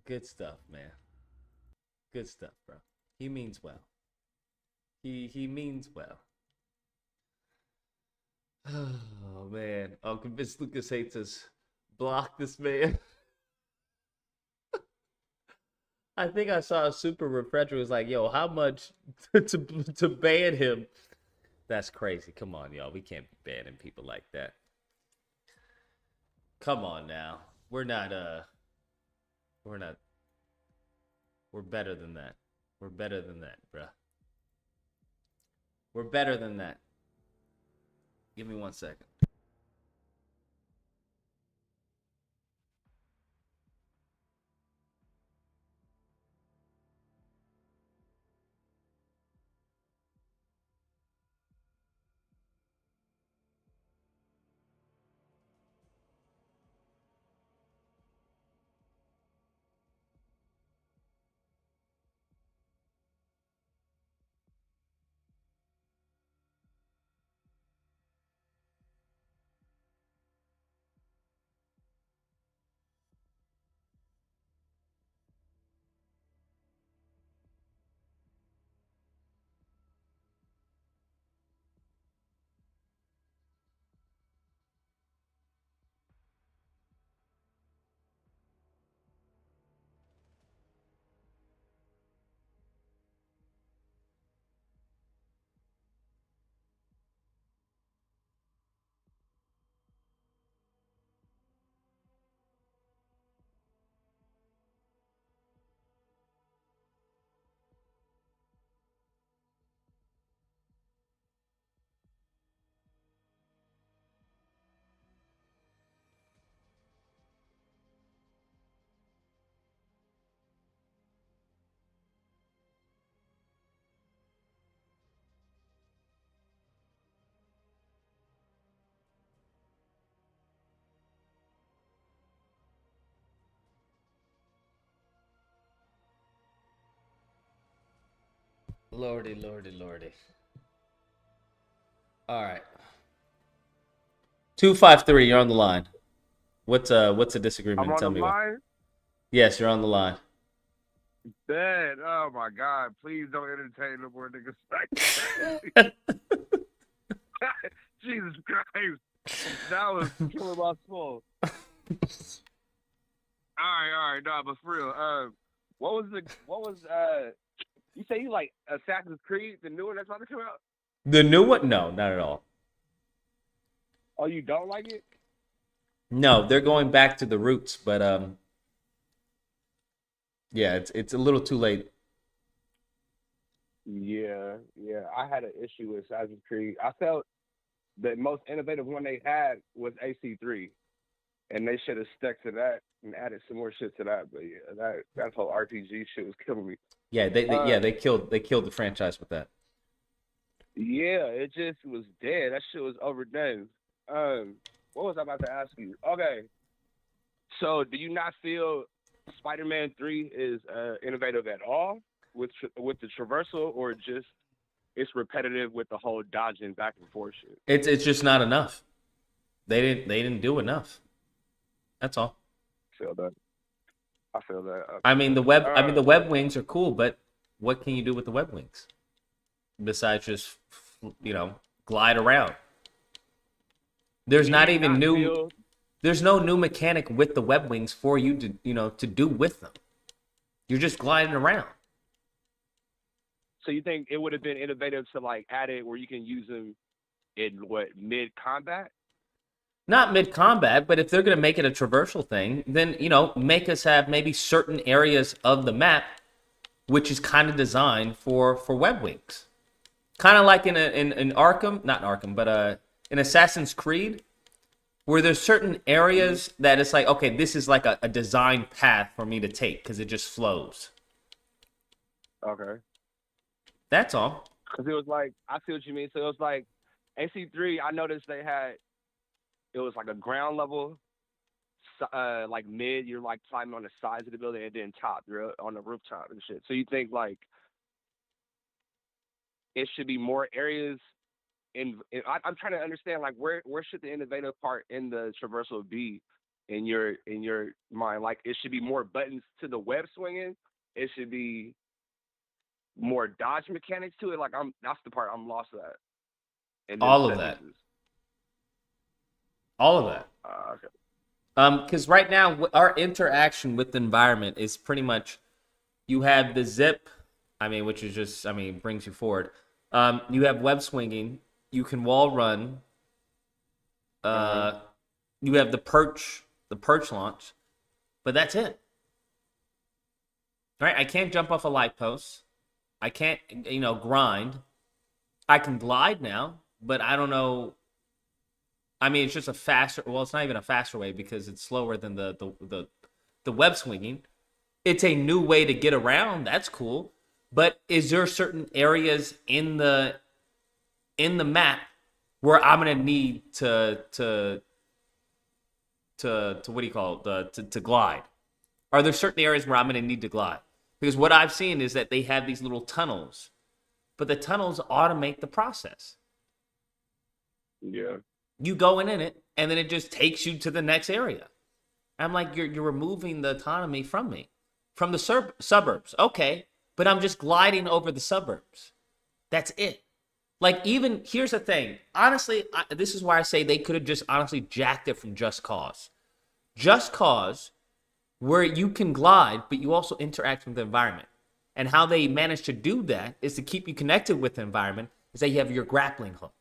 Good stuff, man. Good stuff, bro. He means well. He means well. Oh man, I'm convinced Lucas hates us. Block this man. I think I saw a super refresher. It was like, yo, how much to ban him? That's crazy. Come on, y'all. We can't be banning people like that. Come on now. We're better than that. We're better than that, bruh. We're better than that. Give me 1 second. Lordy, lordy, lordy. All right. 253, you're on the line. What's a disagreement? I'm on Tell the me line? what. Yes, you're on the line. Dad, oh my God, please don't entertain no more niggas like that. Jesus Christ. That was killing my soul. All right, no, but for real, what was you say you like Assassin's Creed, the new one that's about to come out? The new one? No, not at all. Oh, you don't like it? No, they're going back to the roots, but yeah, it's a little too late. Yeah, yeah. I had an issue with Assassin's Creed. I felt the most innovative one they had was AC3, and they should have stuck to that and added some more shit to that. But yeah, that whole RPG shit was killing me. Yeah, they killed the franchise with that. Yeah, it just was dead. That shit was overdone. What was I about to ask you? Okay, so do you not feel Spider-Man 3 is innovative at all with the traversal, or just it's repetitive with the whole dodging back and forth shit? It's just not enough. They didn't do enough. That's all. Feel that. I feel that. I mean the web wings are cool, but what can you do with the web wings besides just glide around? There's not even new. There's no new mechanic with the web wings for you to do with them. You're just gliding around. So you think it would have been innovative to like add it where you can use them in mid combat? Not mid combat, but if they're gonna make it a traversal thing, then make us have maybe certain areas of the map which is kind of designed for web wings. Kind of like in Arkham, not Arkham, but in Assassin's Creed, where there's certain areas that it's like, okay, this is like a designed path for me to take because it just flows. Okay. That's all. Because it was like, I see what you mean. So it was like AC3, I noticed it was like a ground level, like mid, you're like climbing on the sides of the building, and then top, you're on the rooftop and shit. So you think like it should be more areas I'm trying to understand like where should the innovative part in the traversal be in your mind? Like it should be more buttons to the web swinging. It should be more dodge mechanics to it. Like that's the part I'm lost at. And all of that. Okay. Because right now our interaction with the environment is pretty much you have the zip, which is just brings you forward. You have web swinging. You can wall run. You have the perch launch, but that's it. Right? I can't jump off a light post. I can't, grind. I can glide now, but I don't know. It's just a faster. Well, it's not even a faster way because it's slower than the web swinging. It's a new way to get around. That's cool. But is there certain areas in the map where I'm gonna need to what do you call it? To glide? Are there certain areas where I'm gonna need to glide? Because what I've seen is that they have these little tunnels, but the tunnels automate the process. Yeah. You go in it, and then it just takes you to the next area. I'm like, you're removing the autonomy from me, from the suburbs. Okay, but I'm just gliding over the suburbs. That's it. Like, even, here's the thing. Honestly, this is why I say they could have just honestly jacked it from Just Cause. Just Cause, where you can glide, but you also interact with the environment. And how they manage to do that is to keep you connected with the environment, is that you have your grappling hook.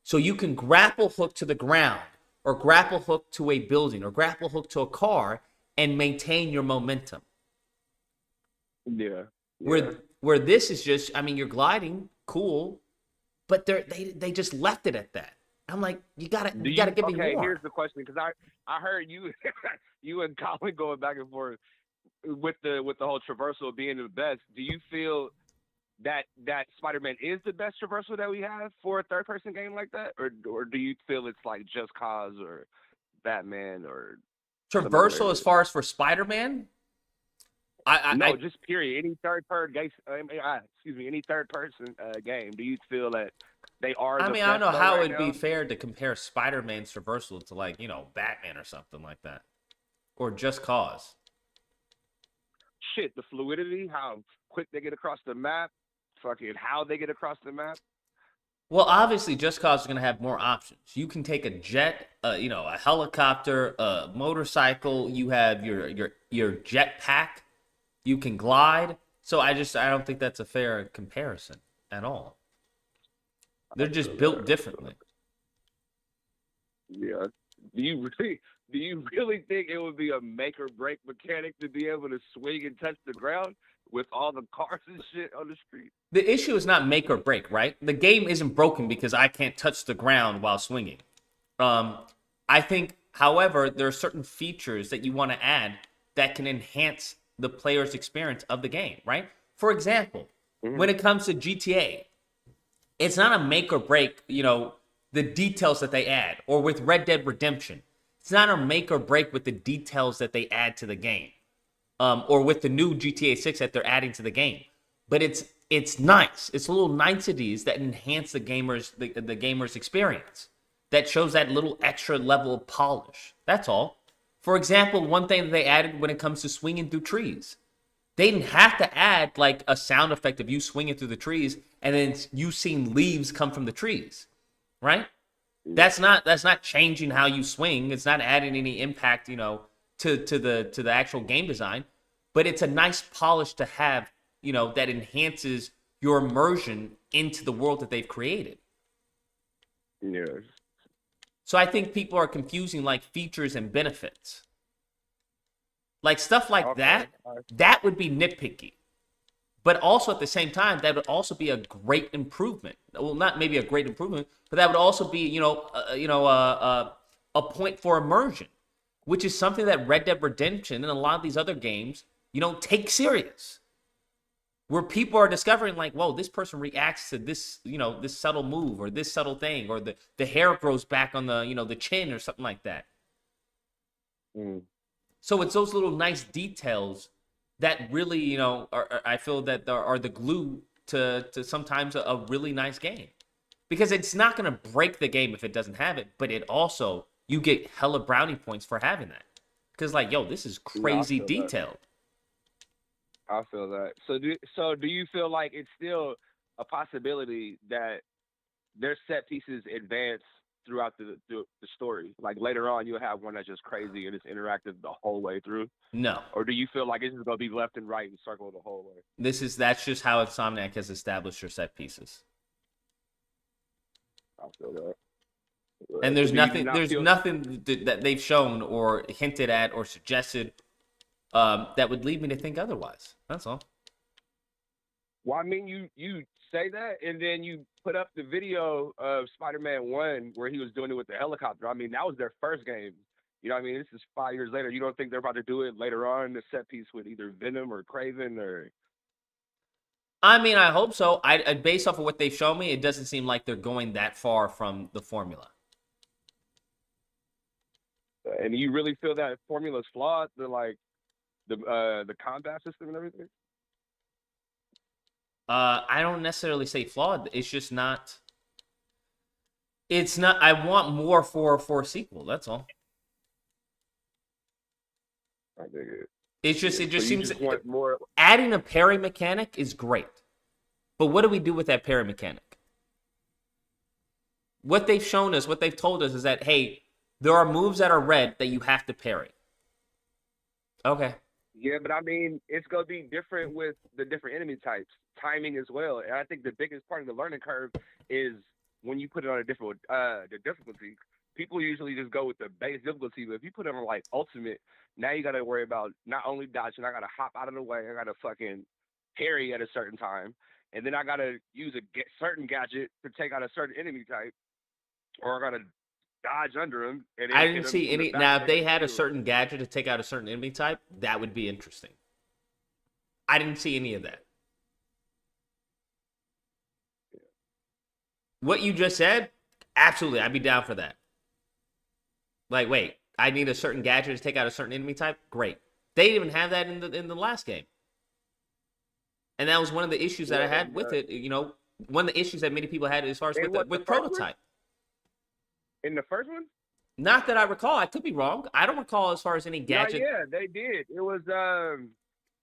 So you can grapple hook to the ground, or grapple hook to a building, or grapple hook to a car, and maintain your momentum. Yeah. Where this is just, you're gliding, cool, but they just left it at that. I'm like, you gotta give me more. Okay, here's the question, because I heard you you and Colin going back and forth with the whole traversal being the best. Do you feel that Spider-Man is the best traversal that we have for a third-person game like that, or do you feel it's like Just Cause or Batman or traversal as far as for Spider-Man? Just period. Any third-person game. Do you feel that they are? I don't know how it would be fair to compare Spider-Man's traversal to Batman or something like that, or Just Cause. Shit, the fluidity, how quick they get across the map, fucking how they get across the map. Well, obviously, Just Cause is going to have more options. You can take a jet, a helicopter, a motorcycle. You have your jet pack. You can glide. So I don't think that's a fair comparison at all. They're just built differently. Yeah. Do you really think it would be a make or break mechanic to be able to swing and touch the ground with all the cars and shit on the street? The issue is not make or break, right? The game isn't broken because I can't touch the ground while swinging. Um, I think, however, there are certain features that you want to add that can enhance the player's experience of the game, right? For example, when it comes to GTA, it's not a make or break, the details that they add. Or with Red Dead Redemption, it's not a make or break with the details that they add to the game. Or with the new GTA 6 that they're adding to the game. But it's nice. It's little niceties that enhance the gamer's experience. That shows that little extra level of polish. That's all. For example, one thing that they added when it comes to swinging through trees. They didn't have to add like a sound effect of you swinging through the trees and then you seeing leaves come from the trees, right? That's not changing how you swing. It's not adding any impact, to the actual game design. But it's a nice polish to have, that enhances your immersion into the world that they've created. Yeah. So I think people are confusing like features and benefits. Like stuff like that would be nitpicky. But also at the same time, that would also be a great improvement. Well, not maybe a great improvement, but that would also be, a point for immersion, which is something that Red Dead Redemption and a lot of these other games, take serious. Where people are discovering like, whoa, this person reacts to this, this subtle move or this subtle thing, or the hair grows back on the, the chin or something like that. So it's those little nice details that really, I feel that are the glue to sometimes a really nice game. Because it's not going to break the game if it doesn't have it, but it also, you get hella brownie points for having that. Because like, yo, this is crazy detailed. I feel that. So do you feel like it's still a possibility that their set pieces advance throughout the story? Like later on, you'll have one that's just crazy and it's interactive the whole way through? No. Or do you feel like it's just going to be left and right and circle the whole way? That's just how Insomniac has established your set pieces. I feel that. And there's nothing that they've shown or hinted at or suggested that would lead me to think otherwise. That's all. Well, I mean, you say that, and then you put up the video of Spider-Man 1 where he was doing it with the helicopter. I mean, that was their first game. You know what I mean? This is 5 years later. You don't think they're about to do it later on, the set piece with either Venom or Craven or... I mean, I hope so. Based off of what they've shown me, it doesn't seem like they're going that far from the formula. And you really feel that formula's flawed? The combat system and everything? I don't necessarily say flawed. It's just not. It's not. I want more for a sequel. That's all. I dig it. It just seems just want more. Adding a parry mechanic is great, but what do we do with that parry mechanic? What they've shown us, what they've told us, is that hey, there are moves that are red that you have to parry. Okay. Yeah, but I mean, it's gonna be different with the different enemy types, timing as well. And I think the biggest part of the learning curve is when you put it on a different the difficulty. People usually just go with the base difficulty, but if you put it on like ultimate, now you gotta worry about not only dodging, I gotta hop out of the way, I gotta fucking parry at a certain time, and then I gotta use a certain gadget to take out a certain enemy type, or I gotta dodge under him. And I didn't see any. Now, if they had a certain gadget to take out a certain enemy type, that would be interesting. I didn't see any of that. What you just said, absolutely, I'd be down for that. Like, wait, I need a certain gadget to take out a certain enemy type? Great. They didn't even have that in the last game. And that was one of the issues that I had with it. One of the issues that many people had as far as with Prototype. In the first one? Not that I recall. I could be wrong. I don't recall as far as any gadget. Yeah, they did. It was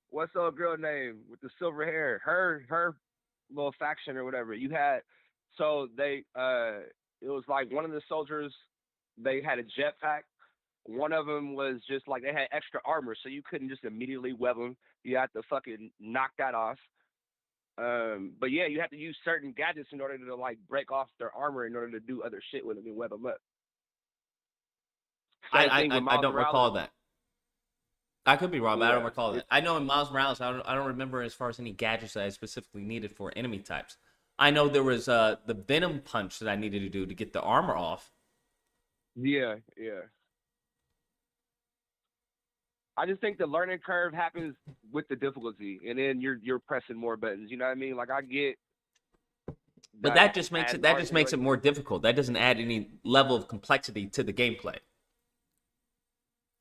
what's the girl name with the silver hair? Her little faction or whatever. You had so they it was like one of the soldiers, they had a jetpack. One of them was just like they had extra armor, so you couldn't just immediately web them. You had to fucking knock that off. But yeah, you have to use certain gadgets in order to like break off their armor in order to do other shit with them and web them up. Same I thing with I Miles don't recall Morales. that. I could be wrong, but I don't Yeah, recall that. I know in Miles Morales, I don't remember as far as any gadgets that I specifically needed for enemy types. I know there was the Venom punch that I needed to do to get the armor off. yeah. I just think the learning curve happens with the difficulty, and then you're pressing more buttons. You know what I mean? Like I get But that that just makes as it art direction. more difficult. That doesn't add any level of complexity to the gameplay.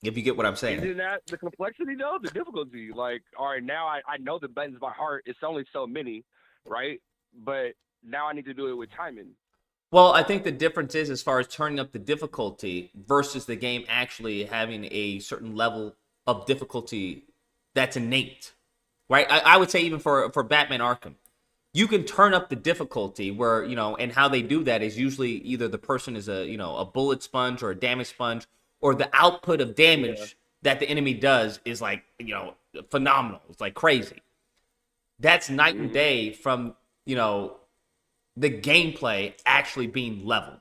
If you get what I'm saying. Isn't that the complexity though? The difficulty. Like, all right, now I know the buttons by heart. It's only so many, right? But now I need to do it with timing. Well, I think the difference is as far as turning up the difficulty versus the game actually having a certain level of difficulty that's innate, right? I would say even for Batman Arkham, you can turn up the difficulty where, and how they do that is usually either the person is a bullet sponge or a damage sponge, or the output of damage that the enemy does is like, phenomenal. It's like crazy. That's night and day from, the gameplay actually being leveled.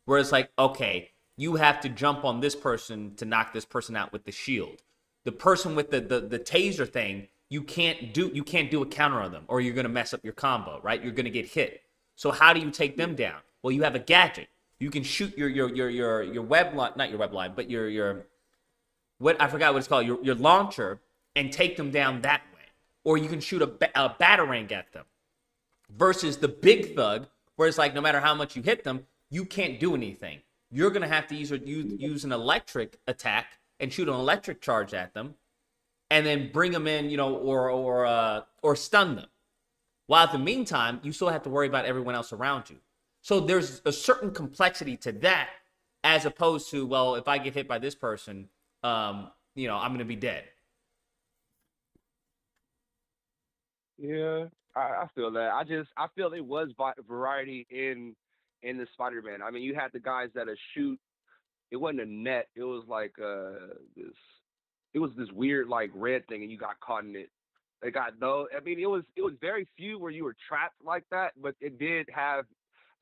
Where it's like, okay, you have to jump on this person to knock this person out with the shield. The person with the taser thing, you can't do a counter on them, or you're gonna mess up your combo, right? You're gonna get hit. So how do you take them down? Well, you have a gadget. You can shoot your web line, not your web line, but your what I forgot what it's called, your launcher, and take them down that way. Or you can shoot a batarang at them. Versus the big thug, where it's like no matter how much you hit them, you can't do anything. You're gonna have to use an electric attack and shoot an electric charge at them, and then bring them in, or stun them. While at the meantime, you still have to worry about everyone else around you. So there's a certain complexity to that, as opposed to, well, if I get hit by this person, I'm gonna be dead. Yeah, I feel that. I feel it was variety in the Spider-Man. I mean, you had the guys that shoot. It wasn't a net. It was like this. It was this weird like red thing, and you got caught in it. They got no. I mean, it was very few where you were trapped like that, but it did have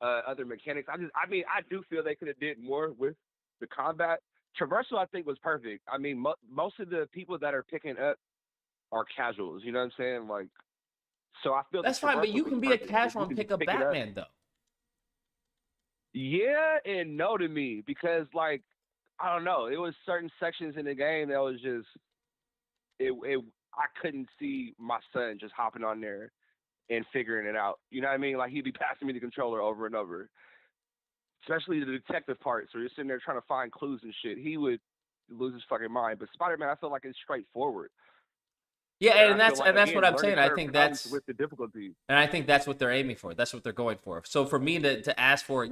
other mechanics. I do feel they could have did more with the combat. Traversal, I think, was perfect. I mean, most of the people that are picking up are casuals. You know what I'm saying? Like. So I feel that's fine, but you can be a casual and pick up Batman, though. Yeah and no to me, because like I don't know, it was certain sections in the game that was just I couldn't see my son just hopping on there and figuring it out. You know what I mean? Like he'd be passing me the controller over and over. Especially the detective parts where you're sitting there trying to find clues and shit. He would lose his fucking mind. But Spider-Man, I feel like it's straightforward. Yeah, and that's what I'm saying. I think that's with the difficulty, and I think that's what they're aiming for. That's what they're going for. So for me to ask for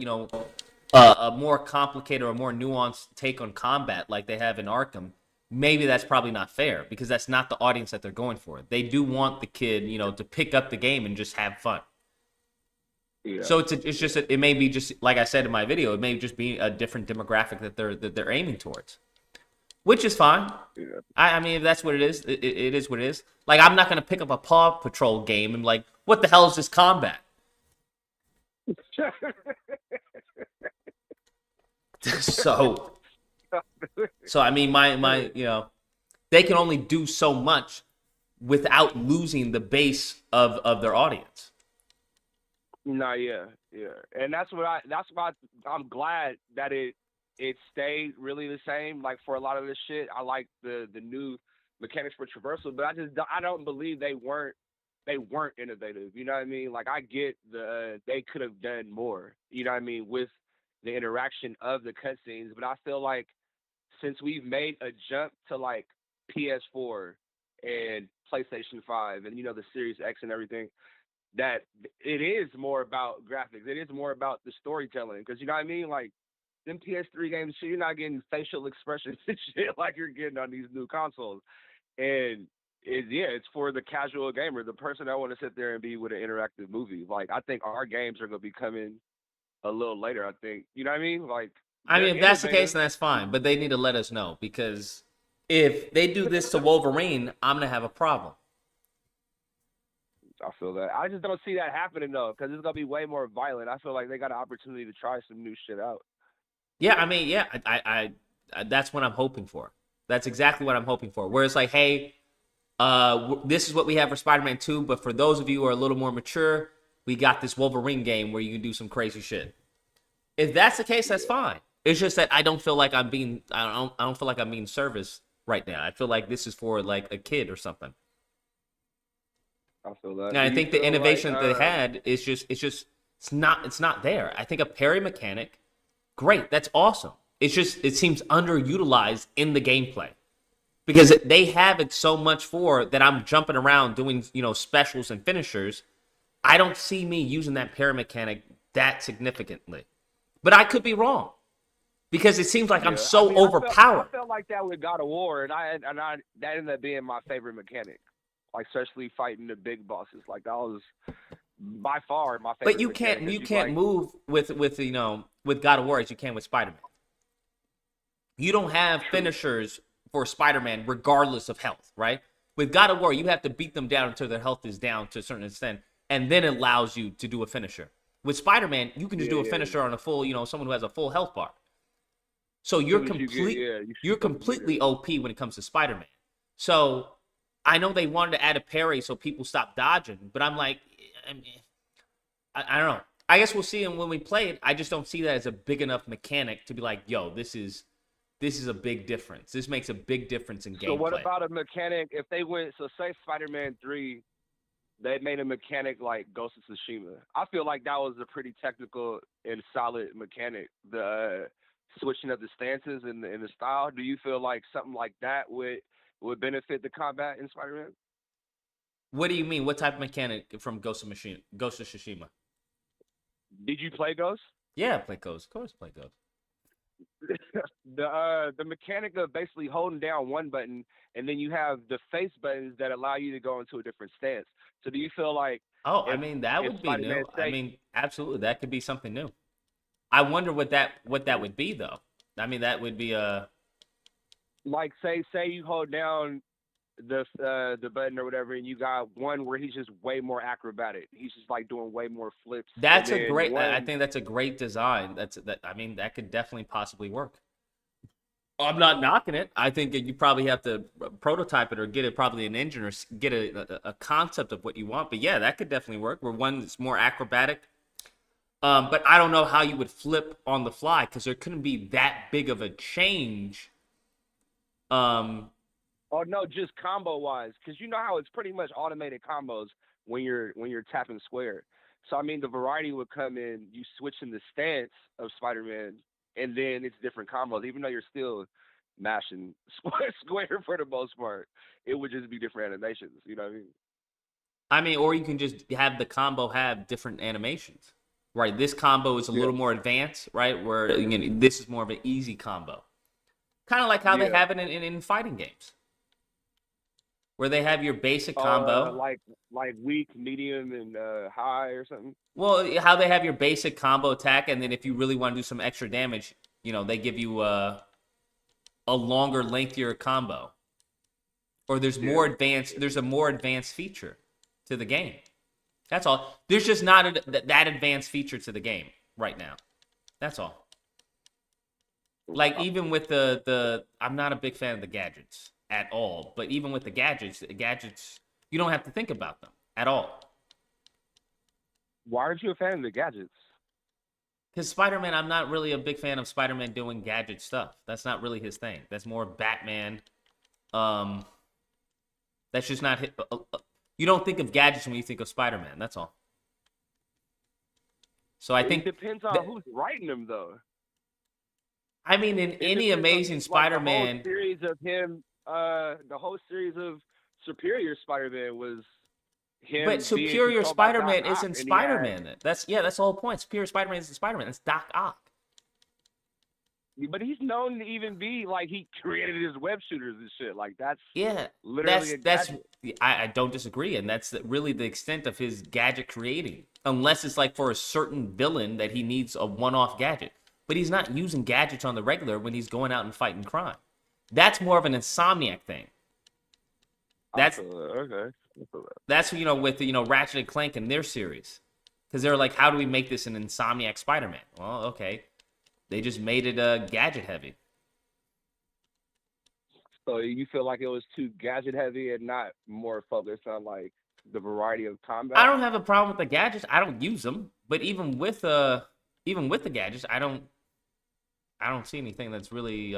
a more complicated or more nuanced take on combat like they have in Arkham, maybe that's probably not fair, because that's not the audience that they're going for. They do want the kid to pick up the game and just have fun. Yeah. So it's just it may be just like I said in my video, it may just be a different demographic that they're aiming towards. Which is fine. Yeah. I mean, if that's what it is, it is what it is. Like, I'm not going to pick up a Paw Patrol game and like, what the hell is this combat? So I mean, my they can only do so much without losing the base of their audience. No, yeah, and that's why I'm glad that it stayed really the same. Like for a lot of this shit, I like the new mechanics for Traversal, but I don't believe they weren't innovative. You know what I mean? Like I get they could have done more. You know what I mean, with the interaction of the cutscenes, but I feel like since we've made a jump to like PS4 and PlayStation 5 and the Series X and everything, that it is more about graphics. It is more about the storytelling, because you know what I mean, like. Them PS3 games, you're not getting facial expressions and shit like you're getting on these new consoles. And it's for the casual gamer, the person that want to sit there and be with an interactive movie. Like, I think our games are going to be coming a little later, I think. You know what I mean? Like, I mean, if that's the case, then that's fine. But they need to let us know, because if they do this to Wolverine, I'm going to have a problem. I feel that. I just don't see that happening, though, because it's going to be way more violent. I feel like they got an opportunity to try some new shit out. Yeah, I mean, yeah, That's what I'm hoping for. That's exactly what I'm hoping for. Where it's like, hey, this is what we have for Spider-Man 2, but for those of you who are a little more mature, we got this Wolverine game where you can do some crazy shit. If that's the case, that's fine. It's just that I don't feel like I don't feel like I'm being serviced right now. I feel like this is for like a kid or something. I feel that. And I think the innovation that they had is it's not there. I think a parry mechanic, great, that's awesome. It's just it seems underutilized in the gameplay. Because they have it so much for that I'm jumping around doing, specials and finishers. I don't see me using that parry mechanic that significantly. But I could be wrong. Because it seems like I'm so overpowered. I felt like that with God of War, and that ended up being my favorite mechanic. Like, especially fighting the big bosses. Like, that was by far my favorite. But you can't move with God of War as you can with Spider-Man. You don't have finishers for Spider-Man regardless of health, right? With God of War, you have to beat them down until their health is down to a certain extent, and then it allows you to do a finisher. With Spider-Man, you can just do a finisher on a full, someone who has a full health bar. So you're completely OP when it comes to Spider-Man. So I know they wanted to add a parry so people stop dodging, but I'm like, I don't know. I guess we'll see when we play it. I just don't see that as a big enough mechanic to be like, yo, this is a big difference. This makes a big difference in gameplay. So what about a mechanic if they went? So say Spider-Man 3, they made a mechanic like Ghost of Tsushima. I feel like that was a pretty technical and solid mechanic. The switching of the stances and the style. Do you feel like something like that would benefit the combat in Spider-Man? What do you mean? What type of mechanic from Ghost of Tsushima? Did you play Ghost? Yeah, I play Ghost. Of course, I play Ghost. The mechanic of basically holding down one button, and then you have the face buttons that allow you to go into a different stance. So do you feel like? Oh, I mean that would be new. I mean, absolutely, that could be something new. I wonder what that would be though. I mean, that would be like say you hold down the button or whatever, and you got one where he's just way more acrobatic. He's just like doing way more flips. That's a great. I think that's a great design. I mean, that could definitely possibly work. I'm not knocking it. I think you probably have to prototype it or get it probably an engine or get a concept of what you want. But yeah, that could definitely work. Where one is more acrobatic. But I don't know how you would flip on the fly because there couldn't be that big of a change. Oh no, just combo wise, because you know how it's pretty much automated combos when you're tapping square. So I mean, the variety would come in you switching the stance of Spider-Man, and then it's different combos. Even though you're still mashing square for the most part, it would just be different animations. You know what I mean? I mean, or you can just have the combo have different animations, right? This combo is a little more advanced, right? Where this is more of an easy combo, kind of like how they have it in fighting games. Where they have your basic combo, like weak, medium, and high or something. Well, how they have your basic combo attack, and then if you really want to do some extra damage, they give you a longer, lengthier combo, or there's more advanced. There's a more advanced feature to the game. That's all. There's just not that advanced feature to the game right now. That's all. Like even with the I'm not a big fan of the gadgets at all. But even with the gadgets, you don't have to think about them at all. Why aren't you a fan of the gadgets? Because Spider-Man, I'm not really a big fan of Spider-Man doing gadget stuff. That's not really his thing. That's more Batman. That's just not his. You don't think of gadgets when you think of Spider-Man. That's all. So I think it depends on who's writing them, though. I mean, in any Amazing Spider-Man, the whole series of him. The whole series of Superior Spider-Man was him. But Superior Spider-Man isn't Spider-Man. That's the whole point. Superior Spider-Man isn't Spider-Man. That's Doc Ock. But he's known to even be like he created his web shooters and shit. Like that's literally that's I don't disagree, and that's really the extent of his gadget creating. Unless it's like for a certain villain that he needs a one-off gadget, but he's not using gadgets on the regular when he's going out and fighting crime. That's more of an Insomniac thing. That's okay. That's with Ratchet and Clank and their series, because they're like, how do we make this an Insomniac Spider-Man? Well, okay, they just made it gadget heavy. So you feel like it was too gadget heavy and not more focused on like the variety of combat? I don't have a problem with the gadgets. I don't use them, but even with the gadgets, I don't see anything that's really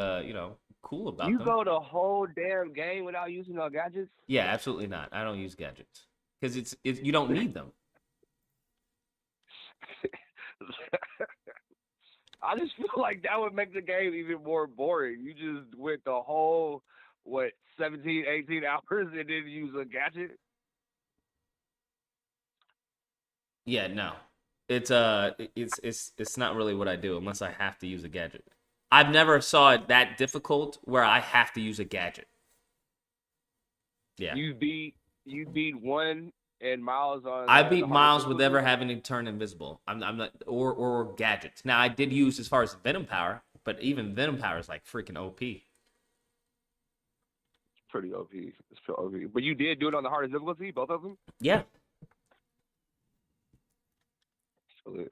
cool about You them. go the whole damn game without using no gadgets? Yeah, absolutely not. I don't use gadgets because it's you don't need them. I just feel like that would make the game even more boring. You just went the whole 17, 18 hours and didn't use a gadget. Yeah, no. It's not really what I do unless I have to use a gadget. I've never saw it that difficult where I have to use a gadget. Yeah. You beat one and Miles on. I beat Miles with ever having to turn invisible. I'm not or gadgets. Now I did use as far as Venom power, but even Venom power is like freaking OP. It's pretty OP. It's pretty OP. But you did do it on the hardest difficulty, both of them? Yeah. Salute.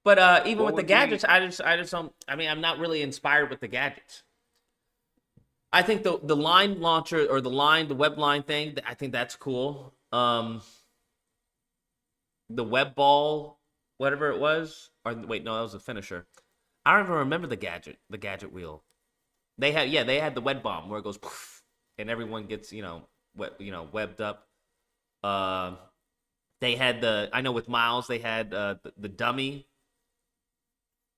But even with the gadgets, I just don't. I mean, I'm not really inspired with the gadgets. I think the line launcher or the web line thing, I think that's cool. The web ball, whatever it was, or wait, no, that was a finisher. I don't even remember the gadget wheel. They had the web bomb where it goes poof, and everyone gets webbed up. They had I know with Miles they had the dummy.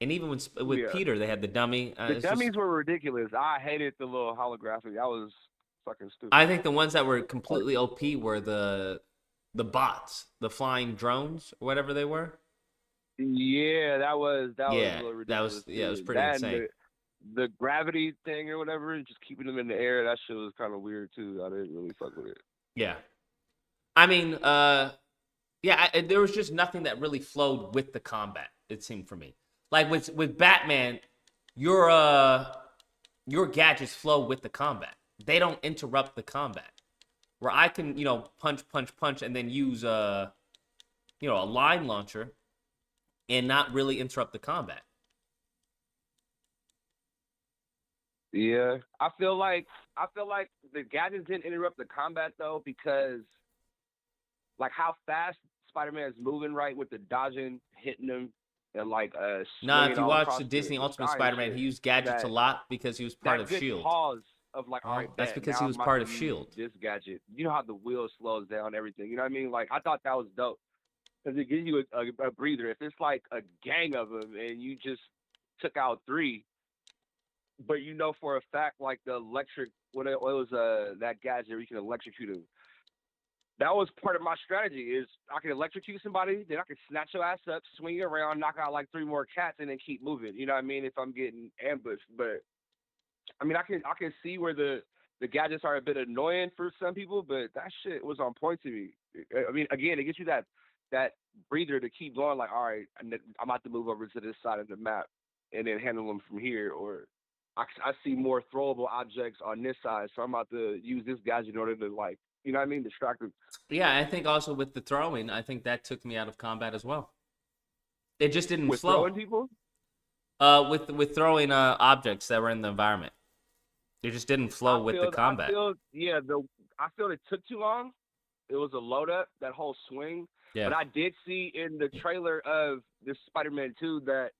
And even with Peter, they had the dummy. The dummies were ridiculous. I hated the little holographic. That was fucking stupid. I think the ones that were completely OP were the bots, the flying drones, or whatever they were. Yeah, that was a little ridiculous. It was pretty insane. The gravity thing or whatever, just keeping them in the air, that shit was kind of weird too. I didn't really fuck with it. Yeah. I mean, there was just nothing that really flowed with the combat, it seemed for me. Like with Batman, your gadgets flow with the combat. They don't interrupt the combat. Where I can, punch, and then use a line launcher and not really interrupt the combat. Yeah, I feel like the gadgets didn't interrupt the combat though, because like how fast Spider-Man's moving right with the dodging, hitting him. And like if you watch the Disney Ultimate Spider-Man, he used gadgets a lot because he was part of Shield. Pause of like, all right, that's because he was part of Shield. This gadget, you know how the wheel slows down everything. You know what I mean? Like I thought that was dope because it gives you a breather. If it's like a gang of them and you just took out 3, but for a fact like the electric, what it was that gadget where you can electrocute him. That was part of my strategy is I can electrocute somebody, then I can snatch your ass up, swing you around, knock out like 3 more cats, and then keep moving. You know what I mean? If I'm getting ambushed. But, I mean, I can see where the gadgets are a bit annoying for some people, but that shit was on point to me. I mean, again, it gets you that breather to keep going like, all right, I'm about to move over to this side of the map and then handle them from here. Or I see more throwable objects on this side, so I'm about to use this gadget in order to like, you know what I mean? Distracted. Yeah, I think also with the throwing, I think that took me out of combat as well. It just didn't flow. With throwing people? With throwing objects that were in the environment. It just didn't flow with the combat. I feel it took too long. It was a load up, that whole swing. Yeah. But I did see in the trailer of this Spider-Man 2 that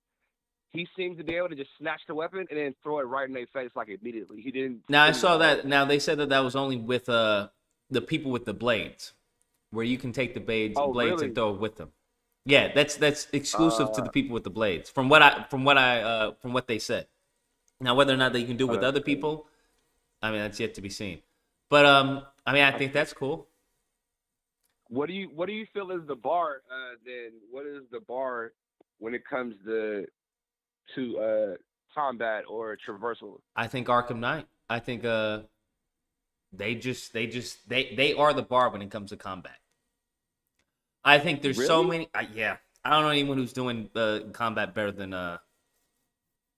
he seemed to be able to just snatch the weapon and then throw it right in their face like immediately. He didn't. Now I saw that. Now they said that was only with the people with the blades, where you can take the blades really? and throw it with them. Yeah, that's exclusive to the people with the blades. From what they said. Now whether or not they can do it with other people, I mean that's yet to be seen. But I mean I think that's cool. What do you feel is the bar? Then what is the bar when it comes to combat or traversal? I think Arkham Knight. I think they are the bar when it comes to combat. I think there's so many. I don't know anyone who's doing combat better than the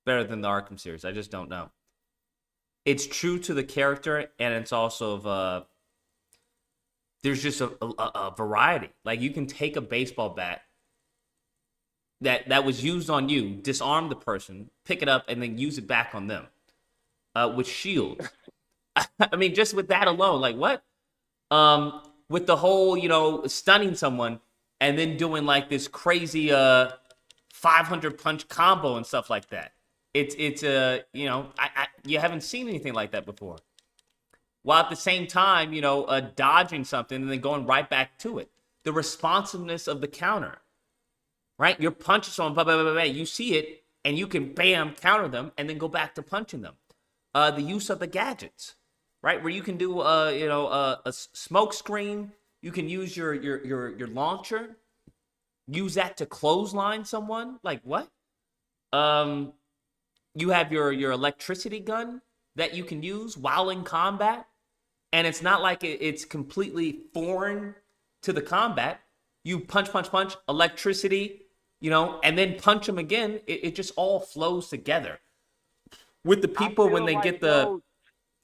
Arkham series. I just don't know. It's true to the character, and it's also there's just a variety. Like you can take a baseball bat that was used on you, disarm the person, pick it up, and then use it back on them. with shields. I mean, just with that alone, like what? With the whole, stunning someone and then doing like this crazy 500 punch combo and stuff like that. It's you haven't seen anything like that before. While at the same time, dodging something and then going right back to it. The responsiveness of the counter, right? You're punching someone, blah, blah, blah, blah, you see it, and you can bam counter them and then go back to punching them. The use of the gadgets, right? Where you can do a smoke screen. You can use your launcher. Use that to clothesline someone. Like what? You have your electricity gun that you can use while in combat, and it's not like it's completely foreign to the combat. You punch, electricity, and then punch them again. It just all flows together. With the people when they get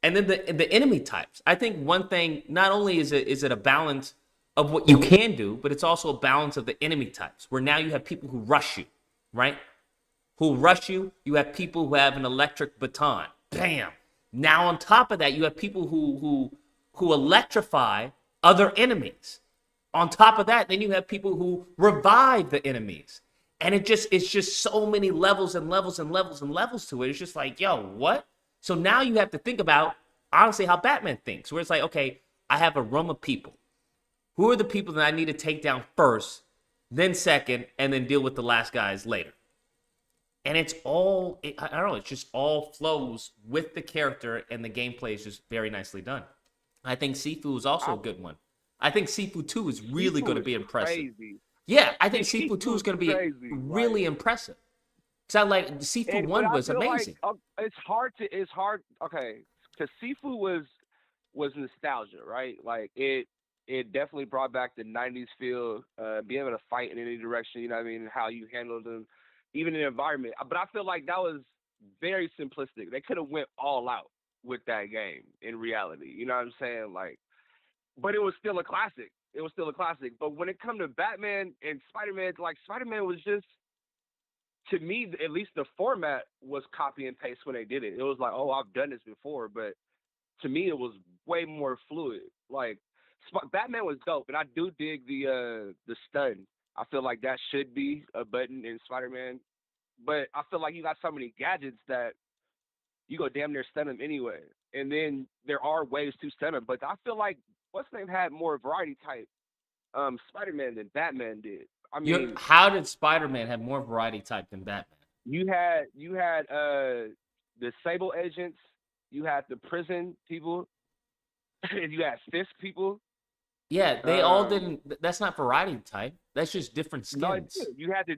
and then the enemy types. I think one thing, not only is it a balance of what you can do, but it's also a balance of the enemy types, where now you have people who rush you, right? Who rush you. You have people who have an electric baton. Bam. Now on top of that, you have people who electrify other enemies. On top of that, then you have people who revive the enemies. And it's just so many levels and levels and levels and levels to it. It's just like, yo, what? So now you have to think about, honestly, how Batman thinks. Where it's like, okay, I have a room of people. Who are the people that I need to take down first, then second, and then deal with the last guys later? And it's all, I don't know, it just all flows with the character, and the gameplay is just very nicely done. I think Sifu is also a good one. I think Sifu 2 is really going to be impressive. Crazy. Yeah, I think Sifu 2 is going to be really impressive. Because I like Sifu 1 was amazing. Like, it's hard. Okay, because Sifu was nostalgia, right? Like it definitely brought back the '90s feel, being able to fight in any direction. You know what I mean? How you handled them, even in the environment. But I feel like that was very simplistic. They could have went all out with that game in reality. You know what I'm saying? Like, but it was still a classic. It was still a classic. But when it come to Batman and Spider-Man, like Spider-Man was just, to me, at least the format was copy and paste when they did it. It was like, oh, I've done this before. But to me, it was way more fluid. Like, Batman was dope, and I do dig the stun. I feel like that should be a button in Spider-Man. But I feel like you got so many gadgets that you go damn near stun them anyway. And then there are ways to stun them. But I feel like what's name had more variety type Spider-Man than Batman did. I mean, how did Spider-Man have more variety type than Batman? You had the Sable agents, you had the prison people, and you had Fist people. Yeah, they all didn't. That's not variety type. That's just different skins. No, you had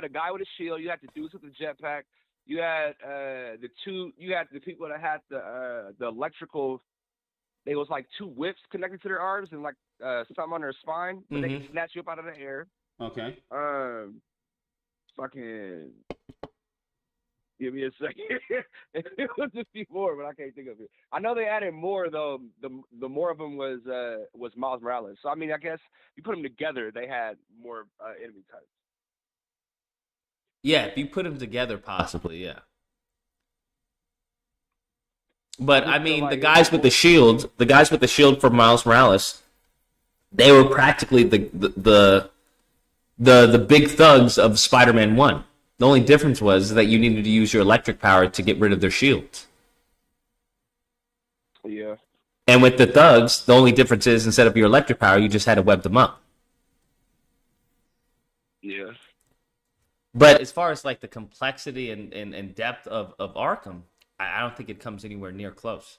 a guy with a shield. You had the dudes with the jetpack. You had You had the people that had the electrical. They was like two whips connected to their arms and like something on their spine, but they can snatch you up out of the air. Okay. Fucking. Give me a second. It was a few more, but I can't think of it. I know they added more though. The more of them was Miles Morales. So I mean, I guess you put them together, they had more enemy types. Yeah, if you put them together, possibly, yeah. But I mean, the guys with the shield for Miles Morales, they were practically the big thugs of Spider-Man 1. The only difference was that you needed to use your electric power to get rid of their shields. Yeah. And with the thugs, the only difference is instead of your electric power, you just had to web them up. Yeah. But as far as like the complexity and depth of Arkham, I don't think it comes anywhere near close.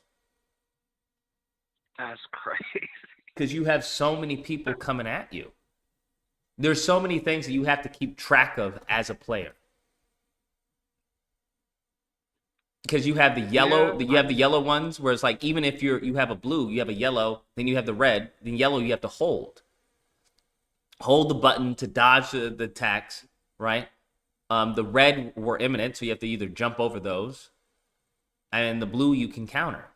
That's crazy. Because you have so many people coming at you. There's so many things that you have to keep track of as a player. Because you have the yellow, you have the yellow ones, where it's like even if you have a blue, you have a yellow, then you have the red, then yellow you have to hold. Hold the button to dodge the attacks, right? The red were imminent, so you have to either jump over those, and the blue you can counter.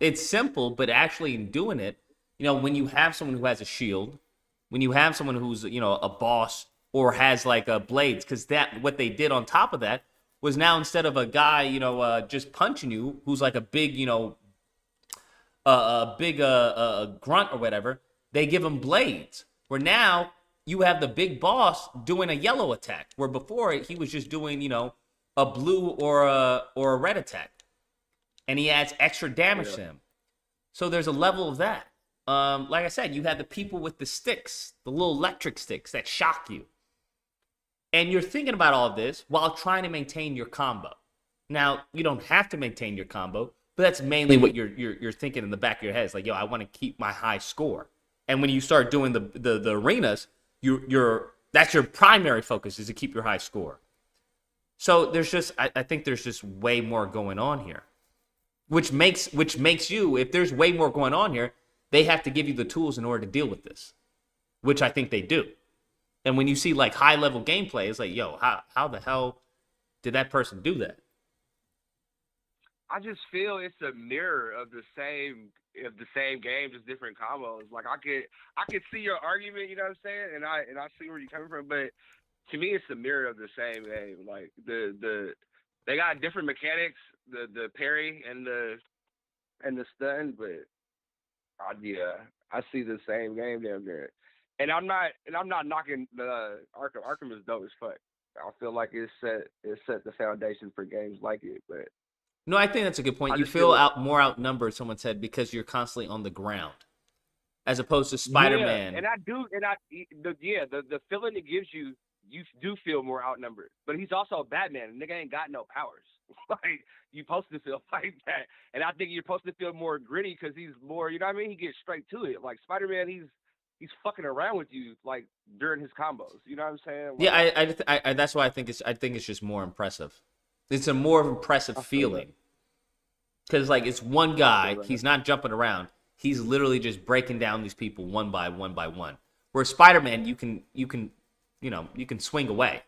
It's simple, but actually in doing it, when you have someone who has a shield, when you have someone who's a boss or has like blades, because what they did on top of that was now instead of a guy, just punching you, who's like a big, a big grunt or whatever, they give him blades. Where now you have the big boss doing a yellow attack, where before he was just doing, a blue or a red attack, and he adds extra damage to him. So there's a level of that. Like I said, you have the people with the sticks, the little electric sticks that shock you. And you're thinking about all of this while trying to maintain your combo. Now, you don't have to maintain your combo, but that's mainly what you're thinking in the back of your head. It's like, yo, I want to keep my high score. And when you start doing the arenas, that's your primary focus, is to keep your high score. So I think there's just way more going on here. Which makes you, if there's way more going on here, they have to give you the tools in order to deal with this, which I think they do. And when you see like high level gameplay, it's like, yo, how the hell did that person do that? I just feel it's a mirror of the same game, just different combos. Like I could see your argument, you know what I'm saying, and I see where you're coming from, but to me, it's a mirror of the same game. Like they got different mechanics, the parry and the stun, but I see the same game down there. And I'm not knocking the Arkham. Arkham is dope as fuck. I feel like it set the foundation for games like it. But no, I think that's a good point. You feel more outnumbered, someone said, because you're constantly on the ground, as opposed to Spider-Man. Yeah, and I do, the feeling it gives you, you do feel more outnumbered. But he's also Batman, and nigga ain't got no powers. Like, you supposed to feel like that, and I think you're supposed to feel more gritty because he's more, you know what I mean? He gets straight to it. Like Spider-Man, he's fucking around with you like during his combos. You know what I'm saying? Like, yeah, I that's why I think it's just more impressive. It's a more impressive feeling because like it's one guy. He's not jumping around. He's literally just breaking down these people one by one by one. Where Spider-Man, you can swing away.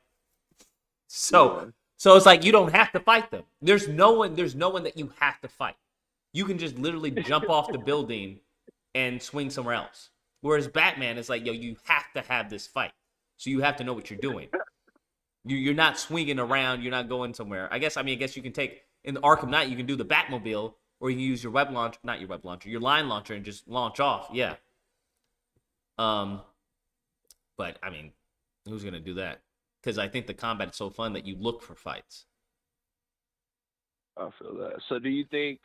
So it's like you don't have to fight them. There's no one that you have to fight. You can just literally jump off the building and swing somewhere else. Whereas Batman is like, yo, you have to have this fight. So you have to know what you're doing. You're not swinging around. You're not going somewhere. I guess you can take, in the Arkham Knight, you can do the Batmobile, or you can use your your line launcher and just launch off. Yeah. But, I mean, who's going to do that? Because I think the combat is so fun that you look for fights. I feel that. So do you think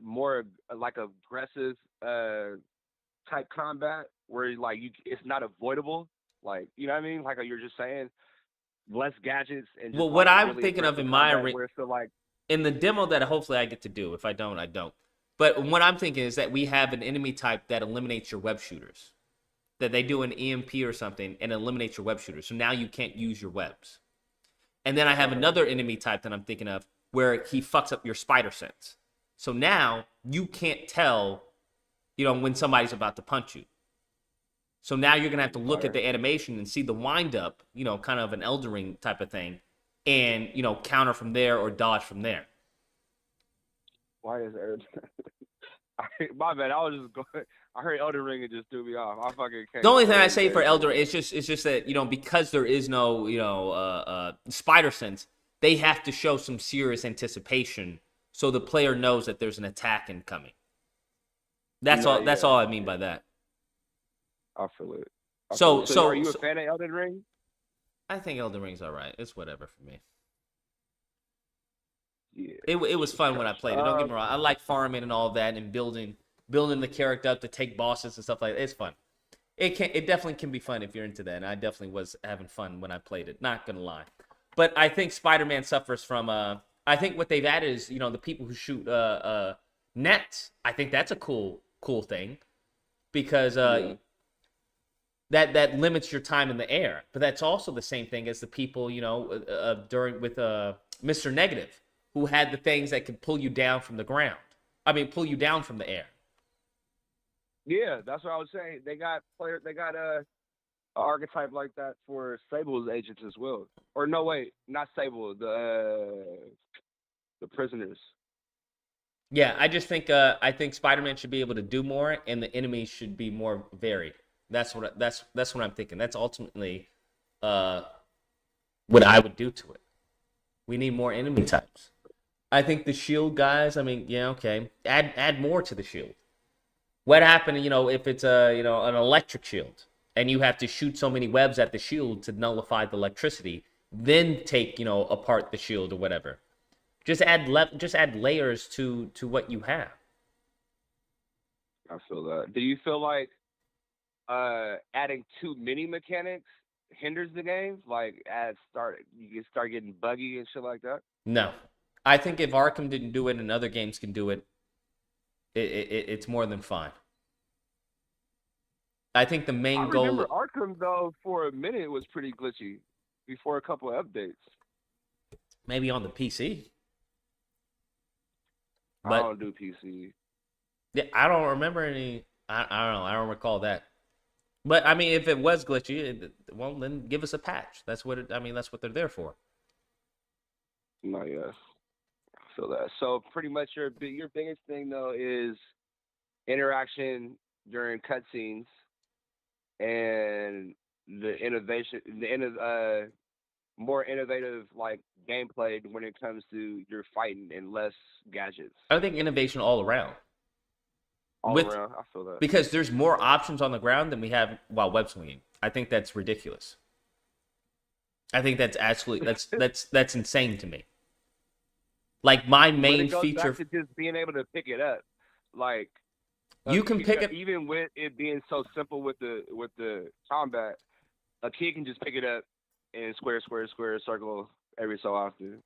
more like aggressive type combat where like it's not avoidable, like, you know what I mean, like you're just saying less gadgets and just, what I'm really thinking of in in the demo that hopefully I get to do, if I don't, I don't, but what I'm thinking is that we have an enemy type that eliminates your web shooters, that they do an EMP or something and eliminates your web shooters, so now you can't use your webs. And then I have another enemy type that I'm thinking of where he fucks up your spider sense, so now you can't tell when somebody's about to punch you. So now you're going to have to look at the animation and see the wind up, kind of an Elden Ring type of thing, and, counter from there or dodge from there. Why is Elden My bad, I heard Elden Ring and just threw me off. I fucking can't. The only thing I say for Elden Ring, it's just that, because there is no, spider sense, they have to show some serious anticipation so the player knows that there's an attack incoming. That's all. That's all I mean by that. I feel it. So are you a fan of Elden Ring? I think Elden Ring's all right. It's whatever for me. Yeah. It was fun when I played it. Don't get me wrong. I like farming and all of that and building the character up to take bosses and stuff like that. It's fun. It definitely can be fun if you're into that. And I definitely was having fun when I played it. Not gonna lie. But I think Spider-Man suffers from I think what they've added is the people who shoot nets. I think that's a cool thing because that limits your time in the air. But that's also the same thing as the people during with Mr. Negative, who had the things that could pull you down from the ground. I mean, pull you down from the air. Yeah, that's what I was saying. They got a archetype like that for Sable's agents as well. Or no, wait, not Sable. The prisoners. Yeah, I just think Spider-Man should be able to do more, and the enemies should be more varied. That's what I'm thinking. That's ultimately what I would do to it. We need more enemy types. I think the shield guys, I mean, yeah, okay. Add more to the shield. What happened, if it's an electric shield and you have to shoot so many webs at the shield to nullify the electricity, then take, apart the shield or whatever. Just add layers to what you have. I feel that. Do you feel like adding too many mechanics hinders the game? Like you can start getting buggy and shit like that? No. I think if Arkham didn't do it and other games can do it, it's more than fine. I think the main goal. I remember Arkham though for a minute was pretty glitchy before a couple of updates. Maybe on the PC. But I don't do PC. Yeah, I don't remember any. I don't know. I don't recall that. But I mean, if it was glitchy, well, then give us a patch. That's what that's what they're there for. No, yes. I feel that. So pretty much your biggest thing though is interaction during cutscenes and the innovation, more innovative like gameplay when it comes to your fighting and less gadgets. I think innovation all around. All around, I feel that. Because there's more options on the ground than we have while web swinging. I think that's ridiculous. I think that's absolutely that's insane to me. Like my main feature, back to just being able to pick it up, like you can pick it even with it being so simple with the combat. A kid can just pick it up and square, circle every so often.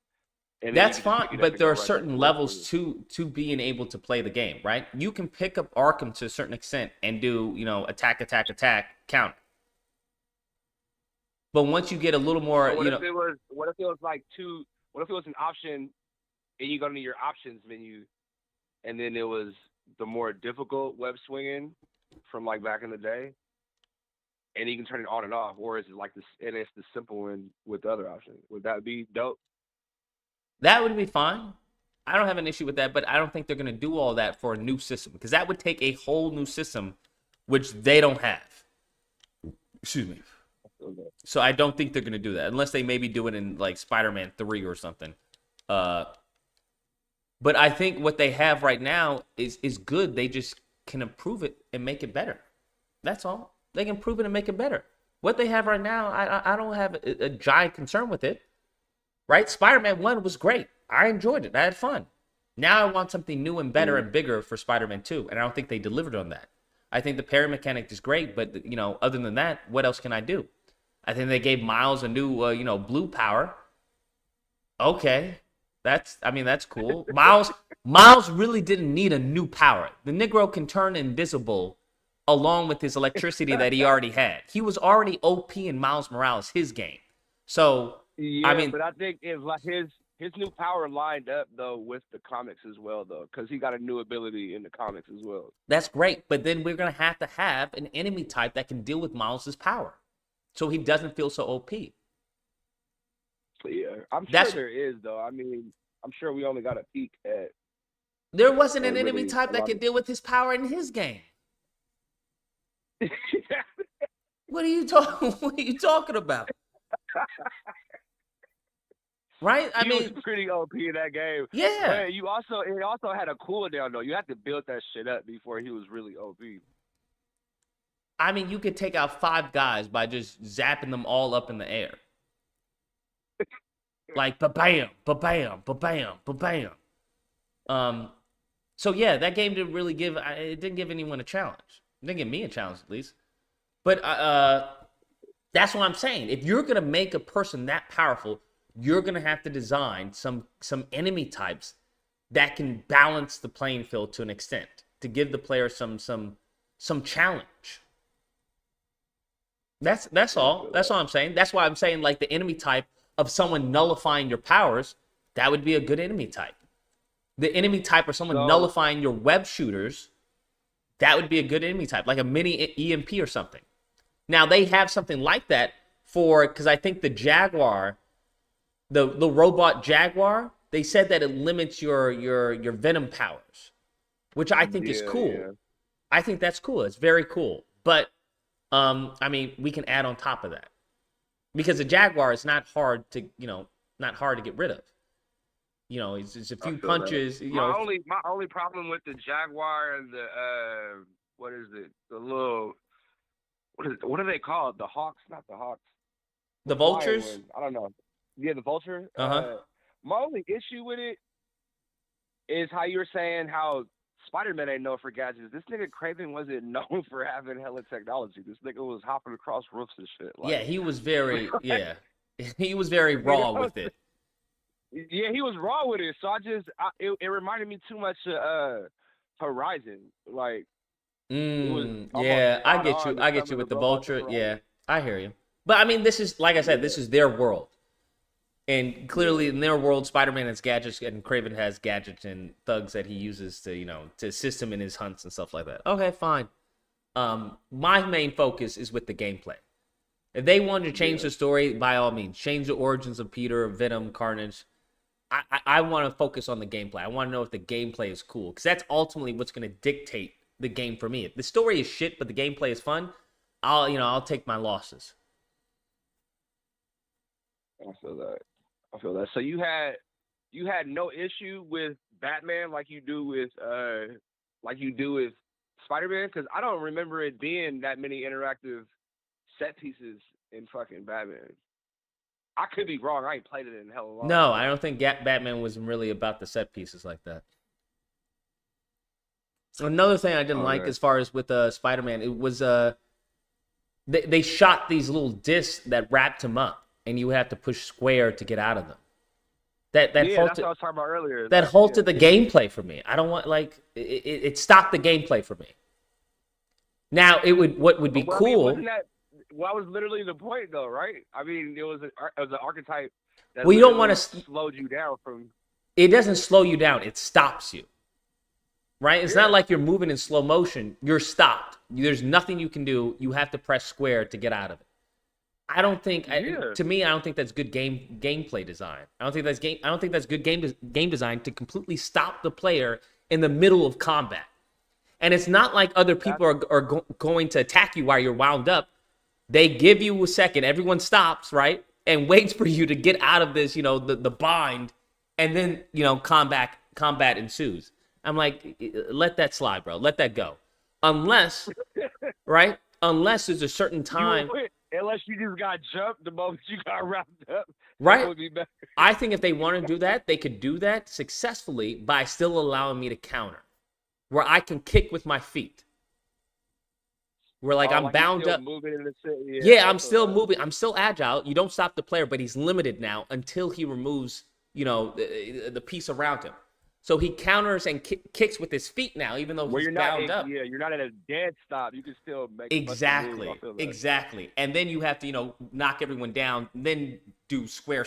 And that's fine, but there are certain levels to being able to play the game, right? You can pick up Arkham to a certain extent and do, attack, counter. But once you get a little more, what if it was what if it was an option and you go to your options menu and then it was the more difficult web swinging from like back in the day and you can turn it on and off, or is it like this and it's the simple one with the other options? Would that be dope? That would be fine. I don't have an issue with that, but I don't think they're going to do all that for a new system because that would take a whole new system, which they don't have. Excuse me. So I don't think they're going to do that unless they maybe do it in like Spider-Man 3 or something. But I think what they have right now is good. They just can improve it and make it better. That's all. They can improve it and make it better. What they have right now, I don't have a giant concern with it. Right? Spider-Man 1 was great. I enjoyed it. I had fun. Now I want something new and better and bigger for Spider-Man 2, and I don't think they delivered on that. I think the parry mechanic is great, but, other than that, what else can I do? I think they gave Miles a new, blue power. Okay. That's cool. Miles really didn't need a new power. The Negro can turn invisible along with his electricity that he already had. He was already OP in Miles Morales, his game. So... Yeah, but I think if like his new power lined up though with the comics as well though, because he got a new ability in the comics as well. That's great, but then we're gonna have to have an enemy type that can deal with Miles's power, so he doesn't feel so OP. Yeah, I'm sure there is though. I mean, I'm sure we only got a peek at. There wasn't an enemy type that could deal with his power in his game. What are you talking about? Right? He was pretty OP in that game. Yeah. But it also had a cooldown though. You had to build that shit up before he was really OP. I mean, you could take out 5 guys by just zapping them all up in the air. Like ba-bam, ba-bam, ba-bam, ba-bam. So yeah, that game didn't really give anyone a challenge. It didn't give me a challenge at least. But that's what I'm saying. If you're gonna make a person that powerful, you're gonna have to design some enemy types that can balance the playing field to an extent to give the player some challenge. That's all. That's all I'm saying. That's why I'm saying like the enemy type of someone nullifying your powers, that would be a good enemy type. The enemy type of someone nullifying your web shooters, that would be a good enemy type, like a mini EMP or something. Now they have something like that because I think the Jaguar, the robot Jaguar, they said that it limits your venom powers, which I think is cool. Yeah. I think that's cool. It's very cool. But I mean, we can add on top of that because the Jaguar is not hard to get rid of. You know, it's a I few feel that. punches. You My know, only problem with the Jaguar and the what is it? The little what are they called? The Hawks, not the Hawks. the Flying vultures. one. I don't know. Yeah, the vulture. Uh-huh. My only issue with it is how you were saying how Spider-Man ain't known for gadgets. This nigga Craven wasn't known for having hella technology. This nigga was hopping across roofs and shit. Like, Yeah, he was very he was very raw with it. Yeah, he was raw with it. So it reminded me too much of Horizon. Like, it was almost Yeah, I spot get you. on to I get some you of with the the robots vulture. of Yeah, Horizon. I hear you. But I mean, this is like I said, this is their world. And clearly in their world, Spider-Man has gadgets and Kraven has gadgets and thugs that he uses to, to assist him in his hunts and stuff like that. Okay, fine. My main focus is with the gameplay. If they wanted to change the story, by all means, change the origins of Peter, Venom, Carnage. I want to focus on the gameplay. I want to know if the gameplay is cool, because that's ultimately what's going to dictate the game for me. If the story is shit, but the gameplay is fun, I'll take my losses. I feel that. So you had no issue with Batman like you do with Spider-Man, because I don't remember it being that many interactive set pieces in fucking Batman. I could be wrong. I ain't played it in hell long. No, I don't think Batman was really about the set pieces like that. Another thing I didn't like as far as with Spider-Man, it was they shot these little discs that wrapped him up, and you had to push square to get out of them. That yeah, halted, that's what I was talking about earlier. That halted the gameplay for me. I don't want it stopped the gameplay for me. Now what would be Well, cool. I mean, wasn't that was literally the point though, right? I mean, it was an archetype that you don't want to slowed you down from. It doesn't slow you down. It stops you. Right? It's not like you're moving in slow motion. You're stopped. There's nothing you can do. You have to press square to get out of it. I don't think. To me, I don't think that's good gameplay design. I don't think that's good game design to completely stop the player in the middle of combat. And it's not like other people are going to attack you while you're wound up. They give you a second. Everyone stops, right, and waits for you to get out of this, the bind, and then combat ensues. I'm like, let that slide, bro. Let that go. Unless, right? Unless there's a certain time. Unless you just got jumped the moment you got wrapped up. Right. That would be better. I think if they want to do that, they could do that successfully by still allowing me to counter, where I can kick with my feet. Where I'm bound up. I'm still moving. I'm still agile. You don't stop the player, but he's limited now until he removes, the piece around him. So he counters and kicks with his feet now, even though he's bound up. Yeah, you're not at a dead stop. You can still make exactly. And then you have to, knock everyone down, then do square,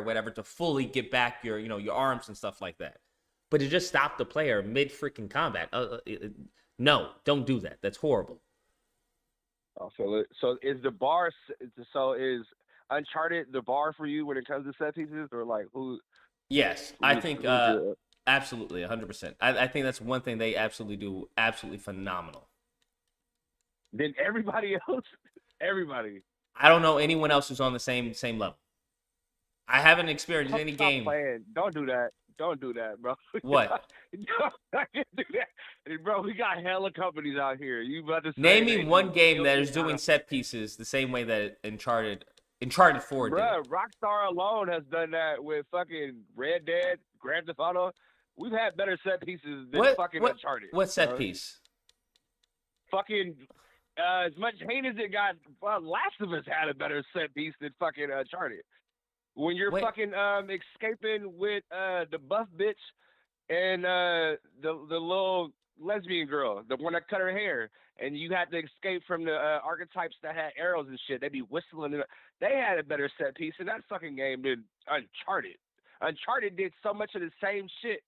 whatever, to fully get back your, your arms and stuff like that. But to just stop the player mid freaking combat, no, don't do that. That's horrible. I feel it. So is Uncharted the bar for you when it comes to set pieces, or like who? Yes, I think absolutely 100%. I think that's one thing they absolutely do absolutely phenomenal. Then everybody else, I don't know anyone else who's on the same level. I haven't experienced any game. Don't do that. Don't do that, bro. What? I can't do that, bro. We got hella companies out here. You about to name me one game that is doing set pieces the same way that Uncharted 4 did. Bro, Rockstar alone has done that with fucking Red Dead, Grand Theft Auto. We've had better set pieces than fucking Uncharted. What set piece? Fucking as much hate as it got, Last of Us had a better set piece than fucking Uncharted. When you're fucking escaping with the buff bitch and the little lesbian girl, the one that cut her hair, and you had to escape from the archetypes that had arrows and shit. They'd be whistling. They had a better set piece in that fucking game than Uncharted. Uncharted did so much of the same shit,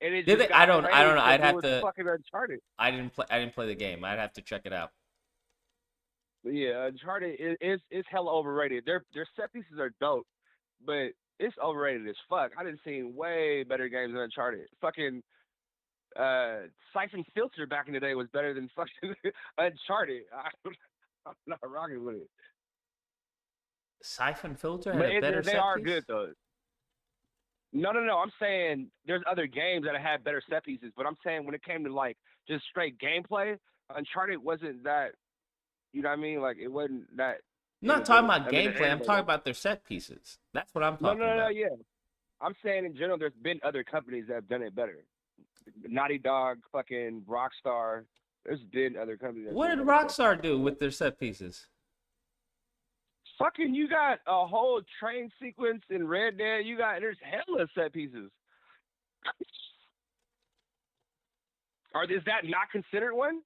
and it just I don't know. I'd have to. Fucking Uncharted. I didn't play the game. I'd have to check it out. But yeah, Uncharted is hella overrated. Their set pieces are dope, but it's overrated as fuck. I done seen way better games than Uncharted. Fucking Siphon Filter back in the day was better than fucking Uncharted. I'm not rocking with it. Siphon Filter had But a better they set are piece? good though. No. I'm saying there's other games that have had better set pieces, but I'm saying when it came to like just straight gameplay, Uncharted wasn't that. You know what I mean? Like it wasn't that I'm not talking innovative. about I mean, gameplay. I'm talking about their set pieces. That's what I'm talking No. about. Yeah, I'm saying in general, there's been other companies that have done it better. Naughty Dog, fucking Rockstar. There's been other companies. That What have did done better stuff. Rockstar do with their set pieces? Fucking, you got a whole train sequence in Red Dead. There's hella set pieces. Is that not considered one?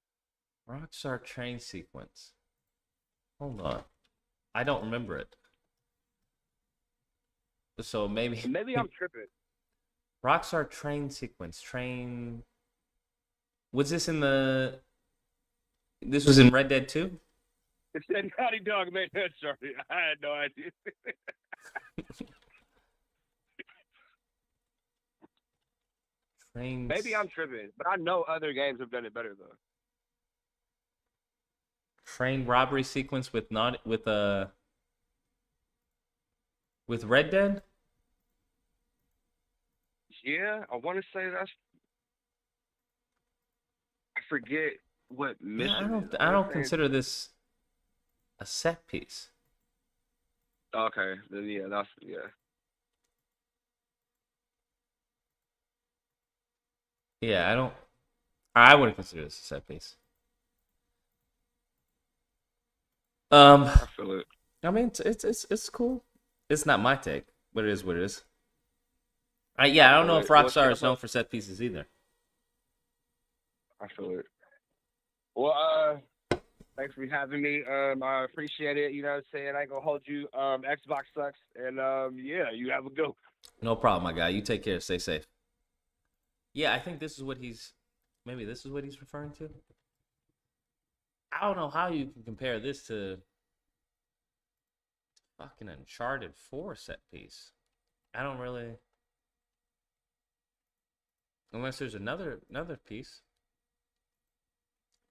Rockstar train sequence. Hold on. I don't remember it. So maybe I'm tripping. Rockstar train sequence. Was this in the? This was in Red Dead 2? It said Naughty Dog made that. Sorry, I had no idea. Maybe I'm tripping, but I know other games have done it better though. Train robbery sequence with Red Dead? Yeah, I want to say that's. I forget what mission. I don't consider this a set piece. Okay, then that's. Yeah, I wouldn't consider this a set piece. I feel it. I mean, it's cool. It's not my take, but it is what it is. I don't know if Rockstar is known for set pieces either. I feel it. Well, thanks for having me. I appreciate it. You know what I'm saying? I ain't gonna hold you. Xbox sucks, and you have a go. No problem, my guy. You take care. Stay safe. Yeah, I think this is what he's referring to. I don't know how you can compare this to fucking Uncharted 4 set piece. I don't really, unless there's another piece.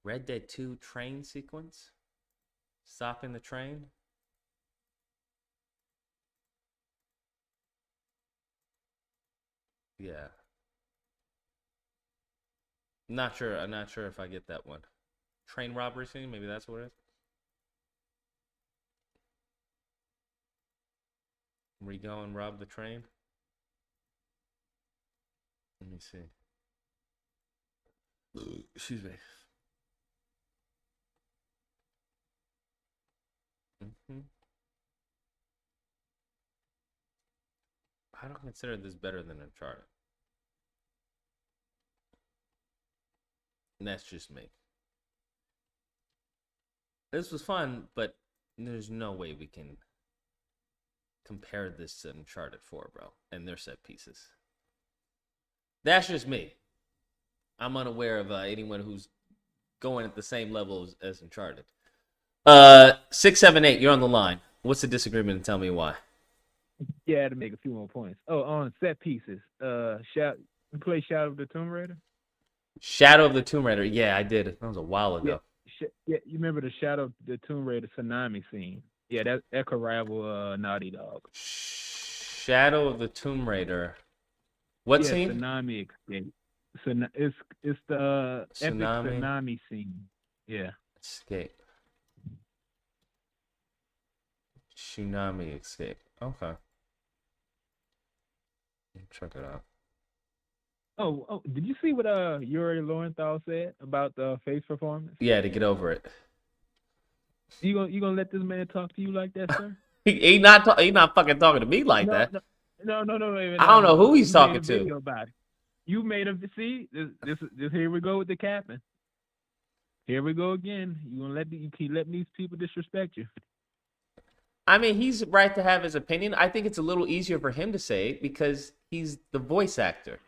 Red Dead 2 train sequence. Stopping the train. Yeah. I'm not sure if I get that one. Train robbery scene, maybe that's what it is. Where you go and rob the train? Let me see. Excuse me. I don't consider this better than Uncharted. And that's just me. This was fun, but there's no way we can compare this to Uncharted 4, bro, and their set pieces. That's just me. I'm unaware of anyone who's going at the same level as Uncharted. 678, you're on the line. What's the disagreement and tell me why? Yeah, to make a few more points. Oh, on set pieces. You play Shadow of the Tomb Raider? Shadow of the Tomb Raider. Yeah, I did. That was a while ago. Yeah, you remember the Shadow of the Tomb Raider tsunami scene? Yeah, that could rival Naughty Dog. Shadow of the Tomb Raider. What scene? Tsunami escape. It's the epic tsunami scene. Yeah. Escape. Tsunami escape. Okay. Check it out. Oh, did you see what Yuri Lowenthal said about the face performance? Yeah, to get over it. You gonna let this man talk to you like that, sir? he not fucking talking to me like that. No. Wait, I don't know who he's talking to. About it. You made him see this. Here we go with the capping. Here we go again. You keep letting these people disrespect you. I mean, he's right to have his opinion. I think it's a little easier for him to say it because he's the voice actor.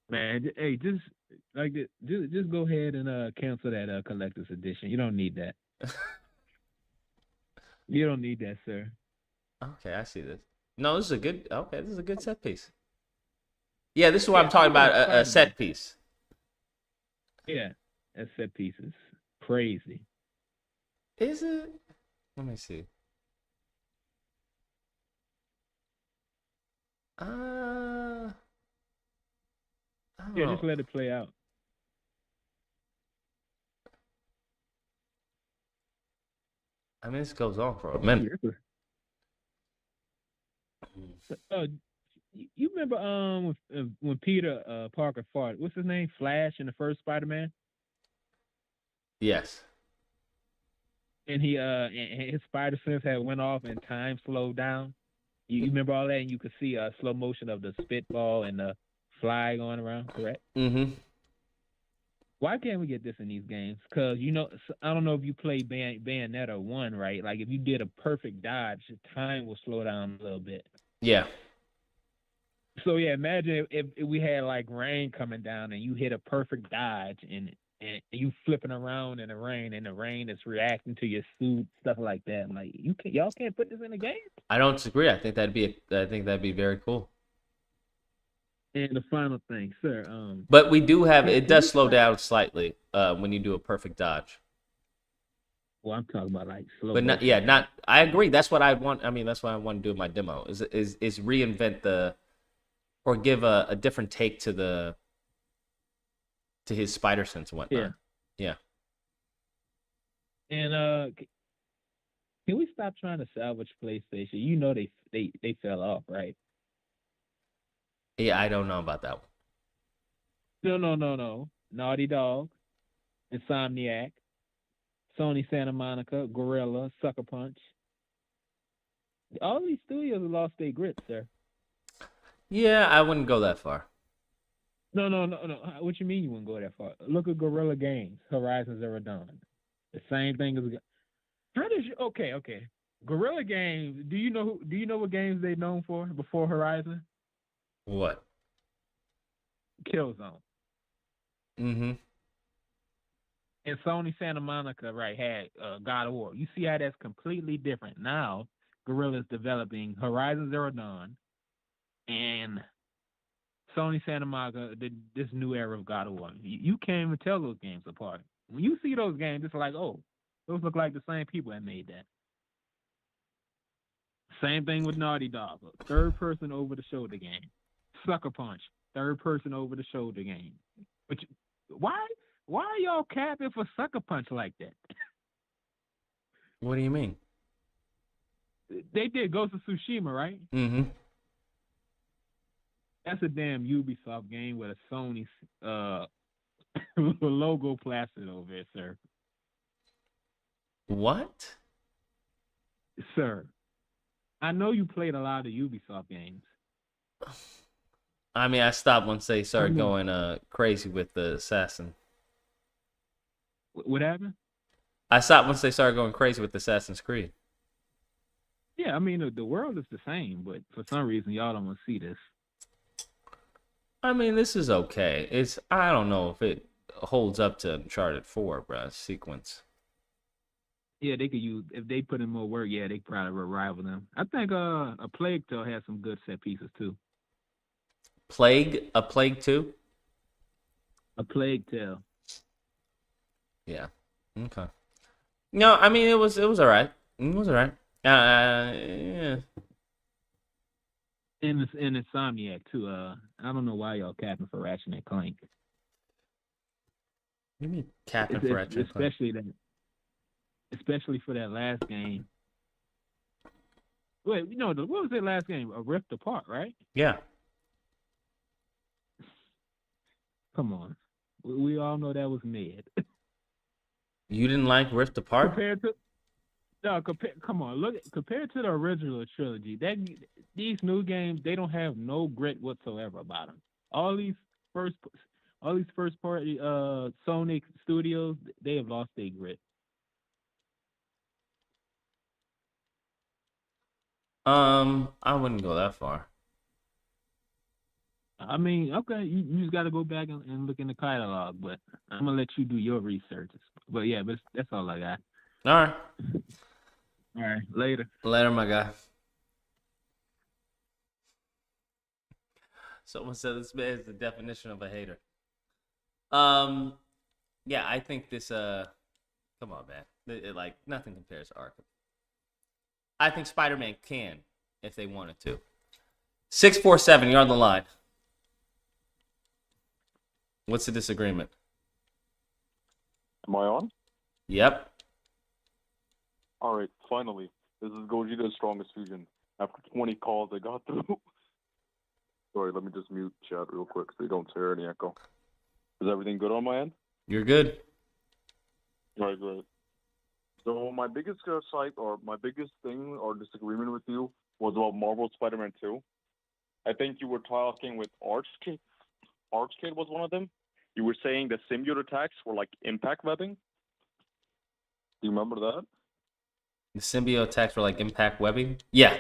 Man, hey, just go ahead and cancel that collector's edition. You don't need that. You don't need that, sir. Okay, I see this. No, this is a good set piece. Yeah, this is what I'm talking about, a set piece. Yeah, that set piece is crazy. Is it? Let me see. I don't Yeah, know. just let it play out. I mean, this goes on for a minute. You remember when Peter Parker fought, what's his name, Flash in the first Spider-Man, Yes. and he and his spider sense had went off and time slowed down. You remember all that, and you could see a slow motion of the spitball and the fly going around, correct? Mm-hmm. Why can't we get this in these games? Because, I don't know if you play Bayonetta 1, right? Like, if you did a perfect dodge, time will slow down a little bit. Yeah. So, yeah, imagine if we had, like, rain coming down and you hit a perfect dodge and you flipping around in the rain and the rain is reacting to your suit, stuff like that. I'm like, y'all can't put this in the game? I don't disagree. I think that'd be very cool. And the final thing, sir. But we do have it does slow down slightly when you do a perfect dodge. Well, I'm talking about like slow. But not. I agree. That's what I want. I mean, that's what I want to do in my demo. Is reinvent or give a different take to his spider sense and whatnot. Yeah. And can we stop trying to salvage PlayStation? You know they fell off, right? Yeah, I don't know about that one. No. Naughty Dog, Insomniac, Sony Santa Monica, Gorilla, Sucker Punch. All these studios have lost their grit, sir. Yeah, I wouldn't go that far. No. What you mean you wouldn't go that far? Look at Gorilla Games, Horizon Zero Dawn. The same thing as. How does you? Okay. Gorilla Games. Do you know what games they known for before Horizon? What? Killzone. Mm-hmm. And Sony Santa Monica, right, had God of War. You see how that's completely different. Now, Guerrilla's developing Horizon Zero Dawn and Sony Santa Monica, this new era of God of War. You can't even tell those games apart. When you see those games, it's like, oh, those look like the same people that made that. Same thing with Naughty Dog. Third person over the shoulder game. Sucker Punch. Third person over the shoulder game. But why are y'all capping for Sucker Punch like that? What do you mean? They did Ghost of Tsushima, right? Mm-hmm. That's a damn Ubisoft game with a Sony logo plastered over it, sir. What? Sir, I know you played a lot of Ubisoft games. I mean, I stopped once they started going crazy with the assassin. What happened? I stopped once they started going crazy with Assassin's Creed. Yeah, I mean, the world is the same, but for some reason, y'all don't want to see this. I mean, this is okay. I don't know if it holds up to Uncharted 4, bro. Sequence. Yeah, they could use, if they put in more work, yeah, they could probably rival them. I think a Plague Tale has some good set pieces, too. A Plague 2? A Plague Tale. Yeah. Okay. No, I mean, it was all right. It was all right. Yeah. And Insomniac, too. I don't know why y'all capping for Ratchet and Clank. What do you mean capping for Ratchet and Clank? Especially for that last game. Wait, what was that last game? A Rift Apart, right? Yeah. Come on. We all know that was mid. You didn't like Rift Apart? Compared to the original trilogy, these new games, they don't have no grit whatsoever about them. All these first party Sony studios, they have lost their grit. I wouldn't go that far. I mean, okay, you just got to go back and look in the catalog, but I'm gonna let you do your research. But yeah, that's all I got. All right. All right, later. Later, my guy. Someone said this man is the definition of a hater. Yeah, I think this. Come on, man. Like nothing compares to Arkham. I think Spider-Man can, if they wanted to. 647, you're on the line. What's the disagreement? Am I on? Yep. All right, finally. This is Gogeta's strongest fusion. After 20 calls, I got through. Sorry, let me just mute chat real quick so you don't hear any echo. Is everything good on my end? You're good. All right, great. So my biggest my biggest thing or disagreement with you was about Marvel Spider-Man 2. I think you were talking with Archkid. Archkid was one of them. You were saying the symbiote attacks were like impact webbing. Do you remember that? The symbiote attacks were like impact webbing? Yeah.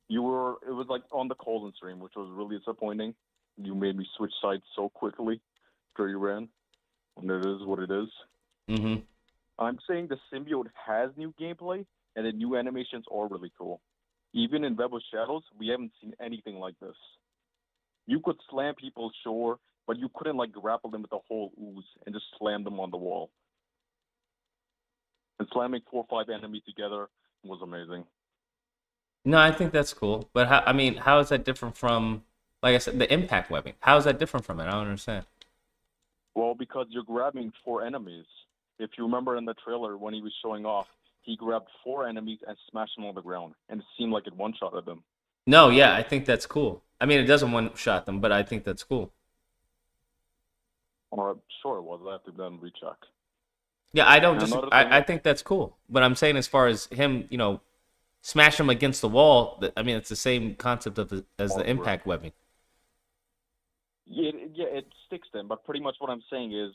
It was like on the Colin stream, which was really disappointing. You made me switch sides so quickly after you ran. And it is what it is. Mm-hmm. I'm saying the symbiote has new gameplay, and the new animations are really cool. Even in Web of Shadows, we haven't seen anything like this. You could slam people, sure, but you couldn't like grapple them with the whole ooze and just slam them on the wall. And slamming 4 or 5 enemies together was amazing. No, I think that's cool. But how is that different from, like I said, the impact webbing? How is that different from it? I don't understand. Well, because you're grabbing 4 enemies. If you remember in the trailer when he was showing off, he grabbed 4 enemies and smashed them on the ground, and it seemed like it one-shotted them. No, yeah, I think that's cool. I mean, it doesn't one-shot them, but I think that's cool. Sure it was. I have to then recheck. Yeah, I don't disagree. I think that's cool. But I'm saying as far as him, smash him against the wall, I mean, it's the same concept as the impact webbing. Yeah, it sticks them, but pretty much what I'm saying is,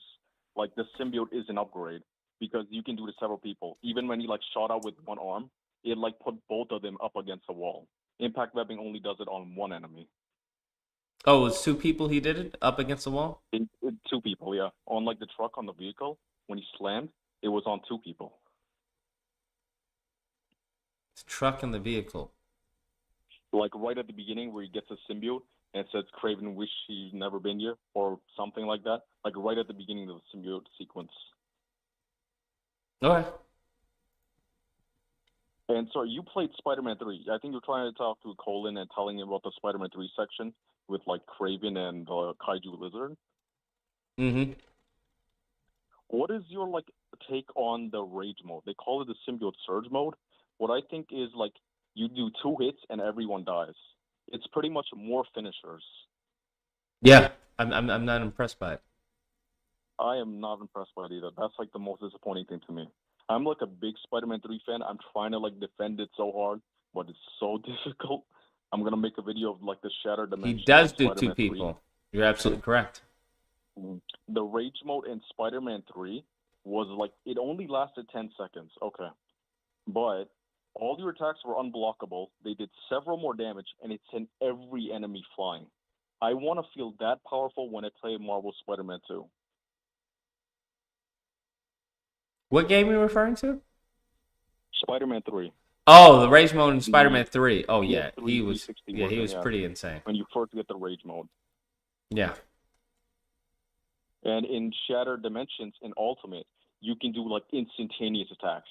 like, the symbiote is an upgrade, because you can do it to several people. Even when he, like, shot out with one arm, it, like, put both of them up against the wall. Impact webbing only does it on one enemy. Oh, it was 2 people he did it up against the wall? 2 people, yeah. On, like, the truck on the vehicle, when he slammed, it was on 2 people. The truck and the vehicle. Like, right at the beginning where he gets a symbiote, and it says Craven wish he'd never been here, or something like that. Like, right at the beginning of the symbiote sequence. Okay. And sorry, you played Spider-Man 3. I think you're trying to talk to Colin and telling him about the Spider-Man 3 section with, like, Craven and Kaiju Lizard. Mm-hmm. What is your, like, take on the Rage mode? They call it the Symbiote Surge mode. What I think is, like, you do 2 hits and everyone dies. It's pretty much more finishers. Yeah, I'm not impressed by it. I am not impressed by it either. That's, like, the most disappointing thing to me. I'm, like, a big Spider-Man 3 fan. I'm trying to, like, defend it so hard, but it's so difficult. I'm going to make a video of, like, the Shattered Dimension. He does do Spider-Man 2 people. 3. You're absolutely correct. The Rage mode in Spider-Man 3 was, like, it only lasted 10 seconds. Okay. But all your attacks were unblockable. They did several more damage, and it sent every enemy flying. I want to feel that powerful when I play Marvel Spider-Man 2. What game are you referring to? Spider-Man 3. Oh, the Rage mode in Spider-Man 3. Oh, yeah. He was pretty insane. When you first get the Rage mode. Yeah. And in Shattered Dimensions, in Ultimate, you can do, like, instantaneous attacks.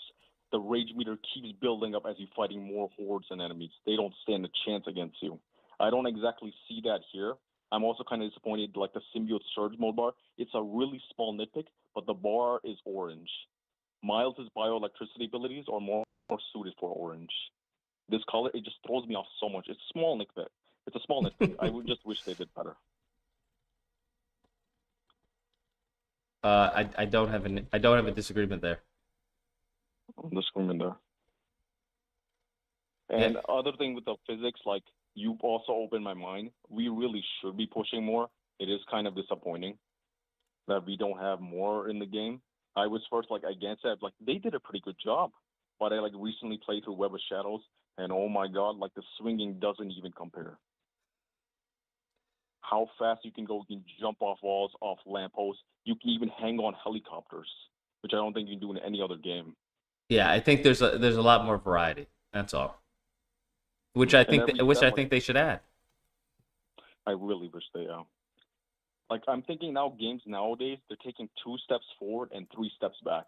The rage meter keeps building up as you're fighting more hordes and enemies. They don't stand a chance against you. I don't exactly see that here. I'm also kind of disappointed, like, the Symbiote Surge mode bar. It's a really small nitpick, but the bar is orange. Miles' bioelectricity abilities are more suited for orange. This color, it just throws me off so much. It's a small nitpick. It's a small nitpick. I would just wish they did better. I don't have a disagreement there. Disagreement there. And other thing with the physics, like, you also opened my mind. We really should be pushing more. It is kind of disappointing that we don't have more in the game. I was first, like, against that. Like, they did a pretty good job. But I, like, recently played through Web of Shadows, and oh my god, like, the swinging doesn't even compare. How fast you can go, you can jump off walls, off lampposts. You can even hang on helicopters, which I don't think you can do in any other game. Yeah, I think there's a lot more variety. That's all. Which I think they should add. I really wish they like, I'm thinking now games nowadays, they're taking 2 steps forward and 3 steps back.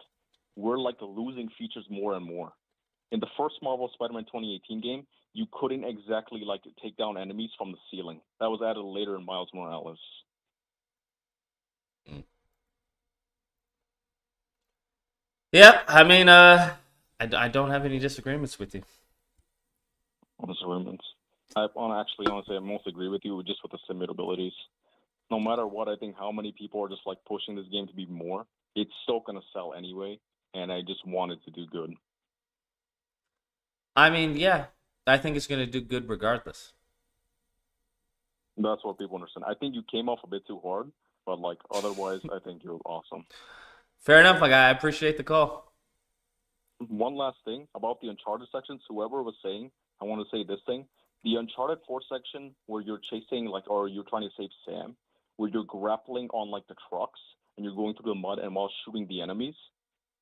We're, like, losing features more and more. In the first Marvel Spider-Man 2018 game, you couldn't exactly like take down enemies from the ceiling. That was added later in Miles Morales. Yeah, I mean, I don't have any disagreements with you. Disagreements. I honestly I most agree with you just with the sim abilities. No matter what, I think how many people are just like pushing this game to be more, it's still gonna sell anyway, and I just want it to do good. I mean, yeah, I think it's gonna do good regardless. That's what people understand. I think you came off a bit too hard, but like otherwise, I think you're awesome. Fair enough, my guy. I appreciate the call. One last thing about the Uncharted sections. Whoever was saying, I want to say this thing. The Uncharted 4 section where you're chasing or you're trying to save Sam, where you're grappling on like the trucks and you're going through the mud and while shooting the enemies,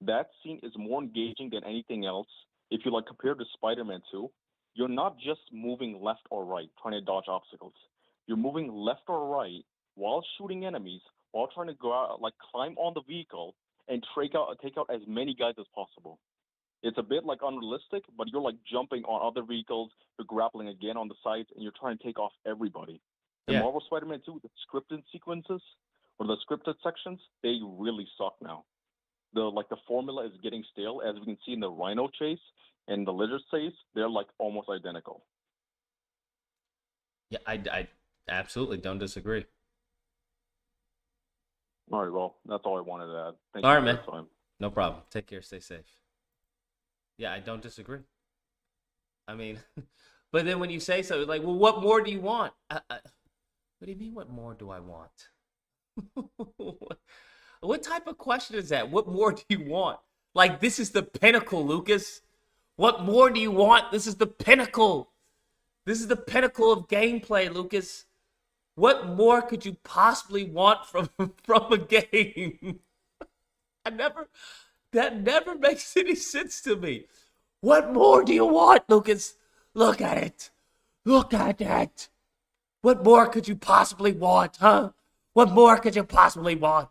that scene is more engaging than anything else. If you like compare to Spider-Man 2, you're not just moving left or right trying to dodge obstacles. You're moving left or right while shooting enemies, while trying to go out, like climb on the vehicle and take out as many guys as possible. It's a bit like unrealistic, but you're like jumping on other vehicles, you're grappling again on the sides, and you're trying to take off everybody. In Marvel Spider-Man 2, the scripted sequences or the scripted sections, they really suck now. The formula is getting stale, as we can see in the Rhino chase and the Lizard chase. They're like almost identical. Yeah, I absolutely don't disagree. All right, well, that's all I wanted to add. Thank All you right, for man. your time. No problem. Take care. Stay safe. Yeah, I don't disagree. I mean, but then when you say so, like, well, what more do you want? What do you mean, what more do I want? What type of question is that? What more do you want? Like, this is the pinnacle, Lucas. What more do you want? This is the pinnacle. This is the pinnacle of gameplay, Lucas. What more could you possibly want from a game? That never makes any sense to me. What more do you want, Lucas? Look at it. Look at that. What more could you possibly want, huh? What more could you possibly want?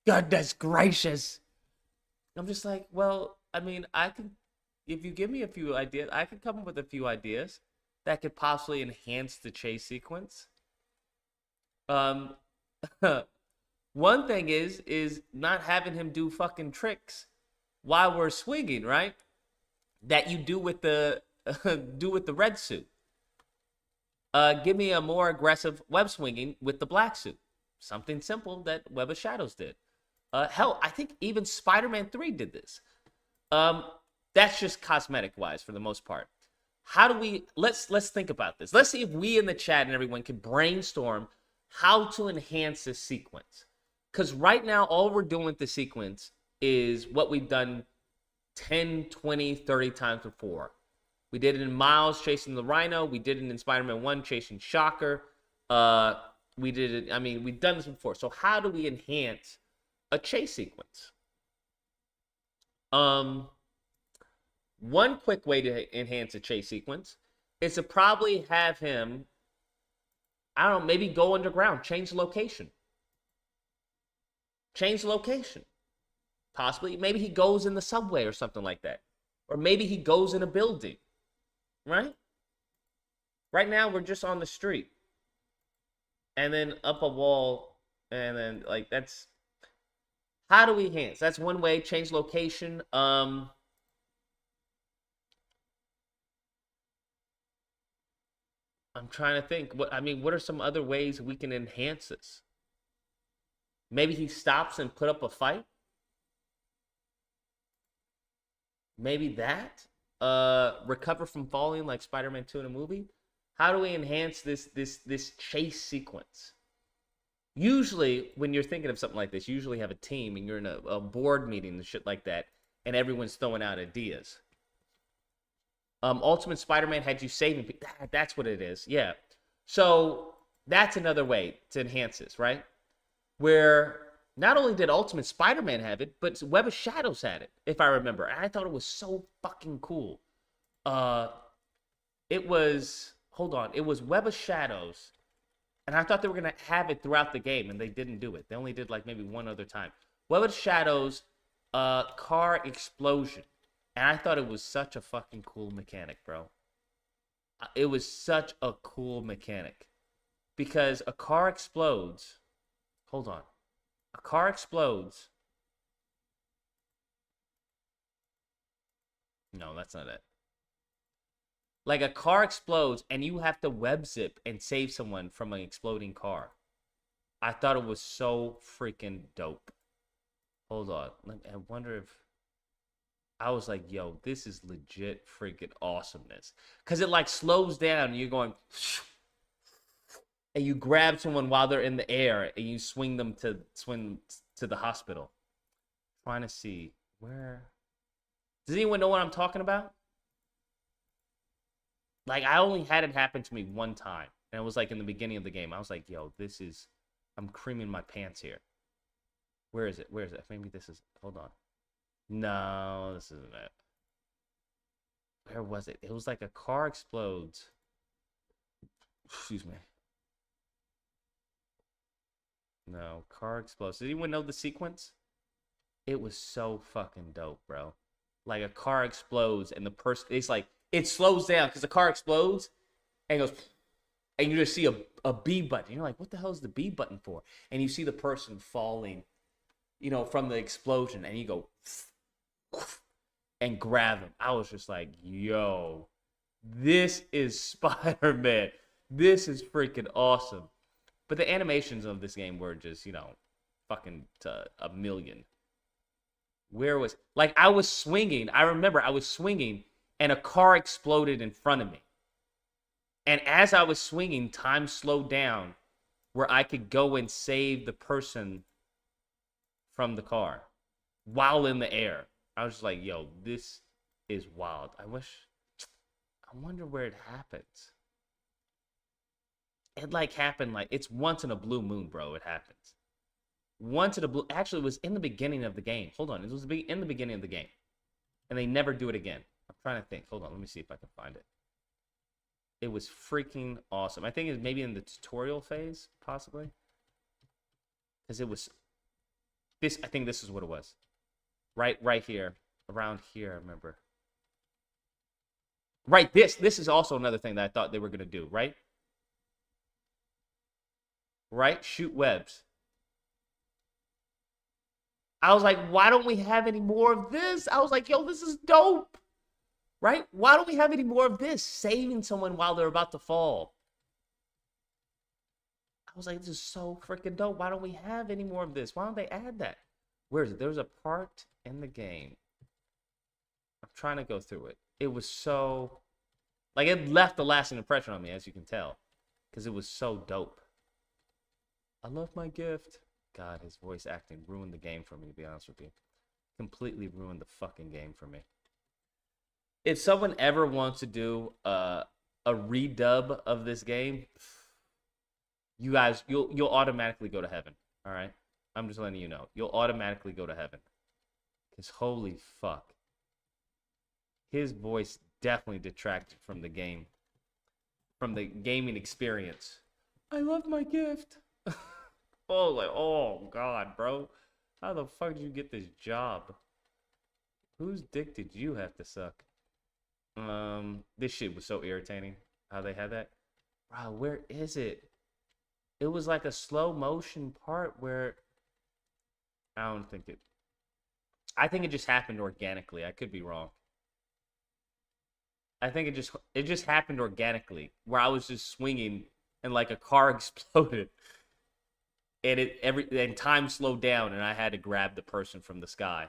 Goodness gracious. I'm just like, well, I mean, if you give me a few ideas, I could come up with a few ideas that could possibly enhance the chase sequence. One thing is not having him do fucking tricks while we're swinging, right? That you do with the red suit. Give me a more aggressive web swinging with the black suit. Something simple that Web of Shadows did. Hell, I think even Spider-Man 3 did this. That's just cosmetic wise for the most part. How do we let's think about this. Let's see if we in the chat and everyone can brainstorm how to enhance this sequence. Because right now, all we're doing with the sequence is what we've done 10, 20, 30 times before. We did it in Miles chasing the Rhino. We did it in Spider-Man 1 chasing Shocker. We did it, I mean, we've done this before. So how do we enhance a chase sequence? One quick way to enhance a chase sequence is to probably have him, I don't know, maybe go underground, change location. Change location. Possibly, maybe he goes in the subway or something like that. Or maybe he goes in a building, right? Right now, we're just on the street. And then up a wall, and then, like, that's... How do we enhance? That's one way, change location. I'm trying to think. What are some other ways we can enhance this? Maybe he stops and put up a fight. Maybe that. Recover from falling like Spider-Man 2 in a movie. How do we enhance this chase sequence? Usually, when you're thinking of something like this, you usually have a team and you're in a board meeting and shit like that, and everyone's throwing out ideas. Ultimate Spider-Man had you saving people. That's what it is. Yeah. So that's another way to enhance this, right? Where not only did Ultimate Spider-Man have it, but Web of Shadows had it, if I remember. And I thought it was so fucking cool. It was Web of Shadows. And I thought they were going to have it throughout the game, and they didn't do it. They only did like maybe one other time. Web of Shadows, car explosion. And I thought it was such a fucking cool mechanic, bro. It was such a cool mechanic. Because a car explodes. Hold on. A car explodes. No, that's not it. Like a car explodes and you have to web zip and save someone from an exploding car. I thought it was so freaking dope. Hold on. I wonder if... I was like, yo, this is legit freaking awesomeness. Because it like slows down and you're going... And you grab someone while they're in the air and you swing them to the hospital. Trying to see where... Does anyone know what I'm talking about? Like, I only had it happen to me one time. And it was like in the beginning of the game. I was like, yo, this is... I'm creaming my pants here. Where is it? Where is it? Maybe this is... Hold on. No, this isn't it. Where was it? It was like a car explodes. Excuse me. No, car explodes. Did anyone know the sequence? It was so fucking dope, bro. Like a car explodes and the person... It's like... It slows down because the car explodes and goes... And you just see a B button. You're like, what the hell is the B button for? And you see the person falling, you know, from the explosion. And you go... And grab him. I was just like, yo, this is Spider-Man. This is freaking awesome. But the animations of this game were just, you know, fucking to a million. Where was... Like, I was swinging. I remember I was swinging and a car exploded in front of me. And as I was swinging, time slowed down where I could go and save the person from the car while in the air. I was just like, yo, this is wild. I wonder where it happens. It like happened like, it's once in a blue moon, bro. It happens. Once in a blue, actually it was in the beginning of the game. Hold on, it was in the beginning of the game. And they never do it again. I'm trying to think. Hold on, let me see if I can find it. It was freaking awesome. I think it's maybe in the tutorial phase, possibly. Because it was this. I think this is what it was. Right here, around here. I remember. Right, this is also another thing that I thought they were gonna do. Right. Right, shoot webs. I was like, why don't we have any more of this? I was like, yo, this is dope. Right? Why don't we have any more of this? Saving someone while they're about to fall. I was like, this is so freaking dope. Why don't we have any more of this? Why don't they add that? Where is it? There's a part in the game. I'm trying to go through it. It was so... Like, it left a lasting impression on me, as you can tell. Because it was so dope. I love my gift. God, his voice acting ruined the game for me, to be honest with you. Completely ruined the fucking game for me. If someone ever wants to do a redub of this game, you guys, you'll automatically go to heaven. All right, I'm just letting you know, you'll automatically go to heaven. Cause holy fuck, his voice definitely detracted from the game, from the gaming experience. I love my gift. Oh, like, oh god, bro, how the fuck did you get this job? Whose dick did you have to suck? This shit was so irritating how they had that. Bro, where is it? It was like a slow motion part where I think it just happened organically. I could be wrong. I think it just happened organically where I was just swinging and like a car exploded and time slowed down and I had to grab the person from the sky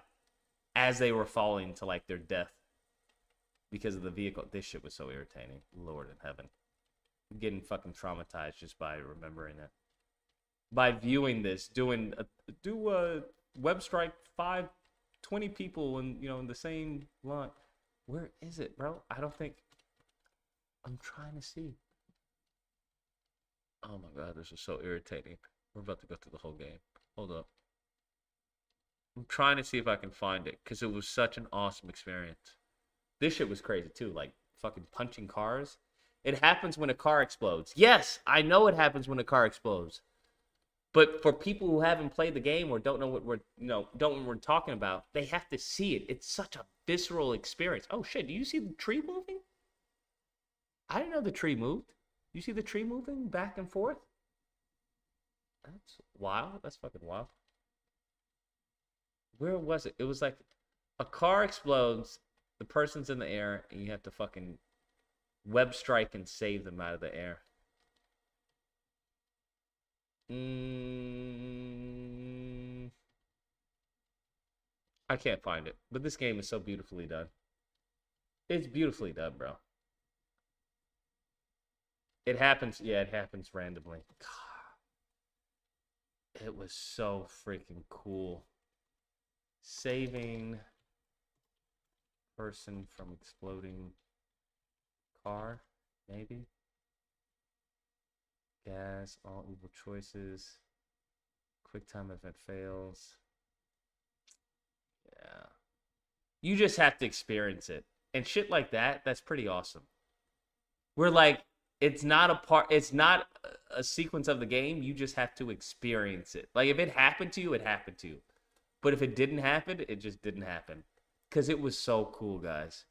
as they were falling to like their death. Because of the vehicle. This shit was so irritating. Lord in heaven. I'm getting fucking traumatized just by remembering it. By viewing this, do a web strike 20 people in the same line. Where is it, bro? I don't think... I'm trying to see. Oh my god, this is so irritating. We're about to go through the whole game. Hold up. I'm trying to see if I can find it. Because it was such an awesome experience. This shit was crazy too, like fucking punching cars. It happens when a car explodes. Yes, I know it happens when a car explodes. But for people who haven't played the game or don't know what we're talking about, they have to see it. It's such a visceral experience. Oh shit, do you see the tree moving? I didn't know the tree moved. You see the tree moving back and forth? That's wild. That's fucking wild. Where was it? It was like a car explodes, the person's in the air, and you have to fucking web strike and save them out of the air. I can't find it, but this game is so beautifully done. It's beautifully done, bro. It happens, yeah, it happens randomly. God. It was so freaking cool. Saving person from exploding car, maybe. Gas, all evil choices. Quick time event fails. Yeah. You just have to experience it. And shit like that, that's pretty awesome. We're like, it's not a sequence of the game, you just have to experience it. Like if it happened to you, it happened to you. But if it didn't happen, it just didn't happen. Cause it was so cool, guys.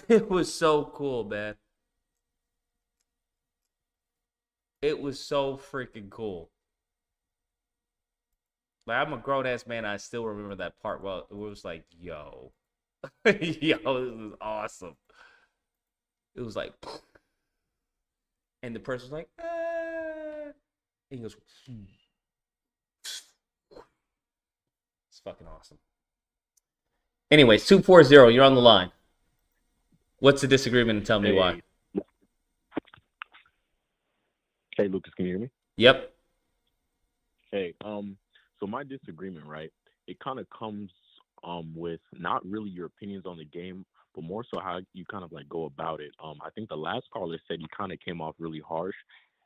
It was so cool, man. It was so freaking cool. Like, I'm a grown-ass man. I still remember that part well. It was like, yo. Yo, this was awesome. It was like, and the person was like, ah. And he goes, it's fucking awesome. Anyways, 240, you're on the line. What's the disagreement and tell me why? Hey, Lucas, can you hear me? Yep. Hey, so my disagreement, right? It kind of comes with not really your opinions on the game, but more so how you kind of like go about it. I think the last caller said you kind of came off really harsh,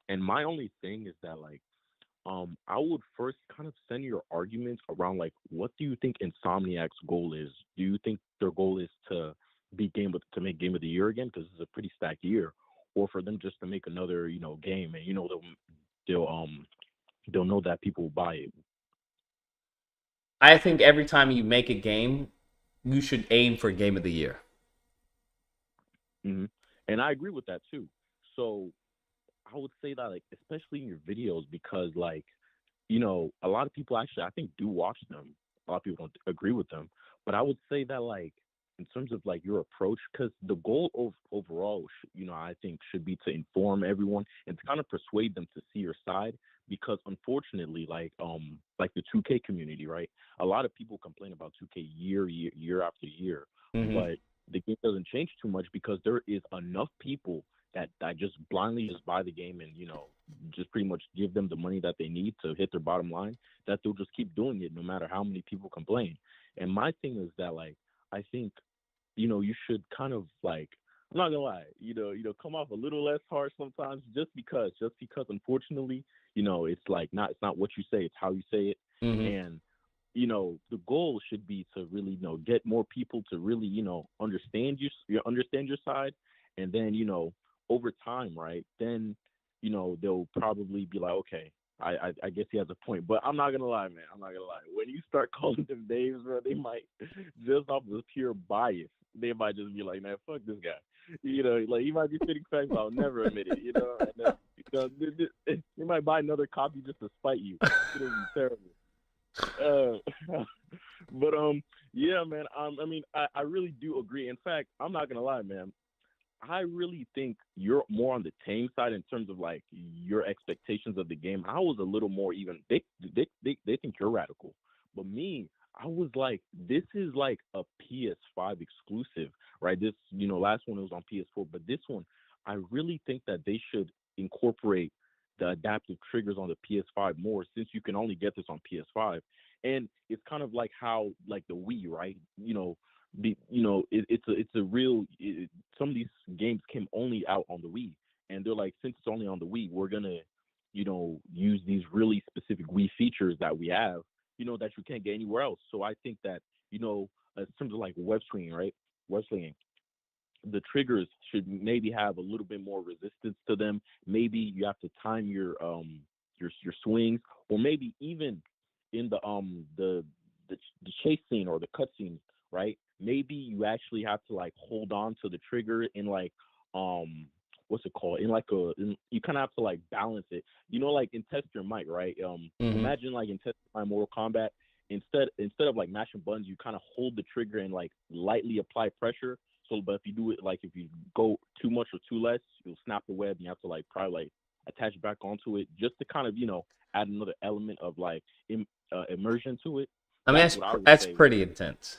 and my only thing is that like, I would first kind of send your arguments around like, what do you think Insomniac's goal is? Do you think their goal is to make Game of the Year again, because it's a pretty stacked year, or for them just to make another game, and they'll know that people will buy it? I think every time you make a game, you should aim for Game of the Year. Mm-hmm. And I agree with that too. So I would say that, like, especially in your videos, because like, a lot of people actually, I think, do watch them. A lot of people don't agree with them, but I would say that, like, in terms of like your approach, because the goal overall, I think should be to inform everyone and to kind of persuade them to see your side. Because unfortunately, like the 2K community, right? A lot of people complain about 2K year after year, but the game doesn't change too much because there is enough people that just blindly just buy the game and just pretty much give them the money that they need to hit their bottom line, that they'll just keep doing it no matter how many people complain. And my thing is that, like, I think you should kind of, like, I'm not gonna lie, come off a little less harsh sometimes, just because unfortunately, it's like it's not what you say, it's how you say it. And the goal should be to really get more people to really understand your side, and then over time, right, then they'll probably be like, okay, I guess he has a point. But I'm not gonna lie, man, when you start calling them names, bro, they might, just off of pure bias, they might just be like, man, fuck this guy. Like, he might be spitting facts, but I'll never admit it. And then, they might buy another copy just to spite you. It'll be terrible. But yeah, man. I mean, I really do agree. In fact, I'm not gonna lie, man. I really think you're more on the tame side in terms of like your expectations of the game. I was a little more even. They think you're radical, but me, I was like, this is like a PS5 exclusive, right? This last one was on PS4, but this one, I really think that they should incorporate the adaptive triggers on the PS5 more, since you can only get this on PS5. And it's kind of like how, like, the Wii, right? It's a real. Some of these games came only out on the Wii, and they're like, since it's only on the Wii, we're gonna, use these really specific Wii features that we have, that you can't get anywhere else. So I think that, in terms of like web swinging, right? Web swinging, the triggers should maybe have a little bit more resistance to them. Maybe you have to time your swings, or maybe even in the chase scene or the cut scene, right? maybe you actually have to like hold on to the trigger in like what's it called, in like you kind of have to like balance it, like in Test Your Might, right? Imagine like in Test Your Might Mortal Kombat, instead of like mashing buttons, you kind of hold the trigger and like lightly apply pressure. So but if you do it, like if you go too much or too less, you'll snap the web and you have to like probably like attach back onto it just to kind of add another element of like immersion to it. I mean, that's pretty intense.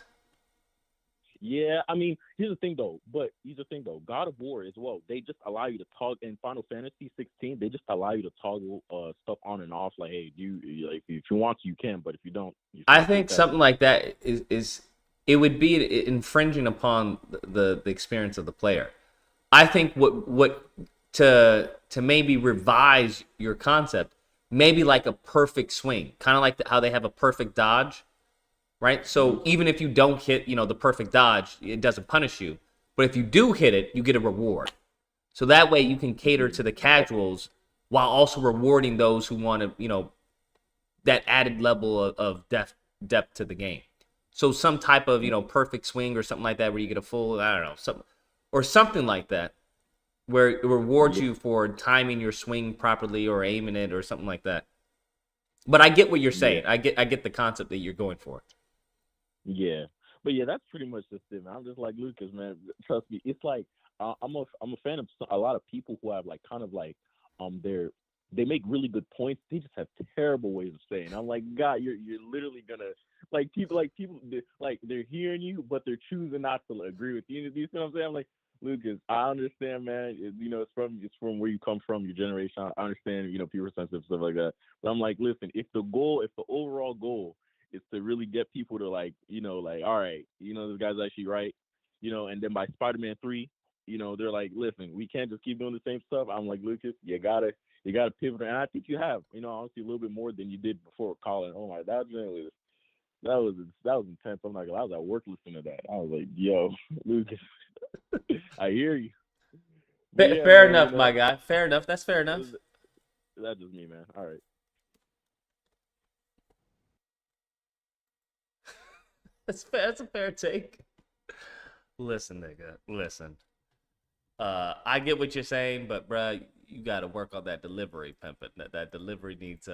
Yeah, I mean, here's the thing though. God of War as well. They just allow you to toggle in Final Fantasy 16. They just allow you to toggle stuff on and off. Like, hey, like if you want to, you can, but if you don't, I think something like that is it would be infringing upon the experience of the player. I think what to maybe revise your concept, maybe like a perfect swing, kind of like how they have a perfect dodge. Right? So even if you don't hit, the perfect dodge, it doesn't punish you. But if you do hit it, you get a reward. So that way you can cater to the casuals while also rewarding those who want to, that added level of depth to the game. So some type of, perfect swing or something like that where you get a full, I don't know, something like that where it rewards you for timing your swing properly or aiming it or something like that. But I get what you're saying. I get the concept that you're going for. Yeah, but yeah, that's pretty much just it, man. I'm just like Lucas, man. Trust me, it's like I'm a fan of a lot of people who have like kind of like they make really good points. They just have terrible ways of saying. I'm like, God, you're literally gonna people they're hearing you, but they're choosing not to agree with you. You see what I'm saying? I'm like, Lucas, I understand, man. It's from where you come from, your generation. I understand, people are sensitive stuff like that. But I'm like, listen, if the overall goal is to really get people to like, all right, this guy's actually right, and then by Spider-Man 3, they're like, listen, we can't just keep doing the same stuff. I'm like, Lucas, you gotta pivot, and I think you have, honestly, a little bit more than you did before Colin. Oh my, that was intense. I'm not gonna lie, I was at work listening to that. I was like, yo, Lucas, I hear you. Fair enough, my guy. Fair enough. That's fair enough. That's just me, man. All right. That's a fair take. Listen, nigga. Listen. I get what you're saying, but bruh, you gotta work on that delivery, pimpin'. That delivery needs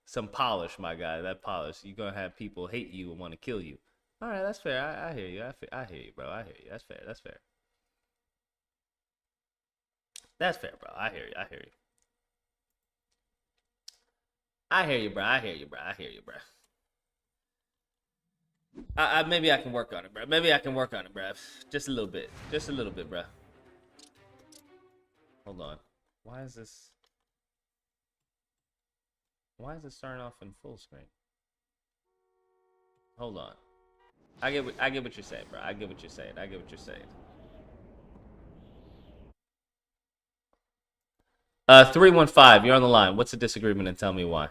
some polish, my guy. That polish. You're gonna have people hate you and want to kill you. All right, that's fair. I hear you. I hear you, bro. I hear you. That's fair. That's fair. That's fair, bro. I hear you. I hear you. I hear you, bro. I hear you, bro. I hear you, bro. Maybe I can work on it, bro. Maybe I can work on it, bro. Just a little bit. Just a little bit, bro. Hold on. Why is this starting off in full screen? Hold on. I get what you're saying, bro. I get what you're saying. I get what you're saying. 315, you're on the line. What's the disagreement and tell me why?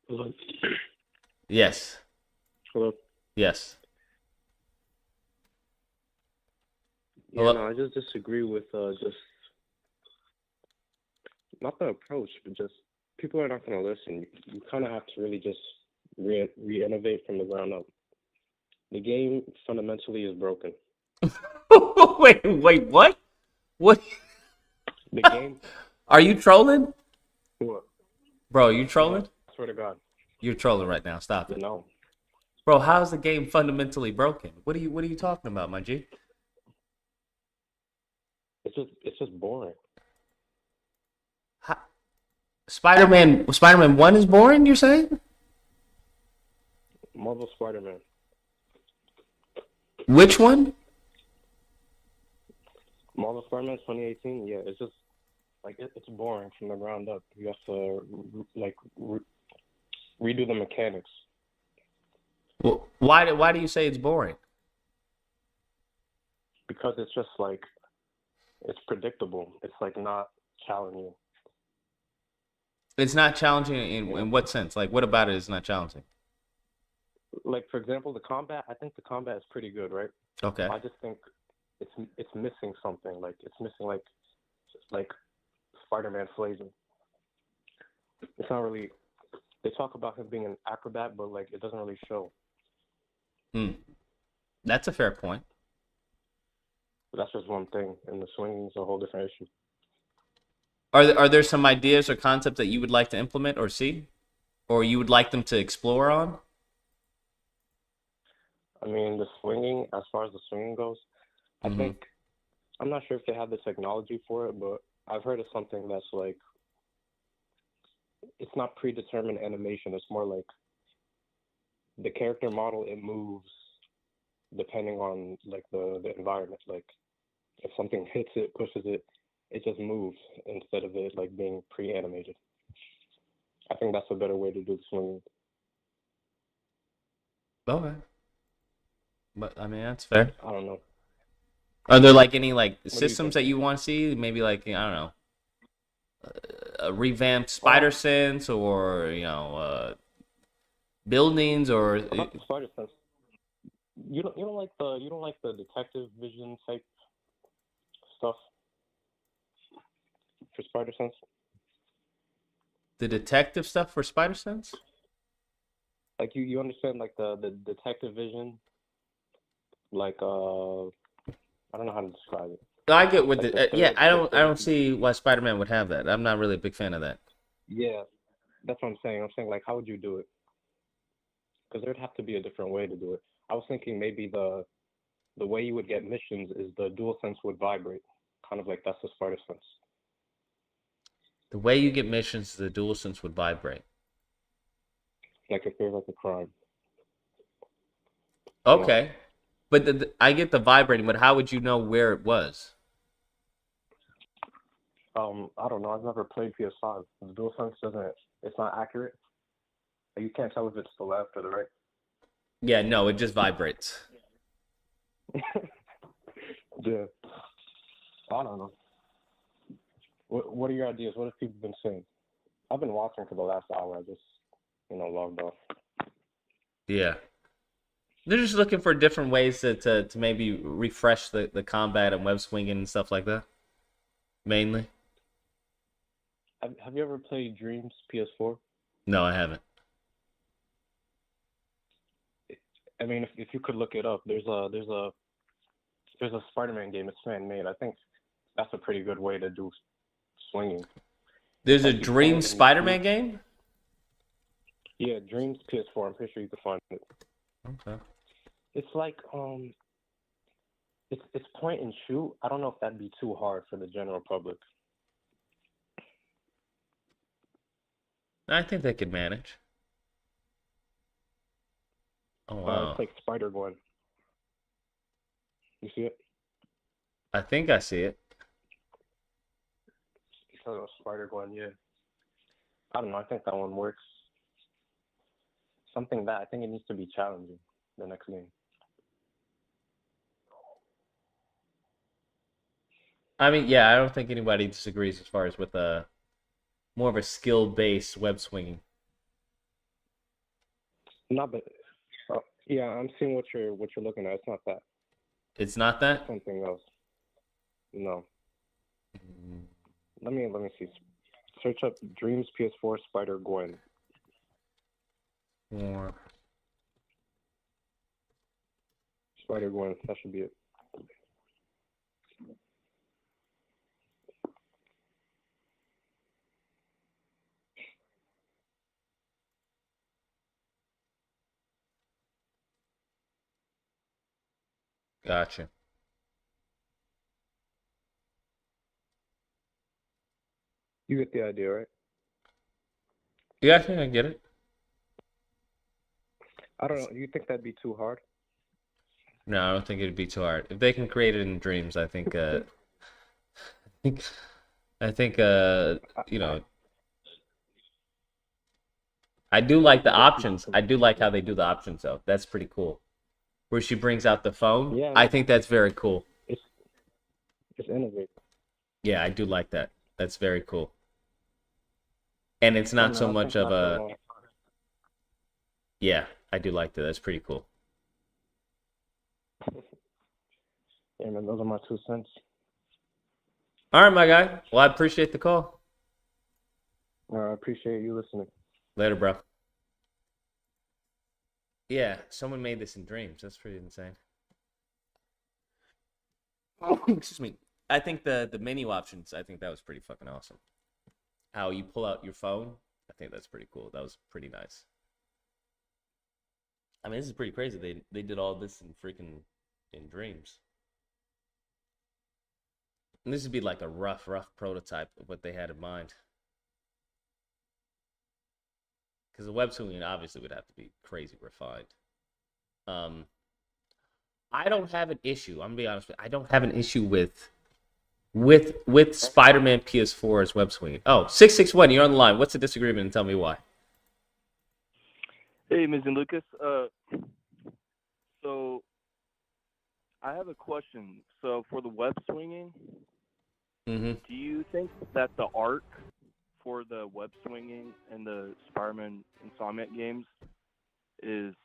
Hello. Yes. Hello. Yes. Yeah, Hello? no, I just disagree with just not the approach, but just people are not going to listen. You kind of have to really just re-innovate from the ground up. The game fundamentally is broken. Wait, what? What? The game. Are you trolling? What? Bro, you trolling? I swear to God. You're trolling right now. Stop it. No. Bro, how is the game fundamentally broken? What are you talking about, my G? It's just boring. Spider-Man 1 is boring, you're saying? Marvel Spider-Man. Which one? Marvel Spider-Man 2018. Yeah, it's just like it's boring from the ground up. You have to redo the mechanics. Well, why do you say it's boring? Because it's just like it's predictable. It's like not challenging. It's not challenging in what sense? Like, what about it is not challenging? Like, for example, the combat. I think the combat is pretty good, right? Okay. I just think it's missing something. Like it's missing like Spider-Man flavor. It's not really. They talk about him being an acrobat, but like it doesn't really show. Hmm. That's a fair point. That's just one thing, and the swinging is a whole different issue. Are there some ideas or concepts that you would like to implement or see, or you would like them to explore on? I mean, the swinging, as far as the swinging goes, I Mhm. think I'm not sure if they have the technology for it, but I've heard of something that's like it's not predetermined animation. It's more like the character model, it moves depending on like the environment. Like if something hits it, pushes it, it just moves instead of it like being pre-animated. I think that's a better way to do the swinging. Okay. But I mean, that's fair. I don't know. Are there like any like What do you systems think? that you want to see? Maybe like, I don't know, a revamped spider sense, or buildings, or About the spider sense, you don't like the detective vision type stuff for spider sense. the detective stuff for spider sense? Like you understand like the detective vision, like I don't know how to describe it. I get what Like the the yeah. third, I the don't third. see why Spider-Man would have that. I'm not really a big fan of that. Yeah, that's what I'm saying. I'm saying like, how would you do it? Because there'd have to be a different way to do it. I was thinking maybe the way you would get missions is the dual sense would vibrate, kind of like that's the spider sense. The way you get missions, the dual sense would vibrate. Like if there's like a crime. Okay, but I get the vibrating, but how would you know where it was? I don't know. I've never played PS5. The dual sense doesn't. It's not accurate. You can't tell if it's the left or the right. Yeah, no, it just vibrates. Yeah. I don't know. What are your ideas? What have people been saying? I've been watching for the last hour. I just, logged off. Yeah. They're just looking for different ways to maybe refresh the combat and web swinging and stuff like that. Mainly. Have you ever played Dreams PS4? No, I haven't. I mean, if you could look it up, there's a Spider-Man game. It's fan-made. I think that's a pretty good way to do swinging. There's a Like you play it Dream and Spider-Man game? Yeah, Dreams PS4. I'm pretty sure you can find it. Okay. It's like it's point and shoot. I don't know if that'd be too hard for the general public. I think they could manage. Oh wow. It's like Spider-Gwen. You see it? I think I see it. Oh, Spider-Gwen, yeah. I don't know. I think that one works. Something that I think it needs to be challenging. The next game. I mean, yeah, I don't think anybody disagrees as far as with more of a skill-based web swinging. Not but yeah, I'm seeing what you're looking at. It's not that. It's not that? Something else. No. Let me see. Search up Dreams PS4 Spider-Gwen. Or Spider-Gwen. That should be it. Gotcha. You get the idea, right? Yeah, I think I get it. I don't know. Do you think that'd be too hard? No, I don't think it'd be too hard. If they can create it in dreams, I think I think I do like the options. I do like how they do the options though. That's pretty cool. Where she brings out the phone. Yeah, I think that's very cool. It's innovative. Yeah, I do like that. That's very cool. And it's not so much of a yeah, I do like that. That's pretty cool. Yeah, man, those are my 2 cents. All right, my guy. Well, I appreciate the call. I appreciate you listening. Later, bro. Yeah, someone made this in Dreams. That's pretty insane. Excuse me. I think the menu options, I think that was pretty fucking awesome. How you pull out your phone, I think that's pretty cool. That was pretty nice. I mean, this is pretty crazy. They did all this in freaking in Dreams. And this would be like a rough prototype of what they had in mind. Because the web swinging obviously would have to be crazy refined. I don't have an issue. I'm gonna be honest with you. I don't have an issue with Spider-Man PS4 as web swinging. Oh, 661, you're on the line. What's the disagreement and tell me why? Hey, Amazing Lucas. So I have a question. So for the web swinging, Mm-hmm. do you think that the arc for the web swinging and the Spider-Man Insomniac games is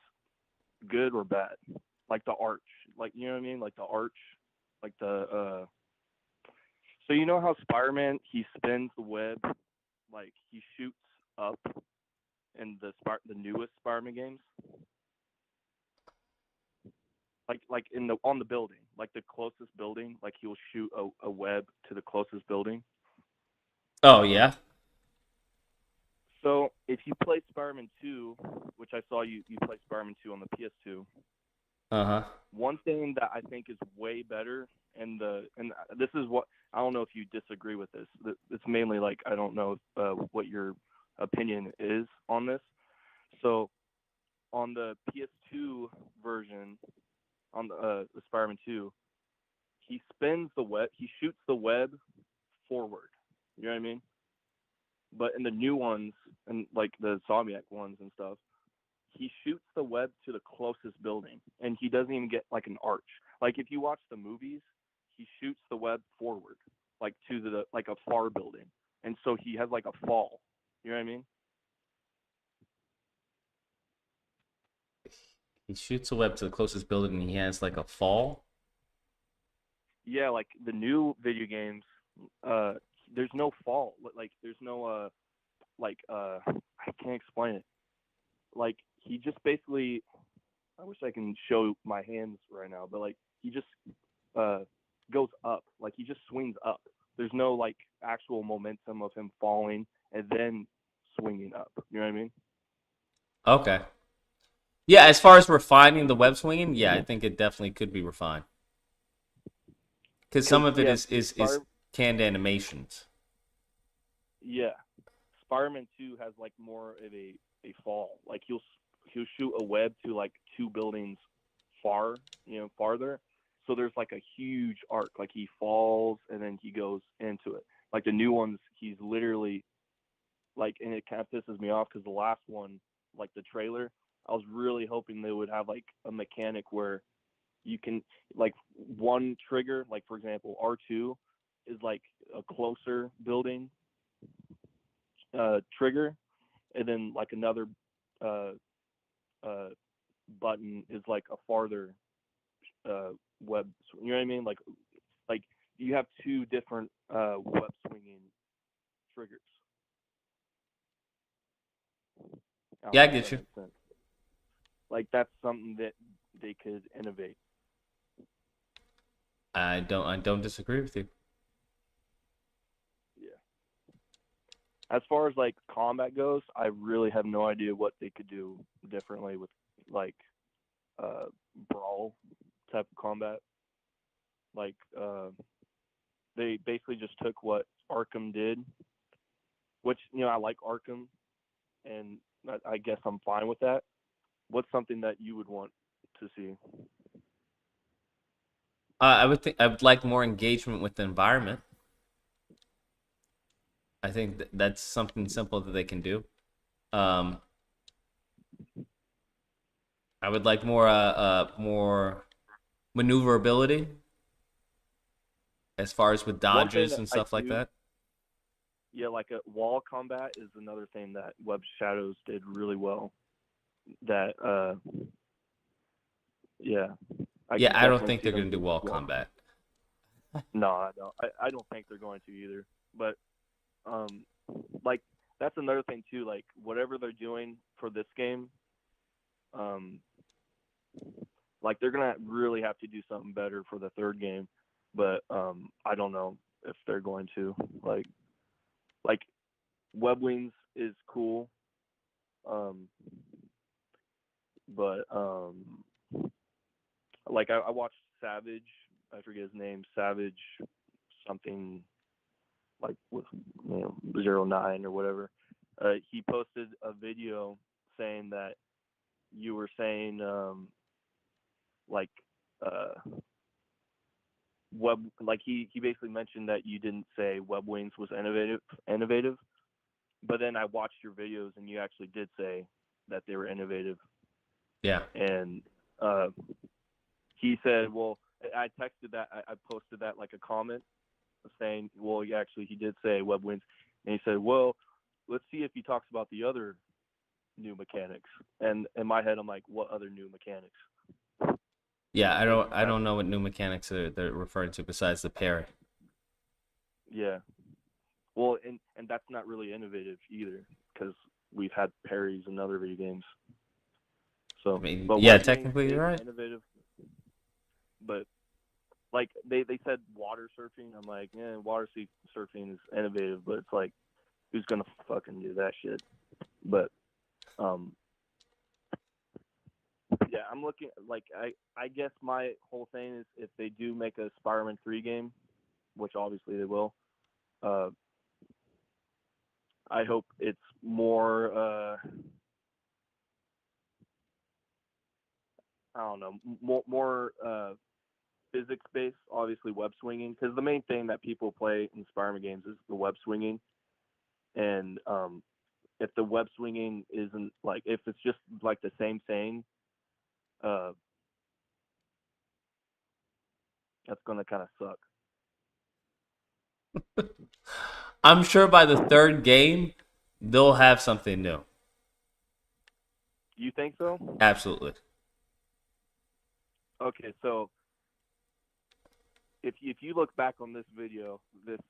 good or bad? Like the arch, like, you know what I mean? Like the arch, like the so you know how Spider-Man, he spins the web, like he shoots up in the newest Spider-Man games? Like in the on the building, like the closest building, like he'll shoot a web to the closest building. Oh, yeah? So if you play Spider-Man 2, which I saw you play Spider-Man 2 on the PS2, Uh-huh. one thing that I think is way better, and this is what, I don't know if you disagree with this. It's mainly like, I don't know what your opinion is on this. So on the PS2 version, on the Spider-Man 2, he spins the web, he shoots the web forward. You know what I mean? But in the new ones, and like the Insomniac ones and stuff, he shoots the web to the closest building, and he doesn't even get like an arch. Like if you watch the movies, he shoots the web forward, like to the like a far building, and so he has like a fall. You know what I mean? He shoots a web to the closest building and he has like a fall. Yeah, like the new video games, there's no fall. Like there's no I can't explain it. Like he just basically, I wish I can show my hands right now, but like he just goes up. Like he just swings up. There's no like actual momentum of him falling and then swinging up. You know what I mean? Okay. Yeah, as far as refining the web swinging, yeah, I think it definitely could be refined. Because some of it is canned animations. Yeah, Spider-Man 2 has like more of a fall. Like he'll shoot a web to like two buildings farther. So there's like a huge arc. Like he falls and then he goes into it. Like the new ones, he's literally like, and it kind of pisses me off because the last one, like the trailer, I was really hoping they would have like a mechanic where you can like one trigger, like for example, R2 is like a closer building trigger, and then like another button is like a farther web. You know what I mean? Like you have two different web swinging triggers. Yeah, I get you. Like that's something that they could innovate. I don't disagree with you. Yeah. As far as like combat goes, I really have no idea what they could do differently with like brawl type of combat. Like they basically just took what Arkham did, which I like Arkham, and I guess I'm fine with that. What's something that you would want to see? I would like more engagement with the environment. I think that's something simple that they can do. I would like more maneuverability as far as with dodges and stuff like that. Yeah, like a wall combat is another thing that Web Shadows did really well. That I don't think they're going to do wall combat. No, I don't. I don't think they're going to either. But like that's another thing too. Like whatever they're doing for this game, like they're gonna really have to do something better for the third game, but I don't know if they're going to. Like web wings is cool, but like I watched Savage, I forget his name, Savage something like with 09 or whatever. He posted a video saying that you were saying like web, like he basically mentioned that you didn't say web wings was innovative, but then I watched your videos and you actually did say that they were innovative. Yeah. And he said, well, I texted that, I posted that like a comment saying, well, yeah, actually he did say web wings, and he said, well, let's see if he talks about the other new mechanics. And in my head, I'm like, what other new mechanics? Yeah, I don't know what new mechanics they're referring to besides the parry. Yeah. Well, and that's not really innovative either, because we've had parries in other video games. So, I mean, but yeah, web wing technically is you're right. innovative. But like they said water surfing, I'm like, yeah, water surfing is innovative, but it's like, who's gonna fucking do that shit? But yeah, I'm looking, like, I guess my whole thing is if they do make a Spider-Man 3 game, which obviously they will, I hope it's more I don't know, more physics based, obviously web swinging, because the main thing that people play in Spider-Man games is the web swinging. And if the web swinging isn't, like, if it's just like the same thing, that's gonna kind of suck. I'm sure by the third game they'll have something new. You think so? Absolutely. Okay, so if you look back on this video, this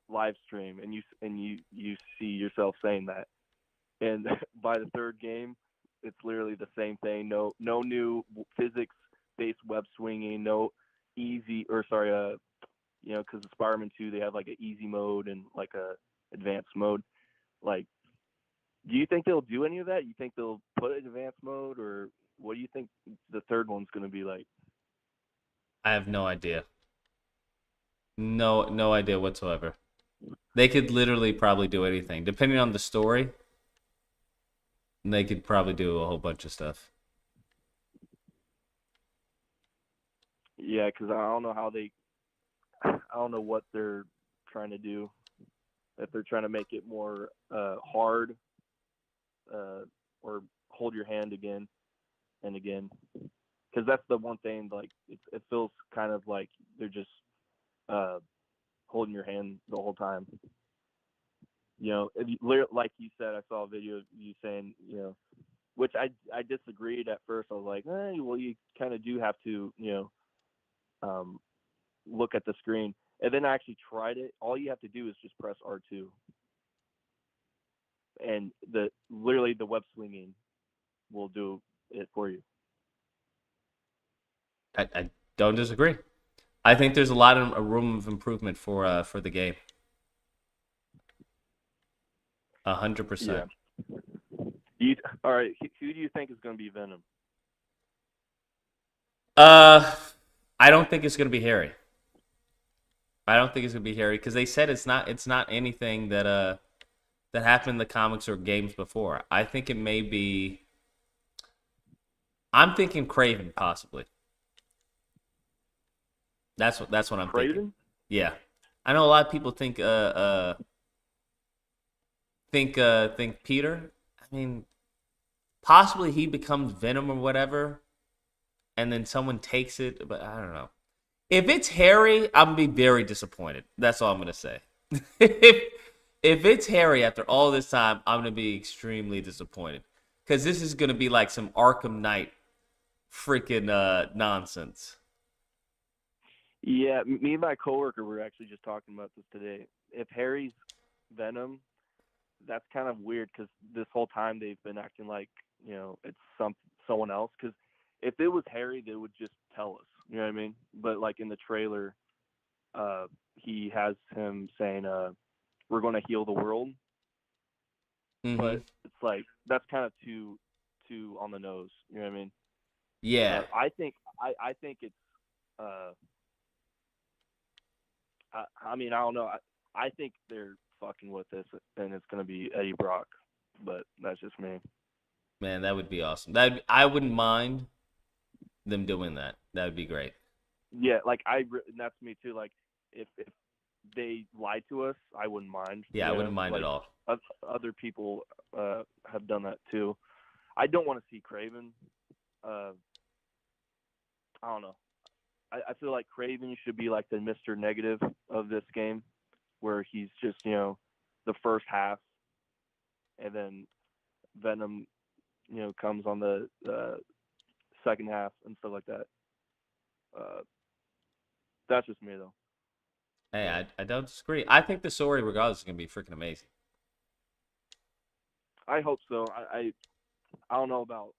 live stream, and you see yourself saying that, and by the third game, it's literally the same thing. No new physics-based web swinging. No easy, or sorry, because the Spider-Man 2 they have like an easy mode and like a advanced mode. Like, do you think they'll do any of that? You think they'll put an advanced mode, or what do you think the third one's going to be like? I have no idea. No idea whatsoever. They could literally probably do anything. Depending on the story, they could probably do a whole bunch of stuff. Yeah, because I don't know what they're trying to do. If they're trying to make it more hard, or hold your hand again and again, because that's the one thing. Like, it feels kind of like they're just holding your hand the whole time. Like you said, I saw a video of you saying, which I disagreed at first. I was like, well, you kind of do have to, look at the screen. And then I actually tried it. All you have to do is just press R2, and literally the web swinging will do it for you. I don't disagree. I think there's a lot of room of improvement for the game. 100%. Yeah. All right. Who do you think is going to be Venom? I don't think it's going to be Harry. I don't think it's going to be Harry because they said it's not anything that happened in the comics or games before. I think it may be. I'm thinking Craven possibly. That's what I'm Craven? thinking. Yeah, I know a lot of people think Peter. I mean, possibly he becomes Venom or whatever, and then someone takes it. But I don't know. If it's Harry, I'm gonna be very disappointed. That's all I'm gonna say. if it's Harry after all this time, I'm gonna be extremely disappointed because this is gonna be like some Arkham Knight freaking nonsense. Yeah, me and my coworker were actually just talking about this today. If Harry's Venom, that's kind of weird because this whole time they've been acting like it's someone else. Because if it was Harry, they would just tell us. You know what I mean? But like in the trailer, he has him saying, "We're going to heal the world," but it's like that's kind of too on the nose. You know what I mean? Yeah. I think it's. I mean, I don't know. I think they're fucking with this, and it's gonna be Eddie Brock, but that's just me. Man, that would be awesome. I wouldn't mind them doing that. That would be great. Yeah, like and that's me too. Like if they lied to us, I wouldn't mind. Yeah, I wouldn't mind at all. Other people have done that too. I don't want to see Craven. I don't know. I feel like Craven should be like the Mr. Negative of this game, where he's just, the first half, and then Venom, comes on the second half and stuff like that. That's just me, though. Hey, I don't disagree. I think the story, regardless, is going to be freaking amazing. I hope so. I don't know about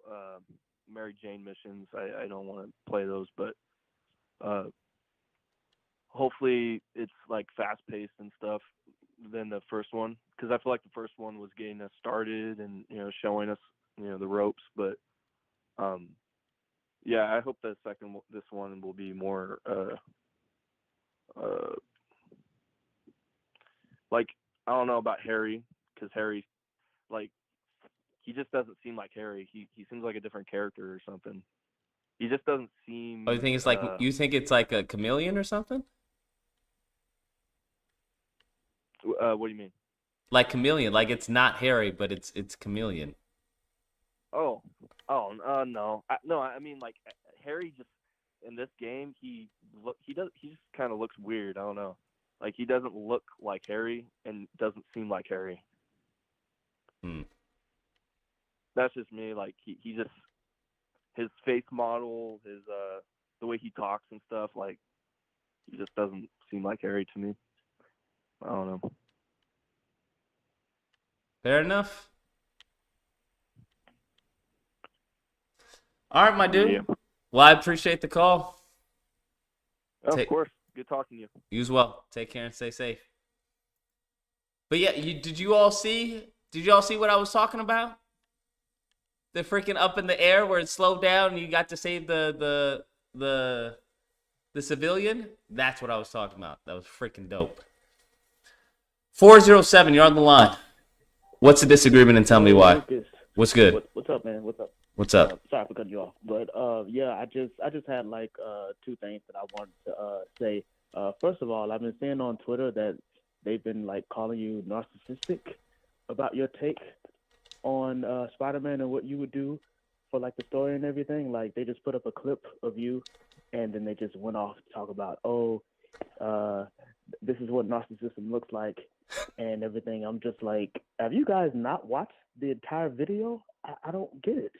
Mary Jane missions. I don't want to play those, but hopefully it's like fast paced and stuff than the first one, because I feel like the first one was getting us started and showing us the ropes. But yeah, I hope this one will be more like, I don't know about Harry, because Harry, like, he just doesn't seem like Harry. He seems like a different character or something. He just doesn't seem. Oh, you think it's like a chameleon or something? What do you mean? Like chameleon, like it's not Harry, but it's chameleon. No. I mean, like, Harry just in this game, he just kind of looks weird. I don't know. Like, he doesn't look like Harry and doesn't seem like Harry. That's just me. Like, he just, his face model, his the way he talks and stuff, like, he just doesn't seem like Harry to me. I don't know. Fair enough. All right, my dude. Yeah. Well, I appreciate the call. Of course. Good talking to you. You as well. Take care and stay safe. But yeah, did you all see what I was talking about? The freaking up in the air where it slowed down and you got to save the civilian? That's what I was talking about. That was freaking dope. 407, you're on the line. What's the disagreement and tell me why? Lucas. What's good? What's up, man? What's up? What's up? Sorry for cutting you off, but yeah, I just had like two things that I wanted to say. First of all, I've been seeing on Twitter that they've been like calling you narcissistic about your take on Spider-Man and what you would do for like the story and everything. Like they just put up a clip of you, and then they just went off to talk about, this is what narcissism looks like and everything. I'm just like, have you guys not watched the entire video? I don't get it.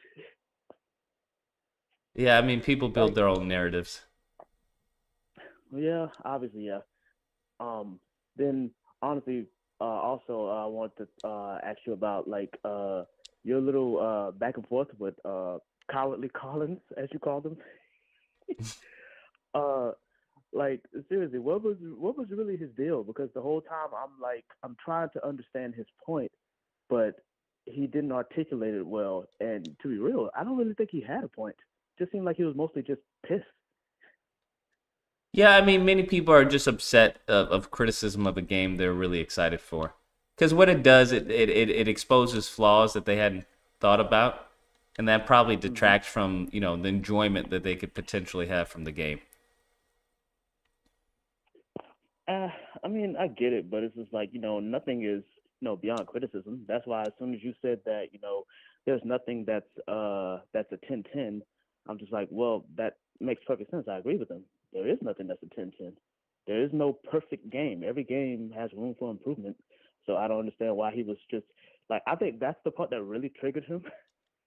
Yeah, I mean, people build their own narratives. Yeah, obviously, yeah. Then honestly, also I want to ask you about like your little back and forth with Cowardly Collins, as you call them. Like seriously, what was really his deal? Because the whole time I'm trying to understand his point, but he didn't articulate it well. And to be real, I don't really think he had a point. Just seemed like he was mostly just pissed. Yeah, I mean, many people are just upset of criticism of a game they're really excited for. Because what it does, it exposes flaws that they hadn't thought about. And that probably detracts from, the enjoyment that they could potentially have from the game. I mean, I get it, but it's just like, nothing is, beyond criticism. That's why as soon as you said that, there's nothing that's a 10-10, I'm just like, well, that makes perfect sense. I agree with him. There is nothing that's a 10-10. There is no perfect game. Every game has room for improvement. So I don't understand why he was just like, I think that's the part that really triggered him.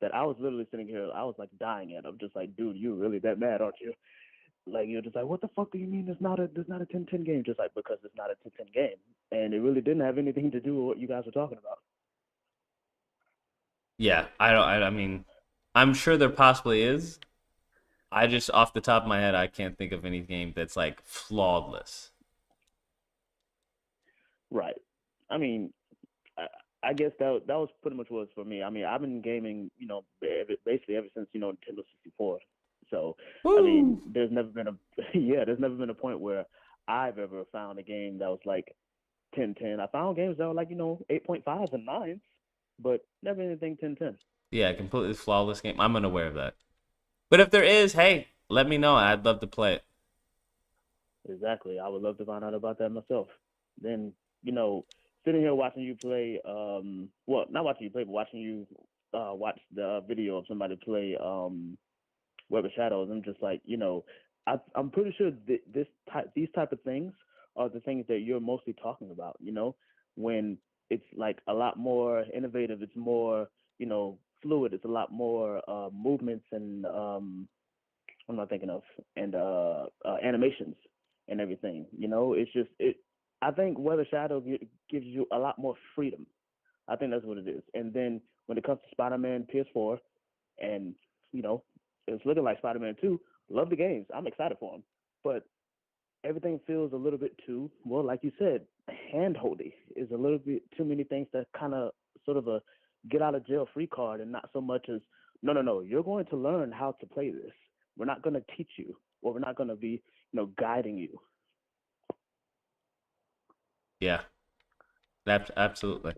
That I was literally sitting here, I was like dying at. I'm just like, dude, you're really that mad, aren't you? Like, you're just like, what the fuck do you mean there's not a 10-10 game? Just like, because it's not a 10-10 game. And it really didn't have anything to do with what you guys were talking about. Yeah, I mean, I'm sure there possibly is, I just off the top of my head, I can't think of any game that's like flawless. Right. I mean, I guess that was pretty much what it was for me. I mean, I've been gaming, basically ever since Nintendo 64. So I mean, there's never been a there's never been a point where I've ever found a game that was like 10-10. I found games that were like 8.5s and 9s, but never anything 10-10. Yeah, completely flawless game. I'm unaware of that. But if there is, hey, let me know. I'd love to play it. Exactly. I would love to find out about that myself. Then, sitting here watching you play, well, not watching you play, but watching you watch the video of somebody play Web of Shadows, I'm just like, I'm pretty sure these type of things are the things that you're mostly talking about, when it's like a lot more innovative, it's more, fluid, it's a lot more movements and I'm not thinking of and animations and everything. It's just I think Weather Shadow gives you a lot more freedom. I think that's what it is. And then when it comes to Spider-Man PS4, and it's looking like Spider-Man 2. Love the games. I'm excited for them, but everything feels a little bit too well, like you said, hand-holdy. Is a little bit too many things that kind of sort of a get out of jail free card, and not so much as no. You're going to learn how to play this. We're not going to teach you, or we're not going to be, guiding you. Yeah, absolutely.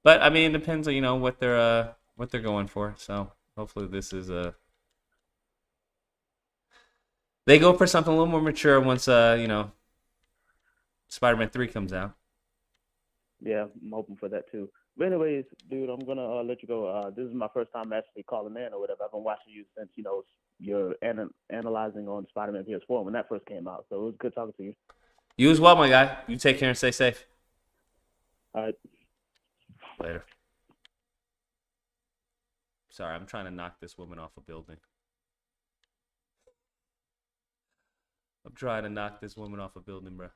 But I mean, it depends on what they're going for. So hopefully this is they go for something a little more mature once Spider-Man 3 comes out. Yeah, I'm hoping for that too. But anyways, dude, I'm gonna let you go. This is my first time actually calling in or whatever. I've been watching you since you're analyzing on Spider-Man PS4 when that first came out. So it was good talking to you. You as well, my guy. You take care and stay safe. All right. Later. Sorry, I'm trying to knock this woman off a building. I'm trying to knock this woman off a building, bro.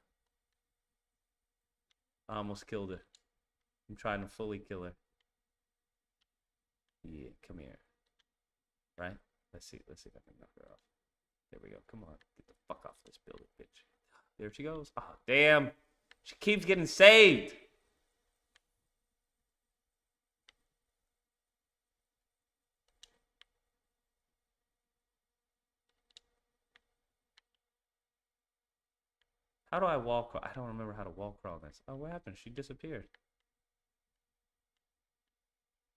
I almost killed her. I'm trying to fully kill her. Yeah, come here. Right? Let's see if I can knock her off. There we go. Come on. Get the fuck off this building, bitch. There she goes. Oh, damn. She keeps getting saved. How do I wall crawl? I don't remember how to wall crawl this. Oh, what happened? She disappeared.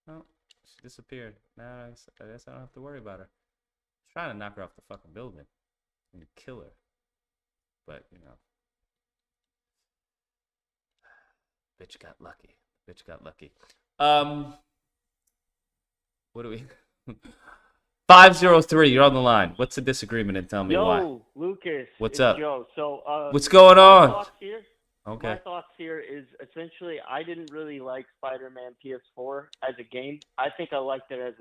Oh, she disappeared. Now I guess I don't have to worry about her. I was trying to knock her off the fucking building and kill her. But, bitch got lucky. Bitch got lucky. What do we... 503, you're on the line. What's the disagreement and tell me why? Yo, Lucas. What's it's up? Joe. So, what's going on? My thoughts here is essentially I didn't really like Spider-Man PS4 as a game. I think I liked it as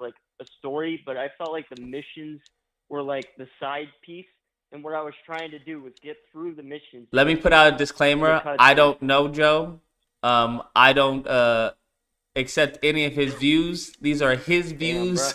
like a story, but I felt like the missions were like the side piece, and what I was trying to do was get through the missions. Let me put out a disclaimer. I don't know Joe. I don't accept any of his views. These are his views.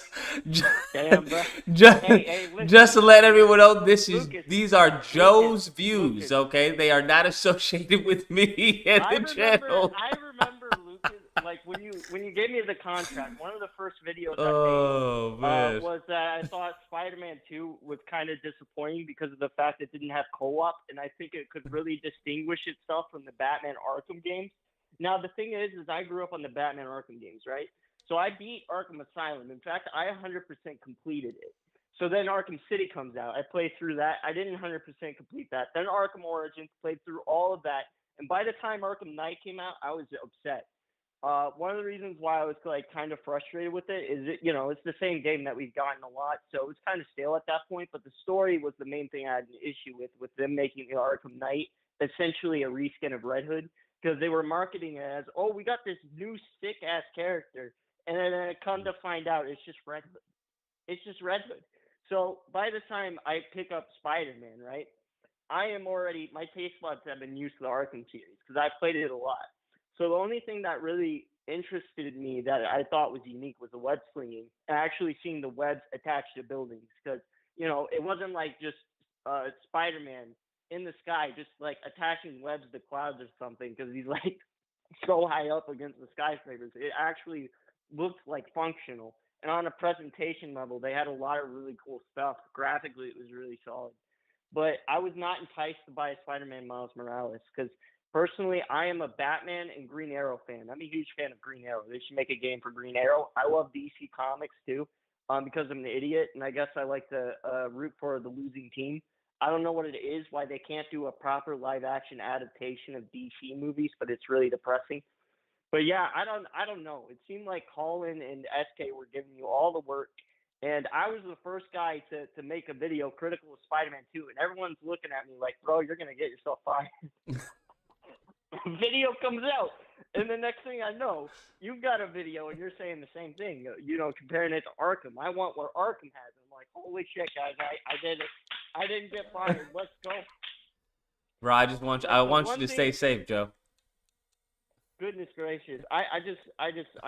Damn, bro. Just to let everyone know, these are Joe's views. Okay, they are not associated with me and the channel. I remember, Lucas, like when you gave me the contract. One of the first videos I made was that I thought Spider-Man 2 was kind of disappointing because of the fact it didn't have co-op, and I think it could really distinguish itself from the Batman Arkham games. Now, the thing is I grew up on the Batman Arkham games, right? So I beat Arkham Asylum. In fact, I 100% completed it. So then Arkham City comes out. I played through that. I didn't 100% complete that. Then Arkham Origins, played through all of that. And by the time Arkham Knight came out, I was upset. One of the reasons why I was like kind of frustrated with it is it's the same game that we've gotten a lot. So it was kind of stale at that point. But the story was the main thing I had an issue with them making the Arkham Knight essentially a reskin of Red Hood. Because they were marketing it as, oh, we got this new sick-ass character. And then come to find out it's just Red Hood. It's just Red Hood. So by the time I pick up Spider-Man, right, my taste buds have been used to the Arkham series because I played it a lot. So the only thing that really interested me that I thought was unique was the web slinging and actually seeing the webs attached to buildings. Because it wasn't like just Spider-Man in the sky just like attaching webs to clouds or something because he's like so high up against the skyscrapers. It actually looked like functional. And on a presentation level, they had a lot of really cool stuff. Graphically, it was really solid. But I was not enticed to buy a Spider-Man Miles Morales because personally, I am a Batman and Green Arrow fan. I'm a huge fan of Green Arrow. They should make a game for Green Arrow. I love DC Comics too because I'm an idiot, and I guess I like to root for the losing team. I don't know what it is, why they can't do a proper live-action adaptation of DC movies, but it's really depressing. But yeah, I don't know. It seemed like Colin and SK were giving you all the work, and I was the first guy to make a video critical of Spider-Man 2, and everyone's looking at me like, bro, you're gonna get yourself fired. Video comes out, and the next thing I know, you've got a video, and you're saying the same thing. Comparing it to Arkham. I want what Arkham has. And I'm like, holy shit, guys, I did it. I didn't get fired. Let's go. Bro, I want you to stay safe, Joe. Goodness gracious. I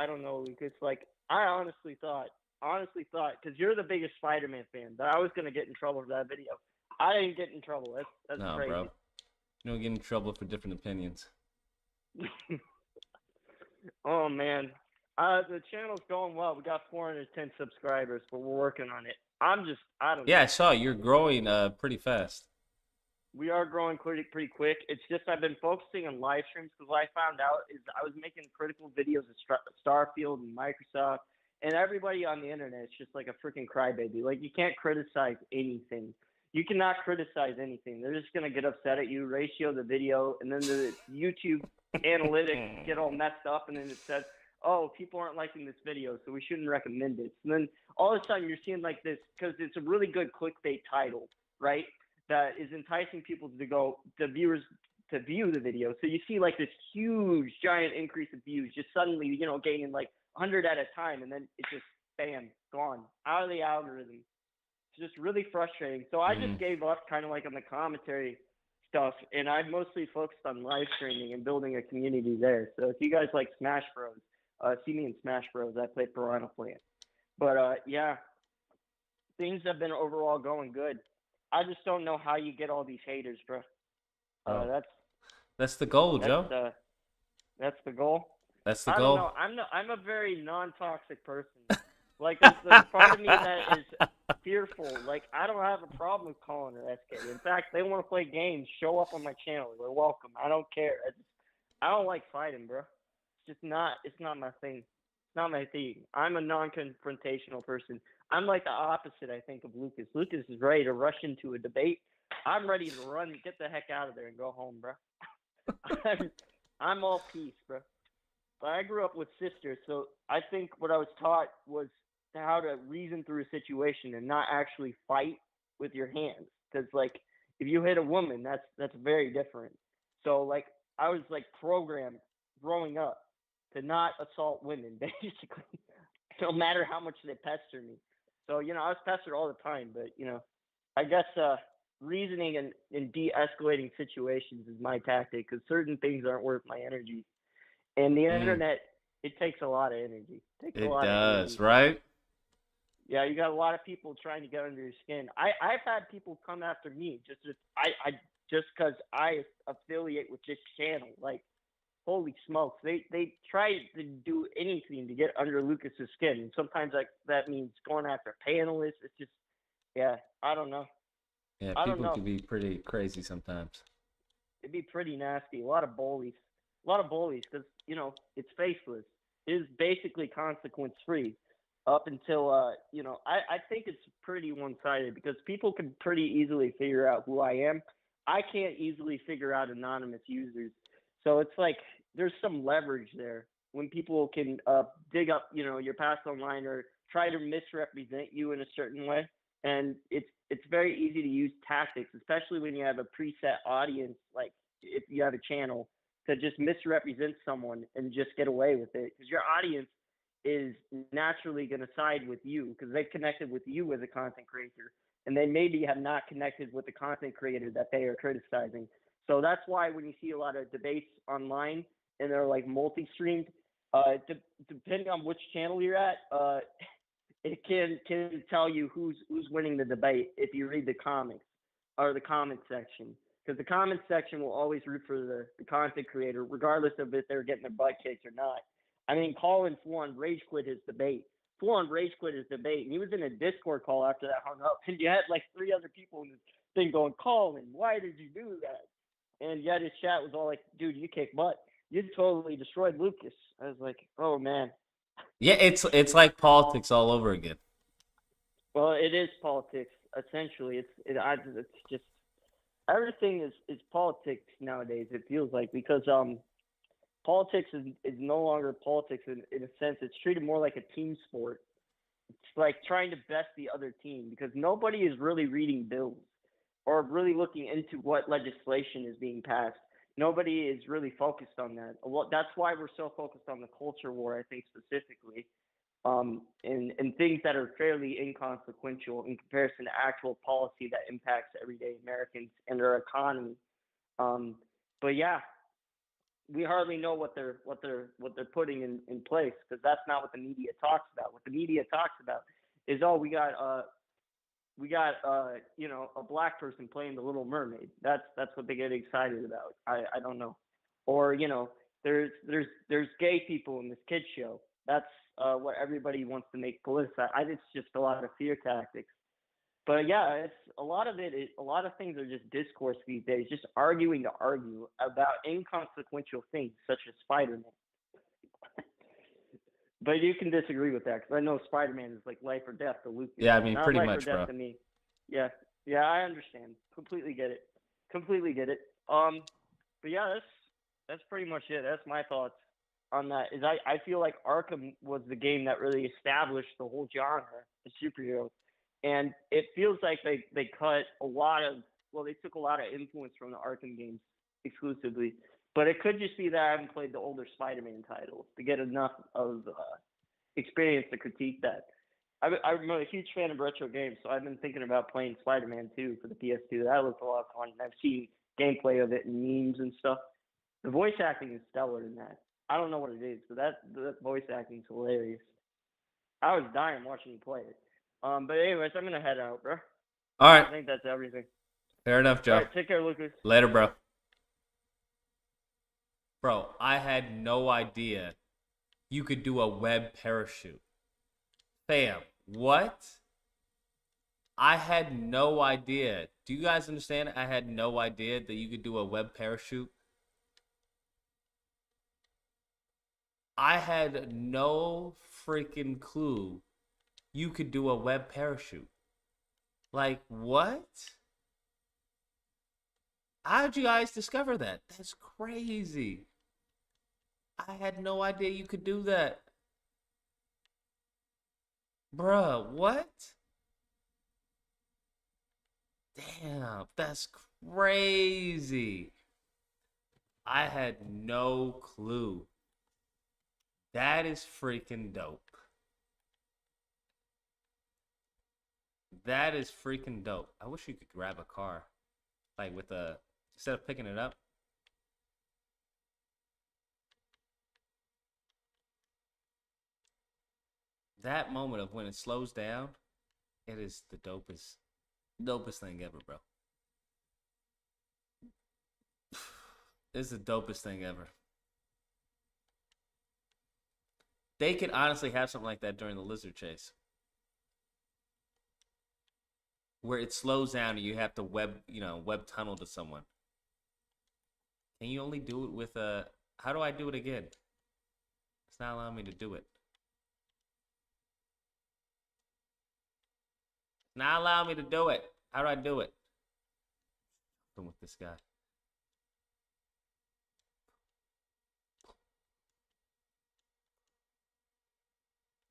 don't know, Luke. It's like, I honestly thought, because you're the biggest Spider-Man fan, that I was going to get in trouble for that video. I didn't get in trouble. That's no, crazy. Bro. You don't get in trouble for different opinions. Oh, man. The channel's going well. We got 410 subscribers, but we're working on it. I don't know. Yeah, I saw you're growing pretty fast. We are growing pretty quick. It's just I've been focusing on live streams because what I found out is I was making critical videos of Starfield and Microsoft, and everybody on the internet is just like a freaking crybaby. Like, you can't criticize anything. You cannot criticize anything. They're just going to get upset at you, ratio the video, and then the YouTube analytics get all messed up, and then it says, oh, people aren't liking this video, so we shouldn't recommend it. And then all of a sudden you're seeing like this, because it's a really good clickbait title, right, that is enticing people the viewers to view the video. So you see like this huge, giant increase of views just suddenly, gaining like 100 at a time, and then it just, bam, gone, out of the algorithm. It's just really frustrating. So I just gave up kind of like on the commentary stuff, and I mostly focused on live streaming and building a community there. So if you guys like Smash Bros., see me in Smash Bros. I play Piranha Plant. But yeah, things have been overall going good. I just don't know how you get all these haters, bro. That's the goal, Joe. That's the goal. That's the goal. I don't know. I'm a very non-toxic person. Like, there's part of me that is fearful. Like, I don't have a problem with Colin or SK. In fact, they want to play games, show up on my channel. They're welcome. I don't care. I don't like fighting, bro. It's not my thing. It's not my thing. I'm a non-confrontational person. I'm like the opposite, I think, of Lucas. Lucas is ready to rush into a debate. I'm ready to run, get the heck out of there and go home, bro. I'm all peace, bro. But I grew up with sisters, so I think what I was taught was how to reason through a situation and not actually fight with your hands. Because, like, if you hit a woman, that's very different. So, like, I was, like, programmed growing up to not assault women, basically, no matter how much they pester me. So, I was pestered all the time, but, I guess reasoning and de-escalating situations is my tactic because certain things aren't worth my energy. And the internet, it takes a lot of energy. It does, right? Yeah, you got a lot of people trying to get under your skin. I've had people come after me just because I affiliate with this channel. Like, holy smokes, they try to do anything to get under Lucas's skin, and sometimes that means going after panelists. It's just, yeah, I don't know. Yeah, people can be pretty crazy sometimes. It'd be pretty nasty. A lot of bullies because it's faceless. It is basically consequence free up until I think it's pretty one-sided because people can pretty easily figure out who I am. I can't easily figure out anonymous users. So it's like there's some leverage there when people can dig up, your past online or try to misrepresent you in a certain way. And it's very easy to use tactics, especially when you have a preset audience, like if you have a channel, to just misrepresent someone and just get away with it. Because your audience is naturally going to side with you because they've connected with you as a content creator. And they maybe have not connected with the content creator that they are criticizing. So that's why when you see a lot of debates online and they're like multi-streamed, depending on which channel you're at, it can tell you who's winning the debate if you read the comics or the comment section. Because the comment section will always root for the content creator, regardless of if they're getting their butt kicked or not. I mean, Colin full-on rage quit his debate. Full-on rage quit his debate. And he was in a Discord call after that hung up. And you had like 3 other people in this thing going, Colin, why did you do that? And yet his chat was all like, dude, you kick butt. You totally destroyed Lucas. I was like, oh, man. Yeah, it's like politics all over again. Well, it is politics, essentially. It's just everything is politics nowadays, it feels like, because politics is no longer politics in a sense. It's treated more like a team sport. It's like trying to best the other team because nobody is really reading bills or really looking into what legislation is being passed. Nobody is really focused on that. That's why we're so focused on the culture war, I think, specifically, and things that are fairly inconsequential in comparison to actual policy that impacts everyday Americans and their economy. But yeah, we hardly know what they're putting in place because that's not what the media talks about. What the media talks about is, oh, we got a black person playing the Little Mermaid. That's what they get excited about. I don't know. Or there's gay people in this kids show. That's what everybody wants to make politicized. It's just a lot of fear tactics. But yeah, it's a lot of things are just discourse these days, just arguing to argue about inconsequential things such as Spider-Man. But you can disagree with that because I know Spider-Man is like life or death to Lucas. Yeah, I mean, not pretty life much, or death bro. to me. Yeah, I understand. Completely get it. But yeah, that's pretty much it. That's my thoughts on that. I feel like Arkham was the game that really established the whole genre of superheroes. And it feels like they cut they took a lot of influence from the Arkham games exclusively. But it could just be that I haven't played the older Spider-Man titles to get enough of experience to critique that. I'm a huge fan of retro games, so I've been thinking about playing Spider-Man 2 for the PS2. That looks a lot of fun. I've seen gameplay of it and memes and stuff. The voice acting is stellar in that. I don't know what it is, but that voice acting is hilarious. I was dying watching you play it. But anyways, I'm gonna head out, bro. All right. I think that's everything. Fair enough, Joe. All right, take care, Lucas. Later, bro. Bro, I had no idea you could do a web parachute. Fam, what? I had no idea. Do you guys understand? I had no idea that you could do a web parachute. I had no freaking clue you could do a web parachute. Like, what? How'd you guys discover that? That's crazy. I had no idea you could do that. Bruh, what? Damn, that's crazy. I had no clue. That is freaking dope. That is freaking dope. I wish you could grab a car. Like instead of picking it up. That moment of when it slows down, it is the dopest thing ever, bro. It's the dopest thing ever. They could honestly have something like that during the lizard chase. Where it slows down and you have to web tunnel to someone. Can you only do it with how do I do it again? It's not allowing me to do it. It's not allowing me to do it. How do I do it? I'm with this guy.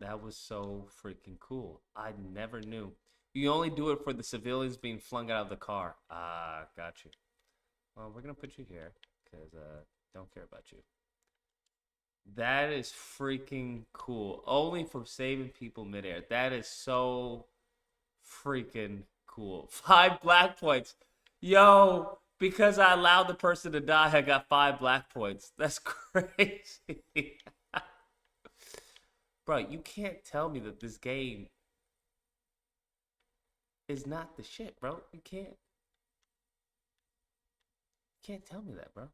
That was so freaking cool. I never knew. You only do it for the civilians being flung out of the car. Ah, got you. Well, we're going to put you here because don't care about you. That is freaking cool. Only for saving people midair. That is so freaking cool. 5 black points. Yo, because I allowed the person to die, I got 5 black points. That's crazy. Bro, you can't tell me that this game is not the shit, bro. You can't tell me that, bro.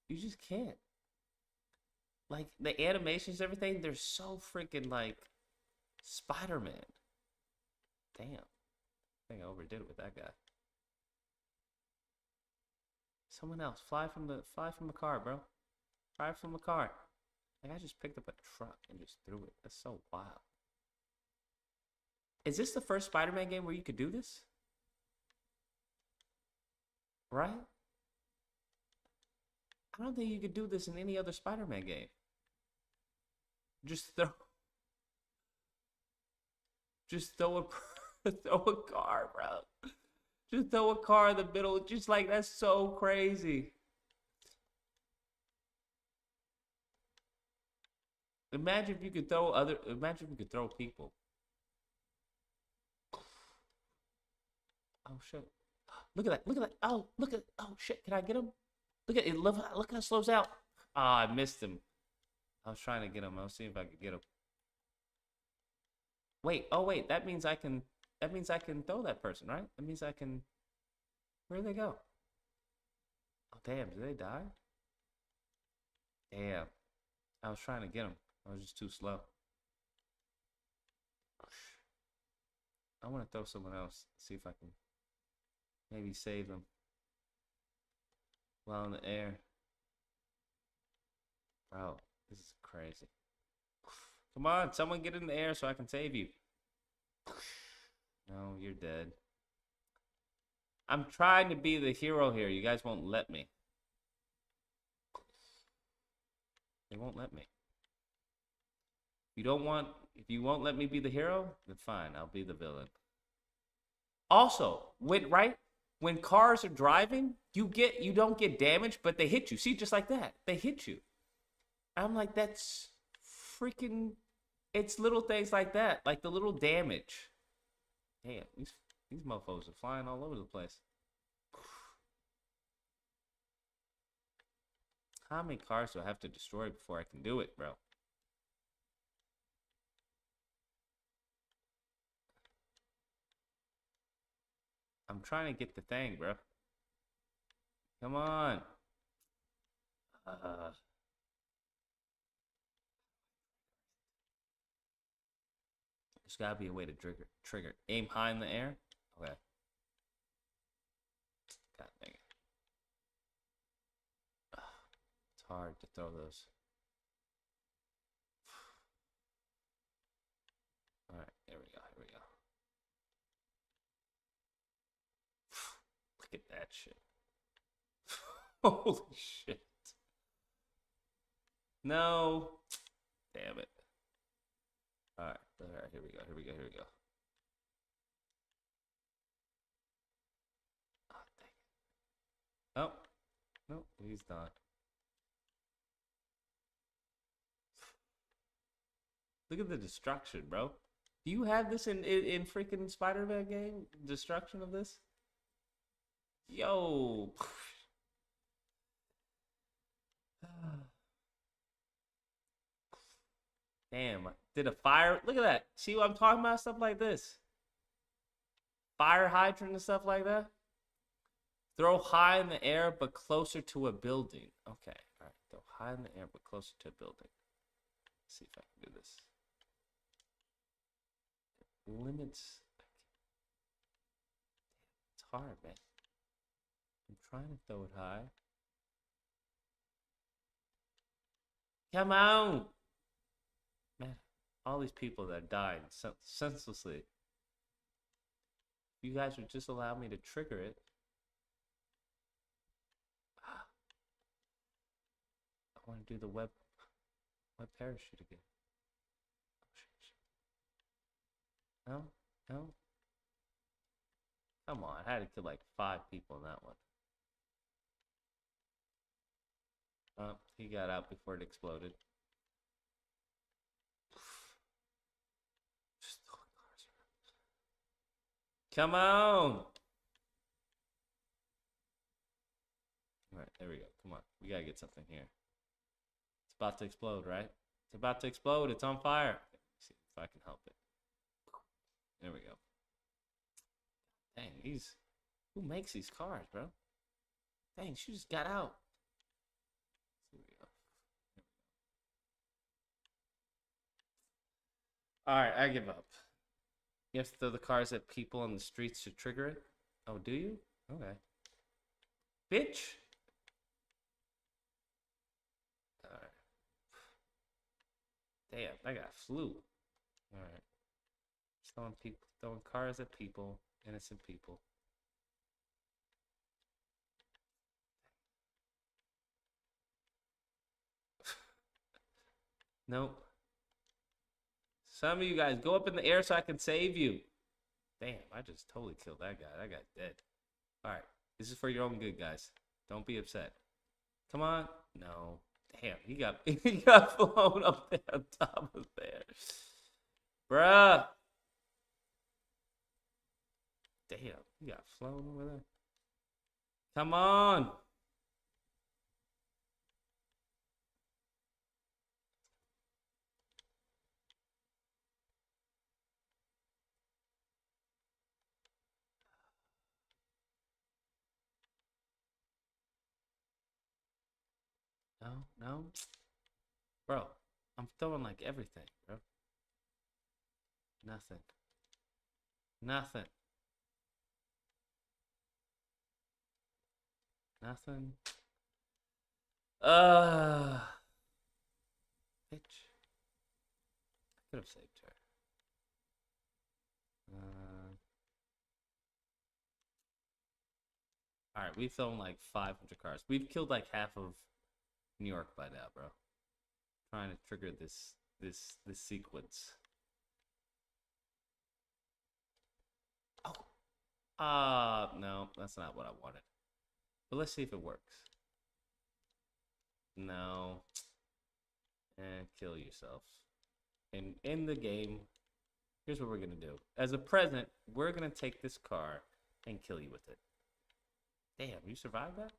You just can't. Like the animations, everything, they're so freaking like Spider-Man. Damn. I think I overdid it with that guy. Someone else. Fly from the car, bro. Fly from the car. Like I just picked up a truck and just threw it. That's so wild. Is this the first Spider-Man game where you could do this? Right? I don't think you could do this in any other Spider-Man game. Just throw throw a car, bro. Just throw a car in the middle. Just like, that's so crazy. Imagine if you could throw people. Oh shit. Look at that. Look at that. Oh, look at, oh shit. Can I get him? Look at it. Look how it slows out. Ah, I missed him. I was trying to get him. I was seeing if I could get him. Wait, oh wait, that means I can throw that person, right? That means I can. Where'd they go? Oh damn, did they die? Damn. I was trying to get him. I was just too slow. I want to throw someone else. See if I can maybe save them while in the air. Bro, this is crazy. Come on, someone get in the air so I can save you. No, you're dead. I'm trying to be the hero here. You guys won't let me. They won't let me. If you won't let me be the hero, then fine, I'll be the villain. Also, when cars are driving, you don't get damaged, but they hit you. See, just like that. They hit you. I'm like, that's freaking, it's little things like that, like the little damage. Damn, these mofos are flying all over the place. How many cars do I have to destroy before I can do it, bro? I'm trying to get the thing, bro. Come on. There's gotta be a way to trigger. Aim high in the air? Okay. God dang it. It's hard to throw those. Alright, here we go. Look at that shit. Holy shit. No. Damn it. Alright, here we go. Oh, dang it. Oh. Nope, he's done. Look at the destruction, bro. Do you have this in freaking Spider-Man game? Destruction of this? Yo. Damn. Did a fire... Look at that. See what I'm talking about? Stuff like this. Fire hydrant and stuff like that. Throw high in the air, but closer to a building. Okay. All right. Throw high in the air, but closer to a building. Let's see if I can do this. Limits. It's hard, man. I'm trying to throw it high. Come on! Man, all these people that died senselessly. You guys would just allow me to trigger it. I want to do the web parachute again. No? Come on, I had to kill like 5 people in that one. Oh, he got out before it exploded. Just throwing cars around. Come on! Alright, there we go. Come on. We gotta get something here. It's about to explode, right? It's about to explode. It's on fire. Let's see if I can help it. There we go. Dang, who makes these cars, bro? Dang, she just got out. Here we go. All right, I give up. You have to throw the cars at people on the streets to trigger it? Oh, do you? Okay. Bitch! Alright. Damn, that guy flew. Alright. Throwing cars at people, innocent people. Nope. Some of you guys, go up in the air so I can save you. Damn, I just totally killed that guy. That guy's dead. Alright, this is for your own good, guys. Don't be upset. Come on. No. Damn, he got flown up there on top of there. Bruh. Damn, he got flown over there. Come on. No. Bro, I'm throwing like everything, bro. Nothing. Nothing. Bitch. I could have saved her. Alright, we've thrown like 500 cars. We've killed like half of New York by now, bro. Trying to trigger this sequence. Oh. No, that's not what I wanted. But let's see if it works. No. And kill yourself. And in the game, here's what we're gonna do. As a present, we're gonna take this car and kill you with it. Damn, you survived that?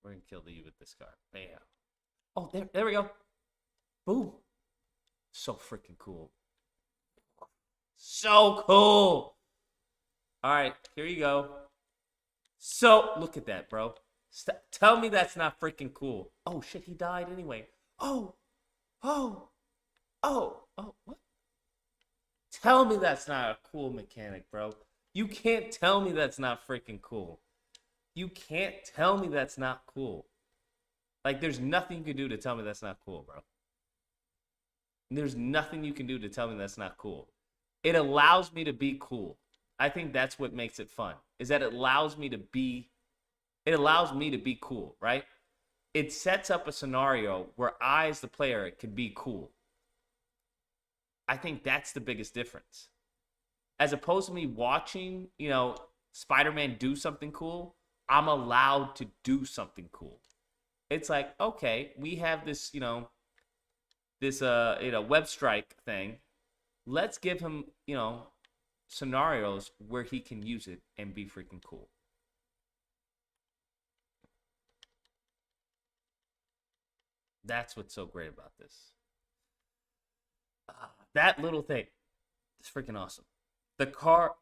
We're gonna kill you with this car. Bam. Oh, there we go. Boom. So freaking cool. So cool. All right, here you go. So, look at that, bro. Tell me that's not freaking cool. Oh, shit, he died anyway. Oh, what? Tell me that's not a cool mechanic, bro. You can't tell me that's not freaking cool. You can't tell me that's not cool. Like, there's nothing you can do to tell me that's not cool, bro. There's nothing you can do to tell me that's not cool. It allows me to be cool. I think that's what makes it fun. Is that it allows me to be cool, right? It sets up a scenario where I, as the player, can be cool. I think that's the biggest difference. As opposed to me watching, Spider-Man do something cool, I'm allowed to do something cool. It's like, okay, we have this, web strike thing. Let's give him, scenarios where he can use it and be freaking cool. That's what's so great about this. That little thing is freaking awesome. The car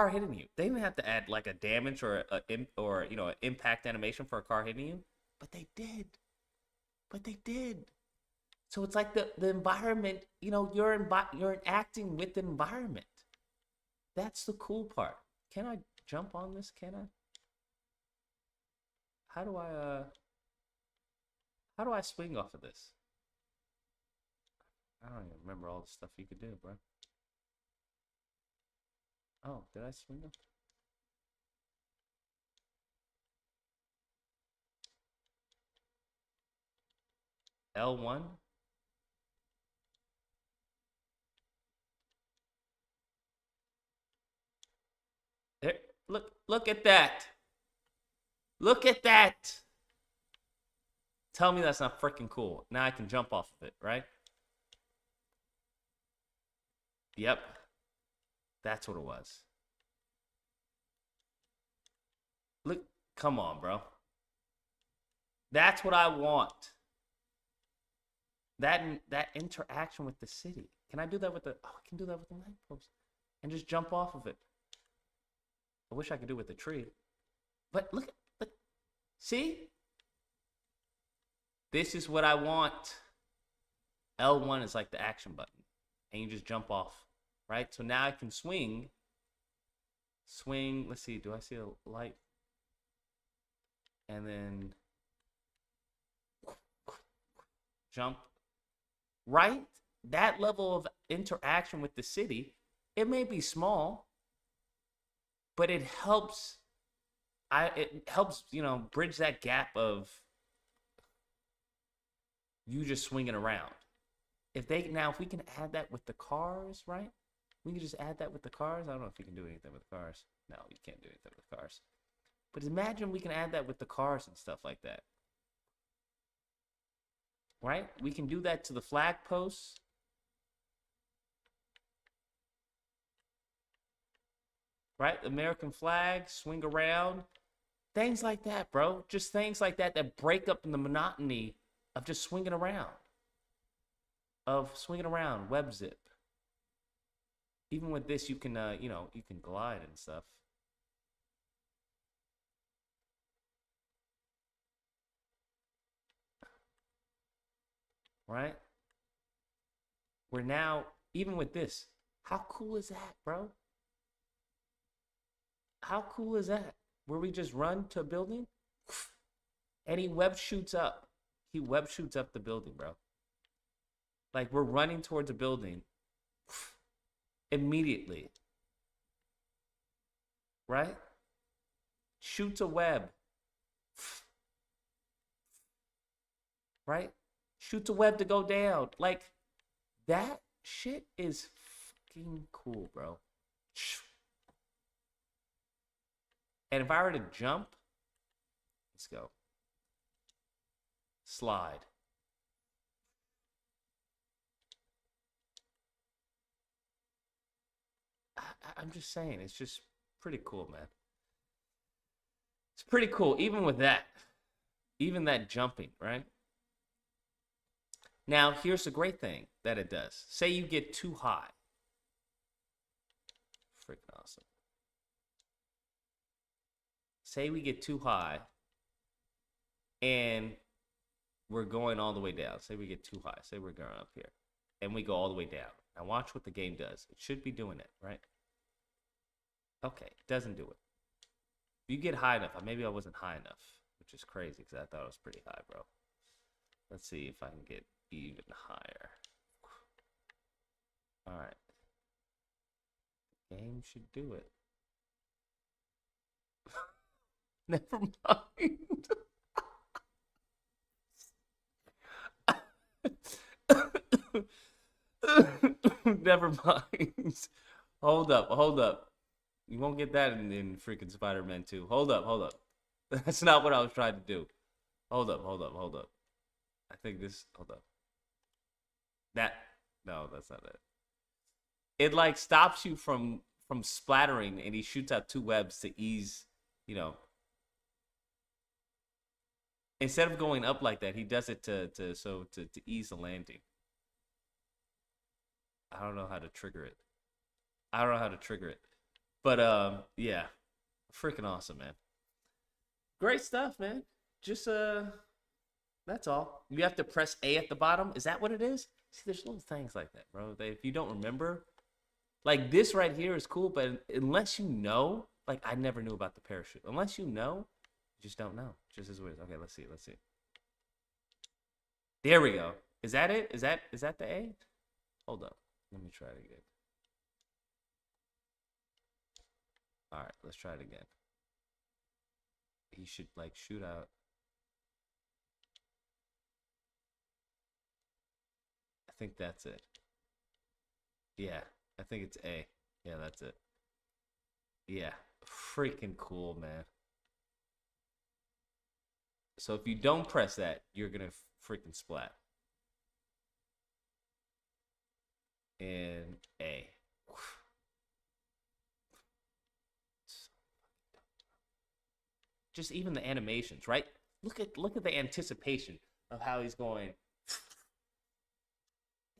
hitting you. They didn't have to add like a damage or an impact animation for a car hitting you, but they did. So it's like the environment. You're acting with the environment. That's the cool part. Can I jump on this? Can I? How do I swing off of this? I don't even remember all the stuff you could do, bro. Oh, did I swing off? L1? There, look at that. Look at that. Tell me that's not freaking cool. Now I can jump off of it, right? Yep. That's what it was. Look, come on, bro. That's what I want. That interaction with the city. Can I do that with I can do that with the lamppost. And just jump off of it. I wish I could do it with the tree. But look, see? This is what I want. L1 is like the action button. And you just jump off, right? So now I can swing. Swing, let's see, do I see a light? And then jump. Right? That level of interaction with the city, it may be small, but it helps. It helps, bridge that gap of you just swinging around. If we can add that with the cars, right? We can just add that with the cars. I don't know if you can do anything with cars. No, you can't do anything with cars. But imagine we can add that with the cars and stuff like that. Right? We can do that to the flag posts. Right? American flag, swing around. Things like that, bro. Just things like that break up in the monotony of just swinging around. Web zip. Even with this, you can, you can glide and stuff. Right? We're now, even with this, how cool is that, bro? How cool is that? Where we just run to a building and he web shoots up. He web shoots up the building, bro. Like we're running towards a building immediately. Right? Shoots a web. Right? Shoots a web to go down. Like that shit is fucking cool, bro. And if I were to jump, let's go. Slide. I'm just saying, it's just pretty cool, man. It's pretty cool, even with that. Even that jumping, right? Now, here's the great thing that it does. Say you get too high. Freaking awesome. Say we get too high and we're going all the way down. Say we get too high. Say we're going up here and we go all the way down. Now watch what the game does. It should be doing it, right? Okay, it doesn't do it. If you get high enough, maybe I wasn't high enough, which is crazy because I thought it was pretty high, bro. Let's see if I can get even higher. All right. The game should do it. Never mind. Never mind. Hold up. You won't get that in freaking Spider-Man 2. Hold up. That's not what I was trying to do. Hold up. I think this, hold up. No, that's not it. It like stops you from splattering and he shoots out two webs to ease, instead of going up like that, he does it to ease the landing. I don't know how to trigger it. But yeah. Freaking awesome, man. Great stuff, man. Just that's all. You have to press A at the bottom. Is that what it is? See, there's little things like that, bro. That if you don't remember, like this right here is cool, but unless you know, like I never knew about the parachute. Unless you know, you just don't know. Just as weird. Okay, let's see. There we go. Is that it? Is that the A? Hold up. Let me try it again. All right, let's try it again. He should like shoot out. I think that's it. Yeah, I think it's A. Yeah, that's it. Yeah, freaking cool, man. So if you don't press that, you're gonna freaking splat. And A. Just even the animations, right? Look at the anticipation of how he's going.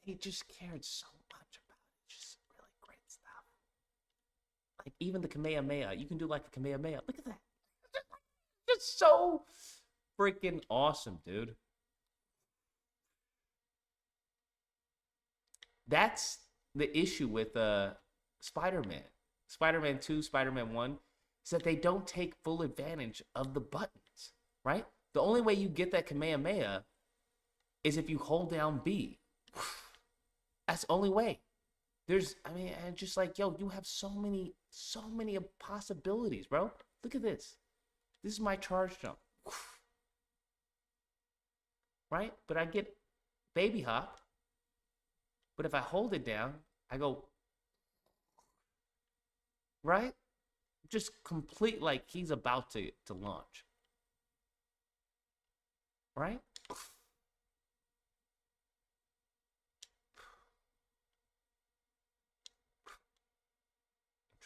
He just cared so much about it. Just really great stuff. Like even the Kamehameha, you can do like a Kamehameha. Look at that. It's so freaking awesome, dude. That's the issue with Spider-Man. Spider-Man 2, Spider-Man 1, is that they don't take full advantage of the buttons, right? The only way you get that Kamehameha is if you hold down B. That's the only way. And just like, yo, you have so many possibilities, bro. Look at this. This is my charge jump. Right? But I get baby hop. But if I hold it down, I go, right? Just complete like he's about to launch. Right?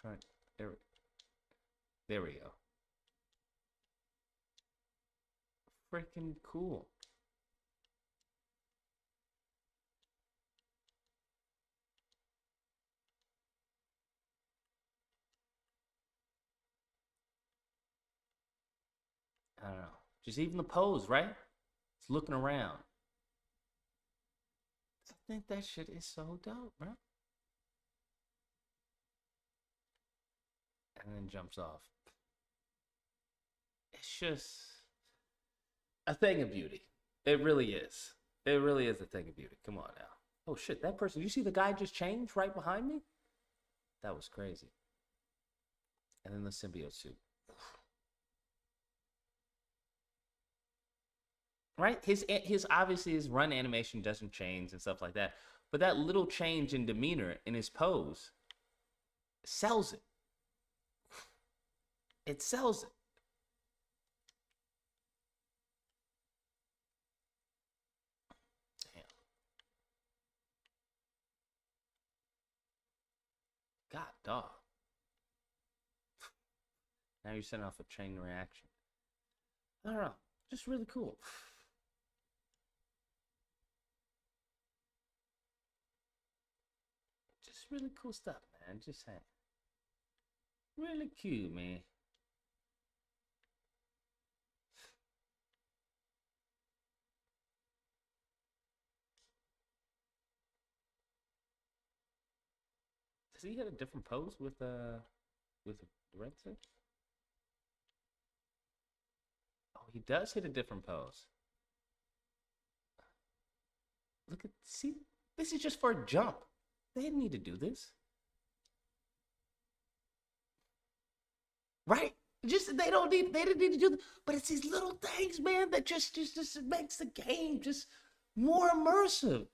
Try there we go. Freaking cool. I don't know. Just even the pose, right? It's looking around. I think that shit is so dope, bro. And then jumps off. It's just a thing of beauty. It really is. It really is a thing of beauty. Come on now. Oh shit, that person. You see the guy just changed right behind me? That was crazy. And then the symbiote suit. Right? His obviously his run animation doesn't change and stuff like that. But that little change in demeanor in his pose sells it. It sells it. Damn. God dog. Now you're setting off a chain reaction. I don't know. Just really cool. Just really cool stuff, man. Just saying. Really cute, man. Does he hit a different pose with the red suit? Oh, he does hit a different pose. Look at, see, this is just for a jump. They didn't need to do this. Right? They didn't need to do this. But it's these little things, man, that just makes the game just more immersive.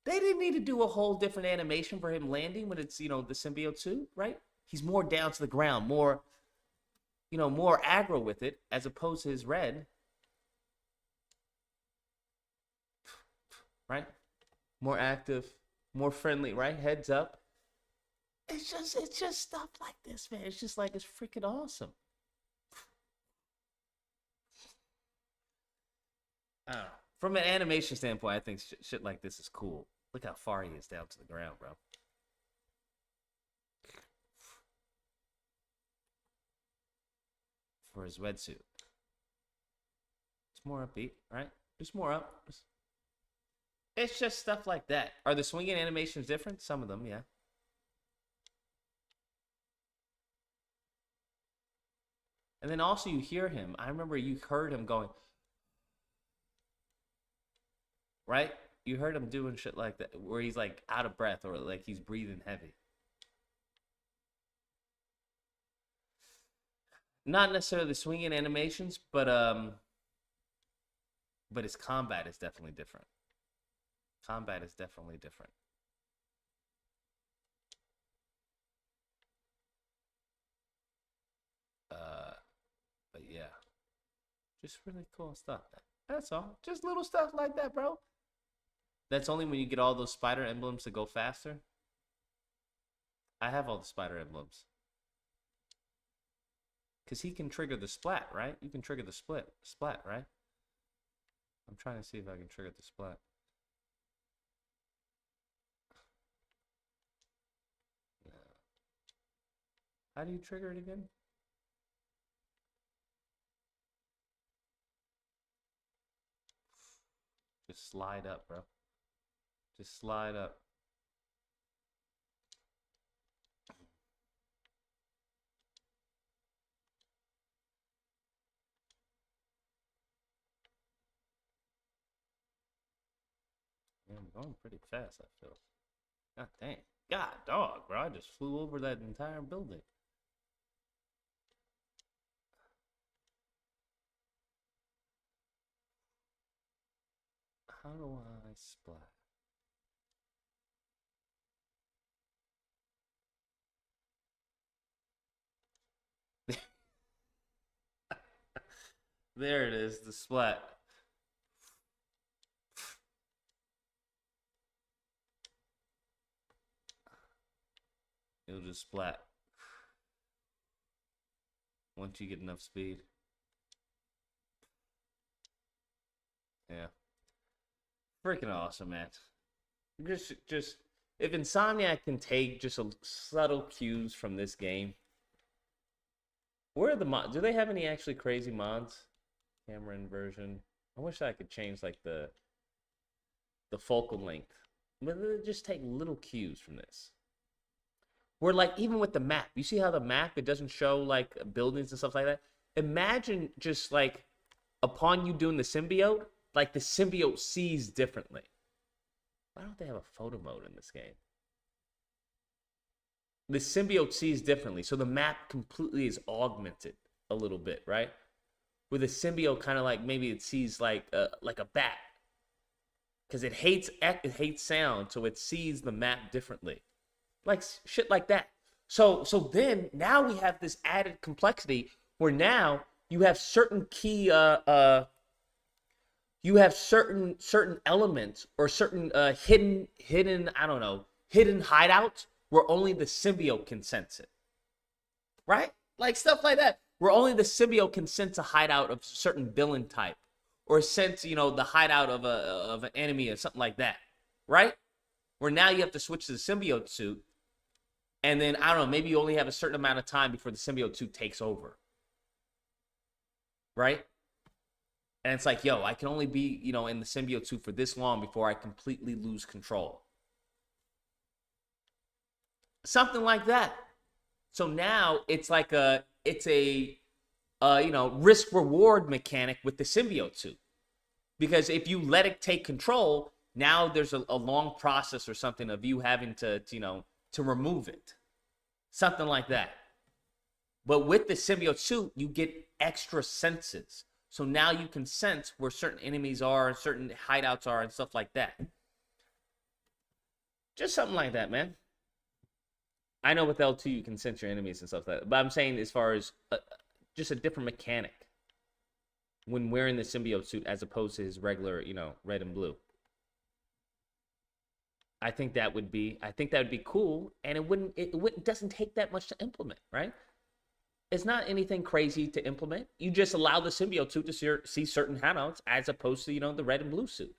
They didn't need to do a whole different animation for him landing when it's, the symbiote suit, right? He's more down to the ground, more aggro with it, as opposed to his red. Right? More active, more friendly, right? Heads up. It's just stuff like this, man. It's just like, it's freaking awesome. I don't know. From an animation standpoint, I think shit like this is cool. Look how far he is down to the ground, bro. For his wetsuit. It's more upbeat, right? Just more up. It's just stuff like that. Are the swinging animations different? Some of them, yeah. And then also you hear him. I remember you heard him going, right? You heard him doing shit like that, where he's like out of breath or like he's breathing heavy. Not necessarily swinging animations, but his combat is definitely different. Combat is definitely different. But yeah, just really cool stuff. That's all. Just little stuff like that, bro. That's only when you get all those spider emblems to go faster. I have all the spider emblems. Because he can trigger the splat, right? You can trigger the splat, right? I'm trying to see if I can trigger the splat. How do you trigger it again? Just slide up, bro. Just slide up. Yeah, I'm going pretty fast, I feel. God damn. God dog, bro. I just flew over that entire building. How do I splat? There it is, the splat. It'll just splat once you get enough speed. Yeah. Freaking awesome, man. Just if Insomniac can take just a subtle cues from this game. Where are the mods? Do they have any actually crazy mods? Camera inversion. I wish I could change like the focal length. But they just take little cues from this. Where like even with the map, you see how the map, it doesn't show like buildings and stuff like that? Imagine just like upon you doing the symbiote, like the symbiote sees differently. Why don't they have a photo mode in this game? The symbiote sees differently, so the map completely is augmented a little bit, right? Where the symbiote kind of like maybe it sees like a bat, because it hates sound, so it sees the map differently, like shit like that. So then now we have this added complexity where now you have certain key you have certain elements or certain hidden hidden hideouts where only the symbiote can sense it, right? Like stuff like that, where only the symbiote can sense a hideout of a certain villain type, or sense the hideout of an enemy or something like that, right? Where now you have to switch to the symbiote suit, and then I don't know, maybe you only have a certain amount of time before the symbiote suit takes over, right? And it's like, yo, I can only be, in the symbiote suit for this long before I completely lose control. Something like that. So now it's like a risk reward mechanic with the symbiote suit. Because if you let it take control, now there's a long process or something of you having to remove it. Something like that. But with the symbiote suit, you get extra senses. So now you can sense where certain enemies are and certain hideouts are and stuff like that. Just something like that, man. I know with L2 you can sense your enemies and stuff like that. But I'm saying as far as just a different mechanic when wearing the symbiote suit as opposed to his regular, red and blue. I think that would be cool, and it doesn't take that much to implement, right? It's not anything crazy to implement. You just allow the symbiote suit to see certain hideouts as opposed to, the red and blue suit.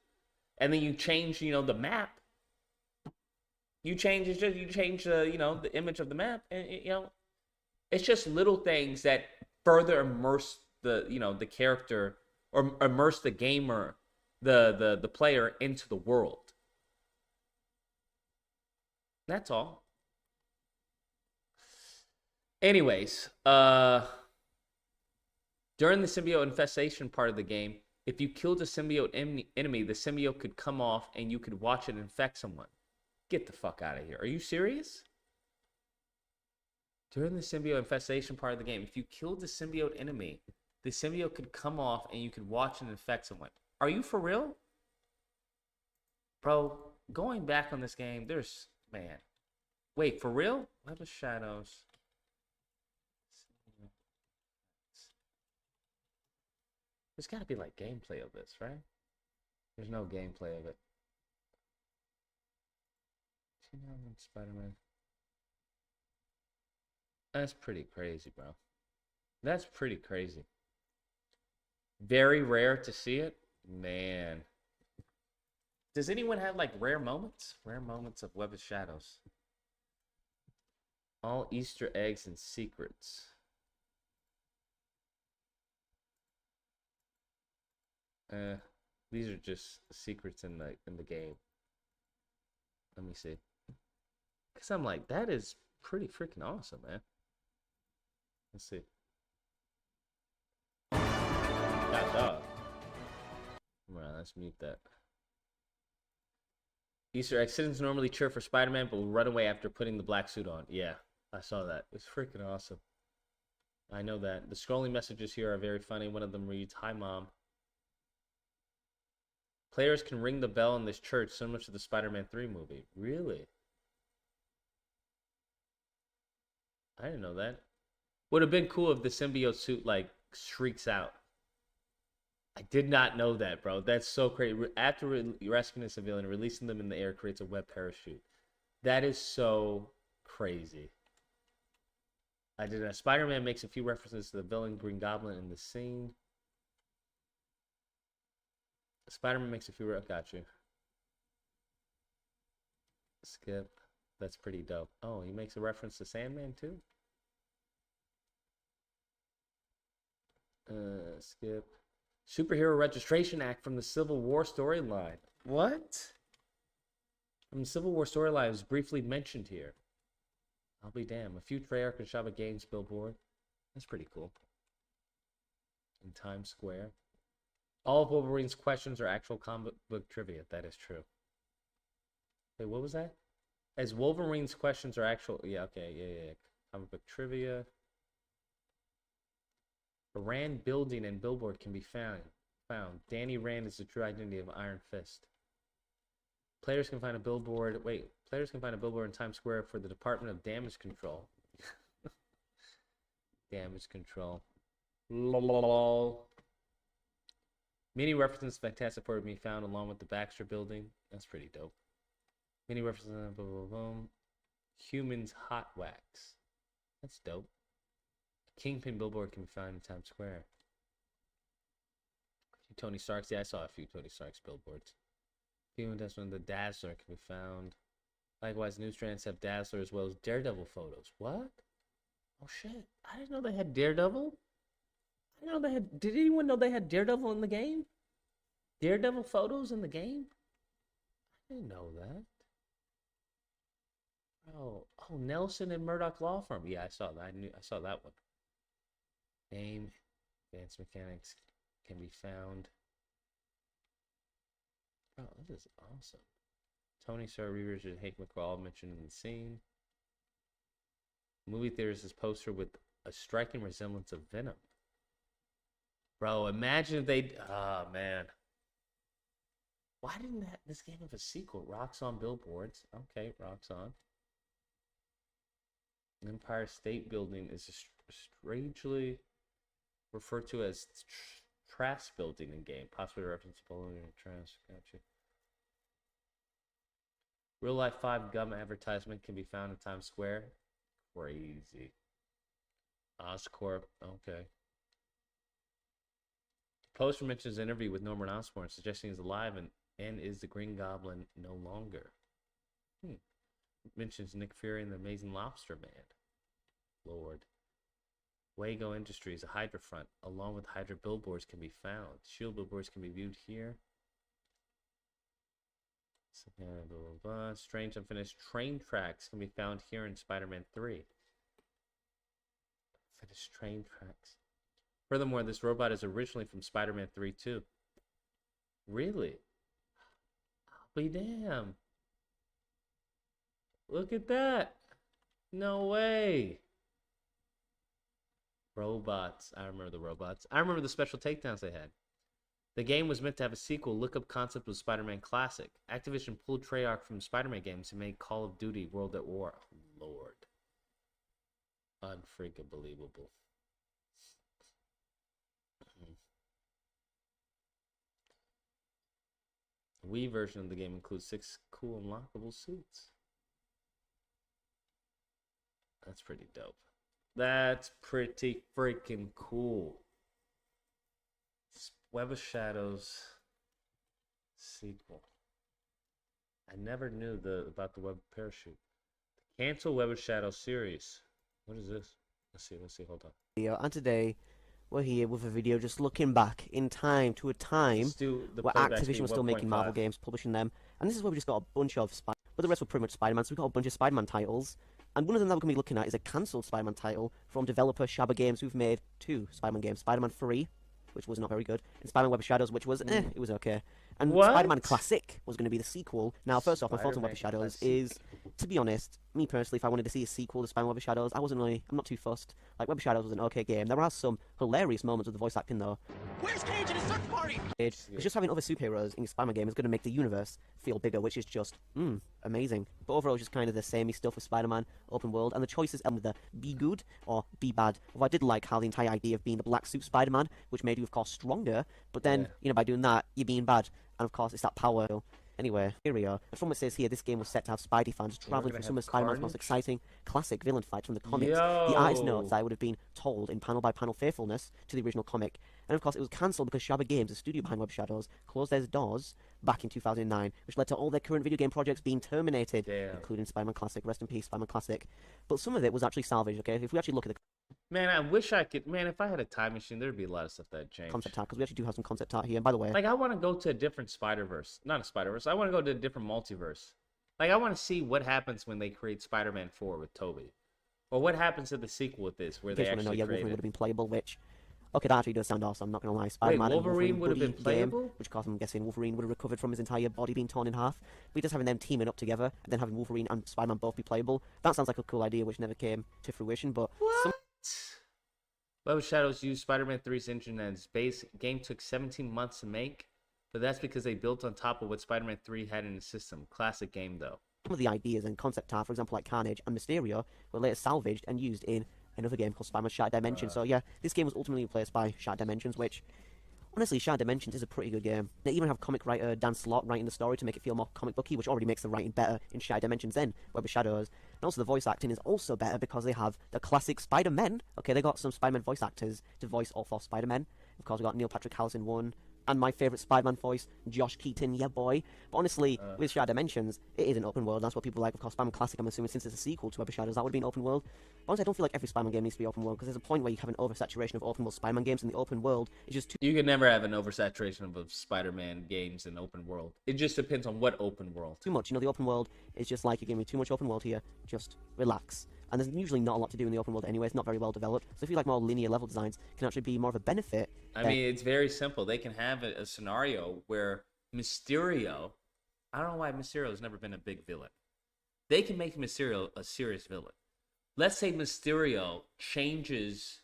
And then you change, the map. You change the image of the map, and it's just little things that further immerse the character or immerse the gamer, the player into the world. That's all. Anyways, during the symbiote infestation part of the game, if you killed a symbiote enemy, the symbiote could come off and you could watch it infect someone. Get the fuck out of here. Are you serious? During the symbiote infestation part of the game, if you killed the symbiote enemy, the symbiote could come off and you could watch it infect someone. Are you for real? Bro, going back on this game, man. Wait, for real? Web of Shadows. There's got to be like gameplay of this, right? There's no gameplay of it. Spider-Man. That's pretty crazy, bro. That's pretty crazy. Very rare to see it, man. Does anyone have like rare moments? Rare moments of Web of Shadows. All Easter eggs and secrets. These are just secrets in the game. Let me see. Cause I'm like, that is pretty freaking awesome, man. Let's see. Dog. Alright, let's mute that. Easter egg. Citizens normally cheer for Spider-Man, but will run away after putting the black suit on. Yeah, I saw that. It's freaking awesome. I know that. The scrolling messages here are very funny. One of them reads, "Hi, Mom." Players can ring the bell in this church, similar to the Spider-Man 3 movie. Really? I didn't know that. Would have been cool if the symbiote suit, like, shrieks out. I did not know that, bro. That's so crazy. After rescuing a civilian, releasing them in the air creates a web parachute. That is so crazy. I did not. Spider-Man makes a few references to the villain Green Goblin in the scene. Spider-Man makes a few. Got you. Skip. That's pretty dope. Oh, he makes a reference to Sandman too. Skip. Superhero Registration Act from the Civil War storyline. What? From the Civil War storyline was briefly mentioned here. I'll be damned. A few Treyarch and Shaba Games billboard. That's pretty cool. In Times Square. All of Wolverine's questions are actual comic book trivia. That is true. Wait, what was that? As Wolverine's questions are actual... Yeah, okay. Yeah. Comic book trivia. A Rand building and billboard can be found. Danny Rand is the true identity of Iron Fist. Players can find a billboard. Wait, players can find a billboard in Times Square for the Department of Damage Control. Damage Control. Lol. Many references to Fantastic Four can be found along with the Baxter Building. That's pretty dope. Many references. Boom, boom, boom. Humans Hot Wax. That's dope. Kingpin billboard can be found in Times Square. Tony Stark's. Yeah, I saw a few Tony Stark's billboards. Human Testament, the Dazzler can be found. Likewise, news strands have Dazzler as well as Daredevil photos. What? Oh shit! I didn't know they had Daredevil. I didn't know they had. Did anyone know they had Daredevil in the game? Daredevil photos in the game? I didn't know that. Oh, Nelson and Murdoch Law Firm. Yeah, I saw that. I saw that one. Name, advanced mechanics can be found. Oh, this is awesome. Tony Stark, Reavers, and Hank McCraw mentioned in the scene. Movie theaters is poster with a striking resemblance of Venom. Bro, imagine if they... Oh, man. Why didn't this game have a sequel? Rocks on billboards. Okay, Rocks on. Empire State Building is strangely referred to as Trask Building in game. Possibly reference to Bologna and Trask. Gotcha. Real Life 5 gum advertisement can be found in Times Square. Crazy. Oscorp. Okay. Poster mentions an interview with Norman Osborn, suggesting he's alive and is the Green Goblin no longer. Mentions Nick Fury and the Amazing Lobster Man. Lord. Wago Industries, a Hydra front, along with Hydra billboards can be found. Shield billboards can be viewed here. Strange unfinished train tracks can be found here in Spider-Man 3. Finished train tracks. Furthermore, this robot is originally from Spider-Man 3 too. Really? I'll be damned. Look at that. No way. Robots. I remember the robots. I remember the special takedowns they had. The game was meant to have a sequel. Look-up concept was Spider-Man Classic. Activision pulled Treyarch from Spider-Man games and made Call of Duty World at War. Oh, Lord. Unfreaking believable. The Wii version of the game includes 6 cool unlockable suits. That's pretty dope. That's pretty freaking cool. Web of Shadows sequel. I never knew about the web parachute. Cancel Web of Shadows series. What is this? Let's see. Hold on. And today, we're here with a video just looking back in time to a time where Activision was still making Marvel games, publishing them. And this is where we just got a bunch of but the rest were pretty much Spider-Man, so we got a bunch of Spider-Man titles. And one of them that we're going to be looking at is a cancelled Spider-Man title from developer Shabba Games, who've made 2 Spider-Man games. Spider-Man 3, which was not very good, and Spider-Man Web of Shadows, which was, it was okay. And Spider-Man Classic was going to be the sequel. Now, first off, my thoughts on Web of Shadows is, to be honest, me personally, if I wanted to see a sequel to Spider-Man Web of Shadows, I'm not too fussed. Like, Web of Shadows was an okay game. There are some hilarious moments with the voice acting, though. Where's Cage and his search party? It's just having other superheroes in a Spider-Man game is going to make the universe feel bigger, which is just, amazing. But overall, it's just kind of the samey stuff with Spider-Man, open world, and the choices either be good or be bad. Although I did like how the entire idea of being the black suit Spider-Man, which made you, of course, stronger, but then, by doing that, you're being bad. And of course, it's that power. Anyway, here we are. And from what it says here, this game was set to have Spidey fans traveling through some of Spider-Man's most exciting classic villain fights from the comics. The artist notes that it would have been told in panel-by-panel faithfulness to the original comic. And of course, it was cancelled because Shabba Games, the studio behind Web of Shadows, closed their doors back in 2009, which led to all their current video game projects being terminated, including Spider-Man Classic. Rest in peace, Spider-Man Classic. But some of it was actually salvaged, okay? If we actually look at the Man, I wish I could. Man, if I had a time machine, there'd be a lot of stuff that'd change. concept art, because we actually do have some concept art here. And by the way, Like, I want to go to a different Spider-Verse. Not a Spider-Verse. I want to go to a different multiverse. Like, I want to see what happens when they create Spider-Man 4 with Tobey. Or what happens to the sequel with this, where they actually Wolverine create would have it. been playable, which... Okay, that actually does sound awesome, I'm not going to lie. Spider-Man and Wolverine would have been buddy playable? game, which, of course, I'm guessing Wolverine would have recovered from his entire body being torn in half. But just having them teaming up together, and then having Wolverine and Spider-Man both be playable, that sounds like a cool idea, which never came to fruition, but... Web of Shadows used Spider-Man 3's engine as base. Game took 17 months to make, but that's because they built on top of what Spider-Man 3 had in the system. Classic game, though. Some of the ideas and concept art, for example, like Carnage and Mysterio, were later salvaged and used in another game called Spider-Man Shattered Dimensions. So yeah, this game was ultimately replaced by Shattered Dimensions, which, honestly, Shattered Dimensions is a pretty good game. They even have comic writer Dan Slott writing the story to make it feel more comic booky, which already makes the writing better in Shattered Dimensions than Web of Shadows. And also the voice acting is also better because they have the classic Spider-Men. Okay, they got some Spider-Man voice actors to voice all 4 Spider-Men. Of course, we got Neil Patrick Harris in one. And my favourite Spider-Man voice, Josh Keaton, yeah boy. But honestly, with Shattered Dimensions, it is an open world. That's what people like. Of course, Spider-Man Classic, I'm assuming, since it's a sequel to Web of Shadows, that would be an open world. But honestly, I don't feel like every Spider-Man game needs to be open world, because there's a point where you have an oversaturation of open world Spider-Man games, and the open world is just too... You could never have an oversaturation of Spider-Man games in open world. It just depends on what open world. Too much. The open world is just like, you're giving me too much open world here. Just relax. And there's usually not a lot to do in the open world anyway. It's not very well developed. So I feel like more linear level designs can actually be more of a benefit. I mean, it's very simple. They can have a scenario where Mysterio... I don't know why Mysterio has never been a big villain. They can make Mysterio a serious villain. Let's say Mysterio changes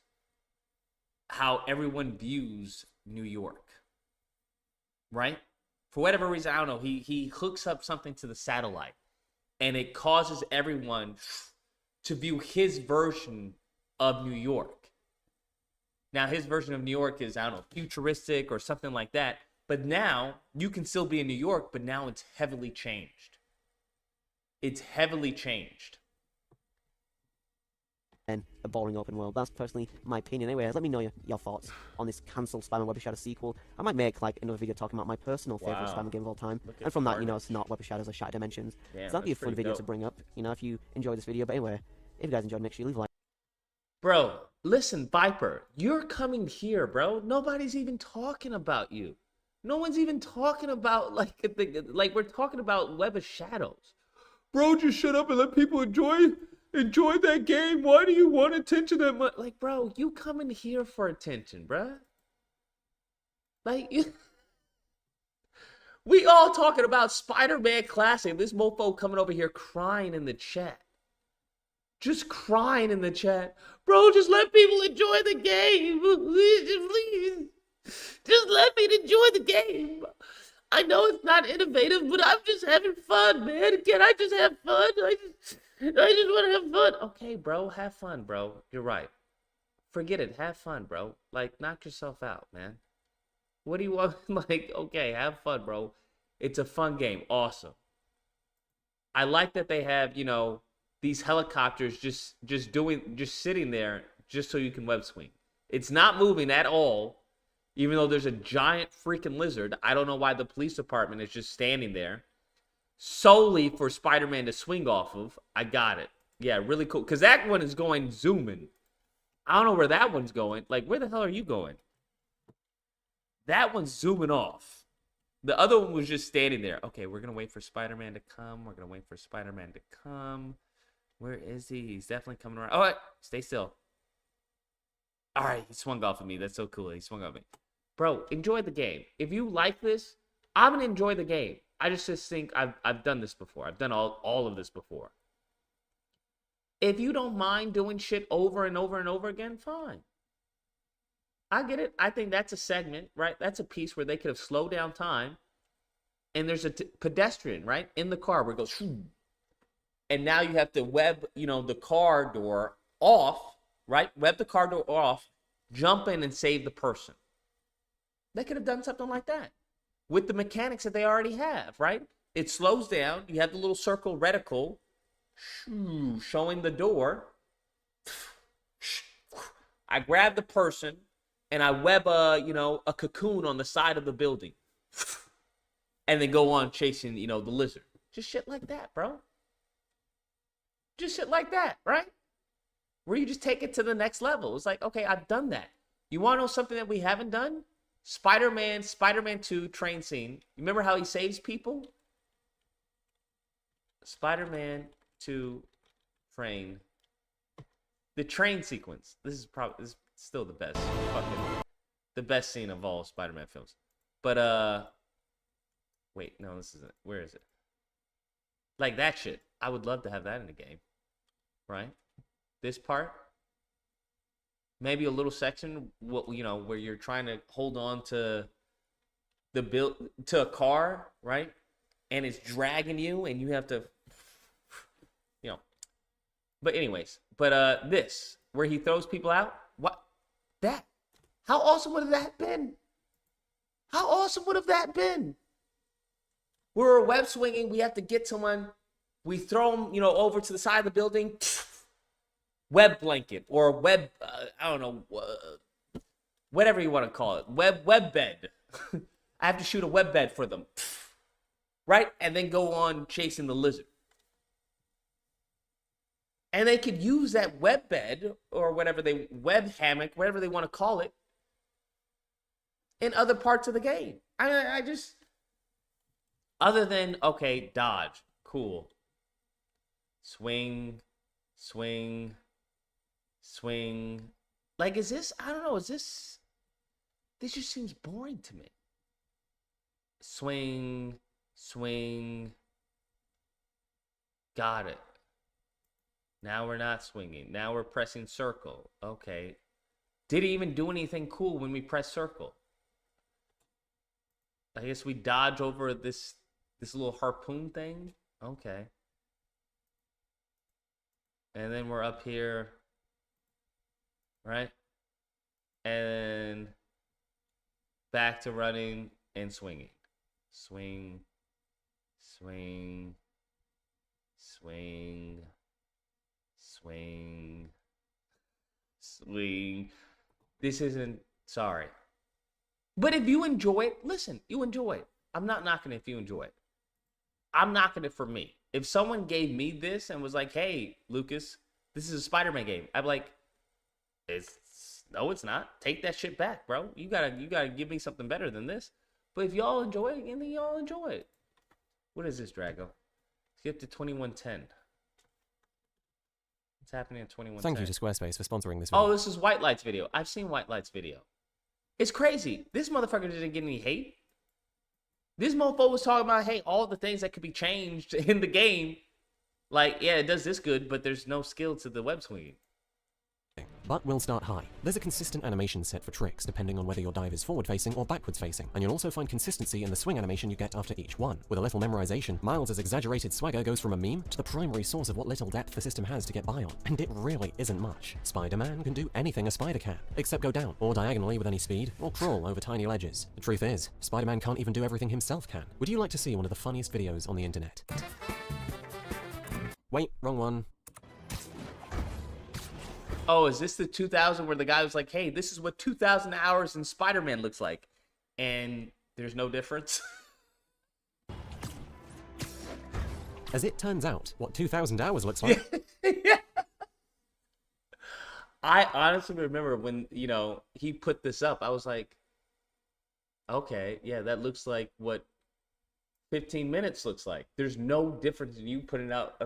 how everyone views New York. Right? For whatever reason, I don't know. He hooks up something to the satellite. And it causes everyone to view his version of New York. Now, his version of New York is, I don't know, futuristic or something like that. But now, you can still be in New York, but now it's heavily changed. It's heavily changed. And a boring open world. That's personally my opinion. Anyway, let me know your thoughts on this cancelled Spider-Man Web of Shadows sequel. I might make like another video talking about my personal favorite Spider-Man game of all time. And from that, it's not Web of Shadows or Shattered Dimensions. Damn, so that'd be a fun video to bring up, if you enjoyed this video. But anyway, if you guys enjoyed, make sure you leave a like. Bro, listen, Viper, you're coming here, bro. Nobody's even talking about you. No one's even talking about, like we're talking about Web of Shadows. Bro, just shut up and let people enjoy that game. Why do you want attention that much? Like, bro, you coming here for attention, bro. Like, we all talking about Spider-Man Classic. This mofo coming over here crying in the chat. Just crying in the chat. Bro, just let people enjoy the game. Please. Just let me enjoy the game. I know it's not innovative, but I'm just having fun, man. Can I just have fun? I just want to have fun. Okay, bro, have fun, bro. You're right. Forget it. Have fun, bro. Like, knock yourself out, man. What do you want? Like, okay, have fun, bro. It's a fun game. Awesome. I like that they have, these helicopters just sitting there just so you can web swing. It's not moving at all. Even though there's a giant freaking lizard, I don't know why the police department is just standing there solely for Spider-Man to swing off of. I got it. Yeah, really cool. Because that one is going zooming. I don't know where that one's going. Like, where the hell are you going? That one's zooming off. The other one was just standing there. Okay, we're going to wait for Spider-Man to come. We're going to wait for Spider-Man to come. Where is he? He's definitely coming around. All right, stay still. All right, he swung off of me. That's so cool. He swung off me. Bro, enjoy the game. If you like this, I'm going to enjoy the game. I just think I've done this before. I've done all of this before. If you don't mind doing shit over and over and over again, fine. I get it. I think that's a segment, right? That's a piece where they could have slowed down time. And there's a pedestrian, right? In the car where it goes, shoo. And now you have to web, the car door off, right? Web the car door off, jump in and save the person. They could have done something like that with the mechanics that they already have, right? It slows down. You have the little circle reticle showing the door. I grab the person and I web a cocoon on the side of the building. And then go on chasing, the lizard. Just shit like that, bro. Just shit like that, right? Where you just take it to the next level. It's like, okay, I've done that. You want to know something that we haven't done? Spider-Man 2 train scene. You remember how he saves people? Spider-Man 2 train. The train sequence. This is still the best. The best scene of all Spider-Man films. But wait, no, this isn't. Where is it? Like that shit. I would love to have that in a game. Right? This part. Maybe a little section, where you're trying to hold on to a car, right? And it's dragging you, and you have to, But anyways, this where he throws people out. What? That? How awesome would have that been? How awesome would have that been? We're web swinging. We have to get someone. We throw them, over to the side of the building. Web blanket or web, I don't know, whatever you want to call it. Web bed. I have to shoot a web bed for them. Right? And then go on chasing the lizard. And they could use that web bed or web hammock, whatever they want to call it, in other parts of the game. I just, other than, okay, dodge. Cool. Swing. Like, is this, I don't know, this just seems boring to me. Swing. Got it. Now we're not swinging. Now we're pressing circle. Okay. Did he even do anything cool when we press circle? I guess we dodge over this little harpoon thing. Okay. And then we're up here. Right? And back to running and swinging. Swing. This isn't, sorry. But if you enjoy it, listen, you enjoy it. I'm not knocking it if you enjoy it. I'm knocking it for me. If someone gave me this and was like, hey, Lucas, this is a Spider-Man game, I'd be like, no, it's not. Take that shit back, bro. You gotta give me something better than this. But if y'all enjoy it, then y'all enjoy it. What is this, Drago? Skip to 2110. What's happening in 2110? Thank you to Squarespace for sponsoring this video. Oh, this is White Light's video. I've seen White Light's video. It's crazy. This motherfucker didn't get any hate. This mofo was talking about, hey, all the things that could be changed in the game. Like, yeah, it does this good, but there's no skill to the web swinging. But we'll start high. There's a consistent animation set for tricks, depending on whether your dive is forward-facing or backwards-facing, and you'll also find consistency in the swing animation you get after each one. With a little memorization, Miles' exaggerated swagger goes from a meme to the primary source of what little depth the system has to get by on, and it really isn't much. Spider-Man can do anything a spider can, except go down, or diagonally with any speed, or crawl over tiny ledges. The truth is, Spider-Man can't even do everything himself can. Would you like to see one of the funniest videos on the internet? Wait, wrong one. Oh, is this the 2000 where the guy was like, hey, this is what 2,000 hours in Spider-Man looks like? And there's no difference? As it turns out, what 2,000 hours looks like. Yeah. I honestly remember when, you know, he put this up, I was like, okay, yeah, that looks like what 15 minutes looks like. There's no difference in you putting out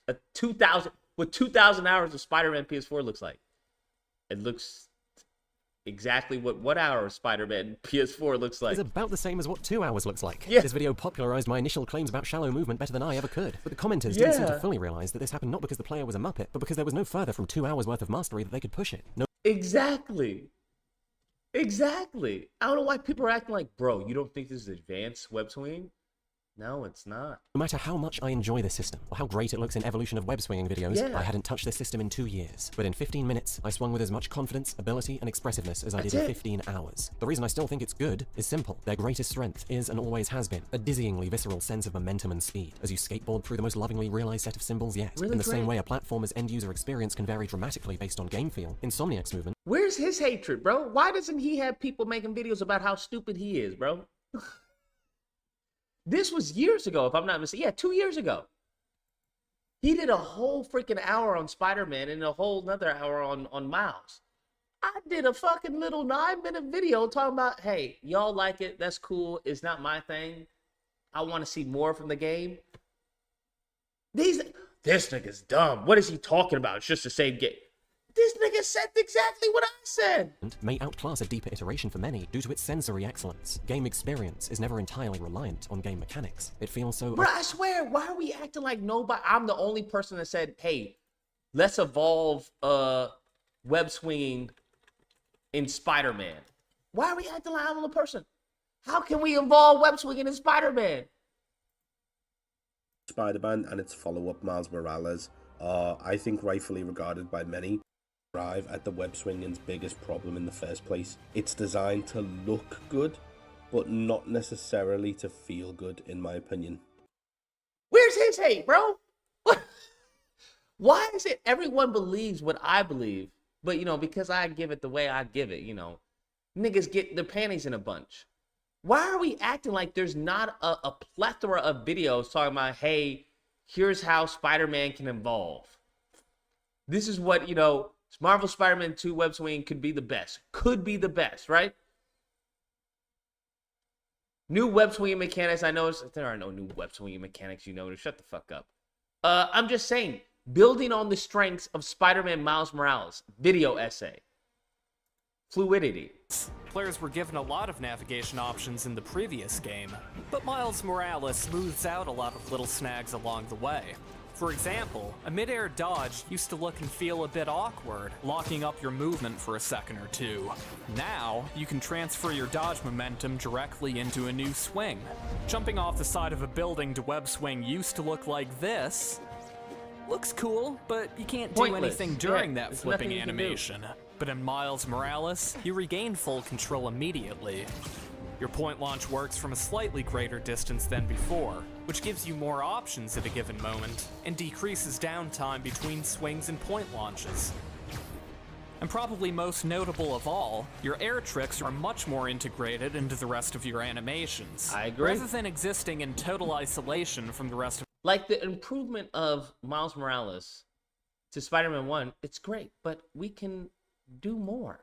a 2,000 hours of Spider-Man PS4 looks like. It looks exactly what 1 hour of Spider-Man PS4 looks like. It's about the same as what 2 hours looks like. Yeah. This video popularized my initial claims about shallow movement better than I ever could. But the commenters didn't seem to fully realize that this happened not because the player was a muppet, but because there was no further from 2 hours worth of mastery that they could push it. No. Exactly. I don't know why people are acting like, bro, you don't think this is advanced web swinging? No, it's not. No matter how much I enjoy this system, or how great it looks in evolution of web swinging videos, Yeah. I hadn't touched this system in 2 years. But in 15 minutes, I swung with as much confidence, ability, and expressiveness as I did in 15 hours. The reason I still think it's good is simple. Their greatest strength is and always has been a dizzyingly visceral sense of momentum and speed, as you skateboard through the most lovingly realized set of symbols yet. Really in the same great. way a platformer's end-user experience can vary dramatically based on game feel, Insomniac's movement. Where's his hatred, bro? Why doesn't he have people making videos about how stupid he is, bro? This was years ago, if I'm not mistaken. Yeah, 2 years ago. He did a whole freaking hour on Spider-Man and a whole nother hour on Miles. I did a fucking little 9-minute video talking about, hey, y'all like it, that's cool, it's not my thing. I want to see more from the game. This nigga's dumb. What is he talking about? It's just the same game. This nigga said exactly what I said. And may outclass a deeper iteration for many due to its sensory excellence. Game experience is never entirely reliant on game mechanics. It feels so... Bro, I swear, why are we acting like nobody... I'm the only person that said, hey, let's evolve web swinging in Spider-Man. Why are we acting like I'm the only person? How can we evolve web swinging in Spider-Man? Spider-Man and its follow-up Miles Morales are, I think, rightfully regarded by many arrive at the web swinging's biggest problem in the first place. It's designed to look good, but not necessarily to feel good, in my opinion. Where's his hate, bro? Why is it everyone believes what I believe, but, you know, because I give it the way I give it, you know, niggas get their panties in a bunch. Why are we acting like there's not a plethora of videos talking about, hey, here's how Spider-Man can evolve. This is what, you know, Marvel Spider-Man 2 web swing could be the best. Could be the best, right? New web swinging mechanics. I know there are no new web swinging mechanics, you know. Shut the fuck up. I'm just saying, building on the strengths of Spider-Man Miles Morales. Video essay. Fluidity. Players were given a lot of navigation options in the previous game, but Miles Morales smooths out a lot of little snags along the way. For example, a mid-air dodge used to look and feel a bit awkward, locking up your movement for a second or two. Now, you can transfer your dodge momentum directly into a new swing. Jumping off the side of a building to web swing used to look like this. Looks cool, but you can't do anything during that flipping animation. But in Miles Morales, you regain full control immediately. Your point launch works from a slightly greater distance than before, which gives you more options at a given moment, and decreases downtime between swings and point launches. And probably most notable of all, your air tricks are much more integrated into the rest of your animations. I agree. Rather than existing in total isolation from the rest of... Like the improvement of Miles Morales to Spider-Man 1, it's great, but we can do more.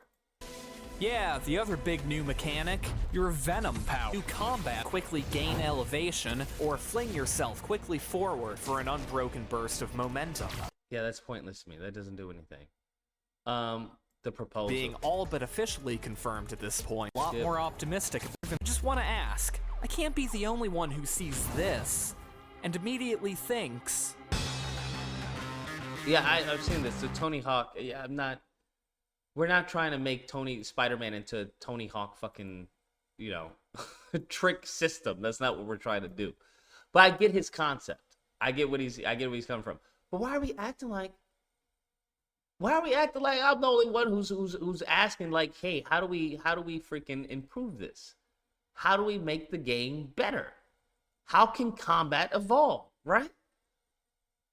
Yeah, the other big new mechanic, your Venom power. New combat, quickly gain elevation, or fling yourself quickly forward for an unbroken burst of momentum. Yeah, that's pointless to me. That doesn't do anything. The proposal. Being all but officially confirmed at this point. A lot more optimistic. I just want to ask, I can't be the only one who sees this and immediately thinks... Yeah, I've seen this. So Tony Hawk, yeah, we're not trying to make Spider-Man into Tony Hawk fucking, you know, trick system. That's not what we're trying to do. But I get his concept. I get where he's coming from. But why are we acting like I'm the only one who's asking, like, hey, how do we freaking improve this? How do we make the better? How can combat evolve, right?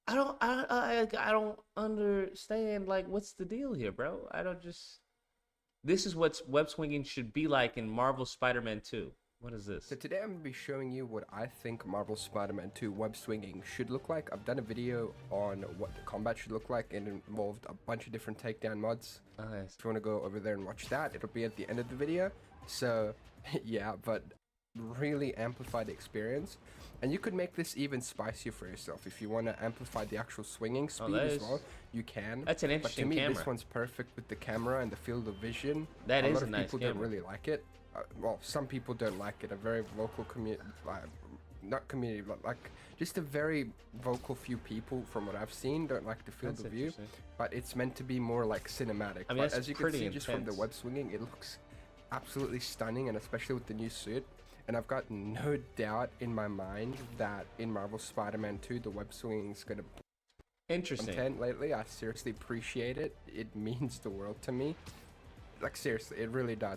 I don't understand, like, what's the deal here, bro? This is what web swinging should be like in Marvel Spider-Man 2. What is this? So today I'm going to be showing you what I think Marvel Spider-Man 2 web swinging should look like. I've done a video on what the combat should look like, and it involved a bunch of different takedown mods. Nice. If you want to go over there and watch that, it'll be at the end of the video. So yeah, but really amplify the experience. And you could make this even spicier for yourself. If you want to amplify the actual swinging speed as well, you can. That's an interesting But to me, camera. this one's perfect with the camera and the field of vision. That is a lot nice of people camera. don't really like it. Well, some people don't like it. A very vocal community, not community, but like just a very vocal few people, from what I've seen, don't like the field of view. But it's meant to be more like cinematic. I mean, but as you can see, just from the intense. web swinging, it looks absolutely stunning, and especially with the new suit. And I've got no doubt in my mind that in Marvel Spider-Man 2, the web swinging is going to content lately. I seriously appreciate it. It means the world to me. Like, seriously, it really does.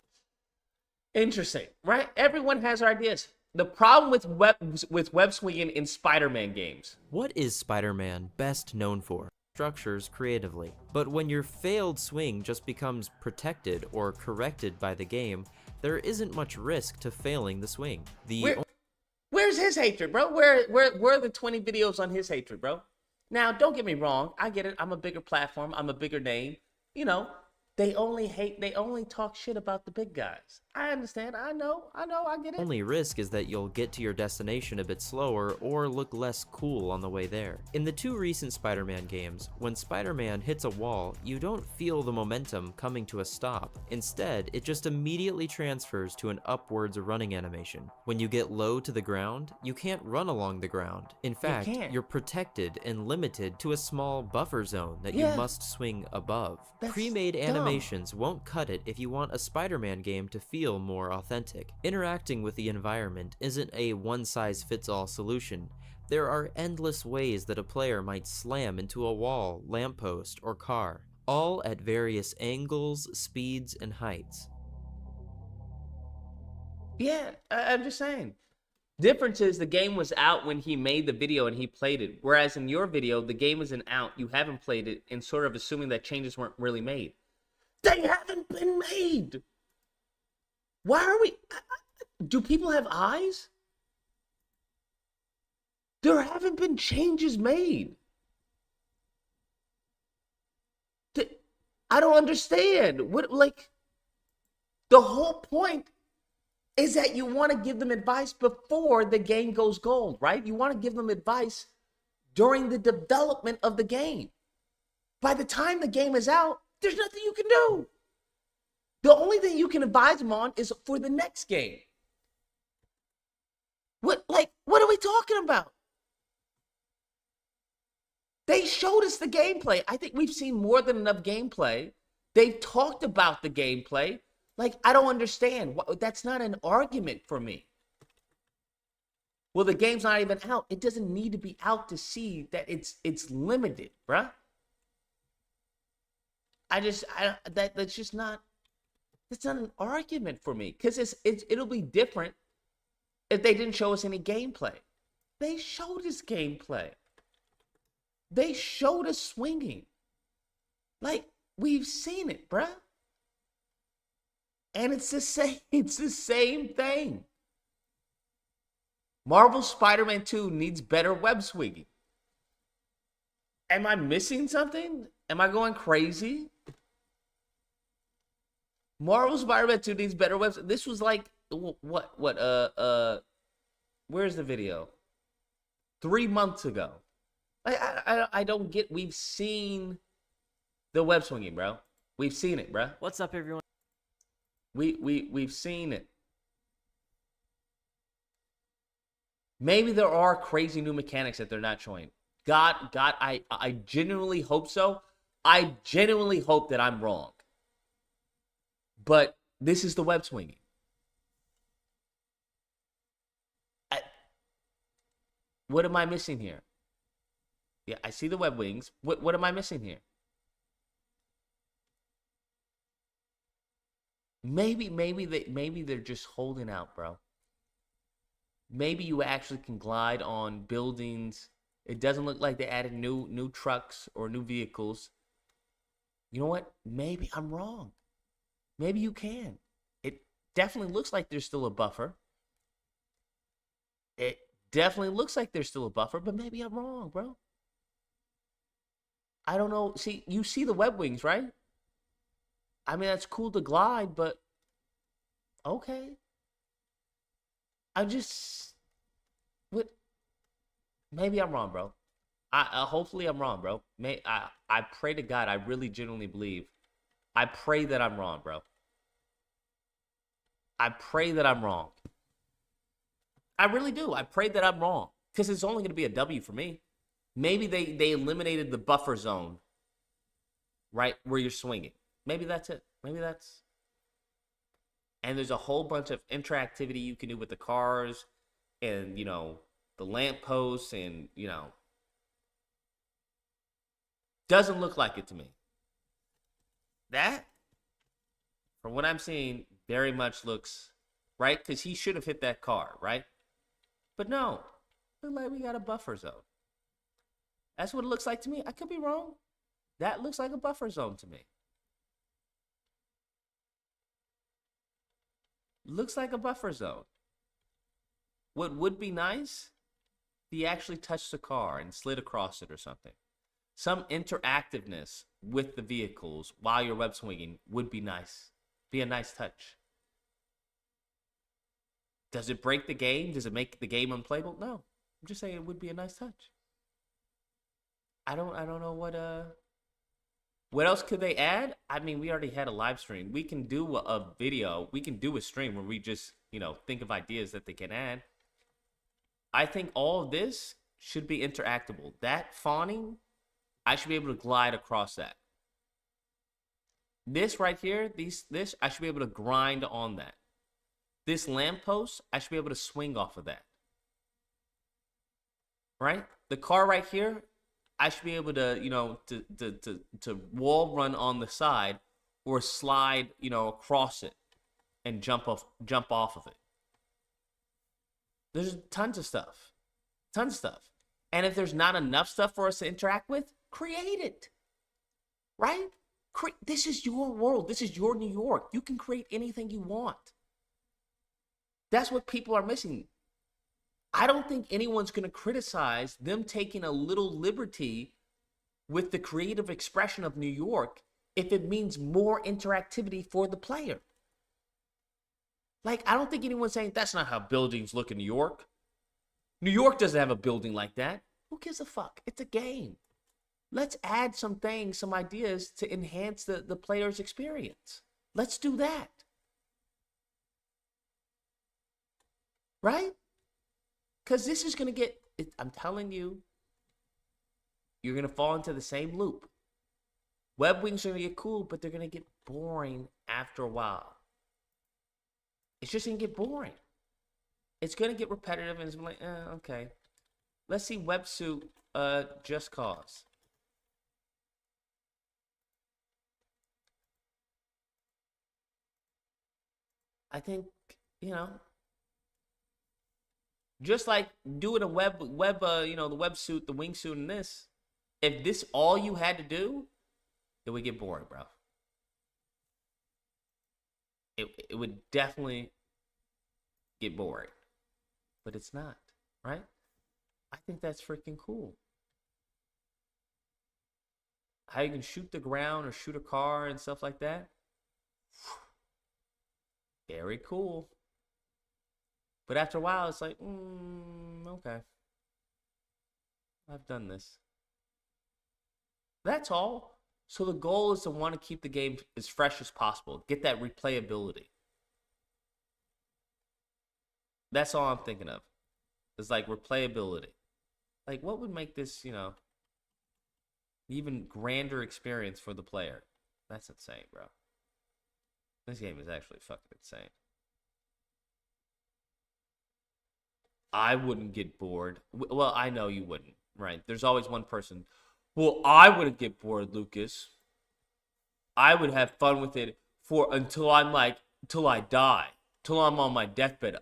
Interesting, right? Everyone has their ideas. The problem with web swinging in Spider-Man games. What is Spider-Man best known for? Structures creatively. But when your failed swing just becomes protected or corrected by the game, there isn't much risk to failing the swing. Where's his hatred, bro? Where are the 20 videos on his hatred, bro? Now, don't get me wrong. I get it. I'm a bigger platform. I'm a bigger name. You know, they only talk shit about the big guys. I understand. I know, I get it. Only risk is that you'll get to your destination a bit slower or look less cool on the way there. In the two recent Spider-Man games, when Spider-Man hits a wall, you don't feel the momentum coming to a stop. Instead, it just immediately transfers to an upwards running animation. When you get low to the ground, you can't run along the ground. In fact, you're protected and limited to a small buffer zone that you must swing above. Pre-made animations won't cut it if you want a Spider-Man game to feel more authentic. Interacting with the environment isn't a one-size-fits-all solution. There are endless ways that a player might slam into a wall, lamppost, or car, all at various angles, speeds, and heights. Yeah, I'm just saying. Difference is the game was out when he made the video and he played it. Whereas in your video, the game isn't out, you haven't played it, and sort of assuming that changes weren't really made. They haven't been made! Why are we... Do people have eyes? There haven't been changes made. I don't understand. What, like... The whole point is that you want to give them advice before the game goes gold, right? You want to give them advice during the development of the game. By the time the game is out, there's nothing you can do. The only thing you can advise them on is for the next game. What are we talking about? They showed us the gameplay. I think we've seen more than enough gameplay. They've talked about the gameplay. Like, I don't understand. That's not an argument for me. Well, the game's not even out. It doesn't need to be out to see that it's limited, bruh. That's just not... It's not an argument for me, because it'll be different if they didn't show us any gameplay. They showed us gameplay. They showed us swinging. Like, we've seen it, bruh. And it's the same thing. Marvel Spider-Man 2 needs better web swinging. Am I missing something? Am I going crazy? Marvel Spider-Man 2 needs better web. This was like where's the video? 3 months ago. I don't get. We've seen the web swinging, bro. We've seen it, bro. What's up, everyone? We've seen it. Maybe there are crazy new mechanics that they're not showing. God, I genuinely hope so. I genuinely hope that I'm wrong. But this is the web swinging. What am I missing here? Yeah, I see the web wings. What am I missing here? Maybe they're just holding out, bro. Maybe you actually can glide on buildings. It doesn't look like they added new trucks or new vehicles. You know what? Maybe I'm wrong. Maybe you can. It definitely looks like there's still a buffer. It definitely looks like there's still a buffer, but maybe I'm wrong, bro. I don't know. See, you see the web wings, right? I mean, that's cool to glide, but okay. I just what? Maybe I'm wrong, bro. Hopefully I'm wrong, bro. I pray to God. I really genuinely believe. I pray that I'm wrong, bro. I pray that I'm wrong. I really do. I pray that I'm wrong because it's only going to be a W for me. Maybe they eliminated the buffer zone, right where you're swinging. Maybe that's it. Maybe that's. And there's a whole bunch of interactivity you can do with the cars, and the lampposts, and doesn't look like it to me. That, from what I'm seeing, very much looks right because he should have hit that car, right? But no, look like we got a buffer zone. That's what it looks like to me. I could be wrong. That looks like a buffer zone to me. Looks like a buffer zone. What would be nice if he actually touched the car and slid across it or something. Some interactiveness with the vehicles while you're web swinging would be nice. Be a nice touch. Does it break the game? Does it make the game unplayable? No. I'm just saying it would be a nice touch. I don't know what else could they add? I mean, we already had a live stream. We can do a video. We can do a stream where we just, think of ideas that they can add. I think all of this should be interactable. That fawning, I should be able to glide across that. This right here, this, I should be able to grind on that. This lamppost, I should be able to swing off of that. Right? The car right here, I should be able to, to wall run on the side or slide, across it and jump off of it. There's tons of stuff. And if there's not enough stuff for us to interact with, create it. Right? This is your world. This is your New York. You can create anything you want. That's what people are missing. I don't think anyone's going to criticize them taking a little liberty with the creative expression of New York if it means more interactivity for the player. Like, I don't think anyone's saying that's not how buildings look in New York. New York doesn't have a building like that. Who gives a fuck? It's a game. Let's add some things, some ideas to enhance the player's experience. Let's do that. Right? Because this is going to get, I'm telling you, you're going to fall into the same loop. Web wings are going to get cool, but they're going to get boring after a while. It's just going to get boring. It's going to get repetitive and it's like, okay. Let's see websuit Just Cause. I think, just like doing a web, the websuit, the wingsuit, and this. If this all you had to do, it would get boring, bro. It would definitely get boring, but it's not, right? I think that's freaking cool. How you can shoot the ground or shoot a car and stuff like that. Very cool. But after a while, it's like, okay. I've done this. That's all. So the goal is to want to keep the game as fresh as possible. Get that replayability. That's all I'm thinking of. It's like replayability. Like, what would make this, even grander experience for the player? That's insane, bro. This game is actually fucking insane. I wouldn't get bored. Well, I know you wouldn't, right? There's always one person. Well, I wouldn't get bored, Lucas. I would have fun with it until I die, till I'm on my deathbed.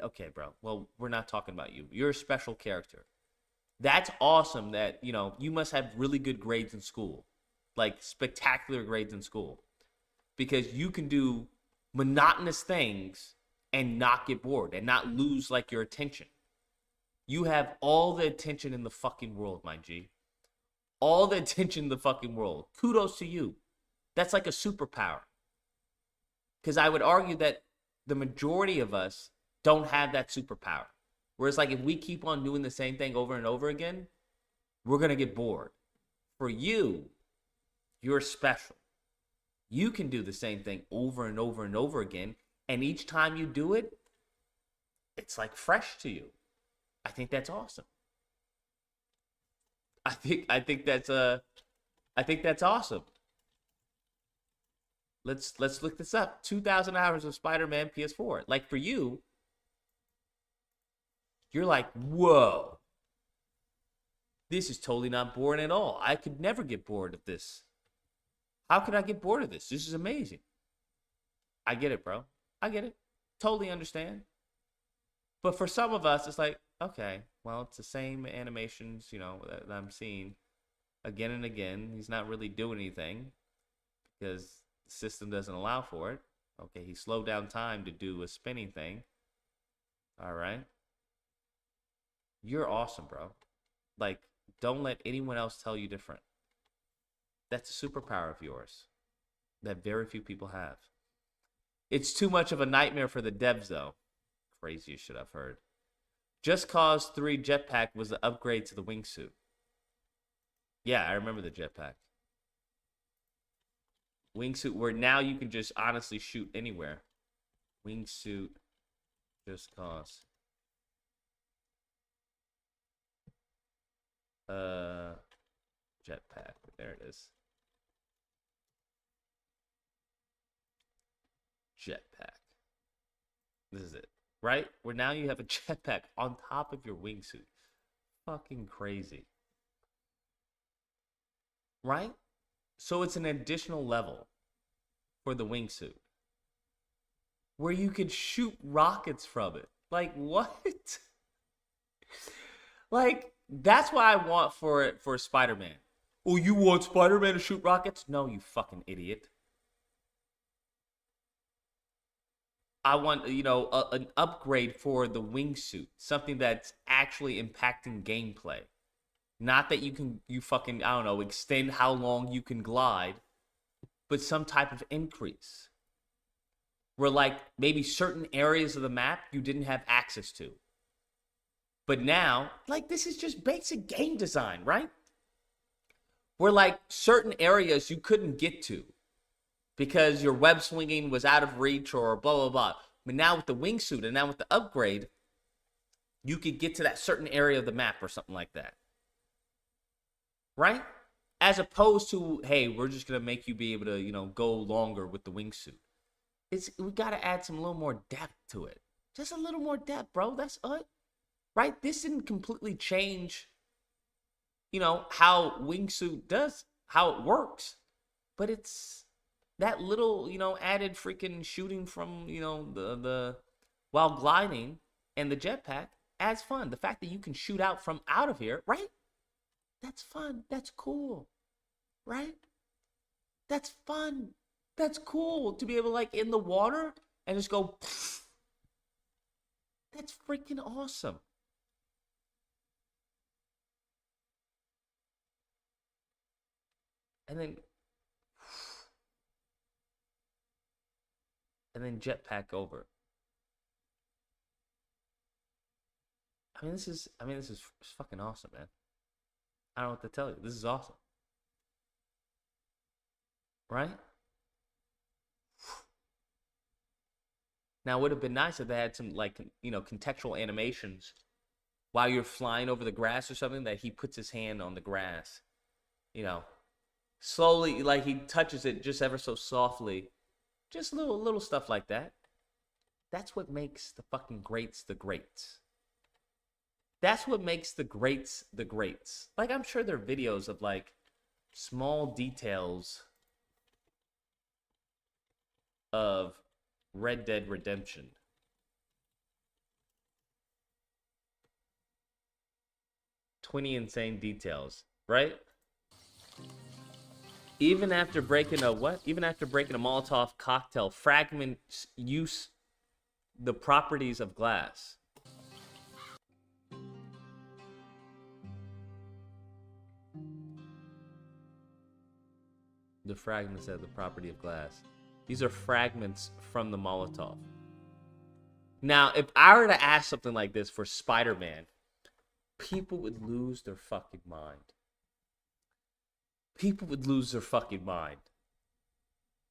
Okay, bro. Well, we're not talking about you. You're a special character. That's awesome that, you must have really good grades in school, like spectacular grades in school, because you can do monotonous things and not get bored and not lose like your attention. You have all the attention in the fucking world, my G. All the attention in the fucking world. Kudos to you. That's like a superpower. Because I would argue that the majority of us don't have that superpower. Whereas, like, if we keep on doing the same thing over and over again, we're going to get bored. For you, you're special. You can do the same thing over and over and over again. And each time you do it, it's like fresh to you. I think that's awesome. I think that's awesome. Let's look this up. 2,000 hours of Spider-Man PS4. Like, for you, you're like, whoa. This is totally not boring at all. I could never get bored of this. How could I get bored of this? This is amazing. I get it, bro. I get it. Totally understand. But for some of us, it's like, okay, well, it's the same animations, you know, that I'm seeing again and again. He's not really doing anything because the system doesn't allow for it. Okay, he slowed down time to do a spinning thing. All right. You're awesome, bro. Like, don't let anyone else tell you different. That's a superpower of yours that very few people have. It's too much of a nightmare for the devs, though. Craziest shit I've heard. Just Cause 3 jetpack was the upgrade to the wingsuit. Yeah, I remember the jetpack. Wingsuit, where now you can just honestly shoot anywhere. Wingsuit, Just Cause. Jetpack. There it is. Jetpack. This is it. Right? Where now you have a jetpack on top of your wingsuit. Fucking crazy. Right? So it's an additional level for the wingsuit. Where you could shoot rockets from it. Like, what? Like, that's what I want for Spider-Man. Oh, you want Spider-Man to shoot rockets? No, you fucking idiot. I want, you know, an upgrade for the wingsuit. Something that's actually impacting gameplay. Not that you fucking, I don't know, extend how long you can glide. But some type of increase. Where, like, maybe certain areas of the map you didn't have access to. But now, like, this is just basic game design, right? Where, like, certain areas you couldn't get to because your web swinging was out of reach or blah, blah, blah. But now with the wingsuit and now with the upgrade, you could get to that certain area of the map or something like that. Right? As opposed to, hey, we're just going to make you be able to, you know, go longer with the wingsuit. We got to add some little more depth to it. Just a little more depth, bro. That's it. Right? This didn't completely change, you know, how wingsuit does, how it works. But it's that little, you know, added freaking shooting from, you know, the while gliding and the jetpack adds fun. The fact that you can shoot out from out of here, right? That's fun. That's cool. Right? That's fun. That's cool to be able to, like, in the water and just go, pfft. That's freaking awesome. And then jetpack over. I mean, this is fucking awesome, man. I don't know what to tell you. This is awesome. Right? Now, it would have been nice if they had some, like, you know, contextual animations while you're flying over the grass or something, that he puts his hand on the grass, you know, slowly, like he touches it just ever so softly. Just little stuff like that. That's what makes the fucking greats the greats. That's what makes the greats the greats. Like, I'm sure there are videos of, like, small details of Red Dead Redemption. "20 insane details," right? Even after breaking a what? Even after breaking a Molotov cocktail, fragments use the properties of glass. The fragments have the property of glass. These are fragments from the Molotov. Now, if I were to ask something like this for Spider-Man, people would lose their fucking mind. People would lose their fucking mind.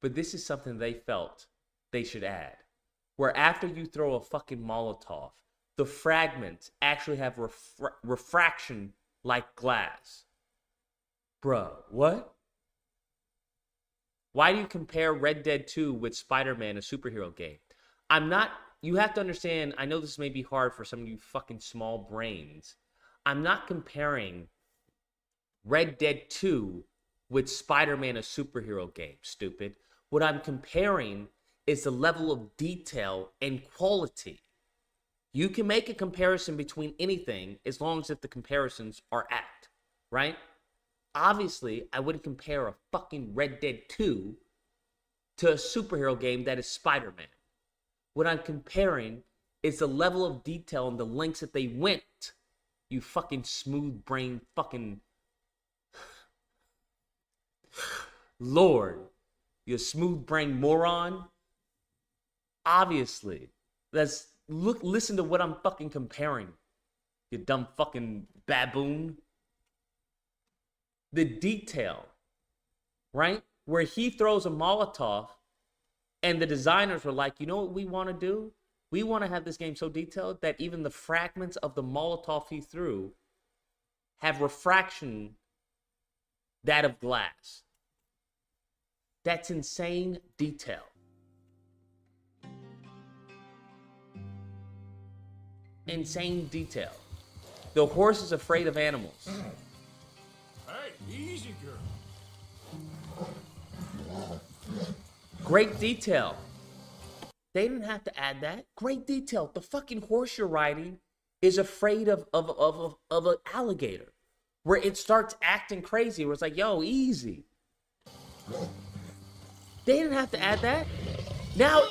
But this is something they felt they should add. Where after you throw a fucking Molotov, the fragments actually have refraction like glass. Bruh, what? Why do you compare Red Dead 2 with Spider-Man, a superhero game? You have to understand, I know this may be hard for some of you fucking small brains. I'm not comparing Red Dead 2 with Spider-Man, a superhero game, stupid. What I'm comparing is the level of detail and quality. You can make a comparison between anything as long as if the comparisons are apt, right? Obviously, I wouldn't compare a fucking Red Dead 2 to a superhero game that is Spider-Man. What I'm comparing is the level of detail and the lengths that they went. You fucking smooth brain fucking... Lord, you smooth brain moron. Obviously, listen to what I'm fucking comparing. You dumb fucking baboon. The detail, right? Where he throws a Molotov and the designers were like, you know what we want to do? We want to have this game so detailed that even the fragments of the Molotov he threw have refraction that of glass. That's insane detail. Insane detail. The horse is afraid of animals. Hey, easy, girl. Great detail. They didn't have to add that. Great detail. The fucking horse you're riding is afraid of an alligator. Where it starts acting crazy. Where it's like, yo, easy. They didn't have to add that. Now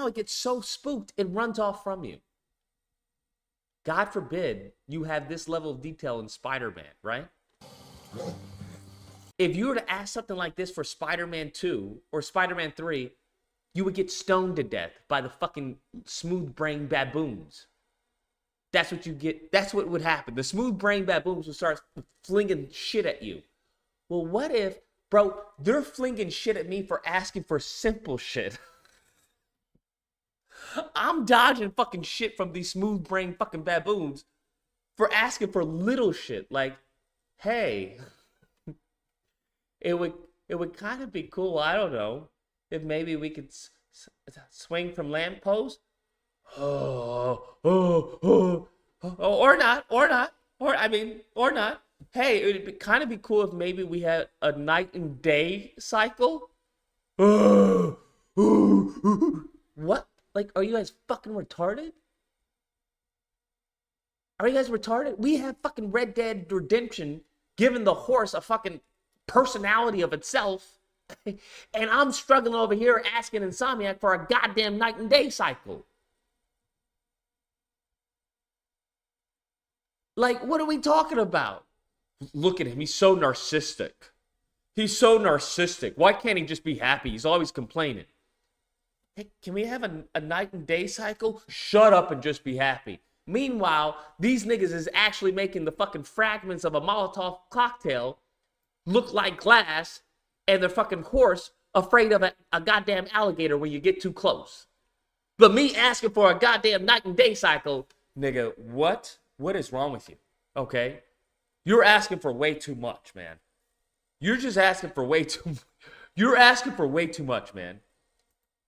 it gets so spooked, it runs off from you. God forbid you have this level of detail in Spider-Man, right? If you were to ask something like this for Spider-Man 2 or Spider-Man 3, you would get stoned to death by the fucking smooth brain baboons. That's what you get. That's what would happen. The smooth brain baboons would start flinging shit at you. Well, what if, bro, they're flinging shit at me for asking for simple shit. I'm dodging fucking shit from these smooth brain fucking baboons for asking for little shit. Like, hey, it would kind of be cool, I don't know, if maybe we could swing from lampposts. Or not. Hey, it would kind of be cool if maybe we had a night and day cycle. What? Like, are you guys fucking retarded? Are you guys retarded? We have fucking Red Dead Redemption giving the horse a fucking personality of itself. And I'm struggling over here asking Insomniac for a goddamn night and day cycle. Like, what are we talking about? Look at him. He's so narcissistic. Why can't he just be happy? He's always complaining. Hey, can we have a night and day cycle? Shut up and just be happy. Meanwhile, these niggas is actually making the fucking fragments of a Molotov cocktail look like glass, and their fucking horse afraid of a goddamn alligator when you get too close. But me asking for a goddamn night and day cycle, nigga, what? What is wrong with you? Okay? You're asking for way too much, man. You're asking for way too much, man.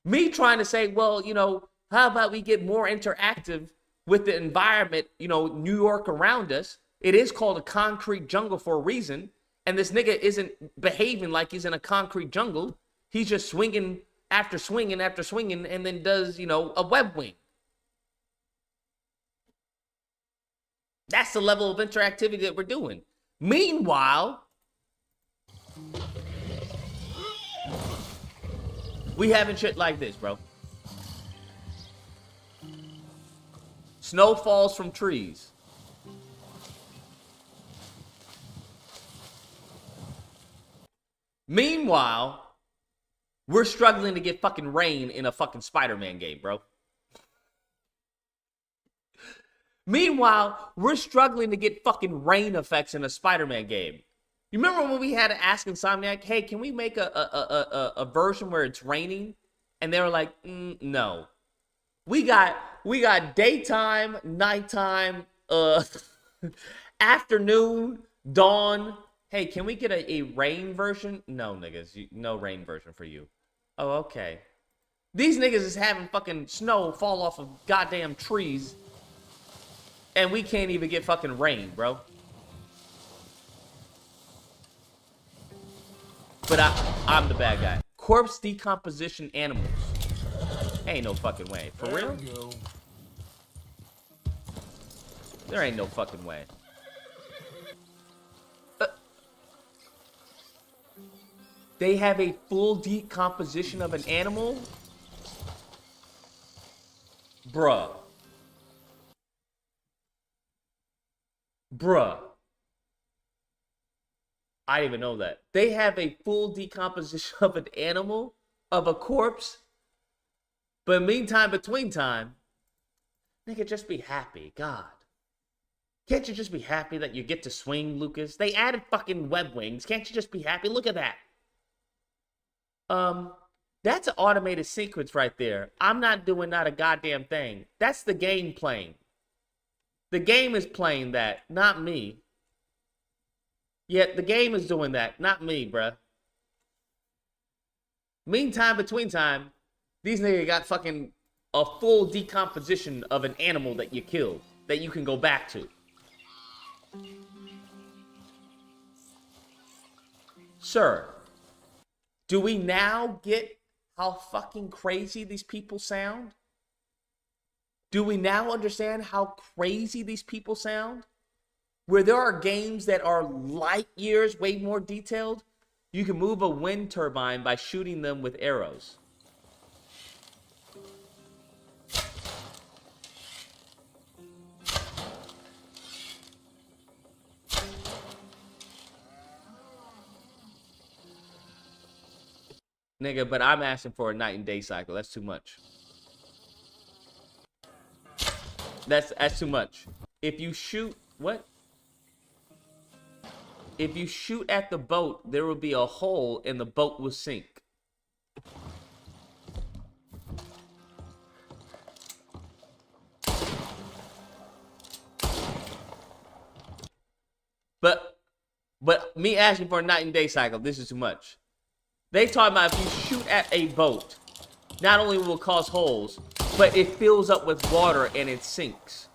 Me trying to say, well, you know, how about we get more interactive with the environment, you know, New York around us. It is called a concrete jungle for a reason. And this nigga isn't behaving like he's in a concrete jungle. He's just swinging after swinging after swinging and then does, you know, a web wing. That's the level of interactivity that we're doing. Meanwhile, we having shit like this, bro. Snow falls from trees. Meanwhile, we're struggling to get fucking rain in a fucking Spider-Man game, bro. Meanwhile, we're struggling to get fucking rain effects in a Spider-Man game. You remember when we had to ask Insomniac, hey, can we make a version where it's raining? And they were like, no. We got daytime, nighttime, afternoon, dawn. Hey, can we get a rain version? No, niggas. No rain version for you. Oh, okay. These niggas is having fucking snow fall off of goddamn trees. And we can't even get fucking rain, bro. But I'm the bad guy. Corpse decomposition animals. Ain't no fucking way. For real? There ain't no fucking way. They have a full decomposition of an animal? Bruh. I didn't even know that. They have a full decomposition of an animal, of a corpse. But meantime, between time, nigga, just be happy. God. Can't you just be happy that you get to swing, Lucas? They added fucking web wings. Can't you just be happy? Look at that. That's an automated sequence right there. I'm not doing not a goddamn thing. That's the game playing. The game is playing that, not me. Yet the game is doing that, not me, bruh. Meantime, between time, these niggas got fucking a full decomposition of an animal that you killed, that you can go back to. Sir, do we now get how fucking crazy these people sound? Do we now understand how crazy these people sound? Where there are games that are light years, way more detailed, you can move a wind turbine by shooting them with arrows. Nigga, but I'm asking for a night and day cycle. That's too much. That's too much. If you shoot... What? If you shoot at the boat, there will be a hole and the boat will sink. But me asking for a night and day cycle, this is too much. They talking about if you shoot at a boat, not only will it cause holes, but it fills up with water and it sinks.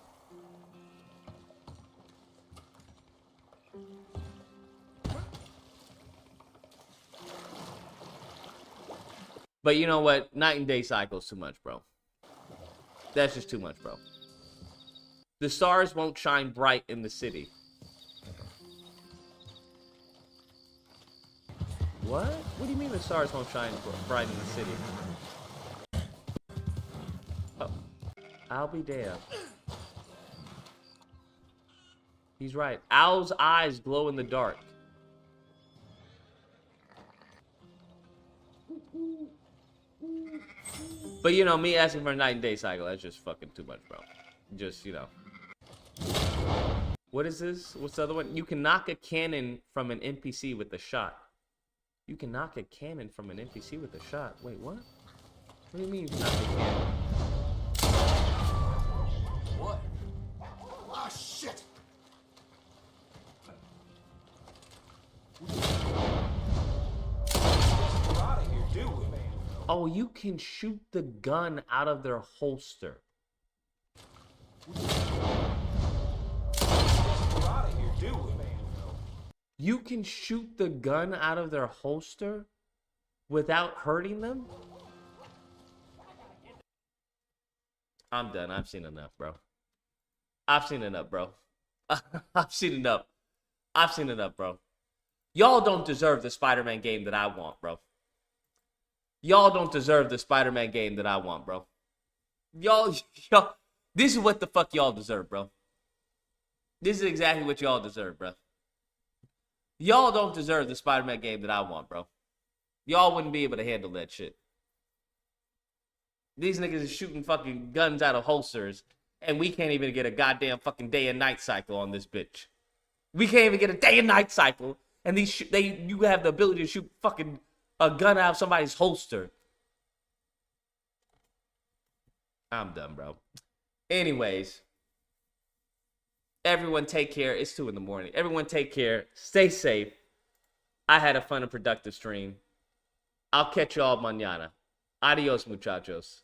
But you know what? Night and day cycle is too much, bro. That's just too much, bro. The stars won't shine bright in the city. What? What do you mean the stars won't shine bright in the city? Oh, I'll be damned. He's right. Owl's eyes glow in the dark. But you know, me asking for a night and day cycle, that's just fucking too much, bro. Just, you know. What is this? What's the other one? You can knock a cannon from an NPC with a shot. You can knock a cannon from an NPC with a shot. Wait, what? What do you mean you can knock a cannon? What? Ah, shit! We're out of here, do we? Oh, you can shoot the gun out of their holster. We're out of here, do we? You can shoot the gun out of their holster without hurting them? I'm done. I've seen enough, bro. I've seen enough, bro. I've seen enough. I've seen enough, bro. Y'all don't deserve the Spider-Man game that I want, bro. Y'all don't deserve the Spider-Man game that I want, bro. Y'all, this is what the fuck y'all deserve, bro. This is exactly what y'all deserve, bro. Y'all don't deserve the Spider-Man game that I want, bro. Y'all wouldn't be able to handle that shit. These niggas is shooting fucking guns out of holsters, and we can't even get a goddamn fucking day and night cycle on this bitch. We can't even get a day and night cycle, and you have the ability to shoot fucking a gun out of somebody's holster. I'm done, bro. Anyways, everyone take care. It's 2 a.m. Everyone take care. Stay safe. I had a fun and productive stream. I'll catch y'all mañana. Adios, muchachos.